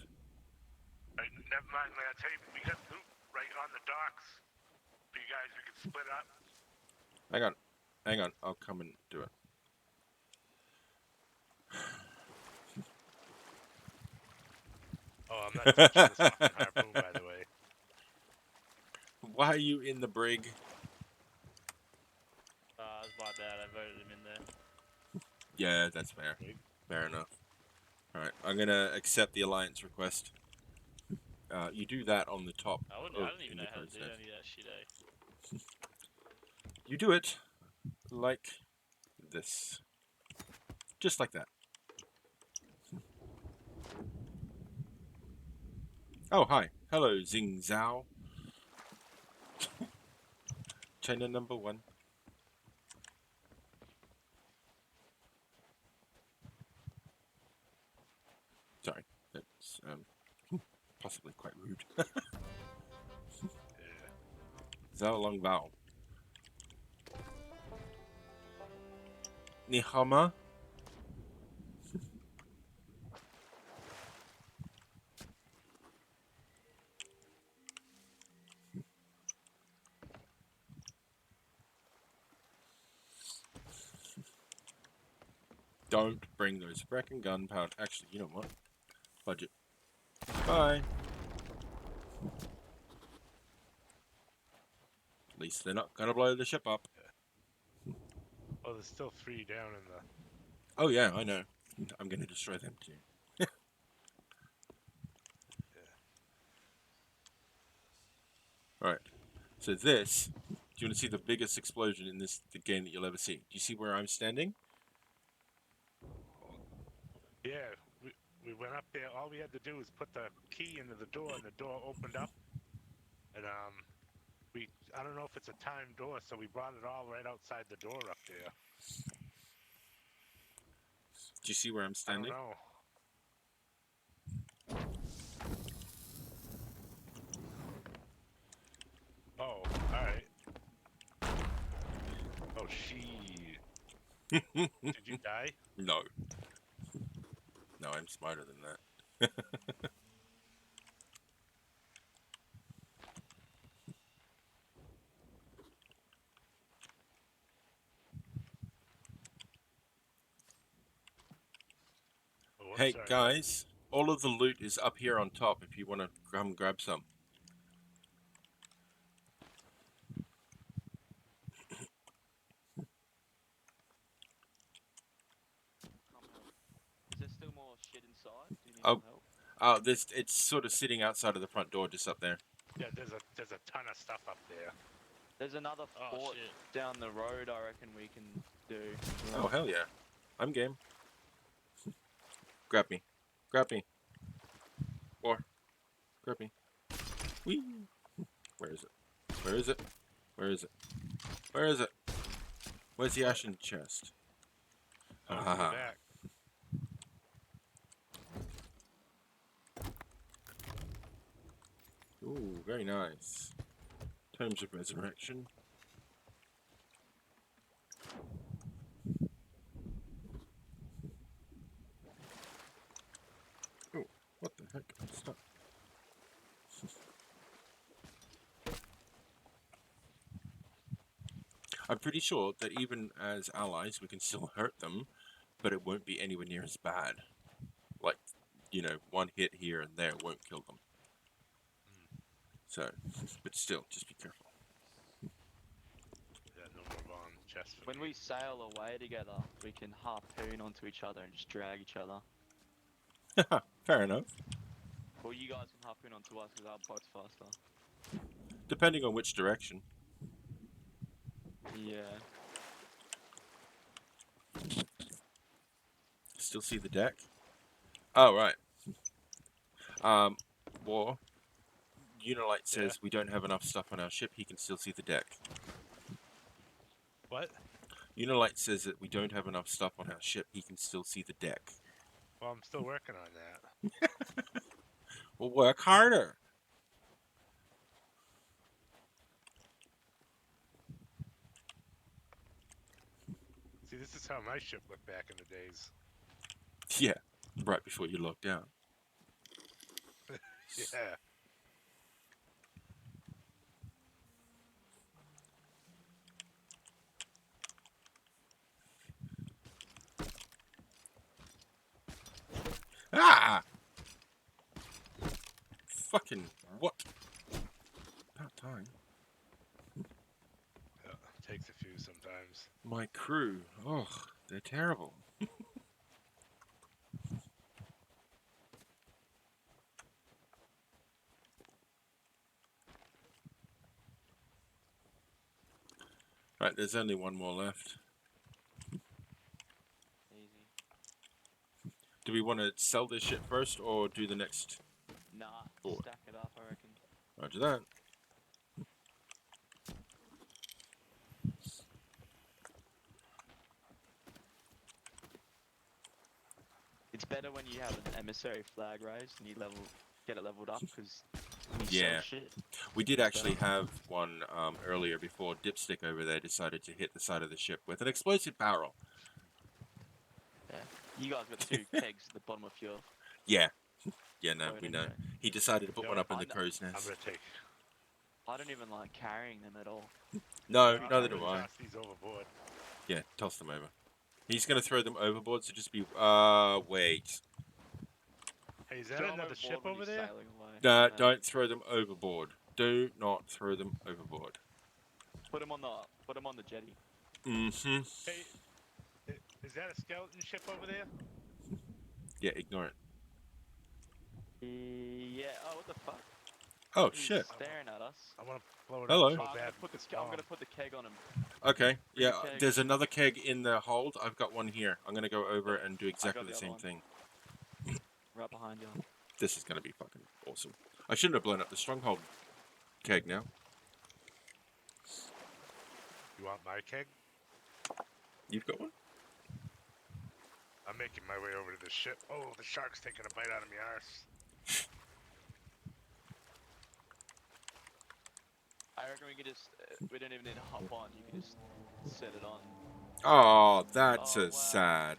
Never mind, man. I tell you, we got loot right on the docks. For you guys, we can split up. Hang on. I'll come and do it. Oh, I'm not touching this fucking harpoon, by the way. Why are you in the brig? It's my bad. I voted him in there. Yeah, that's fair. Fair enough. Alright, I'm gonna accept the alliance request. You do that on the top. I don't even know how to do any of that shit, eh? You do it like this. Just like that. Oh, hi. Hello, Zing Zhao. China number 1. possibly quite rude. Yeah. Zhao Long Bao. Nihama. Don't bring those frickin' gunpowder. Actually, you know what? Budget. Bye. At least they're not gonna blow the ship up. Oh, there's still 3 down in the. Oh yeah, I know. I'm gonna destroy them too. Alright. So this, do you want to see the biggest explosion in the game that you'll ever see? Do you see where I'm standing? Yeah, we went up there. All we had to do was put the key into the door, and the door opened up. And I don't know if it's a timed door, so we brought it all right outside the door up there. Do you see where I'm I standing? don't know. Oh, alright. Oh, shit. Did you die? No. No, I'm smarter than that. Oh, I'm Hey, sorry. guys. All of the loot is up here on top if you want to come grab some. Is there still more shit inside? Do you need Oh. more help? Oh, it's sort of sitting outside of the front door just up there. Yeah, there's a ton of stuff up there. There's another Oh, fort shit. down the road I reckon we can do. Oh, hell yeah. I'm game. Grab me. Grab me. Or, grab me. Whee! Where is it? Where is it? Where is it? Where is it? Where's the ashen chest? Oh, it's in the back. Ooh, very nice. Tomes of Resurrection. Oh, what the heck? Stop. I'm pretty sure that even as allies, we can still hurt them, but it won't be anywhere near as bad. Like, you know, one hit here and there won't kill them. So, but still, just be careful. Yeah, no more bomb chest for When me. we sail away together, we can harpoon onto each other and just drag each other. Fair enough. Or you guys can harpoon onto us because our boat's faster. Depending on which direction. Yeah. Still see the deck? Oh, right. War. Unilight says we don't have enough stuff on our ship. He can still see the deck. What? Unilight says that we don't have enough stuff on our ship. He can still see the deck. Well, I'm still working on that. We'll work harder. See, this is how my ship looked back in the days. Yeah, right before you locked down. Yeah. Ah! Fucking what? About time. Yeah, takes a few sometimes. My crew. Oh, they're terrible. Right, there's only one more left. Easy. Do we want to sell this shit first or do the next? Nah, Four. stack it up, I reckon. Roger that. It's better when you have an emissary flag raised and you get it leveled up because you Yeah. sell shit. We did actually have one earlier before Dipstick over there decided to hit the side of the ship with an explosive barrel. Yeah. You guys got 2 kegs at the bottom of your Yeah. Yeah, no, boat we know. anyway. He decided to put You know one what? up in the crow's I'm nest. gonna take. I don't even like carrying them at all. No, I'm neither gonna do I. toss these overboard. Yeah, toss them over. He's going to throw them overboard, so just be... wait. Hey, is that Throw 'em another ship overboard when over you're there? sailing away. No, Yeah. don't throw them overboard. Do not throw them overboard. Put them on the jetty. Mm-hmm. Hey, is that a skeleton ship over there? Yeah, ignore it. Yeah. Oh, what the fuck? Oh, He's shit. staring at us. I want to blow it Hello. up so I'm bad. gonna put the keg on him. Okay, Bring yeah, the keg. there's another keg in the hold. I've got one here. I'm going to go over and do exactly the the other same one. thing. Right behind you. This is going to be fucking awesome. I shouldn't have blown up the stronghold keg now. You want my keg? You've got one? I'm making my way over to the ship. Oh, the shark's taking a bite out of my arse. I reckon we could just. We don't even need to hop on. You can just set it on. Oh, that's Oh, a wow. sad.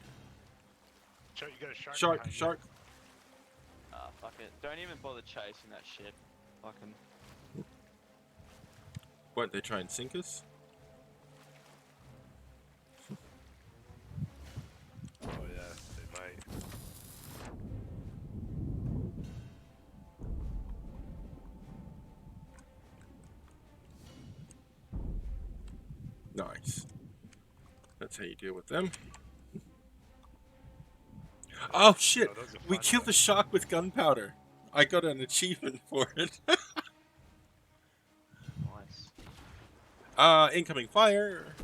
Shark, you got a shark. Shark, behind you. shark. Ah, fuck it. Don't even bother chasing that shit. Fucking. Won't they try and sink us? Oh yeah, they might. Nice. That's how you deal with them. Oh shit! Oh, those are We fun, killed though. the shark with gunpowder. I got an achievement for it. Nice. Incoming fire!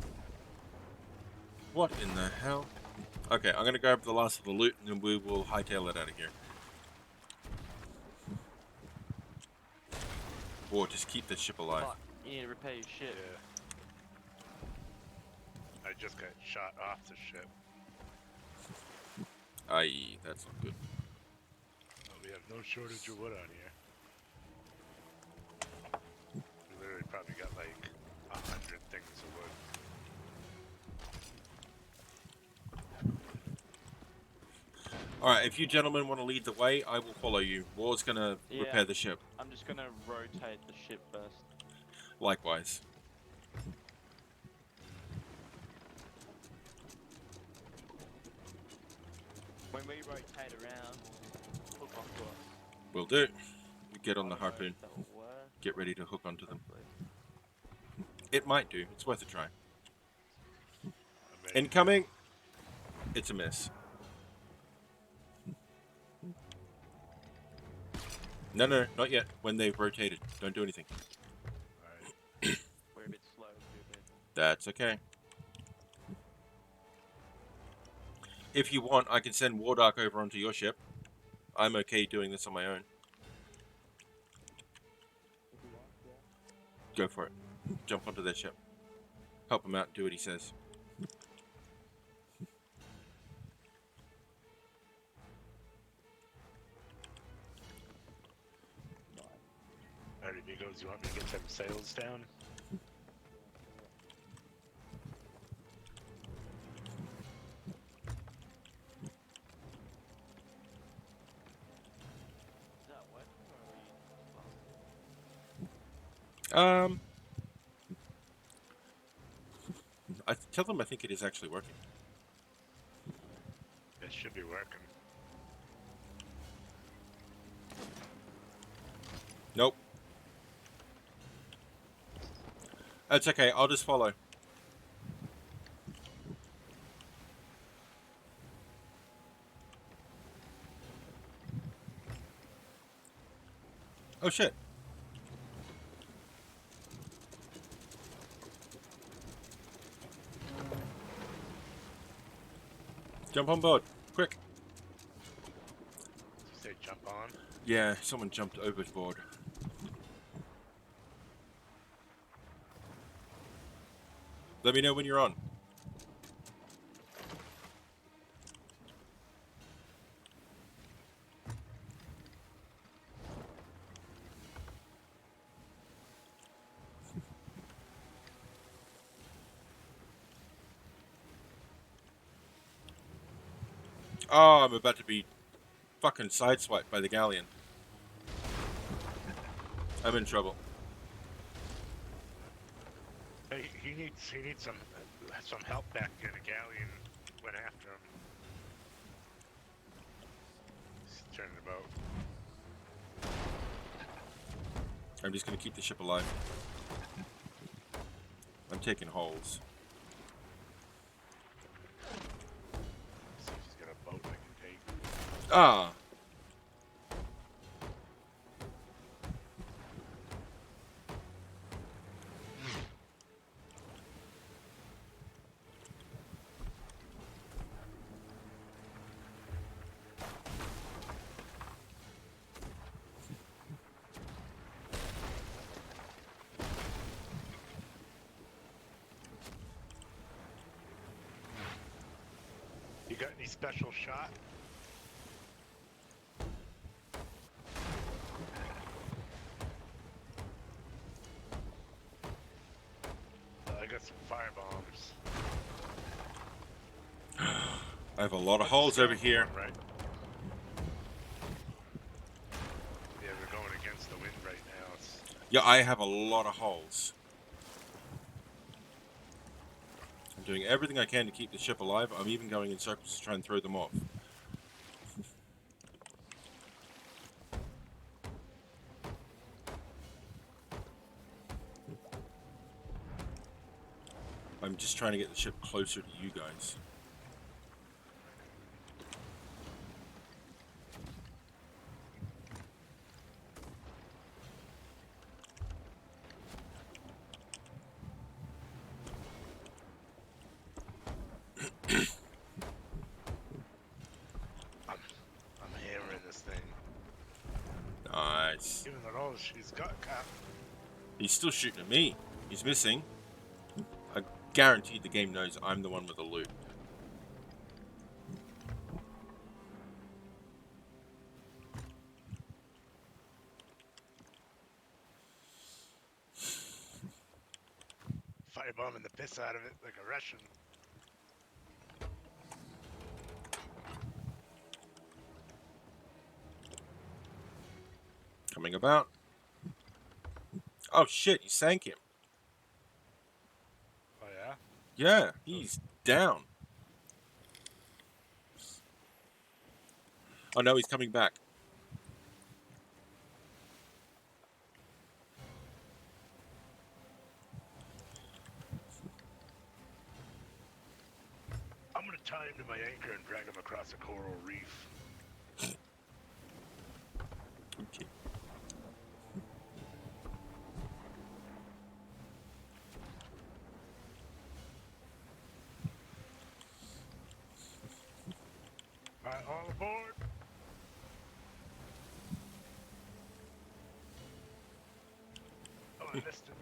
What in the hell? Okay, I'm gonna grab the last of the loot and then we will hightail it out of here. Or just keep the ship alive. Fuck. You need to repair your ship. Yeah. I just got shot off the ship. Aye, that's not good. Oh, we have no shortage of wood on here. We literally probably got like 100 things of wood. Alright, if you gentlemen want to lead the way, I will follow you. War's gonna Yeah. repair the ship. I'm just gonna rotate the ship first. Likewise. When we rotate around, hook onto us. Will do. You get on the I don't know harpoon. if that will work. Get ready to hook onto them. Hopefully. It might do. It's worth a try. I'm ready. Incoming! It's a miss. No, no, not yet. When they've rotated. Don't do anything. Alright. We're a bit slow too, but That's okay. If you want, I can send Wardark over onto your ship. I'm okay doing this on my own. Go for it. Jump onto their ship. Help him out and do what he says. Alright, amigos, you want me to get them sails down? is that working or are we? I tell them I think it is actually working. It should be working. Nope. That's okay, I'll just follow. Oh shit. Jump on board, quick. Did you say jump on? Yeah, someone jumped overboard. Let me know when you're on. Oh, I'm about to be fucking sideswiped by the galleon. I'm in trouble. Hey, he needs some help back there. The galleon went after him. He's turning about. I'm just gonna keep the ship alive. I'm taking holes. See if he's got a boat I can take. Ah. You got any special shot? I got some fire bombs. I have a lot of holes over here. Right? Yeah, we're going against the wind right now. Yeah, I have a lot of holes. I'm doing everything I can to keep the ship alive. I'm even going in circles to try and throw them off. I'm just trying to get the ship closer to you guys. I'm hammering this thing. Nice. Giving it all she's got, Cap. He's still shooting at me. He's missing. I guarantee the game knows I'm the one with the loot. Firebombing the piss out of it like a Russian. Coming about. Oh shit, you sank him. Oh yeah? Yeah, he's down. Oh no, he's coming back. I'm gonna tie him to my anchor and drag him across a coral reef. Okay. Alright, all aboard! Oh, I missed him.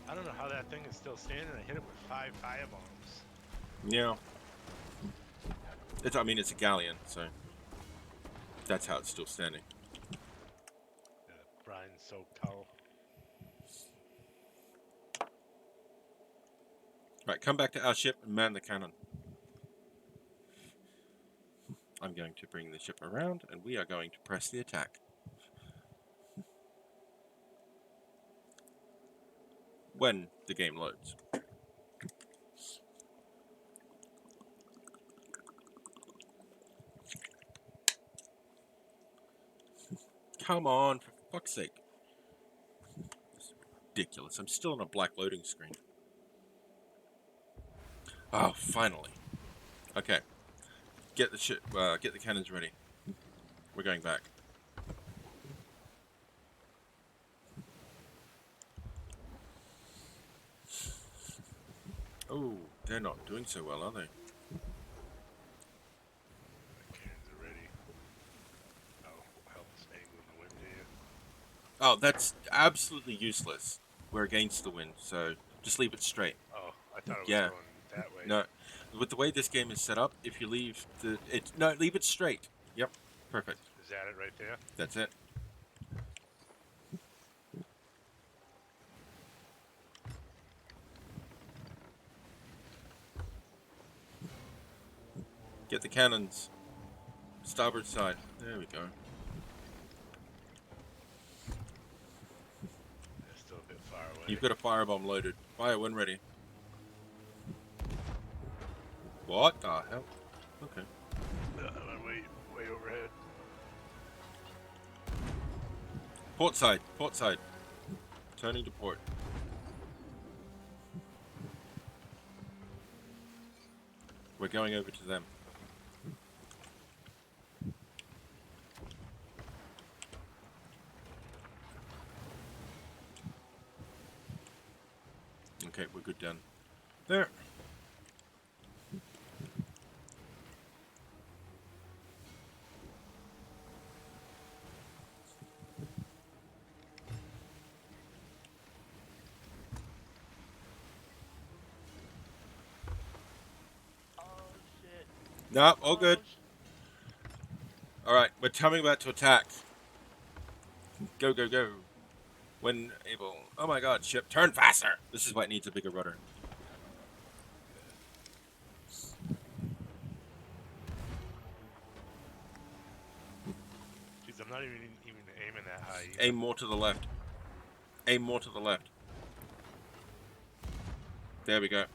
I don't know how that thing is still standing. I hit it with 5 firebombs. Yeah. I mean, it's a galleon, so that's how it's still standing. Yeah, brine's so tall. Right, come back to our ship and man the cannon. I'm going to bring the ship around, and we are going to press the attack. When the game loads. Come on, for fuck's sake. This is ridiculous. I'm still on a black loading screen. Oh, finally. Okay. Get the cannons ready. We're going back. Oh, they're not doing so well, are they? The cannons are ready. Oh, helps angling the wind here. Oh, that's absolutely useless. We're against the wind, so just leave it straight. Oh, I thought it was Yeah. going that way. No, with the way this game is set up, if you leave leave it straight. Yep, perfect. Is that it right there? That's it. Get the cannons. Starboard side. There we go. They're still a bit far away. You've got a firebomb loaded. Fire when ready. What the hell? Okay. I'm way overhead. Port side. Port side. Turning to port. We're going over to them. Okay, we're good down there. Oh shit. No, all good. Alright, we're coming back to attack. Go, go, go. When able. Oh my god, ship, turn faster! This is why it needs a bigger rudder. Jeez, I'm not even aiming that high. Either. Aim more to the left. Aim more to the left. There we go.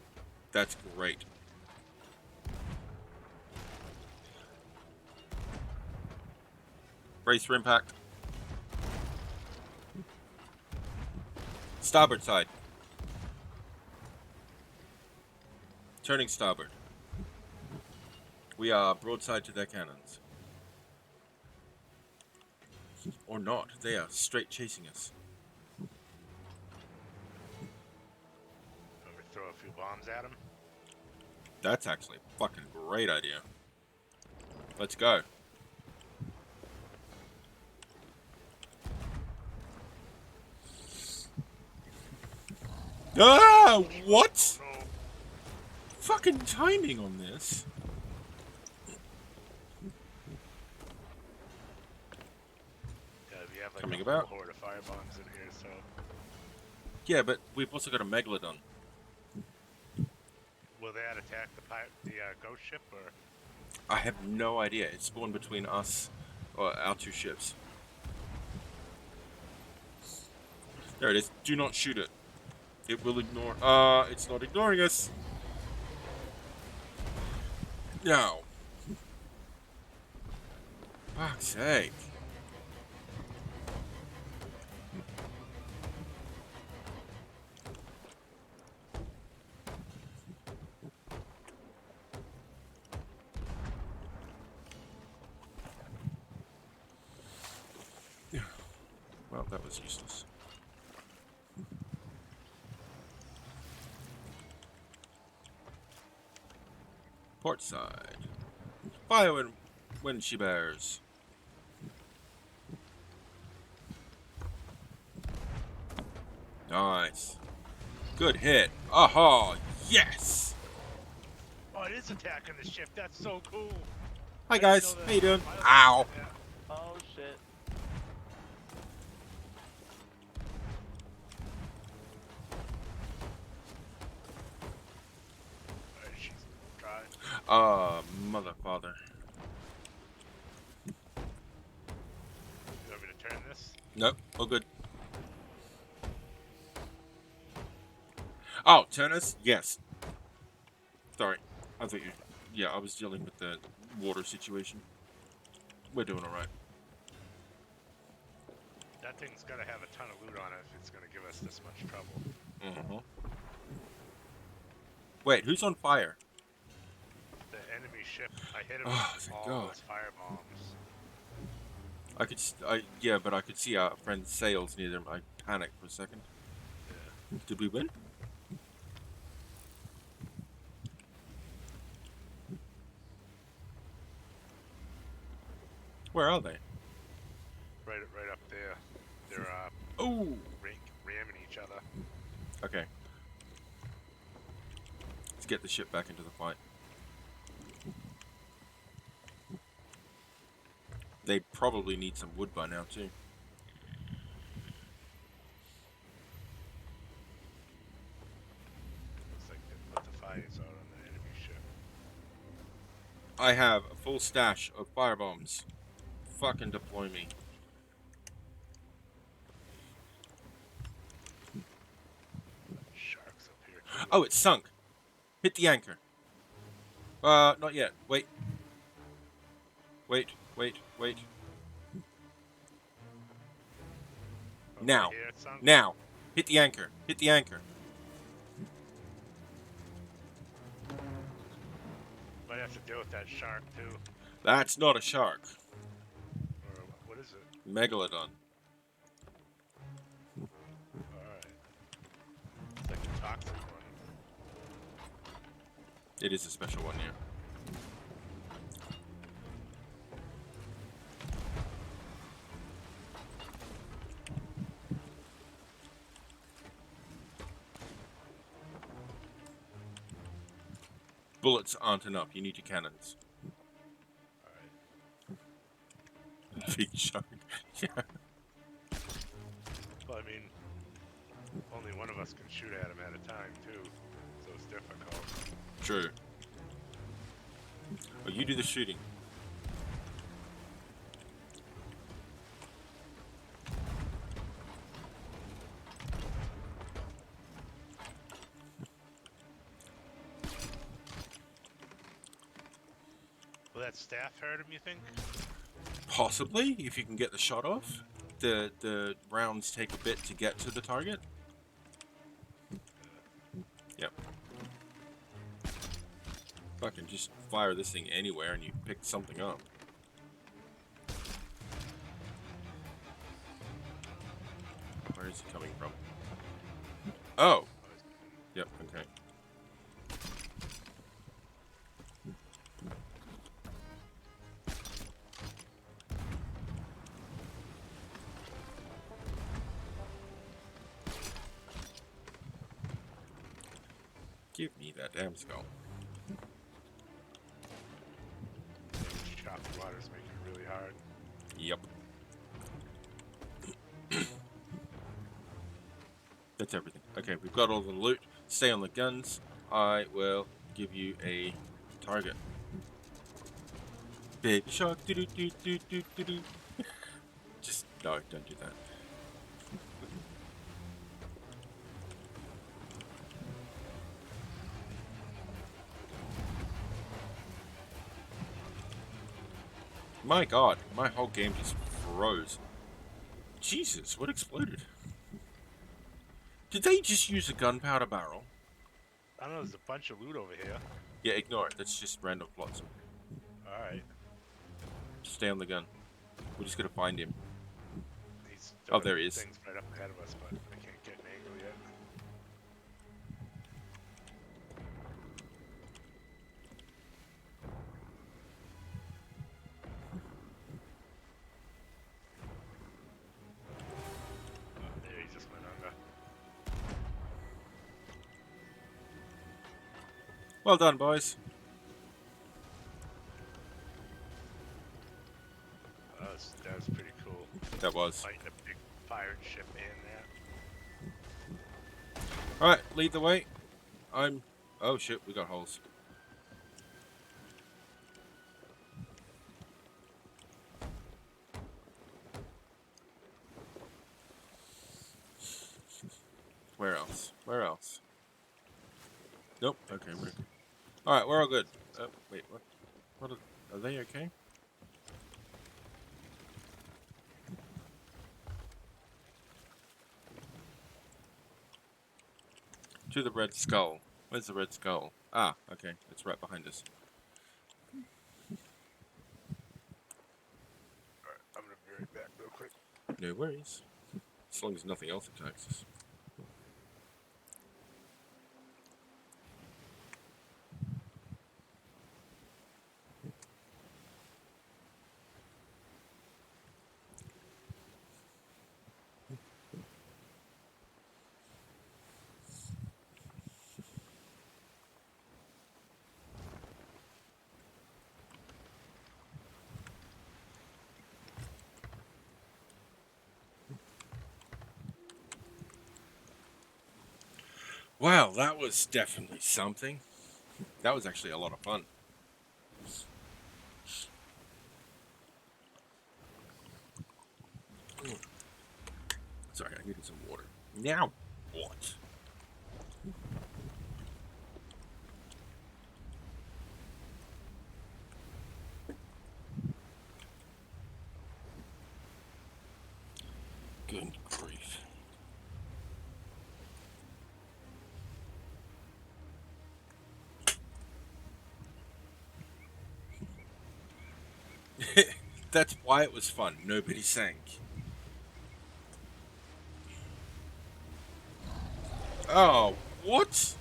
That's great. Brace for impact. Starboard side. Turning starboard. We are broadside to their cannons. Or not. They are straight chasing us. Want me to throw a few bombs at them? That's actually a fucking great idea. Let's go. Ah! What? No. Fucking timing on this. Yeah, we have like Coming a about. whole horde of firebombs in here, so Yeah, but we've also got a megalodon. will that attack the ghost ship or? I have no idea. It spawned between us, or our two ships. There it is. Do not shoot it. It will ignore. It's not ignoring us. No. Fuck's sake. Well, that was useless. Port side. Fire when she bears. Nice. Good hit. Aha! Yes! Oh, it is attacking the ship. That's so cool. Hi I didn't guys. know How that. you doing? I Ow! don't know that. Oh shit. Alright, she's dry. Mother father. You want me to turn this? Nope. All good. Oh, tennis? Yes. Sorry. I thought you... Yeah, I was dealing with the water situation. We're doing alright. That thing's gotta have a ton of loot on it if it's gonna give us this much trouble. Mm-hmm. Wait, who's on fire? The enemy ship, I hit him Oh, with thank all God. those fire bombs. I could... yeah, but I could see our friend's sails near them. I panicked for a second. Yeah. Did we win? Where are they? Right up there. They're Oh! ramming each other. Okay. Let's get the ship back into the fight. They probably need some wood by now too. Looks like they put the fires out on the enemy ship. I have a full stash of firebombs. Fucking deploy me. Sharks up here too. Oh, it's sunk. Hit the anchor. Not yet. Wait. Wait. Over Now. here it sunk. Now. Hit the anchor. Hit the anchor. Might have to deal with that shark too. That's not a shark. Or what is it? Megalodon. Alright. It's like a toxic one. It is a special one, yeah. Bullets aren't enough. You need your cannons. Alright. Big shark. Yeah. Well, I mean, only one of us can shoot at him at a time too, so it's difficult. True. Oh, you do the shooting. Will that staff hurt him, you think? Possibly, if you can get the shot off. The rounds take a bit to get to the target. Yep. Fucking just fire this thing anywhere and you pick something up. Where is he coming from? Oh! Yep, okay. Give me that damn skull. Choppy water's making it really hard. Yep. That's everything. Okay, we've got all the loot. Stay on the guns. I will give you a target. Baby shark. Doo -doo -doo -doo -doo -doo -doo. Just no, don't do that. My god, my whole game just froze. Jesus, what exploded? Did they just use a gunpowder barrel? I don't know, there's a bunch of loot over here. Yeah, ignore it. That's just random plots. Alright. Stay on the gun. We're just gonna find him. He's Oh, there he is. Things right up ahead of us, but I can't get an angle yet. Oh, there he just went under. Well done, boys. That was pretty cool. That was. Fighting a big pirate ship in there. Alright, lead the way. Oh shit, we got holes. Where else? Where else? Nope. Okay, we're good. Alright, we're all good. Oh, wait, what? What are they okay? To the red skull. Where's the red skull? Ah, okay. It's right behind us. Alright, I'm gonna be right back real quick. No worries. As long as nothing else attacks us. Wow, that was definitely something. That was actually a lot of fun. Sorry, I needed some water. Now what? Good grief. That's why it was fun. Nobody sank. Oh, what?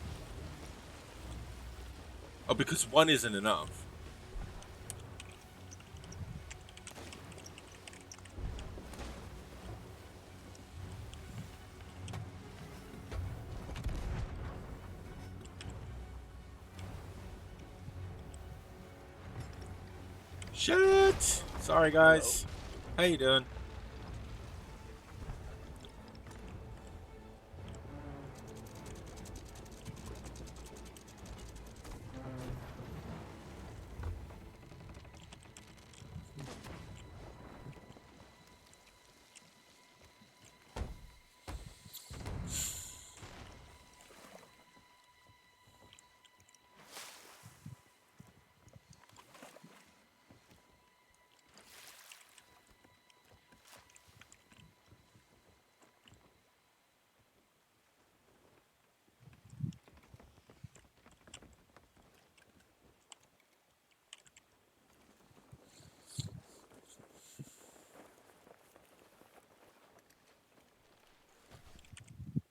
Oh, because one isn't enough. Shit! Sorry, guys. How you doing?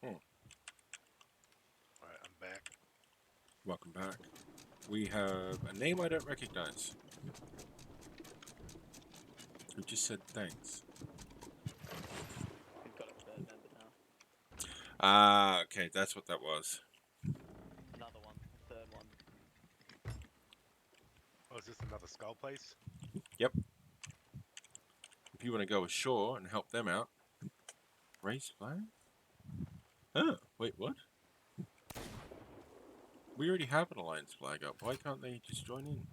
Alright, I'm back. Welcome back. We have a name I don't recognize. Who just said thanks. We've got a third member now. Ah, okay, that's what that was. Another one, a third one. Oh, is this another skull place? Yep. If you want to go ashore and help them out, raise flag? Oh, wait, what? We already have an alliance flag up. Why can't they just join in?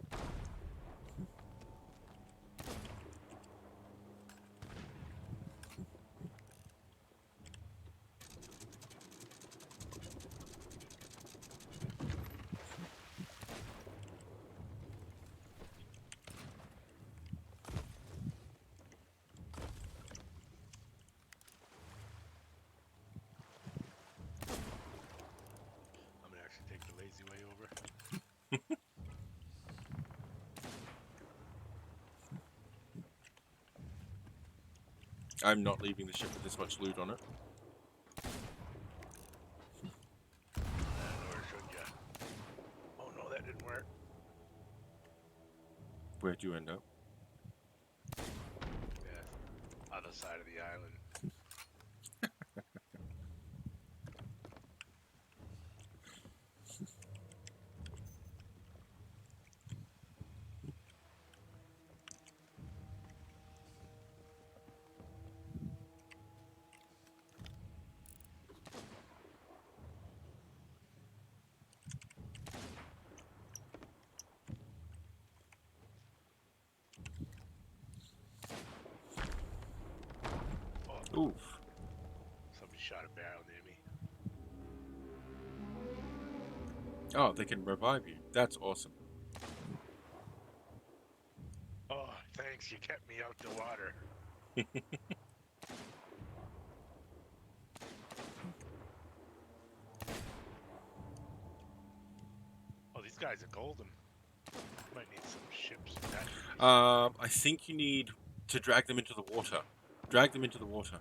I'm gonna actually take the lazy way over. I'm not leaving the ship with this much loot on it. Nor should ya. Oh no, that didn't work. Where'd you end up? Yeah, other side of the island. Oh, Oof. somebody shot a barrel near me. Oh, they can revive you. That's awesome. Oh, thanks, you kept me out the water. Oh, these guys are golden. Might need some ships. I think you need to drag them into the water. Drag them into the water.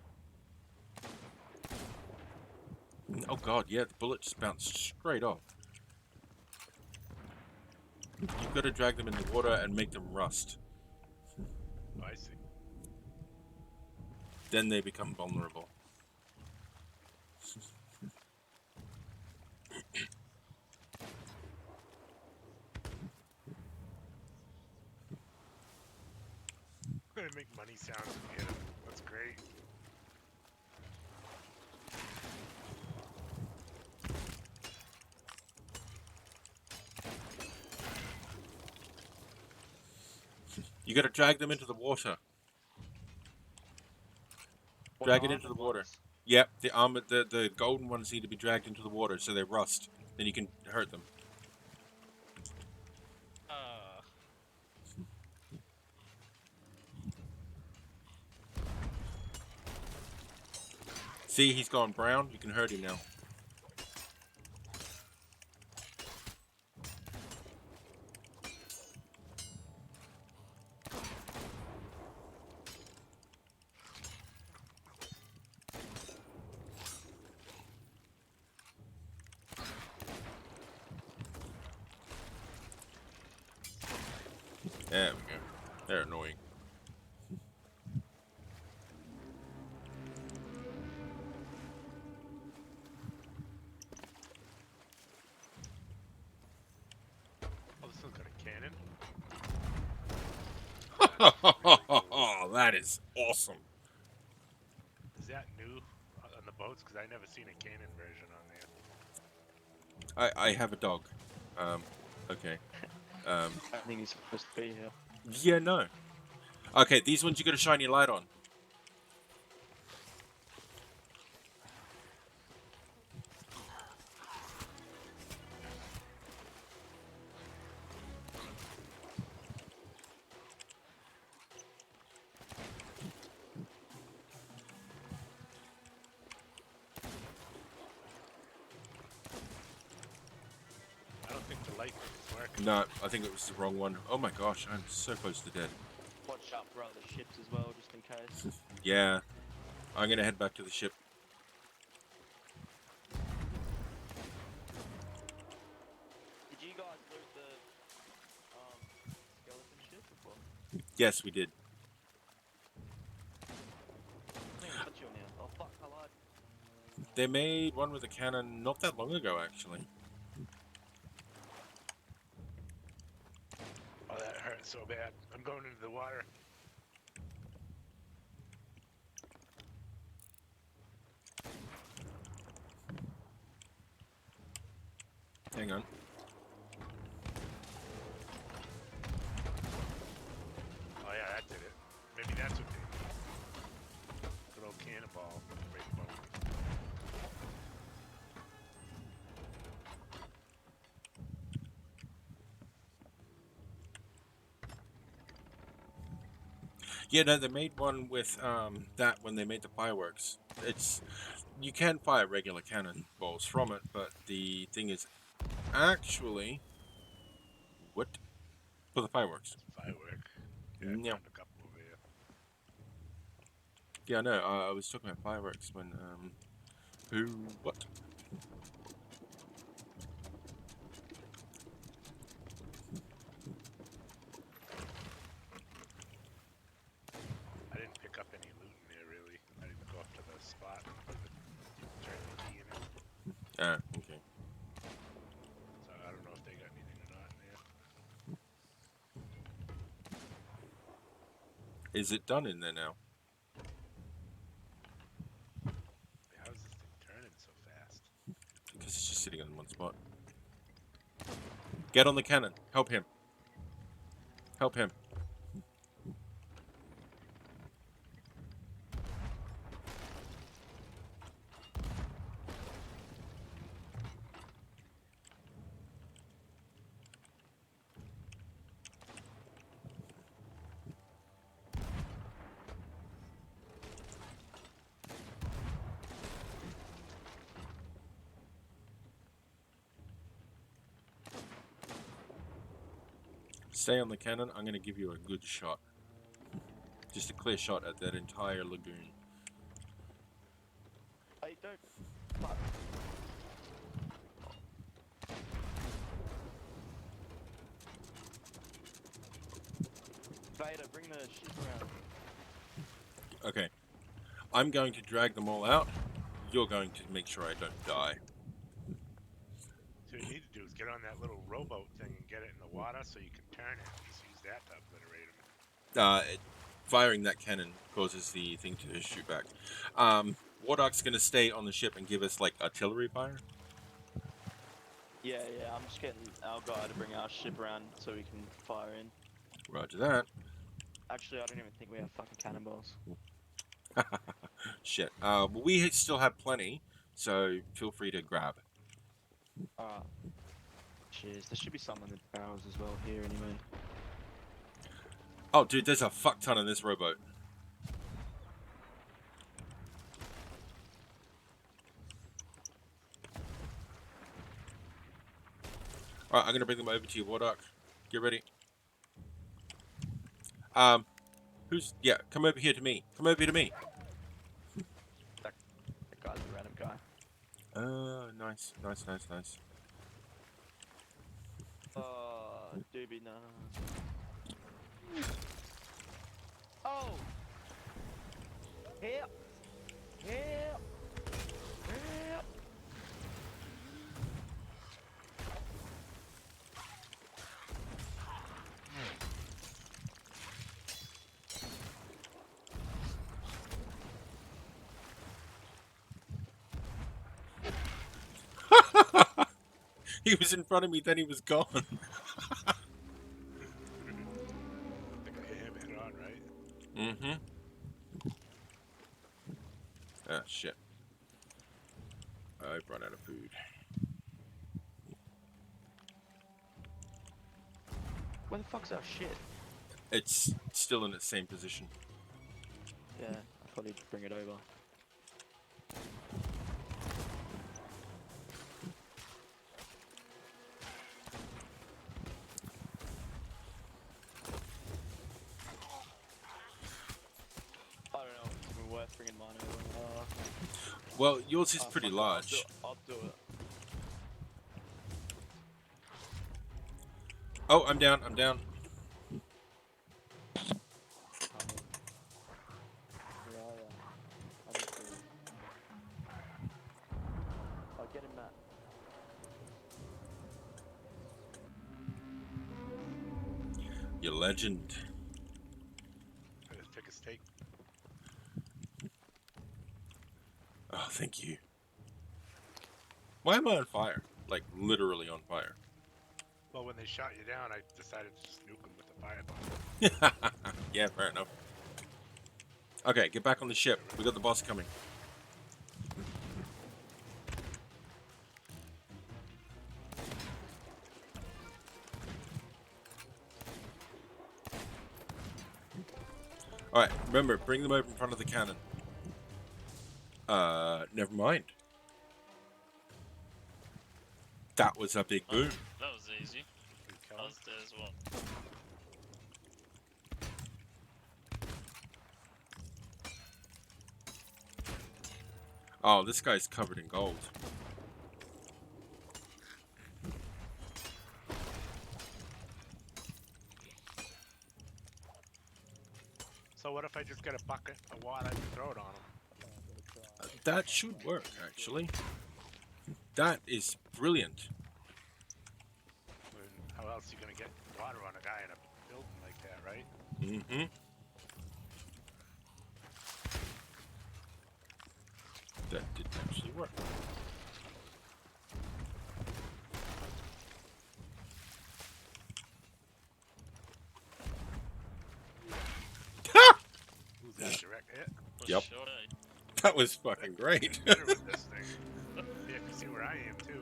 Oh god, yeah, the bullet just bounced straight off. You've got to drag them in the water and make them rust. Oh, I see. Then they become vulnerable. I'm gonna make money sounds and get them. That's great. You got to drag them into the water. What, Drag the it into the armored water. ones? Yep, the golden ones need to be dragged into the water so they rust. Then you can hurt them. See, he's gone brown. You can hurt him now. There we go. They're annoying. Oh, this one's got a cannon. Oh, that is awesome. Is that new on the boats? Because I never seen a cannon version on there. I have a dog. Okay. I think he's supposed to be here. Yeah, no. Okay, these ones you got to shine your light on. I don't think the light is working. No, I think it was the wrong one. Oh my gosh, I'm so close to dead. Watch out for other ships as well, just in case. Yeah. I'm going to head back to the ship. Did you guys loot the skeleton ship before? Yes, we did. I think I'll touch you on now. Oh fuck, I lied. They made one with a cannon not that long ago, actually. Oh, that hurts so bad. I'm going into the water. Hang on. Oh yeah, that did it. Maybe that's what did it. Good old cannonball. Break the bone. Yeah, no, they made one with that when they made the fireworks. You can fire regular cannonballs from it, but the thing is actually what for the fireworks. Firework. Yeah, Yeah. I found a couple over here. Yeah, no, I was talking about fireworks when what? I didn't pick up any loot in there really. I didn't go up to the spot and turn the key in it. Ah, okay. So I don't know if they got anything or not in there. Is it done in there now? How is this thing turning so fast? Because it's just sitting on one spot. Get on the cannon. Help him. Help him. Stay on the cannon. I'm going to give you a good shot. Just a clear shot at that entire lagoon. Hey, don't. Fuck. Vader, bring the ship around. Okay. I'm going to drag them all out. You're going to make sure I don't die. So what you need to do is get on that little rowboat thing and get it in the water so you can turn it. Just use that to obliterate them. Firing that cannon causes the thing to shoot back. Wardock's going to stay on the ship and give us, like, artillery fire. Yeah, I'm just getting our guy to bring our ship around so we can fire in. Roger that. Actually, I don't even think we have fucking cannonballs. Shit. Well, we still have plenty, so feel free to grab. Alright. Cheers. There should be some in the barrels as well here anyway. Oh, dude, there's a fuck ton in this rowboat. Alright, I'm gonna bring them over to you, Wardock. Get ready. Yeah, come over here to me. Come over here to me. That guy's a random guy. Nice. Doobie, no. Oh! Here! Here! Here! He was in front of me, then he was gone. I think I hit him head on, right? Mm-hmm. Ah, shit. I've run out of food. Where the fuck's our shit? It's still in its same position. Yeah, I thought he'd bring it over. I don't know if it's even worth bringing mine over. Well, yours is Oh, pretty fuck it, large. I'll do it. Oh, I'm down. Oh, yeah. I'll just do it. I'll get him, Matt. You legend. Let's take a steak. Oh, thank you. Why am I on fire? Like, literally on fire. Well, when they shot you down, I decided to just nuke them with the firebomb. Yeah, fair enough. Okay, get back on the ship. We got the boss coming. Alright, remember, bring them over in front of the cannon. Never mind. That was a big boom. That was easy. I was there as well. Oh, this guy's covered in gold. So what if I just get a bucket of water and throw it on them? That should work, actually. That is brilliant. How else are you gonna get water on a guy in a building like that, right? Mm-hmm. That didn't actually work. Who's that direct hit? Yep. Sure. That was fucking great. Better with this thing. Yeah, you see where I am too.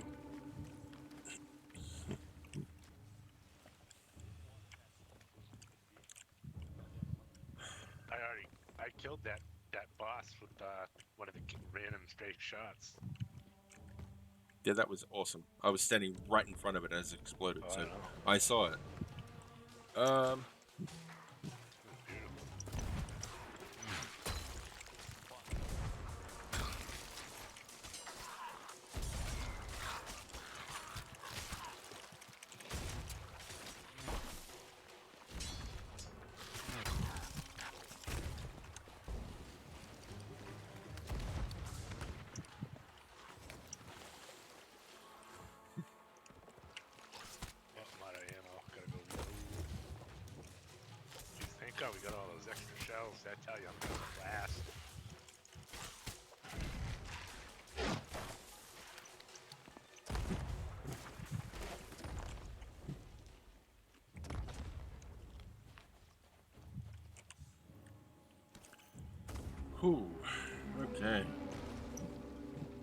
I killed that boss with one of the random straight shots. Yeah, that was awesome. I was standing right in front of it as it exploded, Oh, so I know. I saw it. I'm out of ammo. Gotta go reload. Geez, thank God we got all those extra shells. I tell you, I'm gonna blast. Ooh. Okay.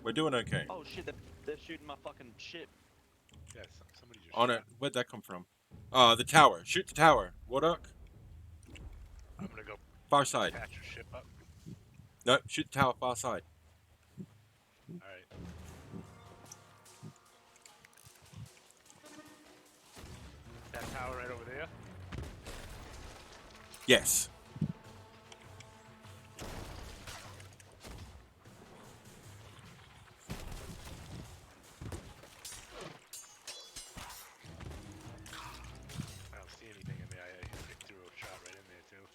We're doing okay. Oh shit, they're shooting my fucking ship. Yeah, somebody just On shot. it. Where'd that come from? The tower. Shoot the tower. Warduck. I'm gonna go Far side. patch your ship up. No, shoot the tower far side. Alright. That tower right over there? Yes. I don't see anything in there. I threw a shot right in there too.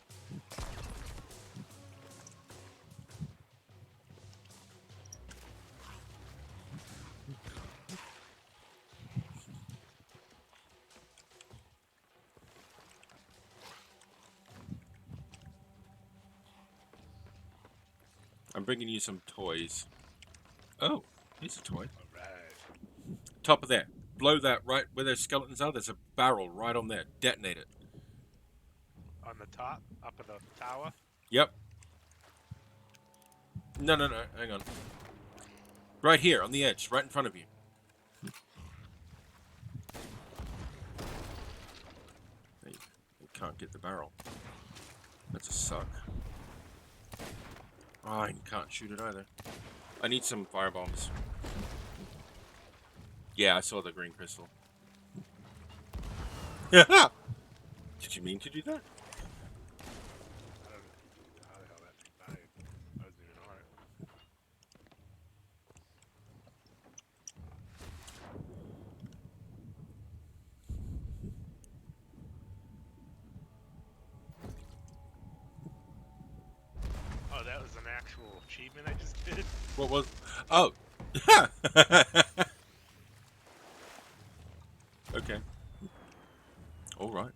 I'm bringing you some toys. Oh, here's a toy. Alright. Top of that. Blow that right where those skeletons are. There's a barrel right on there. Detonate it. On the top, up of the tower. Yep. No. Hang on. Right here on the edge, right in front of you. You can't get the barrel. That's a suck. Oh, I can't shoot it either. I need some firebombs. Yeah, I saw the green crystal. Did you mean to do that? I don't know how the hell that thing died. I wasn't even on it. Oh, that was an actual achievement I just did? What was... Oh! Okay. Alright.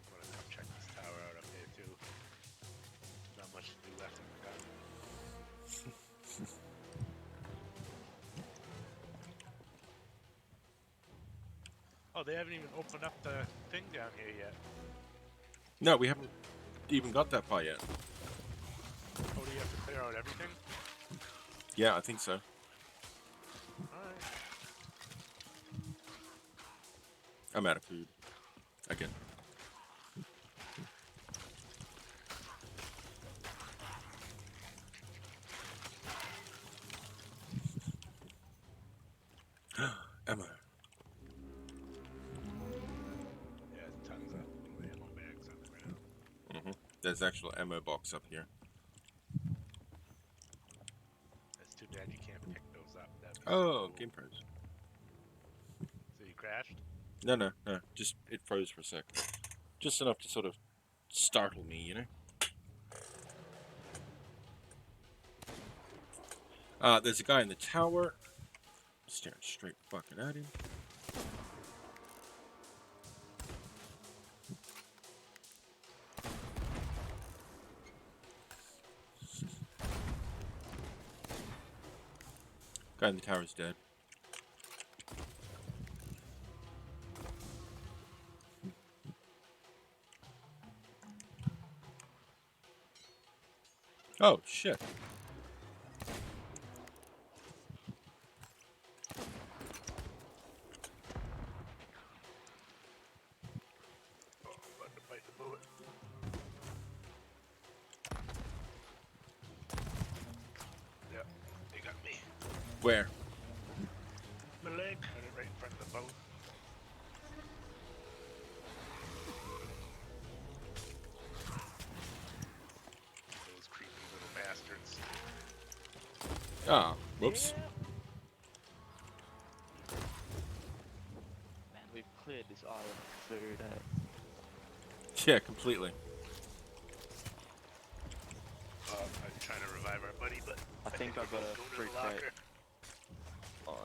I'm gonna come check this tower out up here too. Not much to do left in the gun. Oh, they haven't even opened up the thing down here yet. No, we haven't even got that far yet. Oh, do you have to clear out everything? Yeah, I think so. Alright. I'm out of food. Again. Ammo. Yeah, tons of ammo bags on the ground. There's actual ammo box up here. That's too bad you can't pick those up. That'd be Oh, cool. game froze. So you crashed? No. Just, it froze for a sec. Just enough to sort of startle me, you know? There's a guy in the tower. Staring straight fucking at him. Guy in the tower's dead. Oh, shit. Oh, I'm about to bite the bullet. Yep, they got me. Where? My leg. Right in front of the boat. Those creepy little bastards. Ah, whoops. Man, we've cleared this island of food, eh? Yeah, completely. I'm trying to revive our buddy, but I think I've got a go to fruit the crate. locker.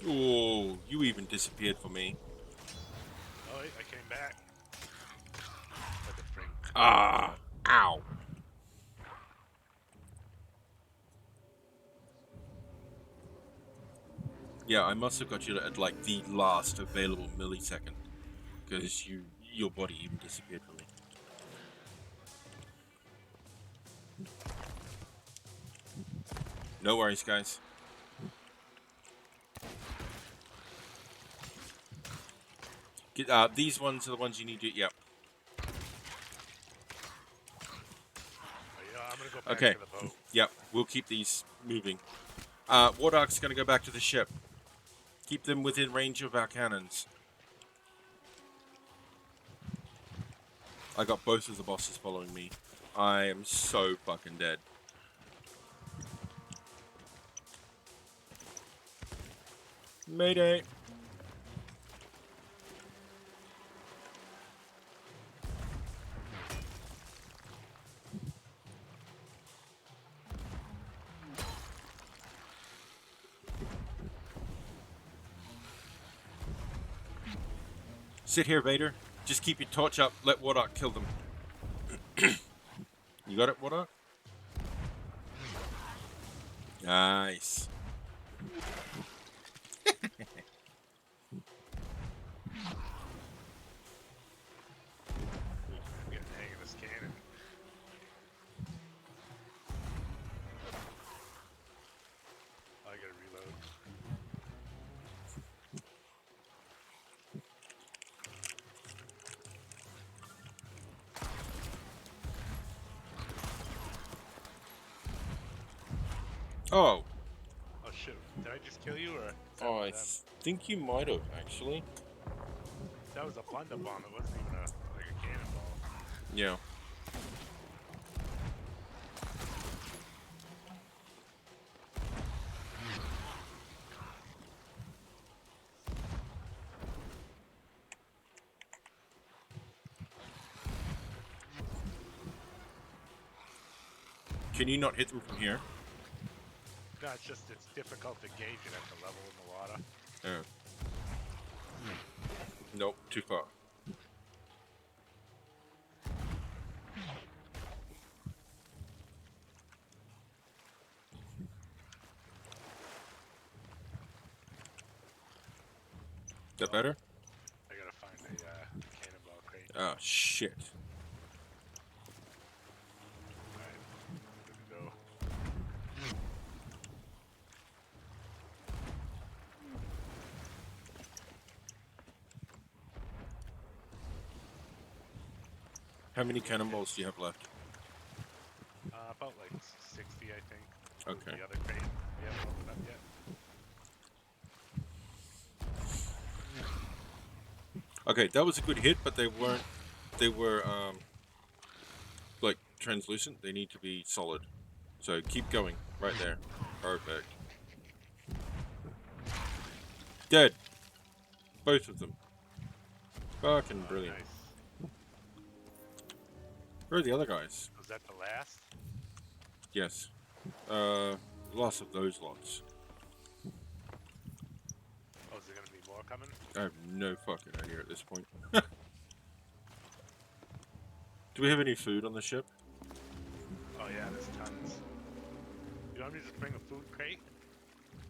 Oh, you even disappeared for me. Oh, wait, I came back. What the frig? Ah, ow. Yeah, I must have got you at like the last available millisecond, because your body even disappeared from me. No worries, guys. Get, these ones are the ones you need to. Yep. Oh, yeah, I'm gonna go back Okay. to the boat. Yep. We'll keep these moving. Wardark's gonna go back to the ship. Keep them within range of our cannons. I got both of the bosses following me. I am so fucking dead. Mayday. Sit here, Vader. Just keep your torch up. Let Wardark kill them. You got it, Wardark? Nice. I'm getting the hang of this cannon. Oh, I gotta reload. Oh. Oh shit! Did I just kill you, or? is that Oh, one I of them? think you might have, actually. That was a blunder bomb. It wasn't even like a cannonball. Yeah. Can you not hit them from here? No, it's just it's difficult to gauge it at the level in the water. Oh. Nope, too far. Is that better? I gotta find a cannonball crate. Oh, shit. Alright, good to go. How many cannonballs do you have left? About like 60, I think. Okay. The other crate, we haven't opened up yet. Okay, that was a good hit, but they weren't... They were, like, translucent. They need to be solid. So keep going. Right there. Perfect. Dead. Both of them. Fucking brilliant. Nice. Where are the other guys? Was that the last? Yes. Lots of those lots. Oh, is there gonna be more coming? I have no fucking idea at this point. Do we have any food on the ship? Oh yeah, there's tons. You want me to just bring a food crate?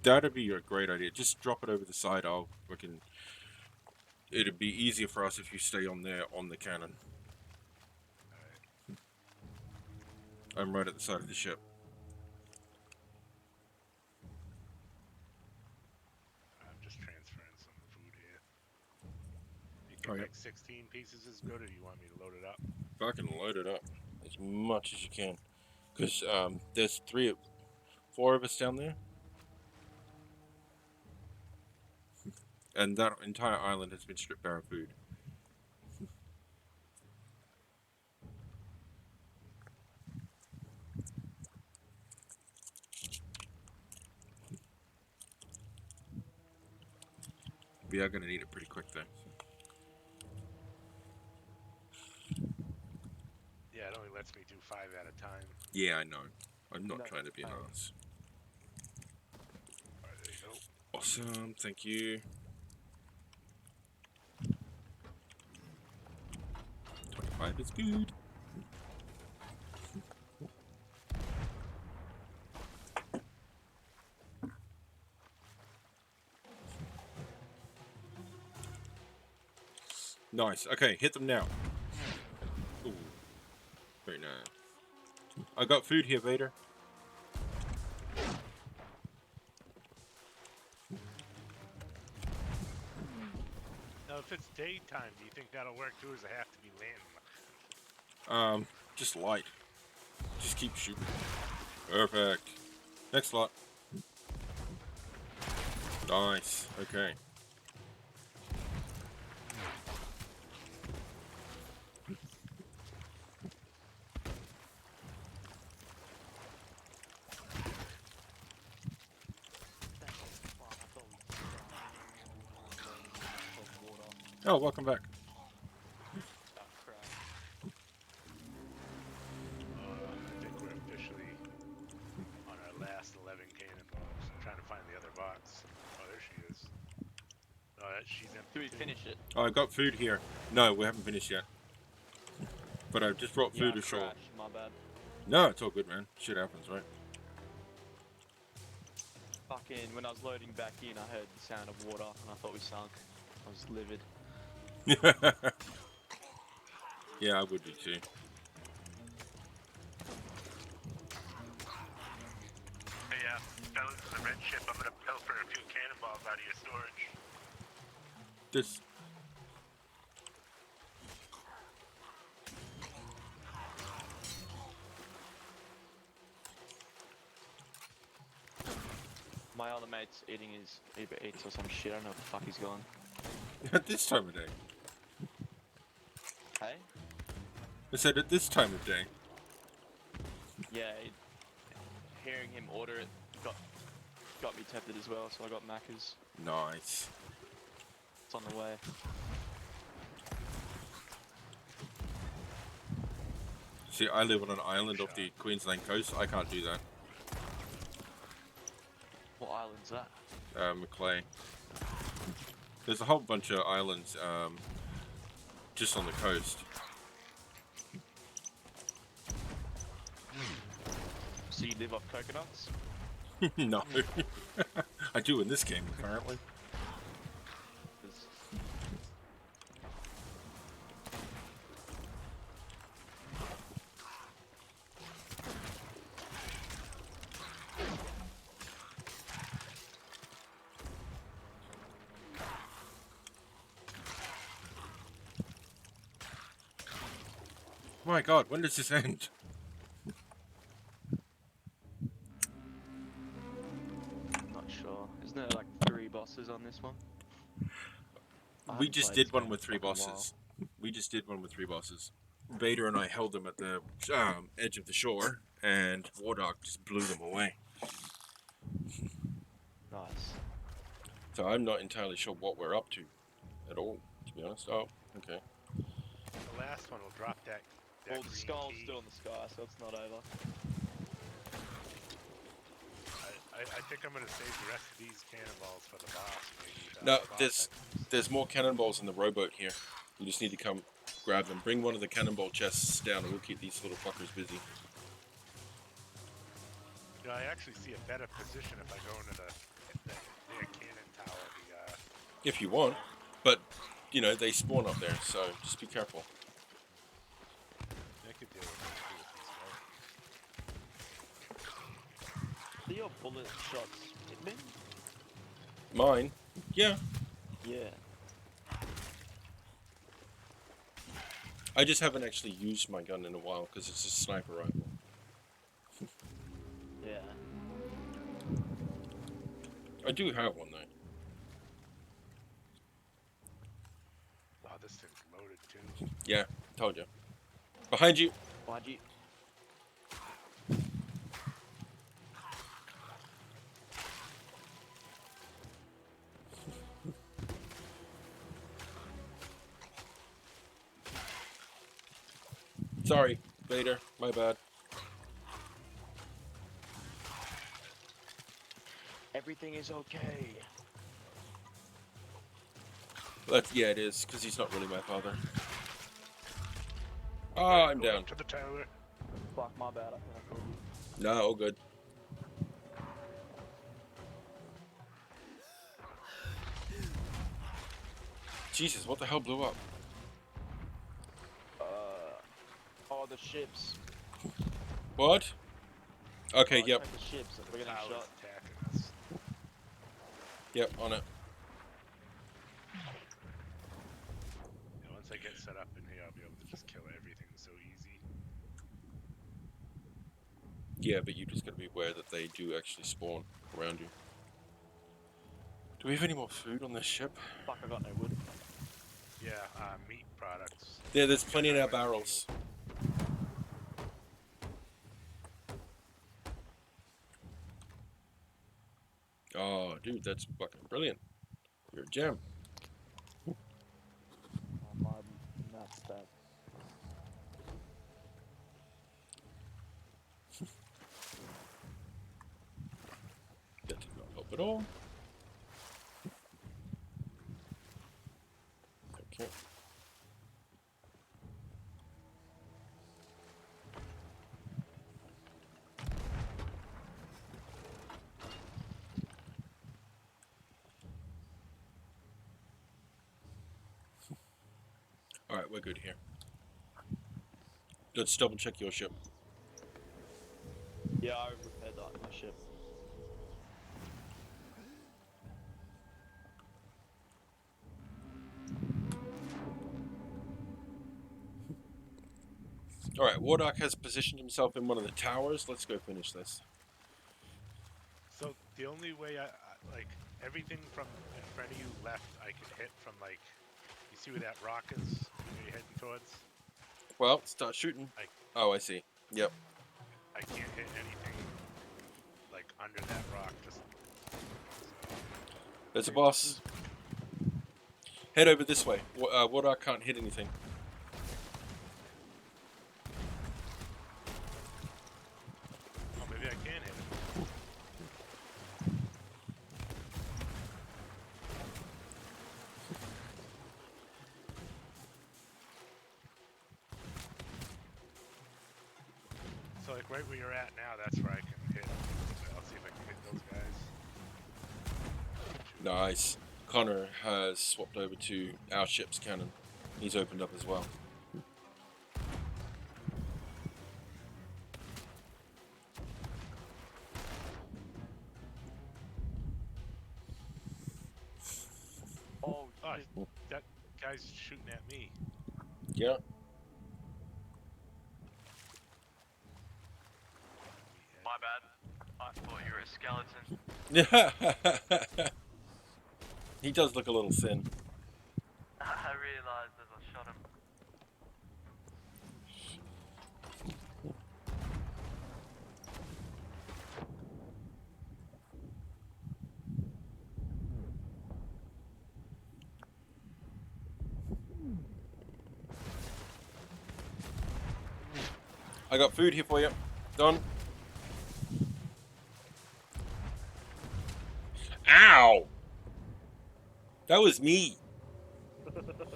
That'd be a great idea. Just drop it over the side. I'll fucking... It'd be easier for us if you stay on there on the cannon. Alright. I'm right at the side of the ship. I'm just transferring some food here. You can Oh, yeah. make 16 pieces is good, or do you want me to load it up? Fucking load it up as much as you can. Because there's 4 of us down there. And that entire island has been stripped bare of food. We are going to need it pretty quick though. lets me do 5 at a time. Yeah, I know. I'm not No, trying to be an I- ass. Alright, there you go. Awesome, thank you. 25 is good. Nice. Okay, hit them now. Ooh. Very nice. I got food here, Vader. Now, if it's daytime, do you think that'll work too, or does it have to be landmark? Just light. Just keep shooting. Perfect. Next lot. Nice. Okay. Oh, welcome back. I think we're officially on our last 11 cannonballs. I'm trying to find the other box. Oh, there she is. Oh, she's empty. Do we too. finish it? Oh, I got food here. No, we haven't finished yet. But I just brought food I ashore. crashed, my bad. No, it's all good, man. Shit happens, right? Fucking, when I was loading back in, I heard the sound of water and I thought we sunk. I was livid. Yeah, I would be too. Hey, fellas in the red ship, I'm gonna pilfer a few cannonballs out of your storage. This. My other mate's eating his Uber Eats or some shit. I don't know what the fuck he's going. At this time of day. Hey? I said at this time of day. Yeah, hearing him order it got me tempted as well, so I got Macca's. Nice. It's on the way. See, I live on an island off the Queensland coast. I can't do that. What island's that? Maclay. There's a whole bunch of islands just on the coast. So you live off coconuts? No. I do in this game, apparently. 'Cause My God, when does this end? not sure. Isn't there like 3 bosses on this one? I We haven't just played did this one game with in 3 a fucking while. bosses. We just did one with 3 bosses. Vader and I held them at the edge of the shore, and Wardog just blew them away. Nice. So I'm not entirely sure what we're up to at all, to be honest. Oh, okay. The last one will drop that Well, the green skull's key. still in the sky, so it's not over. I think I'm gonna save the rest of these cannonballs for the boss. Maybe the No, boss there's more cannonballs in the rowboat here. You just need to come grab them. Bring one of the cannonball chests down, and we'll keep these little fuckers busy. You know, I actually see a better position if I go into their cannon tower. If you want, but you know they spawn up there, so just be careful. I could deal with Do your bullet shots hit me? Mine, yeah. Yeah. I just haven't actually used my gun in a while because it's a sniper rifle. Yeah. I do have one though. Oh, this thing's loaded too. Yeah, told you. Behind you. Why'd you? Sorry, Vader, my bad. Everything is okay. Yeah, it is, because he's not really my father. Oh, I'm Going down. up to the tower. Fuck, my bad. I thought I called you. No, all good. Jesus, what the hell blew up? Oh, the ships. What? Okay, Oh, yep. attack the ships. We're getting Tower's shot. attacking us. Yep, on it. Yeah, once I get set up in here, I'll be able to just kill everything so easy. Yeah, but you just gotta be aware that they do actually spawn around you. Do we have any more food on this ship? Fuck, I got no wood. Yeah, meat products. Yeah, there's plenty in our Like the barrels. Oh, dude, that's fucking brilliant. You're a gem. Oh, my map stat. That did not help at all. Okay. Alright, we're good here. Let's double check your ship. Yeah, I repaired that in my ship. Alright, Wardark has positioned himself in one of the towers. Let's go finish this. So the only way like everything from in front of you left, I can hit from like, you see where that rock is? Where you're heading towards? Well, start shooting. Oh, I see. Yep. I can't hit anything like under that rock. Just There's a boss. Head over this way. Wardark can't hit anything. oh, maybe I can hit it. So like right where you're at now, that's where I can hit. I'll see if I can hit those guys. Nice. Connor has swapped over to our ship's cannon. He's opened up as well. Oh, Oh, that guy's shooting at me. Yeah. My bad. I thought you were a skeleton. He does look a little thin. I realized as I shot him. I got food here for you. Done. Ow! That was me. Look at that. I'm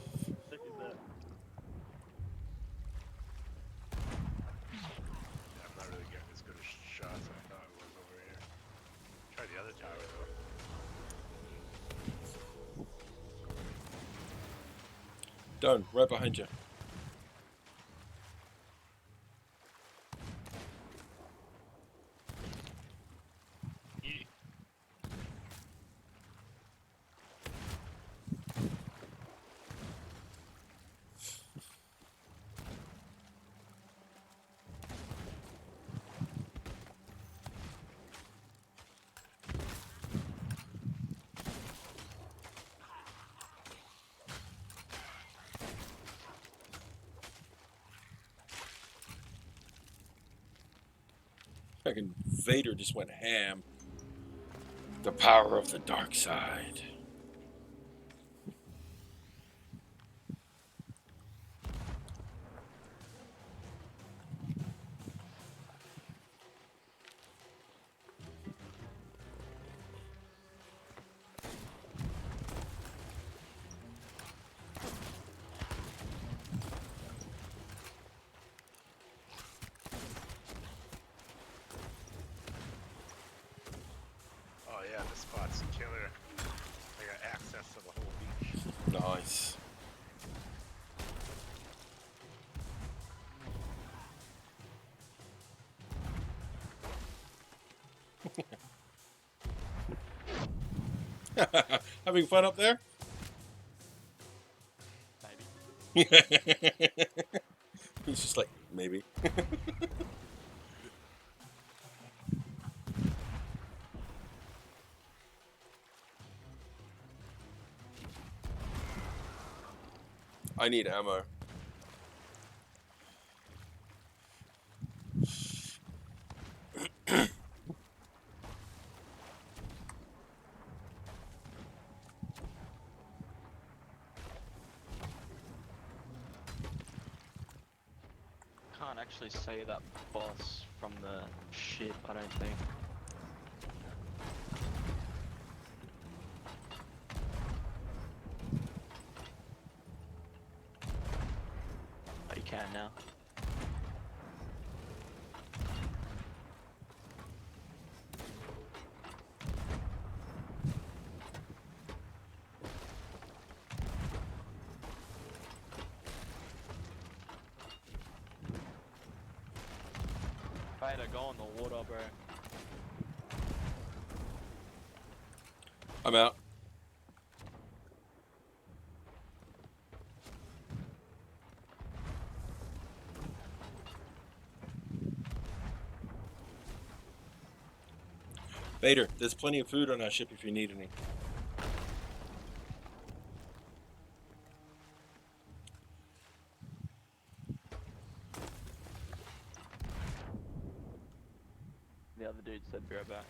not really getting as good a shots as I thought I was over here. Try the other tower though. Done. Right behind you. Fucking Vader just went ham. The power of the dark side. Yeah, this spot's killer. I got access to the whole beach. Nice. Having fun up there? Maybe. He's just like, maybe. I need ammo. Can't actually say that boss from the ship, I don't think. Oh, you can now. Vader, go in the water, bro. I'm out. Vader, there's plenty of food on our ship if you need any. The other dude said be right back.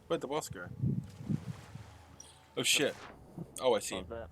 Where'd the boss go? Oh shit. Oh, I see him. Not that.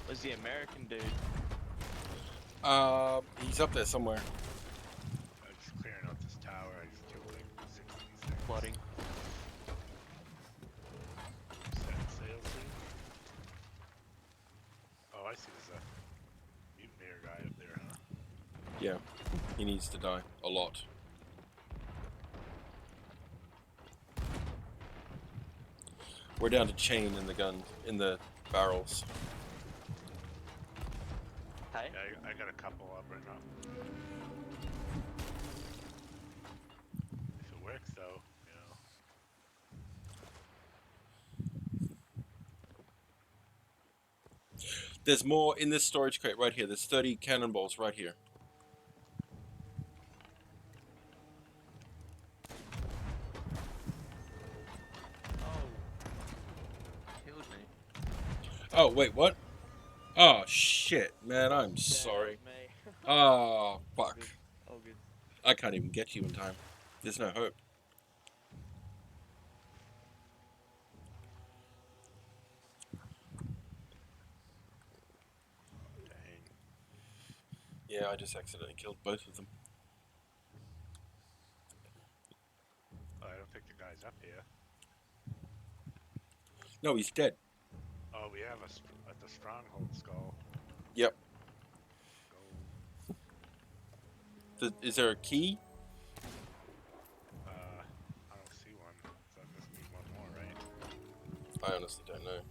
Was the American dude? He's up there somewhere. I'm just clearing out this tower. I just killed like 6 of these things. Flooding. Setting sail soon. Oh, I see. There's a mutineer guy up there, huh? Yeah, he needs to die a lot. We're down to chain in the gun, in the barrels. Hey? Yeah, I got a couple up right now. If it works, though, you know. There's more in this storage crate right here. There's 30 cannonballs right here. Oh. Killed me. Oh, wait, what? Oh, shit, man, I'm Yeah, sorry. that was me. Oh, fuck. Good. Oh, good. I can't even get you in time. There's no hope. Dang. Yeah, I just accidentally killed both of them. Oh, I don't think the guy's up here. No, he's dead. Oh, we have at the stronghold skull. Yep. Gold. Is there a key? I don't see one. So that must be one more, right? I honestly don't know.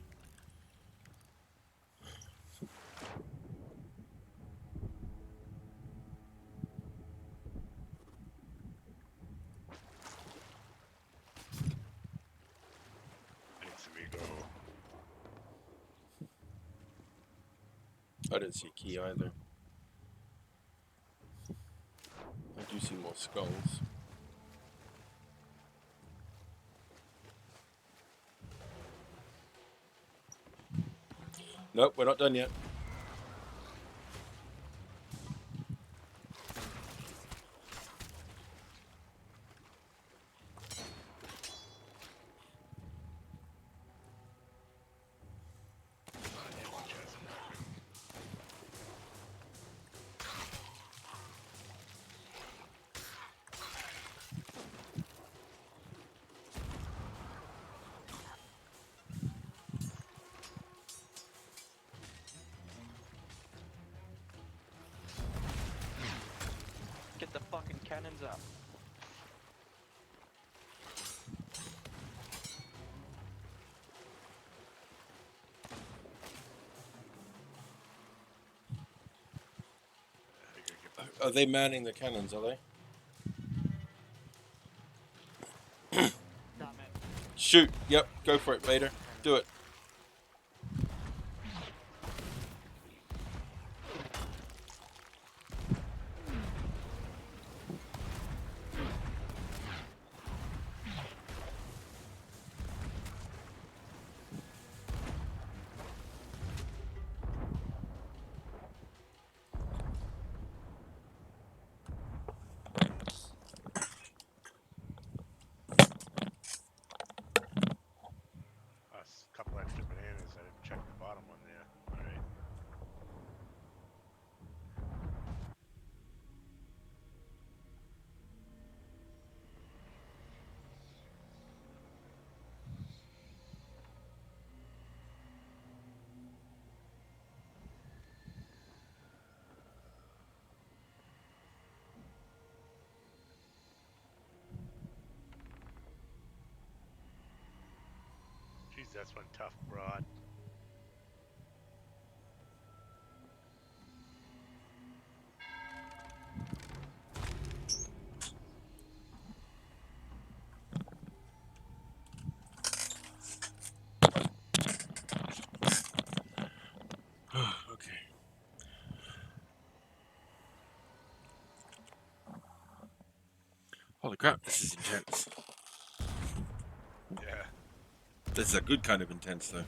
I need some ego. I didn't see a key either. I do see more skulls. Nope, we're not done yet. Get the fucking cannons up. Are they manning the cannons, are they? Damn it. Shoot! Yep, go for it, Vader. Do it. A couple extra bananas. I didn't check the bottom one there. Alright. Jeez, that's one tough broad. Okay. Holy crap, this is intense. Yeah. This is a good kind of intense, though.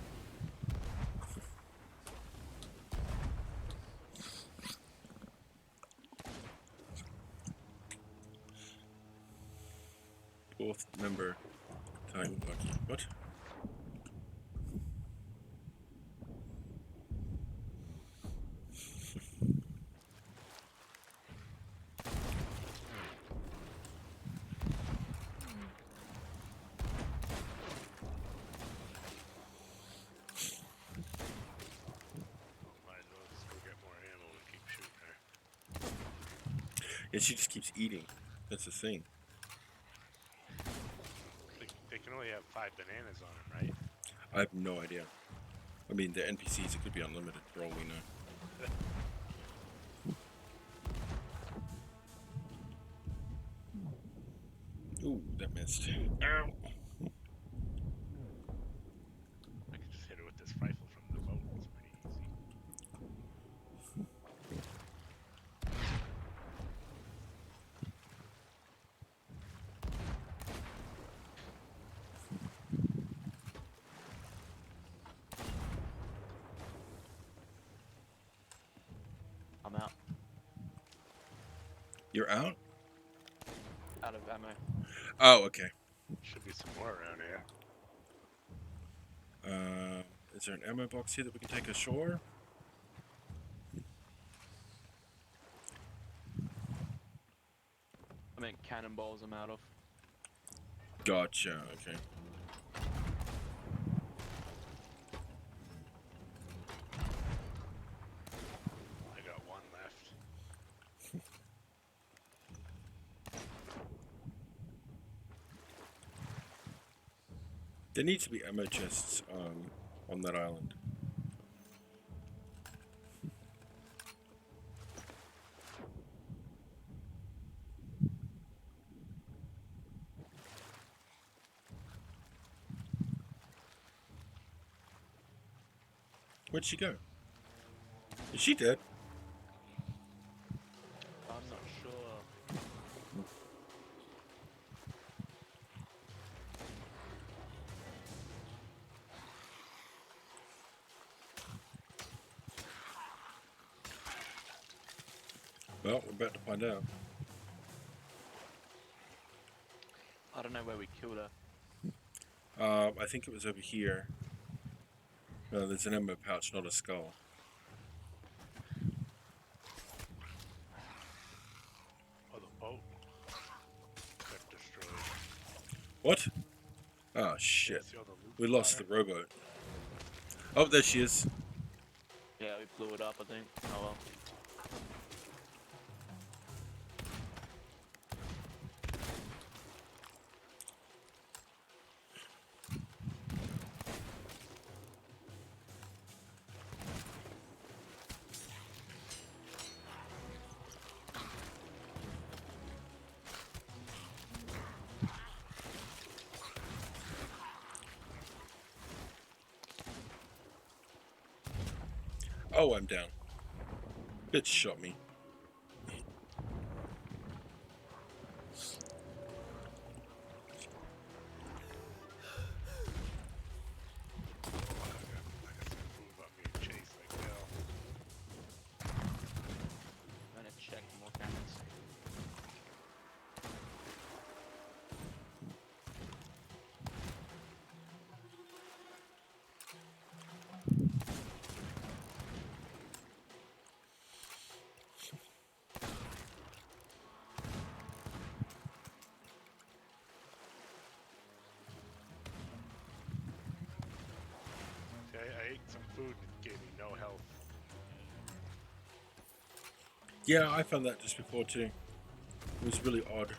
Fourth member time lucky. What? Might as well just go get more ammo and keep shooting her. Yeah, she just keeps eating. That's the thing. They can only have 5 bananas on them, right? I have no idea. I mean, they're NPCs. It could be unlimited for all we know. Ooh, that missed. Ow! I could just hit her with this rifle from the boat. It's pretty easy. I'm out. You're out? Out of ammo. Oh, okay. Should be some more around here. Is there an ammo box here that we can take ashore? I mean, cannonballs I'm out of. Gotcha, okay. I got one left. There needs to be ammo chests on that island. Where'd she go? Is she dead? I'm not sure. Well, we're about to find out. I don't know where we killed her. I think it was over here. There's an ammo pouch, not a skull. Oh, the boat got destroyed. What? Oh, shit. See all the loot We lost fire? the rowboat. Oh, there she is. Yeah, we blew it up, I think. Oh well. Oh, I'm down. Bitch shot me. I got some food about me and Chase like hell. I'm gonna check for more cannons. See, I ate some food and it gave me no health. Yeah, I found that just before too. It was really odd.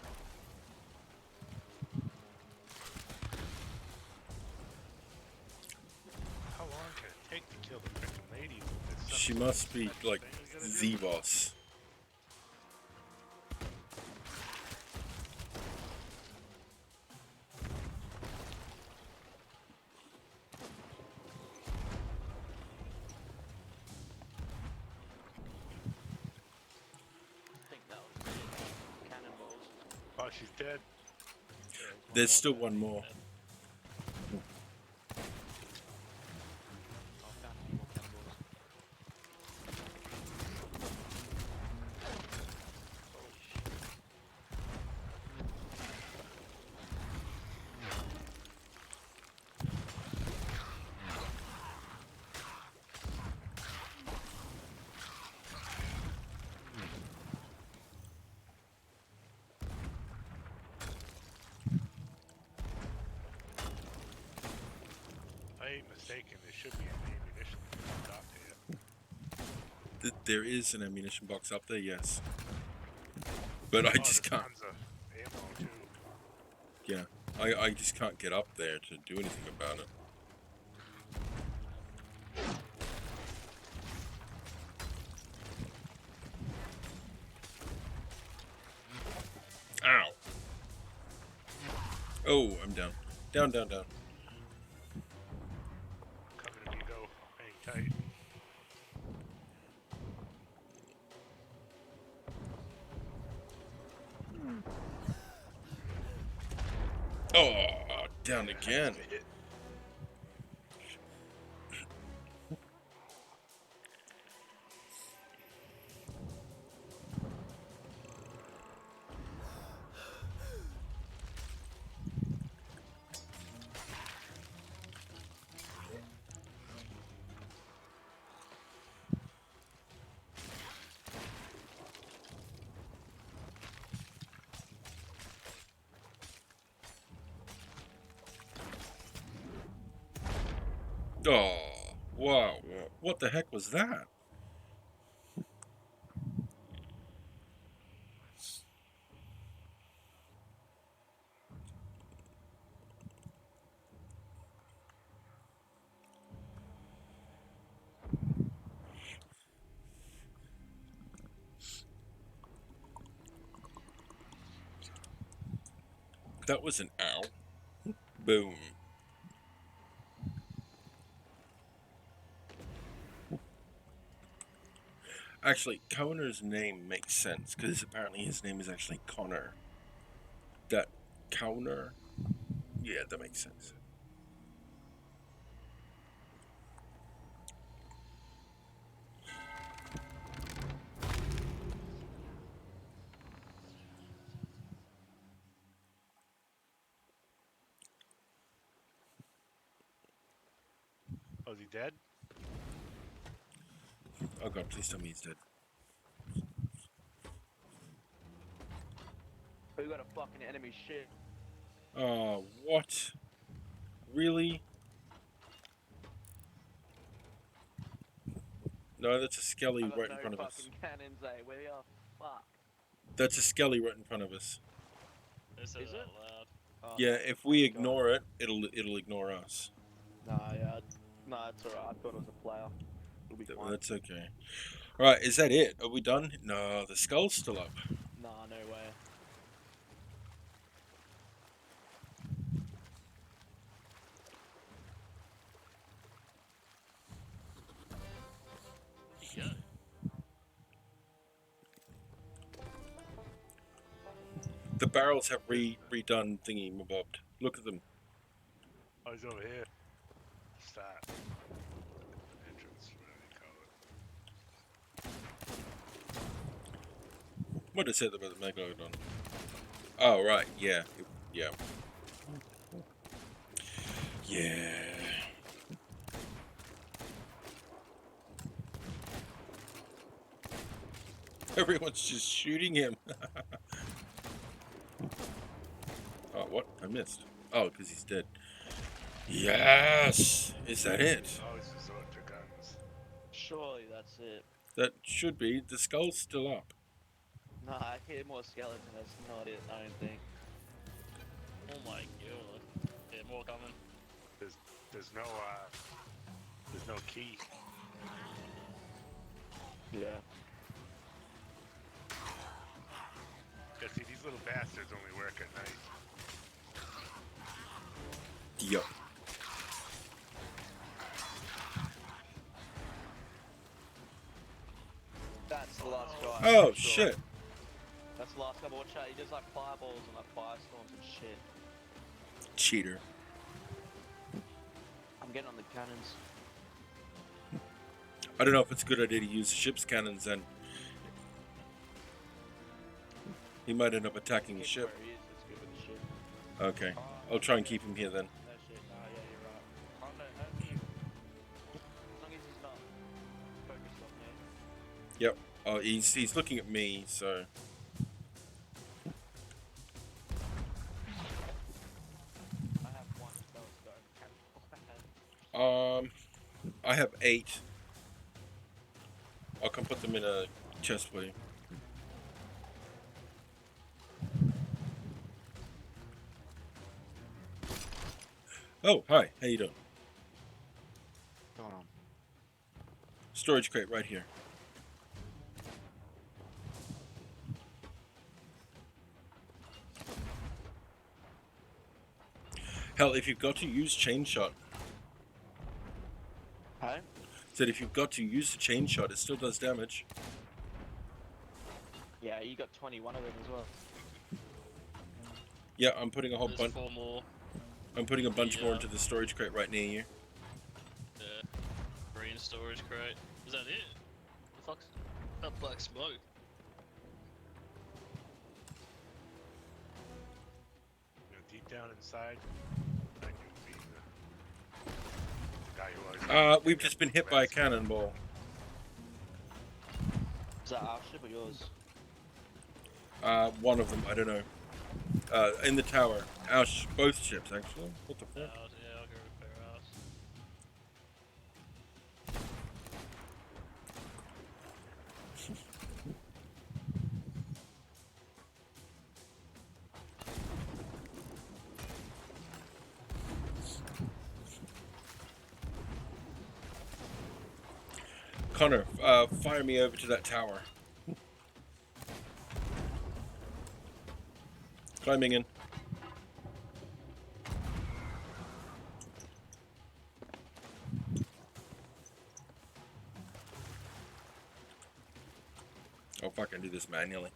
How long can it take to kill the freaking lady? With this She some must be special like thing we gotta the do? boss. I think that was it. Cannonballs. Oh, she's dead. There's still one more. Oh, I found a few more cannonballs. Holy shit. If I ain't mistaken, there should be an ammunition box up here. There is an ammunition box up there, yes. But I Oh, just there's can't. tons of ammo too. Yeah, I just can't get up there to do anything about it. Ow! Oh, I'm down. Down, down, down. Coming to me, go. Hang tight. Oh, down again. Hit. Oh, wow. What the heck was that? That was an ow. Boom. Actually, Connor's name makes sense because apparently his name is actually Connor. That Connor? Yeah, that makes sense. Oh, is he dead? Oh god, please tell me he's dead. Oh, you got a fucking enemy ship. Oh, what? Really? No, that's a I skelly got right no in front of us. fucking cannons, eh? We are fucked. That's a skelly right in front of us. They said Is it it? out loud. Oh, Yeah, if we thank God. ignore it, it'll ignore us. Nah, yeah. Nah, it's alright. I thought it was a player. It'll be fine. That's okay. Alright, is that it? Are we done? No, the skull's still up. Nah, no way. You go. The barrels have redone thingy mabobbed. Look at them. Oh, he's over here. Start. Entrance, whatever you call it. What did it say about the Megalodon? Oh, right, yeah. Yeah. Yeah. Everyone's just shooting him. Oh, what? I missed. Oh, because he's dead. Yes! Is that it? Always resort to guns. Surely that's it. That should be. The skull's still up. Nah, I hear more skeleton. That's not it, I don't think. Oh my god. Yeah, more coming. There's no key. Yeah. Cause see, these little bastards only work at night. Yup. That's the last guy. Oh, for sure. shit. That's the last guy. But watch out, he does like fireballs and like firestorms and shit. Cheater. I'm getting on the cannons. I don't know if it's a good idea to use the ship's cannons then. He might end up attacking the Keep ship. where he is, let's give it a shit. Okay. I'll try and keep him here then. No shit, nah, yeah, you're right. Oh no, no view. As long as he's not focused on me. Yep. Oh, he's looking at me, so... I have one spell stone. I have 8. I'll come put them in a chest for you. Oh, hi. How you doing? Going on. Storage crate right here. Hell, if you've got to use chain shot. Hey? Said if you've got to use the chain shot, it still does damage. Yeah, you got 21 of them as well. Yeah, I'm putting a whole There's bunch. 4 more. I'm putting a bunch more Yeah. into the storage crate right near you. Yeah. Green storage crate. Is that it? The fuck's that black smoke? You know, deep down inside, I can be the guy who always. We've just been hit by a cannonball. Is that our ship or yours? One of them, I don't know. In the tower. Both ships, actually. What the fuck? Yeah, I'll go repair ours. Connor, fire me over to that tower. Climbing in. I'll fucking do this manually.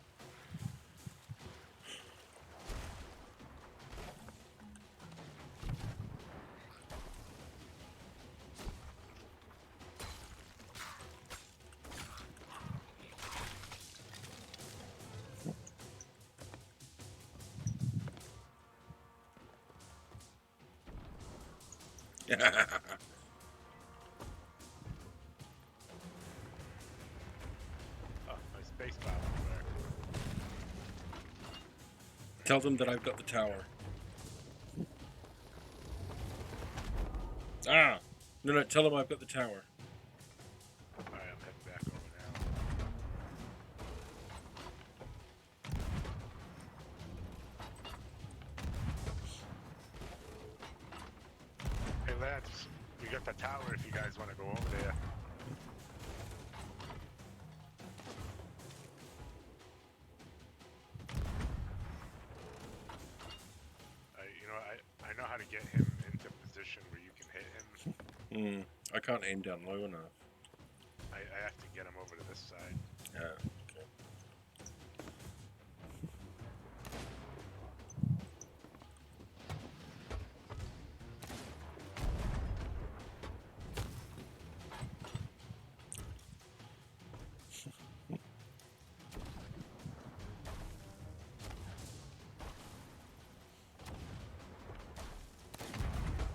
Oh, my space bar won't work. Tell them that I've got the tower. Ah! No, tell them I've got the tower. Alright, I'm heading back over now. Hey lads, we got the tower if you guys want to go over there. I know how to get him into position where you can hit him. I can't aim down low enough. I have to get him over to this side. Yeah, okay.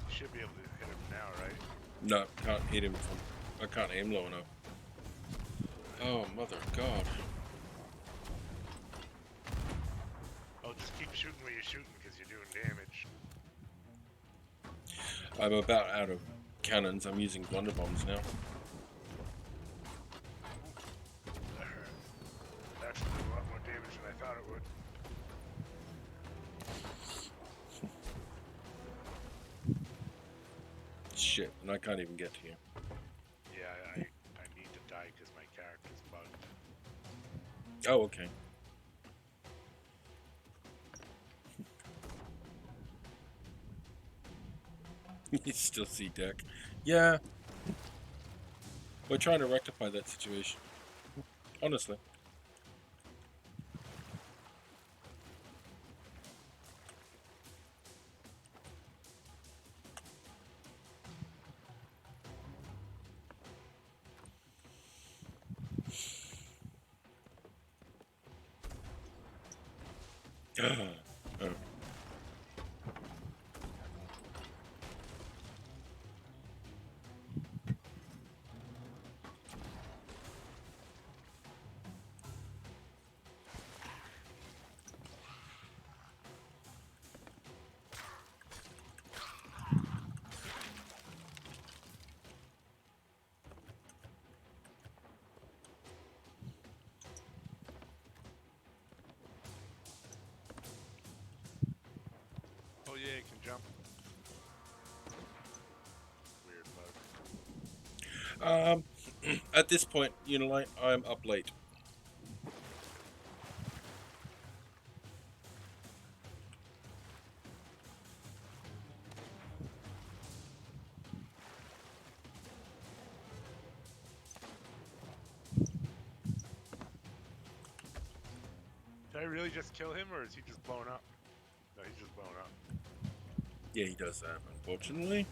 You should be able to hit him now, right? No, can't hit him from... I can't aim low enough. Oh, mother of God. Oh, just keep shooting where you're shooting because you're doing damage. I'm about out of cannons. I'm using blunder bombs now. That's doing a lot more damage than I thought it would. Shit, and I can't even get to you. Yeah, I need to die because my character's bugged. Oh, okay. You still see deck. Yeah. We're trying to rectify that situation. Honestly. Oh. Oh yeah, it can jump. Weird bug. At this point, you know, like, I'm up late. Did I really just kill him, or is he just blown up? No, he's just blown up. Yeah, he does that, unfortunately.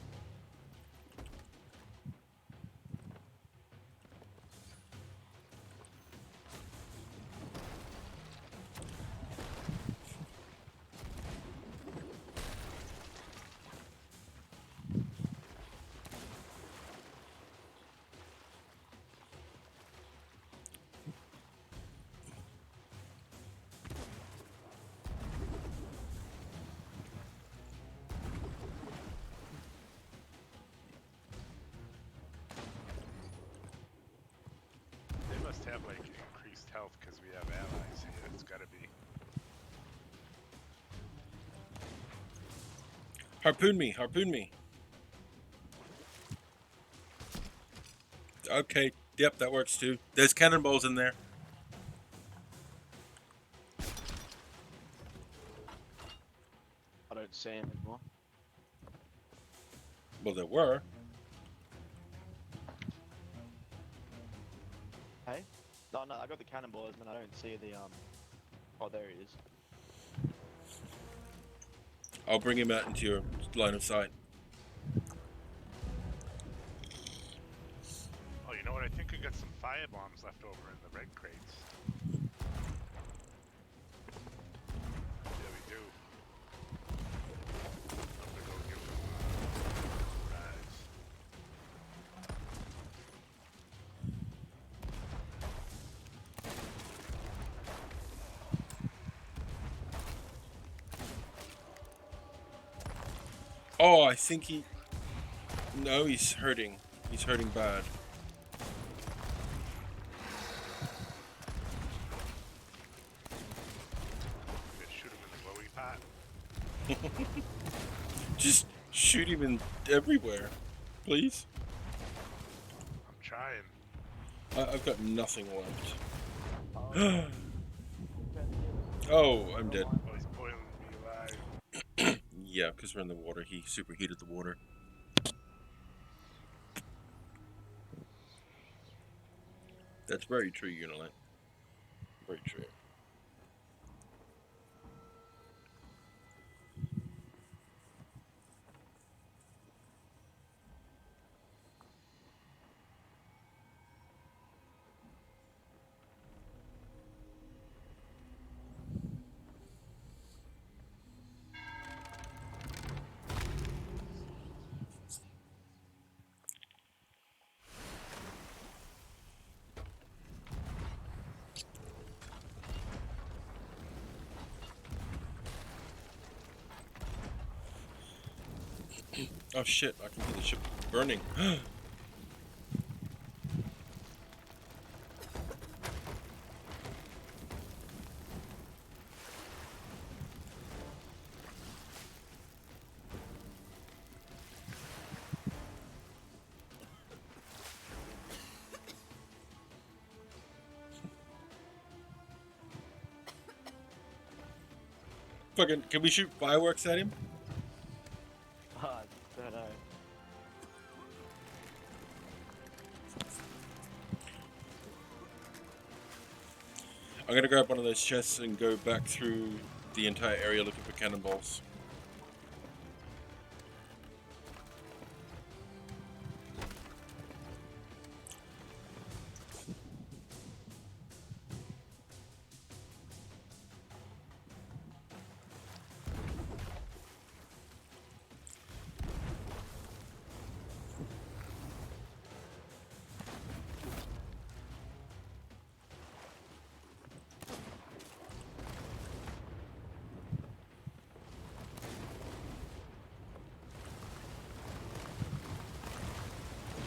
They must have like increased health because we have allies here. It's gotta be. Harpoon me, harpoon me. Okay, yep, that works too. There's cannonballs in there. I don't see him anymore. Well, there were. Hey? No, no, I got the cannonballs, and I don't see the Oh, there he is. I'll bring him out into your line of sight. Oh, you know what? I think I got some fire bombs left over in the red crates. Yeah, we do. I'm gonna go give them a rise. Oh, I think he... No, he's hurting. He's hurting bad. I'm gonna shoot him in the glowy pot. Just shoot him in everywhere, please. I'm trying. I've got nothing left. Oh, Oh, I'm dead. Oh, he's boiling me alive. Yeah, because we're in the water. He superheated the water. That's very true, Unilite. Very true. Oh shit, I can hear the ship burning. Fucking, can we shoot fireworks at him? I don't know. I'm gonna grab one of those chests and go back through the entire area looking for cannonballs.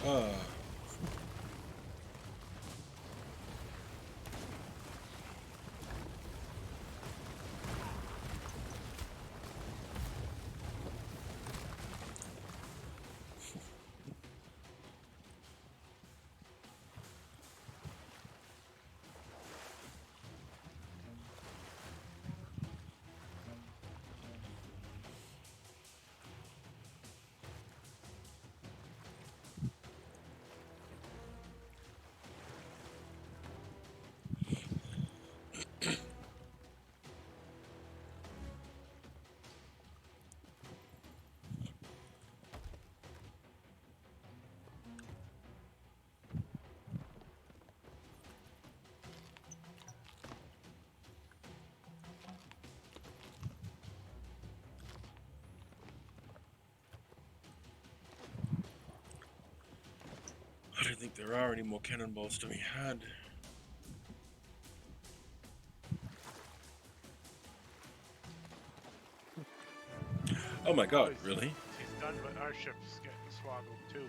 Ah. I don't think there are any more cannonballs to be had. Oh my god, really? He's done, but our ship's getting swoggled too.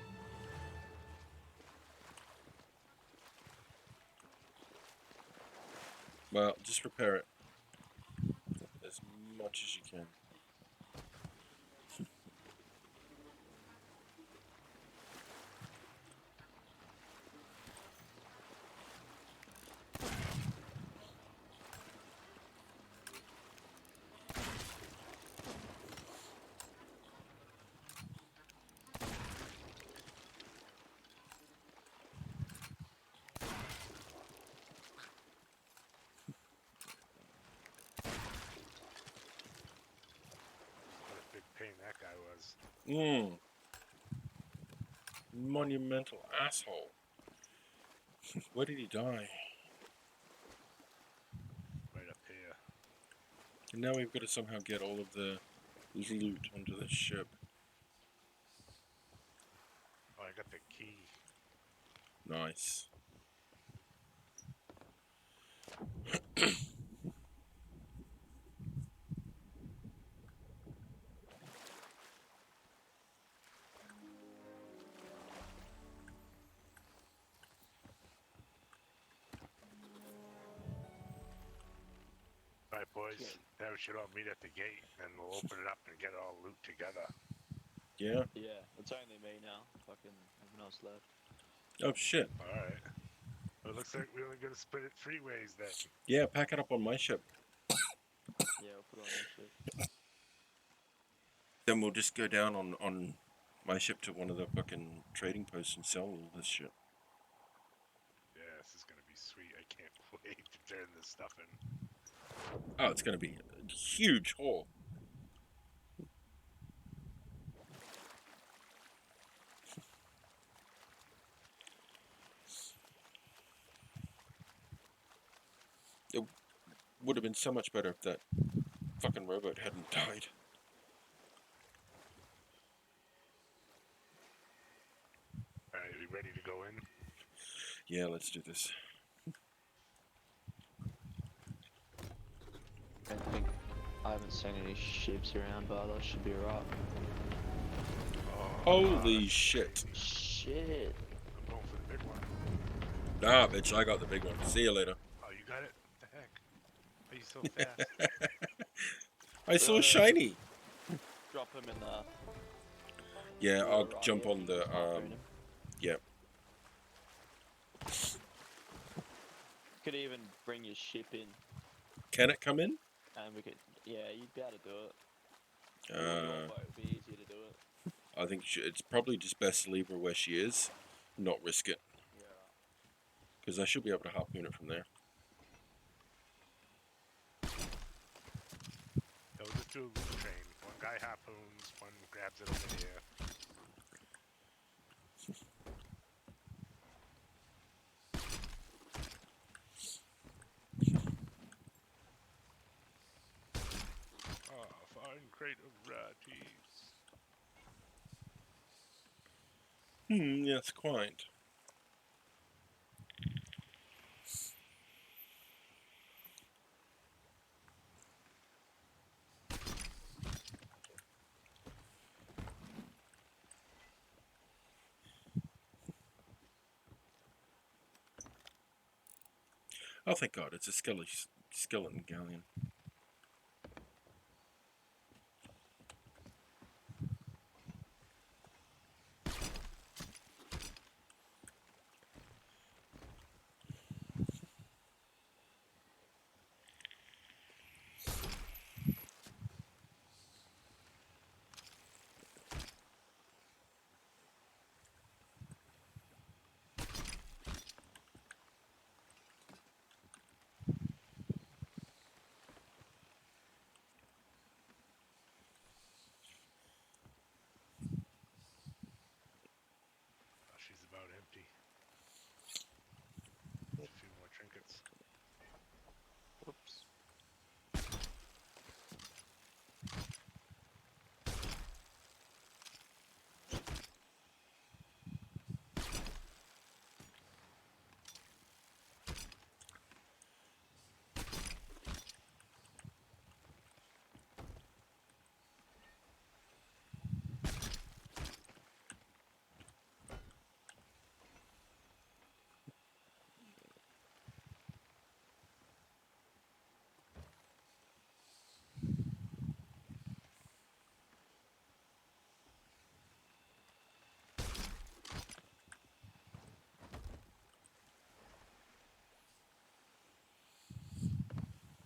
Well, just repair it. As much as you can. Monumental asshole. Where did he die? Right up here. And now we've got to somehow get all of the loot onto this ship. Oh, I got the key. Nice. Alright, boys. Yeah. Now we should all meet at the gate, and we'll open it up and get all loot together. Yeah. Yeah, it's only me now. Fucking everyone else left. Oh shit. Alright. Well, it looks like we're only gonna split it 3 ways then. Yeah, pack it up on my ship. Yeah, I'll put it on your ship. Then we'll just go down on my ship to one of the fucking trading posts and sell all this shit. Yeah, this is gonna be sweet. I can't wait to turn this stuff in. Oh, it's gonna be a huge haul. It would have been so much better if that fucking rowboat hadn't died. Alright, are you ready to go in? Yeah, let's do this. I haven't seen any ships around, but that should be alright. Holy shit. Shit. I'm going for the big one. Nah, bitch, I got the big one. See you later. Oh, you got it? What the heck? Why are you so fast? I saw shiny. Drop him in the... Yeah, I'll right jump here, on the, just harpoon him. yep. Could even bring your ship in, Can it come in? and we could... Yeah, you'd be able to do it. It would be easier to do it. I think it's probably just best to leave her where she is, not risk it. Yeah. Because I should be able to harpoon it from there. Yeah, we'll just do a loot train. One guy harpoons, one grabs it over here. Oh, fine crate of rarities. Yes, quite. Oh, thank God, it's a skeleton galleon. Oh, she's about empty. There's a few more trinkets. Whoops.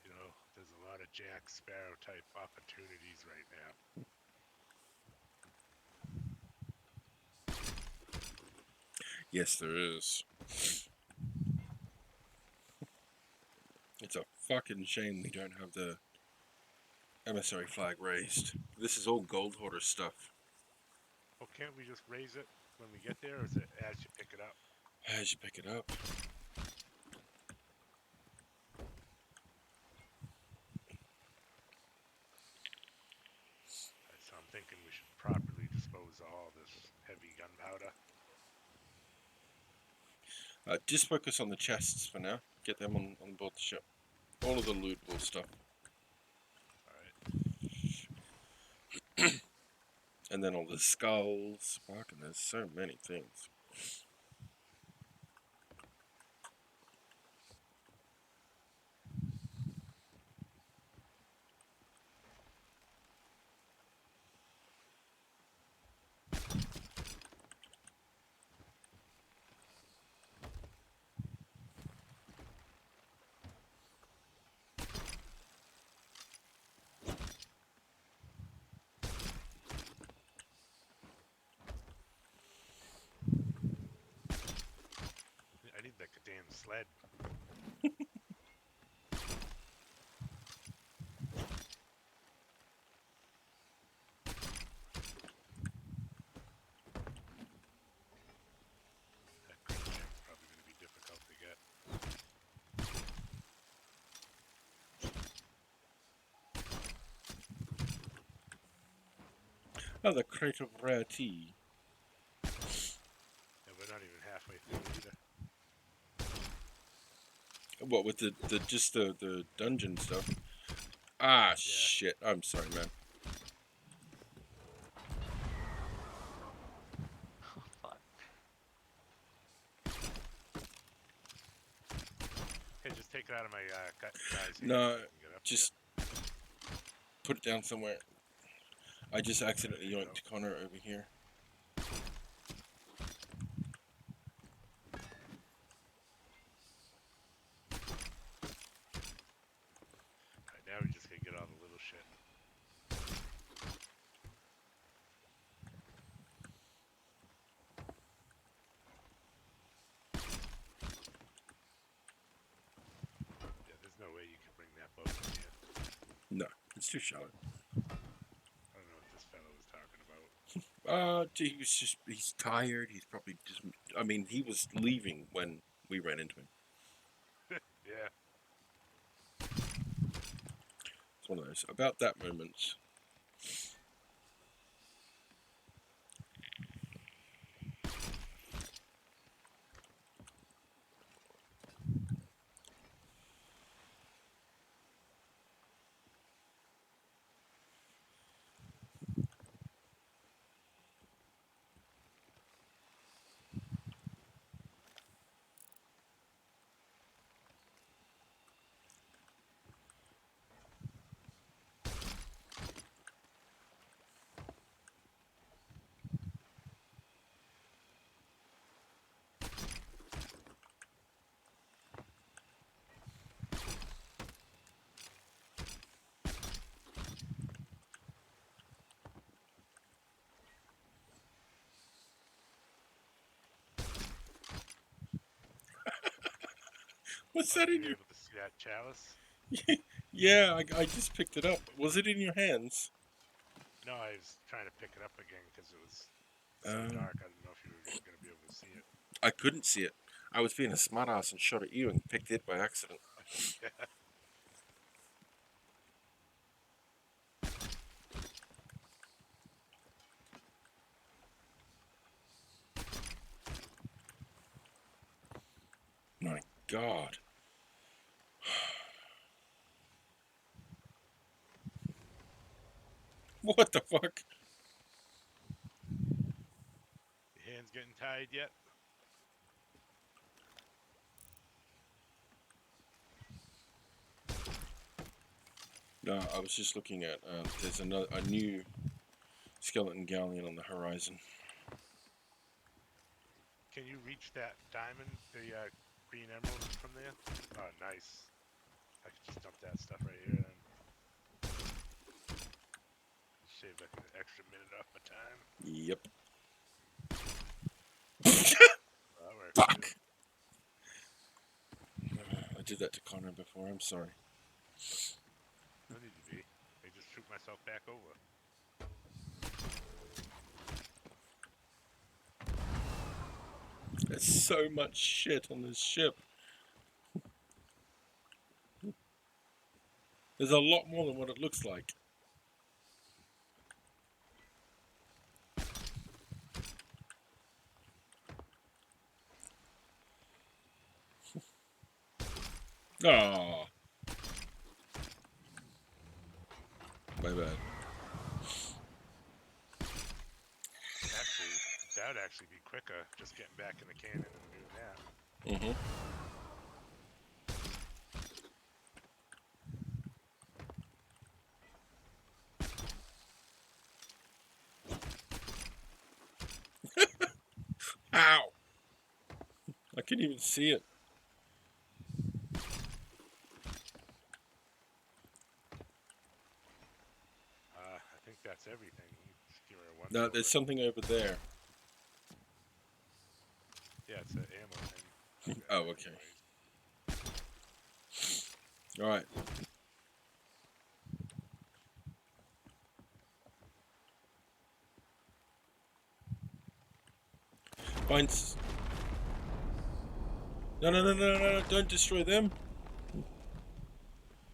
You know, there's a lot of Jack Sparrow type opportunities right now. Yes, there is. It's a fucking shame we don't have the emissary flag raised. This is all gold hoarder stuff. Well, can't we just raise it when we get there, or is it as you pick it up? As you pick it up. So I'm thinking we should properly dispose of all this heavy gunpowder. Just focus on the chests for now. Get them on board the ship. All of the lootable stuff. Alright. And then all the skulls. Fucking, there's so many things. I need that damn sled. That green gem's probably going to be difficult to get. Oh, the crate of rare tea. And we're not even halfway through either. What, with the dungeon stuff? Ah, shit. I'm sorry, man. Hey, just take it out of my guy's hand. No, so I can get up just put it down somewhere. I just accidentally yoinked Connor over here. Alright, now we just gotta get all the little shit. Yeah, there's no way you can bring that boat in here. No, it's too shallow. I don't know what this fellow was talking about. He's tired. He's probably just, I mean, he was leaving when we ran into him. Yeah. It's one of those. About that moment. What's that in you your... able to see that chalice? Yeah, I just picked it up. Was it in your hands? No, I was trying to pick it up again because it was so dark. I didn't know if you were going to be able to see it. I couldn't see it. I was being a smartass and shot at you and picked it by accident. Yeah. My God. What the fuck? Your hands getting tired yet? No, I was just looking at, there's a new skeleton galleon on the horizon. Can you reach that diamond, the green emerald from there? Oh, nice. I could just dump that stuff right here then. Save like an extra minute off my time. Yep. Well, that works. Fuck! Too. I did that to Connor before, I'm sorry. No need to be. I just shoot myself back over. There's so much shit on this ship. There's a lot more than what it looks like. Ah, my bad. Actually, that would actually be quicker, just getting back in the cannon and doing that. Ow! I can't even see it. I think that's everything. Just give her one No, over. there's something over there. Yeah, it's an ammo thing. Oh, okay. Alright. Find... No, don't destroy them.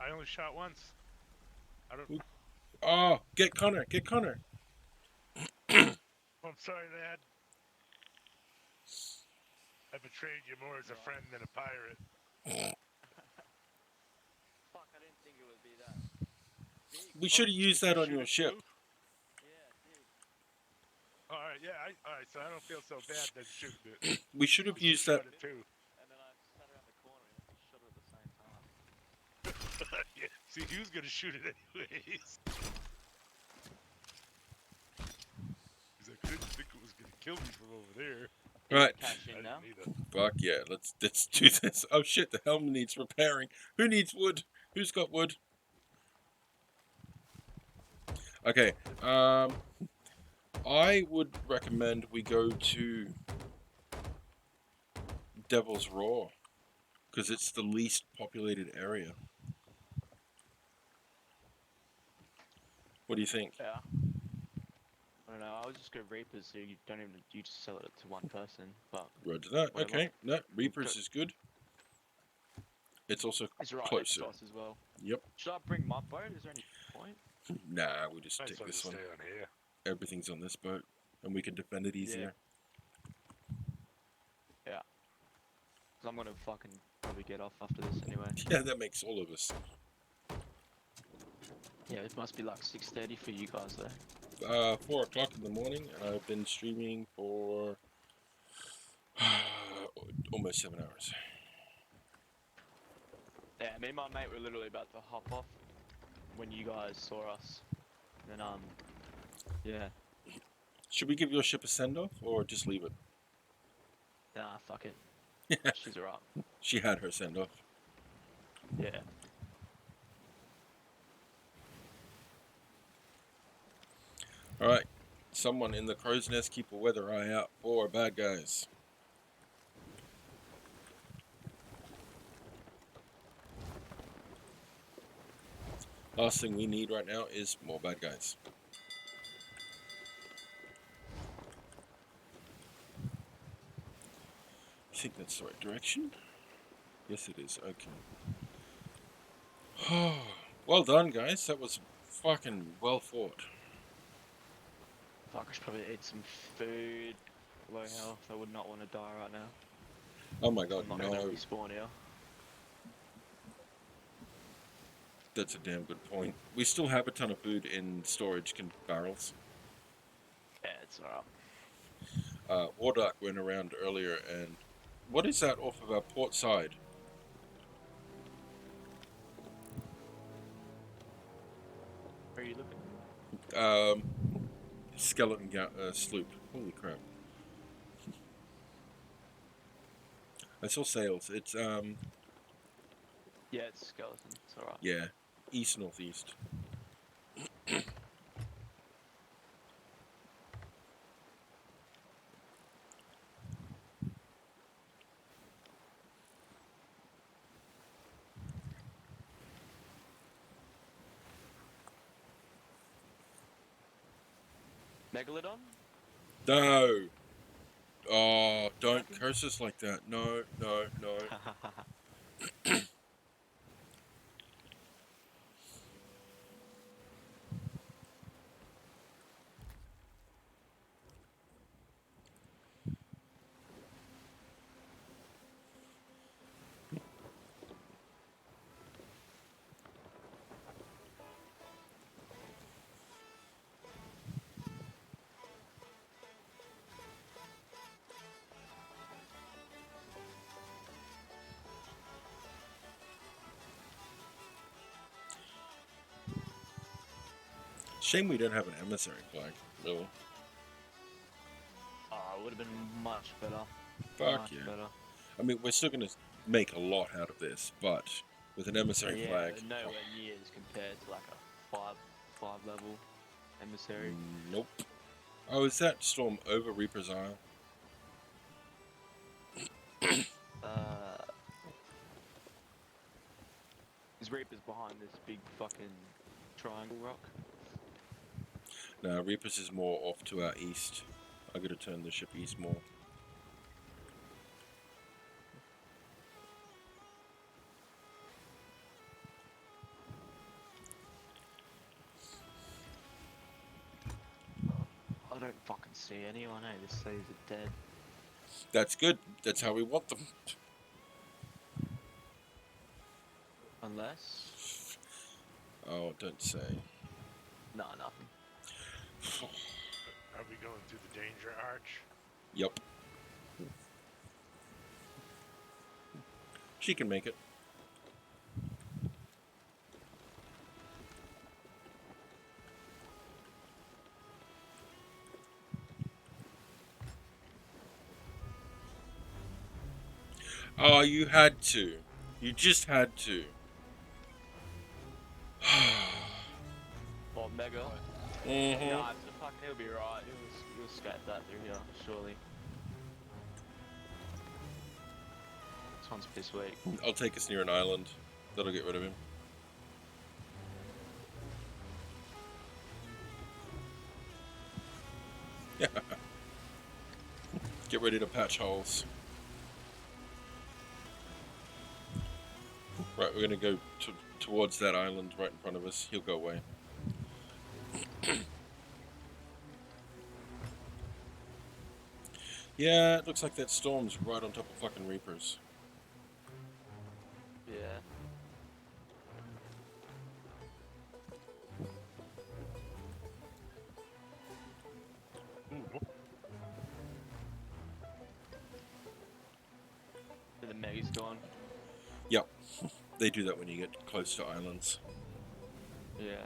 I only shot once. I don't. Oh, get Connor. I'm sorry, Dad. I betrayed you more as a friend than a pirate. Fuck, I didn't think it would be that big. We should have used that on Shoot your it ship. too? Yeah, it did. Alright, yeah, alright, so I don't feel so bad then shooting it. We should have used that. Shot it too. And then I sat around the corner and shot it at the same time. Yeah, see, he was gonna shoot it anyways. He's like, I didn't think it was gonna kill me from over there. Right. Cash I in didn't now. either. Fuck yeah, let's do this. Oh shit, the helm needs repairing. Who needs wood? Who's got wood? Okay, I would recommend we go to Devil's Roar, because it's the least populated area. What do you think? Yeah. I don't know, I was just go Reapers so you don't even, you just sell it to one person, but Roger that. whatever. Okay, no, Reapers is good. It's also It's right next closer. to us as well. Yep. Should I bring my boat? Is there any point? Nah, we'll just Might as take well this just one. stay on here. Everything's on this boat, and we can defend it easier. Yeah. Cause I'm gonna fucking probably get off after this anyway. Yeah, that makes all of us. Yeah, it must be like 6:30 for you guys though. 4 o'clock in the morning, and I've been streaming for almost 7 hours. Yeah, me and my mate were literally about to hop off when you guys saw us. And yeah. Should we give your ship a send-off, or just leave it? Nah, fuck it. She's alright. She had her send-off. Yeah. Alright, someone in the crow's nest keep a weather eye out for bad guys. Last thing we need right now is more bad guys. I think that's the right direction. Yes, it is. Okay. Well done, guys. That was fucking well fought. Fuck, I should probably eat some food. Low health, I would not want to die right now. Oh my god, I'm not gonna no. respawn here. That's a damn good point. We still have a ton of food in storage barrels. Yeah, it's alright. Wardark went around earlier, and what is that off of our port side? Where are you looking? Skeleton sloop. Holy crap. I saw sails. It's, Yeah, it's skeleton. It's alright. yeah, east-northeast. Megalodon? No! Oh, don't curse us like that. No, no, no. Shame we don't have an emissary flag, really. Oh, it would have been much better. Fuck Much yeah. better. I mean, we're still going to make a lot out of this, but with an emissary Yeah, flag... but nowhere near as compared to like a five level emissary. Nope. Oh, is that storm over Reaper's Isle? Is Reaper's behind this big fucking triangle rock? No, Reaper's is more off to our east. I gotta turn the ship east more. I don't fucking see anyone, eh? The slaves are dead. That's good. That's how we want them. Unless... Oh, don't say. Nah, nothing. Are we going through the danger arch? Yup. She can make it. Oh, you had to. You just had to. What, Mega? Mm-hmm. Nah, he'll be right. He'll skate that through here, surely. This one's piss weak. I'll take us near an island. That'll get rid of him. Yeah. Get ready to patch holes. Right, we're gonna go towards that island right in front of us. He'll go away. Yeah, it looks like that storm's right on top of fucking Reapers. Yeah. The Meg's gone. Yep. They do that when you get close to islands. Yeah.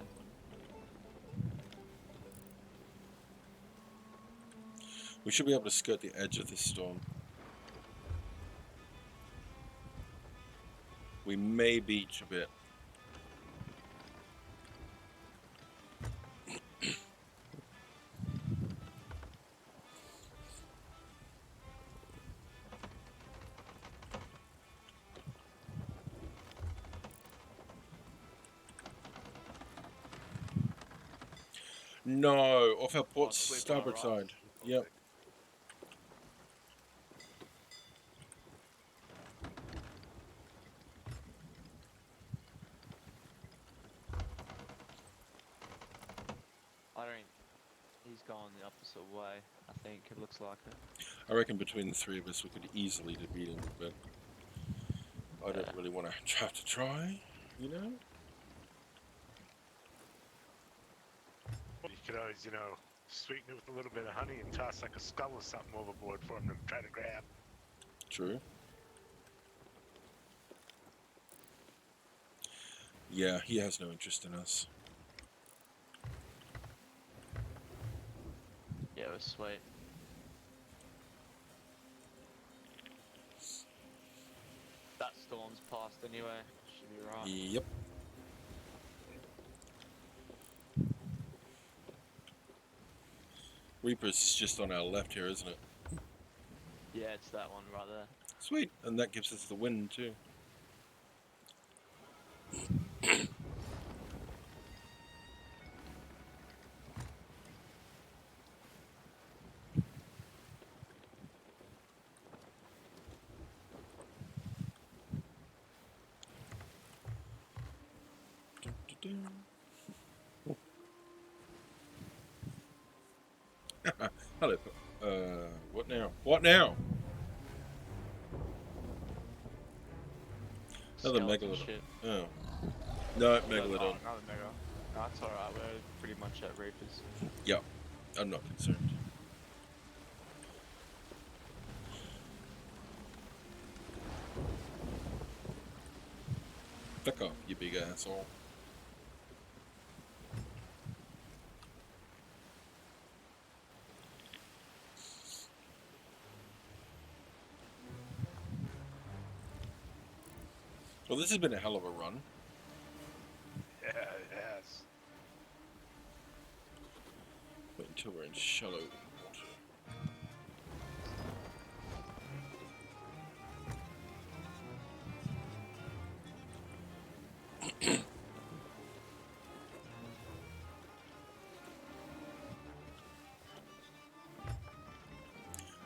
We should be able to skirt the edge of this storm. We may beach a bit. No, off our port starboard side. Yep. He's going the opposite way, I think. It looks like it. I reckon between the three of us we could easily defeat him, but I don't really want to have to try, you know? You could always, sweeten it with a little bit of honey and toss like a skull or something overboard for him to try to grab. True. Yeah, he has no interest in us. Yeah, it was sweet. That storm's passed anyway. Should be right. Yep. Reaper's is just on our left here, isn't it? Yeah, it's that one right there. Sweet, and that gives us the wind too. Hello. What now? What now? Another Skeleton megalodon. shit. Oh. No, Oh, megalodon. another mega. No, that's alright, we're pretty much at Reapers. Yeah, I'm not concerned. Fuck off, you big asshole. Well, this has been a hell of a run. Yeah, it has. Wait until we're in shallow water.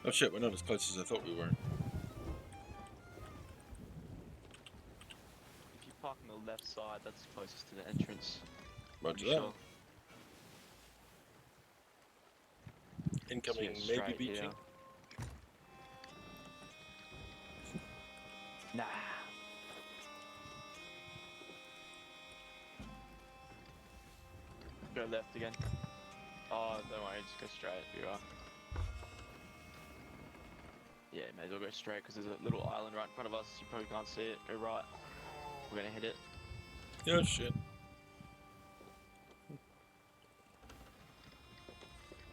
Oh shit, we're not as close as I thought we were. If you park on the left side, that's closest to the entrance. Roger Pretty that. sure. Incoming, Just maybe straight beaching. here. Nah. Go left again. Oh, don't worry, just go straight. You are. Yeah, may as well go straight because there's a little island right in front of us. You probably can't see it. Go right. We're gonna hit it. Yeah, shit.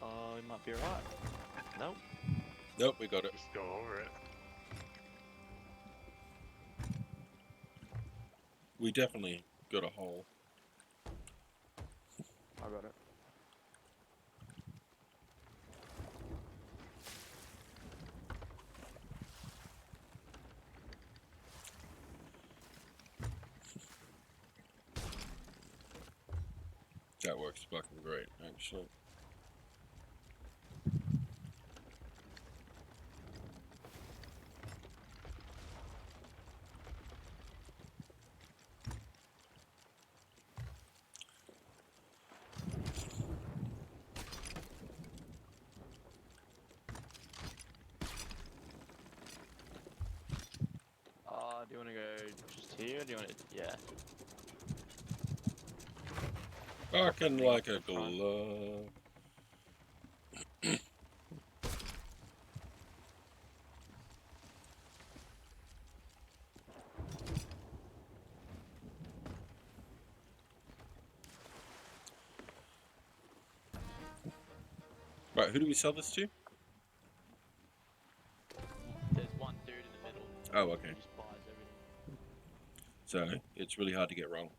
Oh, it might be alright. Nope. Nope, we got it. Just go over it. We definitely got a hole. I got it. That works fucking great, actually. Do you want to go just here? Or do you want to? Yeah. Fucking like a the front. glove. Right, who do we sell this to? There's one dude in the middle. Oh, okay. Who just buys everything. So, it's really hard to get wrong.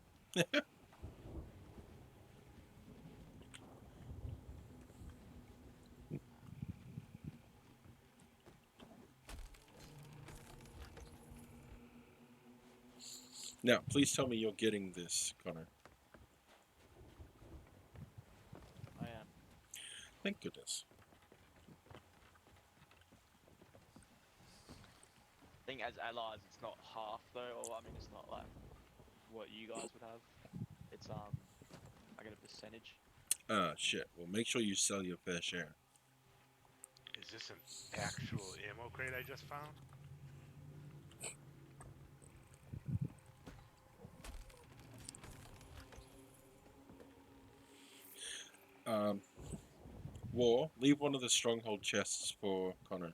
Now, please tell me you're getting this, Connor. I am. Thank goodness. I think as allies, it's not half though, or I mean, it's not like what you guys would have. It's I get a percentage. Ah, shit. Well, make sure you sell your fair share. Is this an actual ammo crate I just found? War, leave one of the stronghold chests for Connor.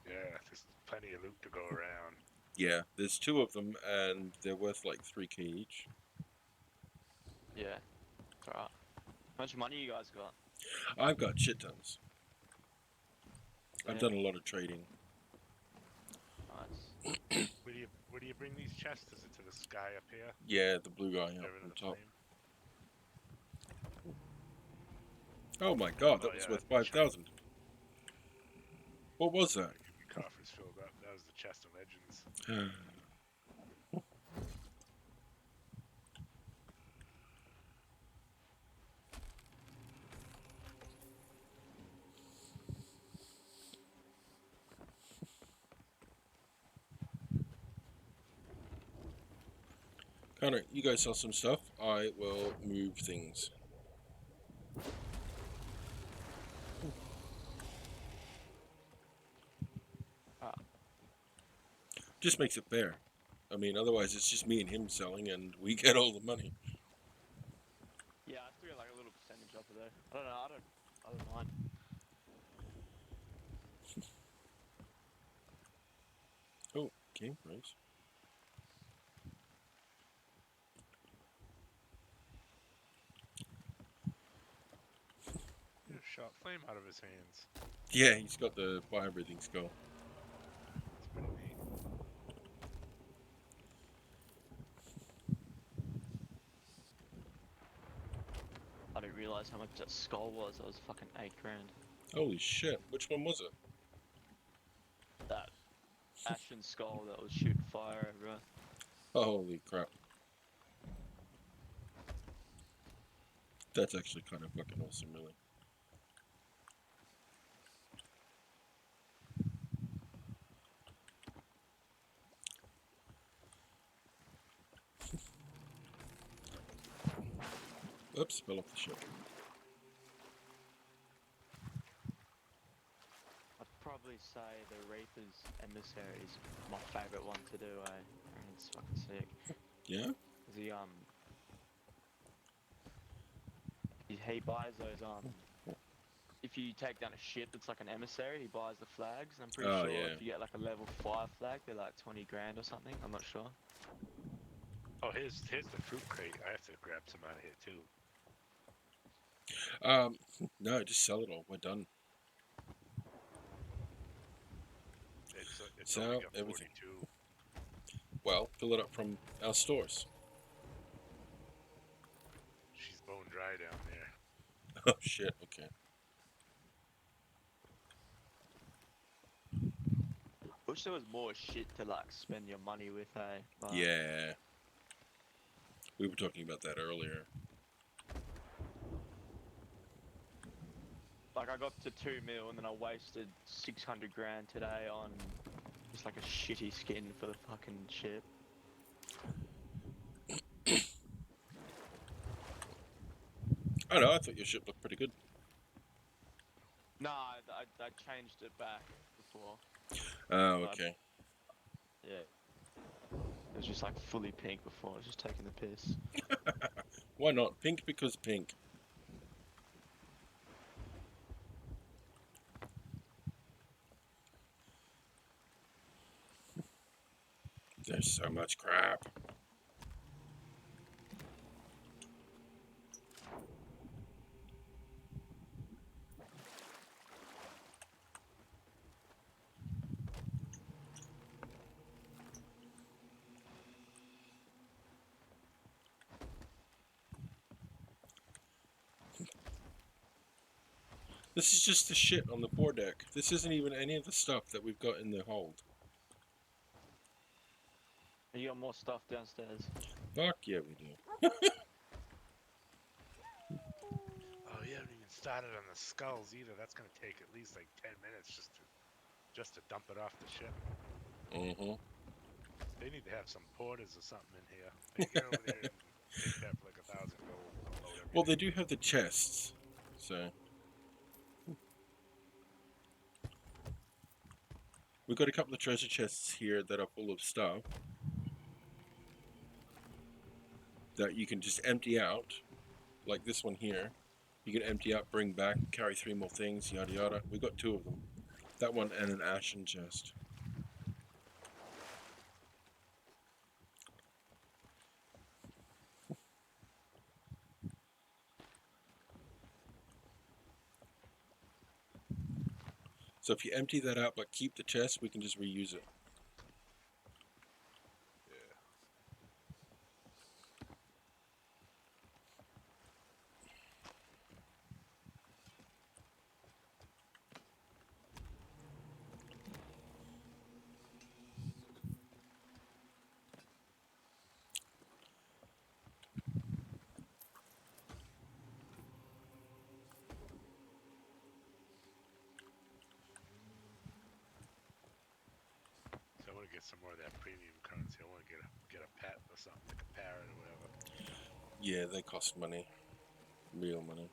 Yeah, there's plenty of loot to go around. Yeah, there's 2 of them, and they're worth like 3k each. Yeah. Alright. How much money you guys got? I've got shit tons. I've Yeah. done a lot of trading. Nice. Where do you bring these chests? Is it to the sky up here? Yeah, the blue guy up Over on the top. flame? Oh my god, that Oh, was yeah, worth that's the 5,000. What was that? Your coffers filled up. That was the chest of legends. Connor, you guys sell some stuff. I will move things. Just makes it fair. I mean, otherwise it's just me and him selling, and we get all the money. Yeah, I still get like a little percentage off of there. I don't know. I don't mind. Oh, game price. Shot flame out of his hands. Yeah, he's got the fire breathing skull. It's pretty neat. I didn't realize how much that skull was. That was fucking $8 grand. Holy shit! Which one was it? That ashen skull that was shooting fire everywhere. Holy crap! That's actually kind of fucking awesome, really. Oops, fell off the ship. I'd probably say the Reaper's Emissary is my favourite one to do, eh? I mean, it's fucking sick. Yeah? 'Cause he buys those, if you take down a ship that's like an emissary, he buys the flags, and I'm pretty Oh, sure yeah. if you get like a level 5 flag, they're like 20 grand or something, I'm not sure. Oh, here's the fruit crate. I have to grab some out of here too. No, just sell it all. We're done. It's Sell only got everything. 42. Well, fill it up from our stores. She's bone dry down there. Oh shit, okay. Wish there was more shit to like spend your money with, eh? But Yeah. We were talking about that earlier. like I got to 2 mil and then I wasted 600 grand today on just like a shitty skin for the fucking ship. I don't know, I thought your ship looked pretty good. Nah, I changed it back before. Oh, okay. Yeah. It was just like fully pink before, I was just taking the piss. Why not? Pink because pink. There's so much crap. This is just the shit on the foredeck. This isn't even any of the stuff that we've got in the hold. You got more stuff downstairs. Fuck yeah, we do. Oh, you haven't even started on the skulls either. That's gonna take at least like 10 minutes just to dump it off the ship. Mm-hmm. They need to have some porters or something in here. They get over there and take that for like 1,000 gold. Well, they do have the chests, so... We've got a couple of treasure chests here that are full of stuff that you can just empty out, like this one here. You can empty out, bring back, carry 3 more things, yada yada. We've got 2 of them. That one and an ashen chest. So if you empty that out but keep the chest, we can just reuse it. to get some more of that premium currency. I want to get a pet or something, like a parrot or whatever. Yeah, they cost money. Real money.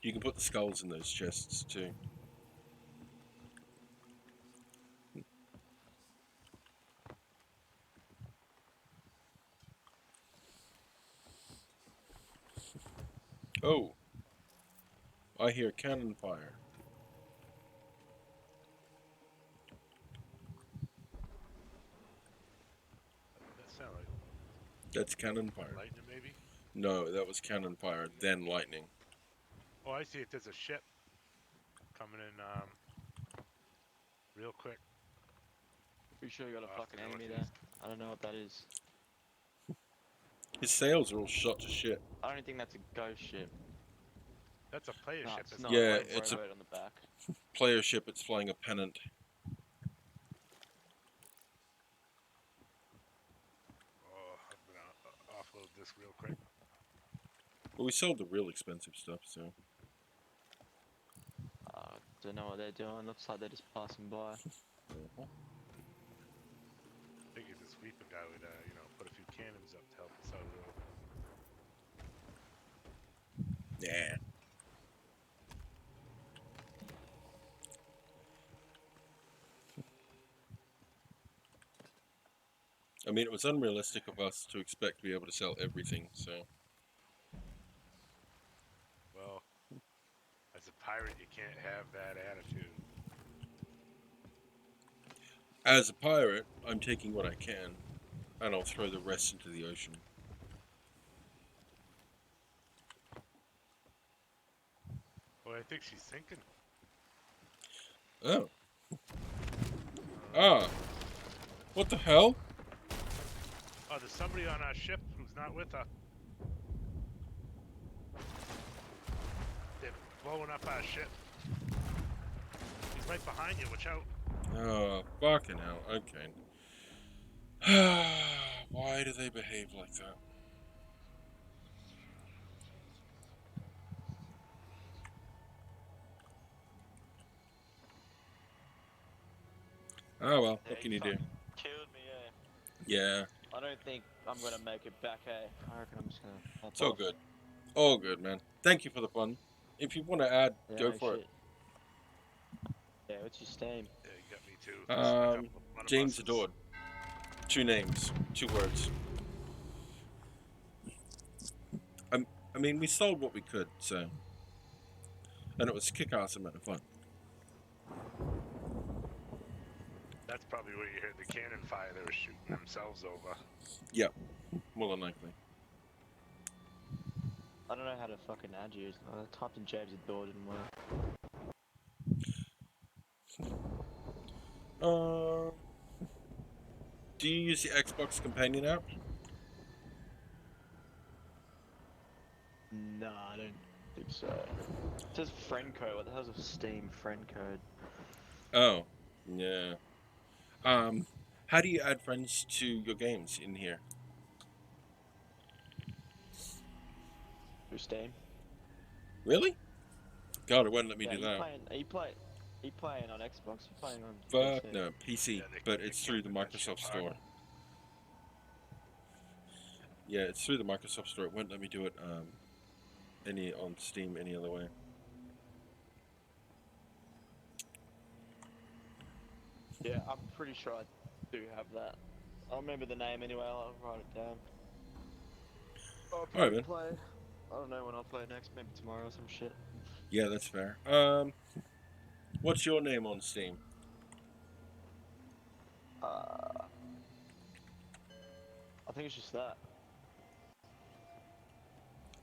You can put the skulls in those chests too. Oh, I hear cannon fire. That sound like That's cannon fire. lightning, maybe? No, that was cannon fire, then lightning. Oh, I see it. There's a ship coming in real quick. Pretty sure you got a Off fucking the enemy there. northeast. I don't know what that is. His sails are all shot to shit. I don't think that's a ghost ship. That's a player No, ship, it's isn't not. it? Yeah, Got a it's a- rowboat on the back. Player ship, it's flying a pennant. Oh, I'm gonna offload this real quick. But we sold the real expensive stuff, so. Don't know what they're doing. Looks like they're just passing by. Figured this Reaper guy would, put a few cannons up to help us out a little. Yeah. I mean, it was unrealistic of us to expect to be able to sell everything, so. Well, as a pirate, you can't have that attitude. As a pirate, I'm taking what I can, and I'll throw the rest into the ocean. Well, I think she's sinking. Oh. Ah. What the hell? Oh, there's somebody on our ship who's not with her. They're blowing up our ship. He's right behind you, watch out. Oh, fucking hell. Okay. Why do they behave like that? Oh well, what can you do? Killed me, Yeah, I don't think I'm gonna make it back, I reckon I'm just gonna hop it's all off. good. All good, man. Thank you for the fun. If you want to add, Yeah, go no for shit. Yeah, what's your Steam? Yeah, you got me too. it. Listen, a couple of one of James us is- Adored. 2 names, 2 words. I mean, we sold what we could, so. And it was kick-ass amount of fun. That's probably where you heard the cannon fire. They were shooting themselves over. Yep, more than likely. I don't know how to fucking add you. I typed in James Adore, didn't work. Do you use the Xbox Companion app? No, I don't think so. It says friend code. What the hell's a Steam friend code? Oh, yeah. How do you add friends to your games in here? Through Steam? Really? God, it won't let me Yeah, do that. Are you playing on Xbox? You're playing on Fuck PC. no, PC, Yeah, but they it's can't through the put that shit Microsoft hard. Store. Yeah, it's through the Microsoft Store. It won't let me do it any on Steam any other way. Yeah, I'm pretty sure I do have that. I'll remember the name anyway. I'll write it down. I'll Alright, probably man. play. I don't know when I'll play next. Maybe tomorrow or some shit. Yeah, that's fair. What's your name on Steam? I think it's just that.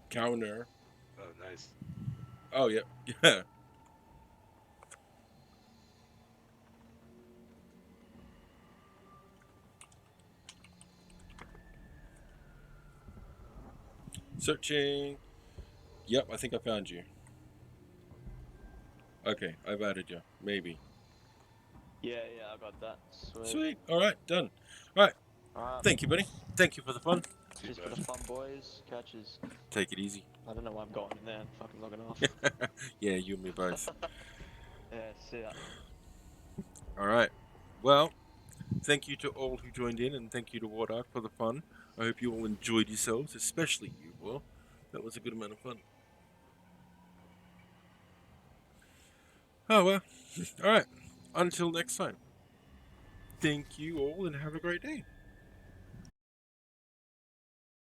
Counter. Oh, nice. Oh, yeah. Yeah. Searching. Yep, I think I found you. Okay, I've added you. Maybe. Yeah, I got that. Sweet. Sweet. Alright, done. Alright. Alright. Thank you, buddy. Thank you for the fun. Just for the fun, boys. Catches. Take it easy. I don't know why I'm going in there. I'm fucking logging off. Yeah, you and me both. Yeah, see ya. All right. Well, thank you to all who joined in, and thank you to Wardark for the fun. I hope you all enjoyed yourselves, especially you, Will. That was a good amount of fun. Oh, well. All right. Until next time. Thank you all, and have a great day.